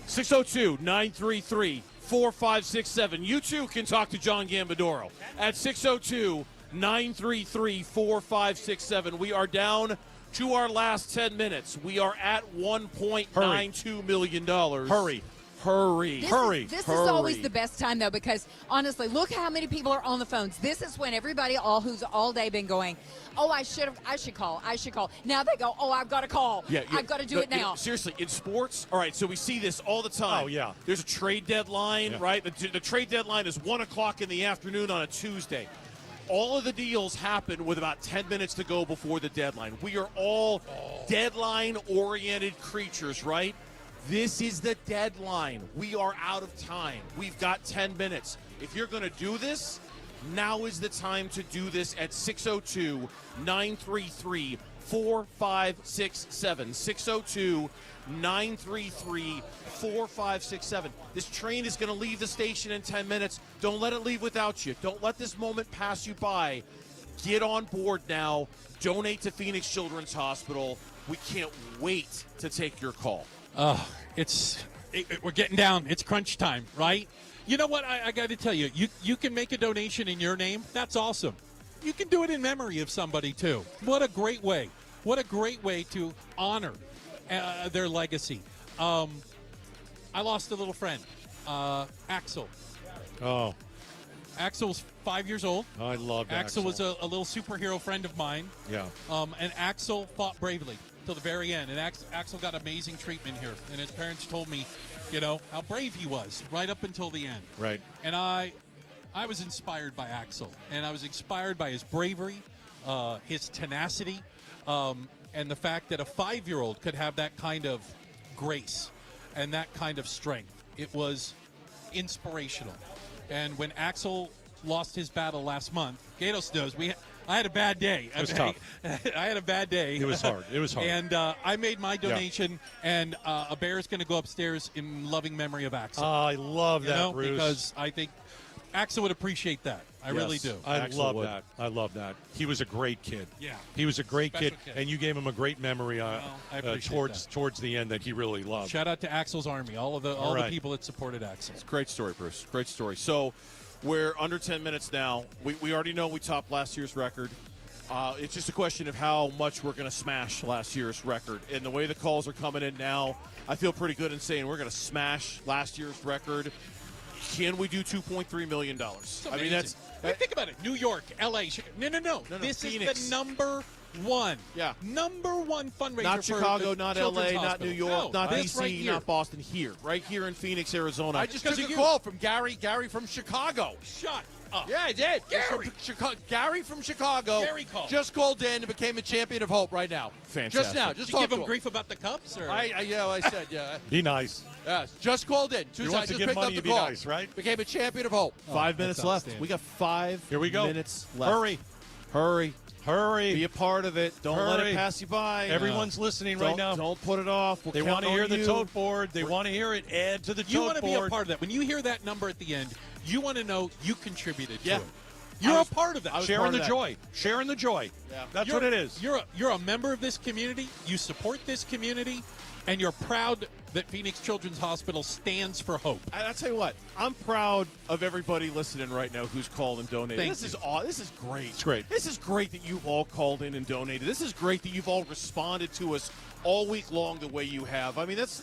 602-933-4567. You too can talk to John Gambadoro at 602-933-4567. We are down to our last 10 minutes. We are at $1.92 million. Hurry. This is always the best time, though, because honestly, look how many people are on the phones. This is when everybody who's all day been going, oh, I should call. Now they go, oh, I've got to call. I've got to do it now. Seriously, in sports, all right, so we see this all the time. Oh, yeah. There's a trade deadline, right? The trade deadline is 1 o'clock in the afternoon on a Tuesday. All of the deals happen with about 10 minutes to go before the deadline. We are all deadline-oriented creatures, right? This is the deadline. We are out of time. We've got 10 minutes. If you're going to do this, now is the time to do this at 602-933-4567. 602-933-4567. This train is going to leave the station in 10 minutes. Don't let it leave without you. Don't let this moment pass you by. Get on board now. Donate to Phoenix Children's Hospital. We can't wait to take your call. We're getting down. It's crunch time, right? You know what? I got to tell you, you can make a donation in your name. That's awesome. You can do it in memory of somebody, too. What a great way. What a great way to honor their legacy. I lost a little friend, Axel. Oh. Axel was 5 years old. I loved Axel. Axel was a little superhero friend of mine. Yeah. And Axel fought bravely till the very end. And Axel got amazing treatment here. And his parents told me, how brave he was right up until the end. Right. And I was inspired by Axel. And I was inspired by his bravery, his tenacity, and the fact that a 5-year-old could have that kind of grace and that kind of strength. It was inspirational. And when Axel lost his battle last month, Gatos knows, I had a bad day. It was tough. I had a bad day. It was hard. And I made my donation, and a bear is going to go upstairs in loving memory of Axel. I love that, Bruce. Because I think Axel would appreciate that. I really do. I love that. He was a great kid. Yeah. He was a great kid, kid, and you gave him a great memory towards the end that he really loved. Shout out to Axel's Army, all the people that supported Axel. It's a great story, Bruce. Great story. So we're under 10 minutes now. We already know we topped last year's record. It's just a question of how much we're going to smash last year's record. And the way the calls are coming in now, I feel pretty good in saying we're going to smash last year's record. Can we do $2.3 million? I mean, that's... think about it. New York, L.A. No. This Phoenix. is the number one. Yeah. Number one fundraiser. Not for Chicago, the not Children's L.A., not Hospital. New York, No, not this D.C., right here. not Boston. Here. Right here in Phoenix, Arizona. I just took a call from Gary from Chicago. Shut up. Yeah, I did. Gary. Gary from Chicago. Gary called. Just called in and became a champion of hope right now. Fantastic. Just now. Did Just you give talked him to grief about the Cubs? Or? I said, yeah. Be nice. Yes, just called in. You want to just give picked money up to the be call. nice, right? Became a champion of hope. 5 minutes left. We got 5 Here we go. minutes left. Hurry. Be a part of it. Don't let it pass you by. Everyone's listening right now. Don't put it off. They want to hear the tote board. They want to hear it. Add to the You tote want to be board. a part of that. When you hear that number at the end, you want to know you contributed Yeah. to it. You're a part of that. Sharing the joy. Sharing the joy. Yeah. That's what it is. You're a member of this community. You support this community, and you're proud that Phoenix Children's Hospital stands for hope. I'll tell you what. I'm proud of everybody listening right now who's called and donated. This is great. It's great. This is great that you've all called in and donated. This is great that you've all responded to us all week long the way you have. I mean, it's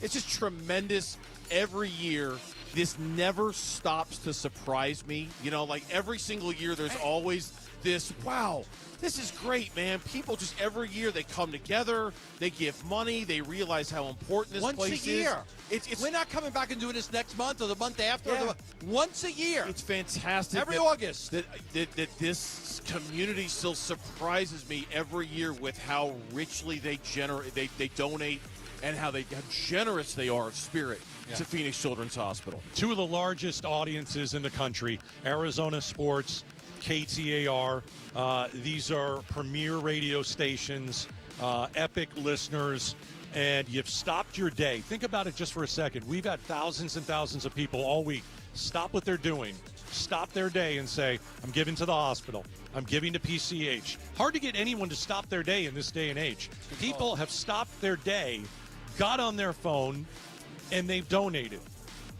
just tremendous every year. This never stops to surprise me. You know, like every single year there's always this, wow, this is great, man. People just every year they come together, they give money, they realize how important this Once place a year. is. We're not coming back and doing this next month or the month after. Yeah. Once a year. It's fantastic. Every August. That this community still surprises me every year with how richly they donate and how generous they are of spirit to Phoenix Children's Hospital. Two of the largest audiences in the country, Arizona Sports, KTAR. These are premier radio stations, epic listeners, and you've stopped your day. Think about it just for a second. We've had thousands and thousands of people all week stop what they're doing, stop their day and say, I'm giving to the hospital. I'm giving to PCH. Hard to get anyone to stop their day in this day and age. People have stopped their day, got on their phone, and they've donated.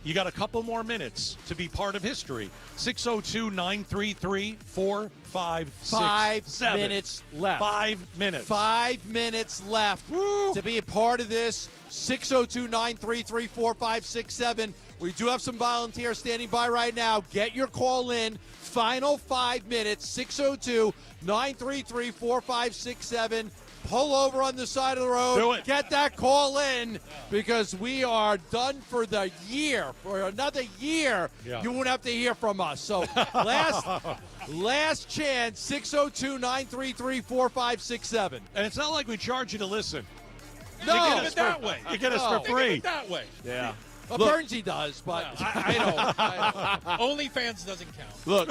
You got a couple more minutes to be part of history. 602-933-4567. 5 minutes left. 5 minutes. 5 minutes left to be a part of this. 602-933-4567. We do have some volunteers standing by right now. Get your call in. Final 5 minutes. 602-933-4567. Pull over on the side of the road. Do it. Get that call in because we are done for the year. For another year, you won't have to hear from us. So last chance, 602-933-4567. And it's not like we charge you to listen. No. You get us that way. You get us for free. That way. Yeah. Well, Burnsy does, but I don't. OnlyFans doesn't count. Look,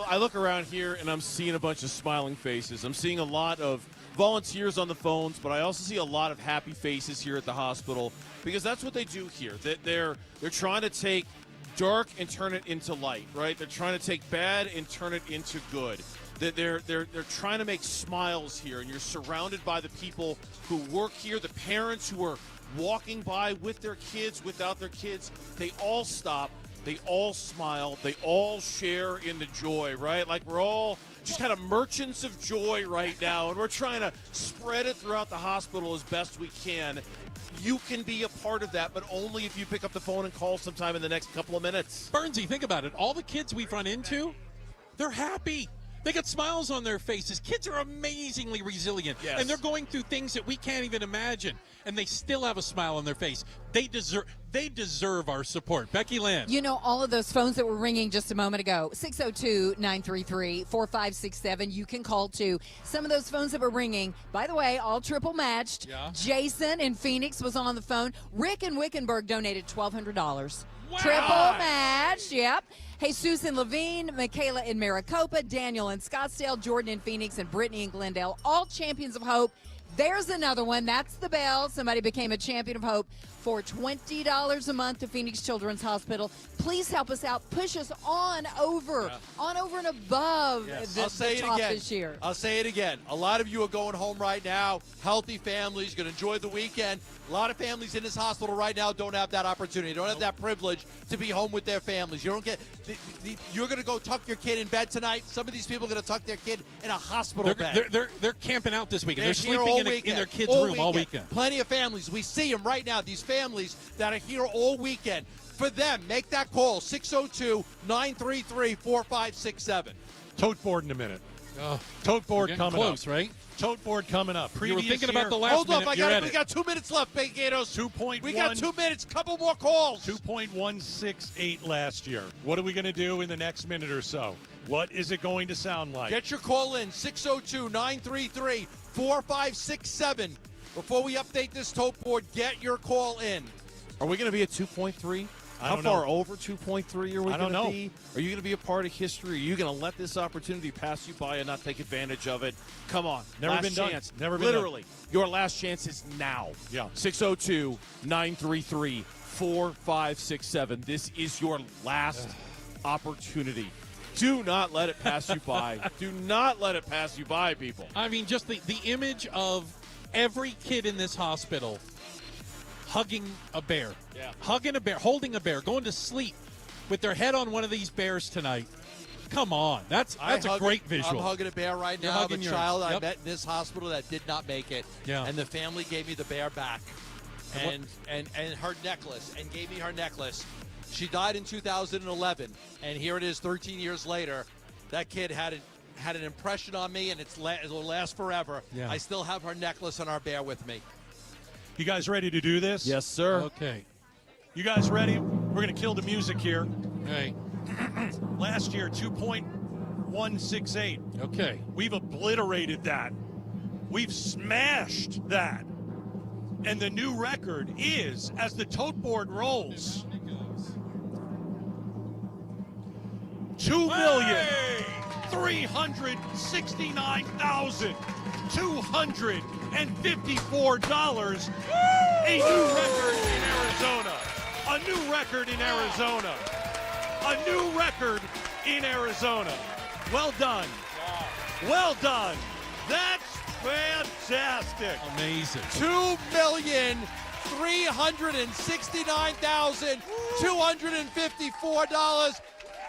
I look around here and I'm seeing a bunch of smiling faces. I'm seeing a lot of volunteers on the phones, but I also see a lot of happy faces here at the hospital because that's what they do here. They're trying to take dark and turn it into light, right? They're trying to take bad and turn it into good. They're trying to make smiles here, and you're surrounded by the people who work here, the parents who are walking by with their kids, without their kids. They all stop. They all smile. They all share in the joy, right? Like we're all just kind of merchants of joy right now, and we're trying to spread it throughout the hospital as best we can. You can be a part of that, but only if you pick up the phone and call sometime in the next couple of minutes. Burnsy, think about it. All the kids we've run into, they're happy. They got smiles on their faces. Kids are amazingly resilient, and they're going through things that we can't even imagine, and they still have a smile on their face. They deserve our support. Becky Land. You know, all of those phones that were ringing just a moment ago, 602-933-4567, you can call too. Some of those phones that were ringing, by the way, all triple matched. Yeah. Jason in Phoenix was on the phone. Rick in Wickenburg donated $1,200. Wow. Triple match, yep. Jesus in Levine, Michaela in Maricopa, Daniel in Scottsdale, Jordan in Phoenix, and Brittany in Glendale, all champions of hope. There's another one. That's the bell. Somebody became a champion of hope for $20 a month to Phoenix Children's Hospital. Please help us out. Push us on over and above I'll say the it top again. this year. I'll say it again. A lot of you are going home right now. Healthy families, going to enjoy the weekend. A lot of families in this hospital right now don't have that opportunity. Don't have that privilege to be home with their families. You don't get. You're going to go tuck your kid in bed tonight. Some of these people are going to tuck their kid in a hospital bed. They're camping out this weekend. They're here sleeping in their kids' room all weekend. Plenty of families. We see them right now. These families that are here all weekend. For them, make that call, 602-933-4567. Tote board in a minute. Tote board coming close, up. Right? Tote board coming up. You were thinking about the last Hold minute. up, we got 2 minutes left, Big Gatos. 2.1. We got 2 minutes, couple more calls. 2.168 last year. What are we going to do in the next minute or so? What is it going to sound like? Get your call in, 602-933-4567. Before we update this tote board, get your call in. Are we going to be at 2.3? How don't far know. over 2.3 are we I don't going to know. be? Are you going to be a part of history? Are you going to let this opportunity pass you by and not take advantage of it? Come on. Never last been done. chance. Never been Literally, your last chance is now. Yeah. 602-933-4567. This is your last opportunity. Do not let it pass you by. Do not let it pass you by, people. I mean, just the image of every kid in this hospital hugging a bear. Yeah. Hugging a bear, holding a bear, going to sleep with their head on one of these bears tonight. Come on. That's a great visual. I'm hugging a bear right You're now. hugging The yours. child I Yep. met in this hospital that did not make it. Yeah. And the family gave me the bear back. And her necklace, and gave me her necklace. She died in 2011, and here it is 13 years later. That kid had an impression on me, and it'll last forever. Yeah. I still have her necklace and our bear with me. You guys ready to do this? Yes, sir. Okay. You guys ready? We're going to kill the music here. Hey. Last year, 2.168. Okay. We've obliterated that. We've smashed that. And the new record is, as the tote board rolls, 2,369,254. A new record in Arizona. A new record in Arizona. A new record in Arizona. Well done. Well done. That's fantastic. Amazing. $2,369,254.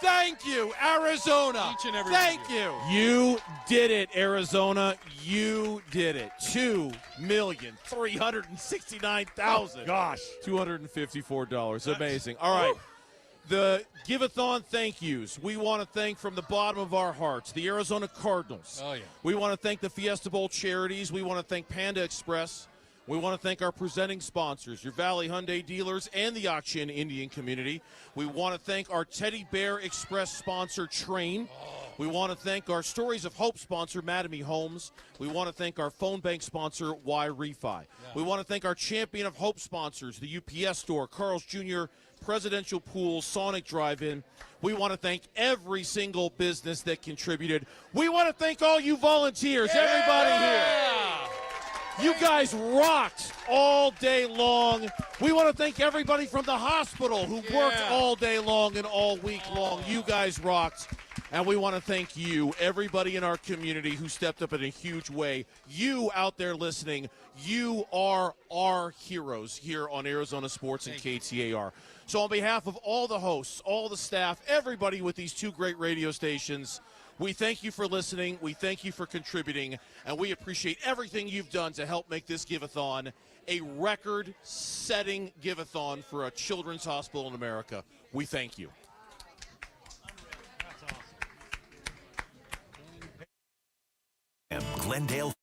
Thank you, Arizona. Each and every Thank one of you. You did it, Arizona. You did it. $2,369,000. Oh, gosh. $254. Amazing. All right. The Give-A-Thon thank yous. We want to thank from the bottom of our hearts the Arizona Cardinals. Oh, yeah. We want to thank the Fiesta Bowl charities. We want to thank Panda Express. We want to thank our presenting sponsors, your Valley Hyundai dealers and the Ak-Chin Indian community. We want to thank our Teddy Bear Express sponsor, Train. We want to thank our Stories of Hope sponsor, Mattamy Homes. We want to thank our phone bank sponsor, Y Refi. We want to thank our Champion of Hope sponsors, the UPS Store, Carl's Jr., Presidential Pool, Sonic Drive-In. We want to thank every single business that contributed. We want to thank all you volunteers, everybody here. You guys rocked all day long. We want to thank everybody from the hospital who worked all day long and all week long. You guys rocked. And we want to thank you, everybody in our community who stepped up in a huge way. You out there listening, you are our heroes here on Arizona Sports and KTAR. So on behalf of all the hosts, all the staff, everybody with these two great radio stations, we thank you for listening, we thank you for contributing, and we appreciate everything you've done to help make this Give-A-Thon a record-setting Give-A-Thon for a children's hospital in America. We thank you. Glendale.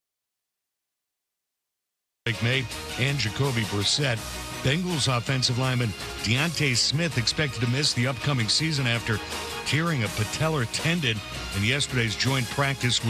Blake May and Jacoby Brissett. Bengals offensive lineman Deontay Smith expected to miss the upcoming season after tearing a patellar tendon in yesterday's joint practice with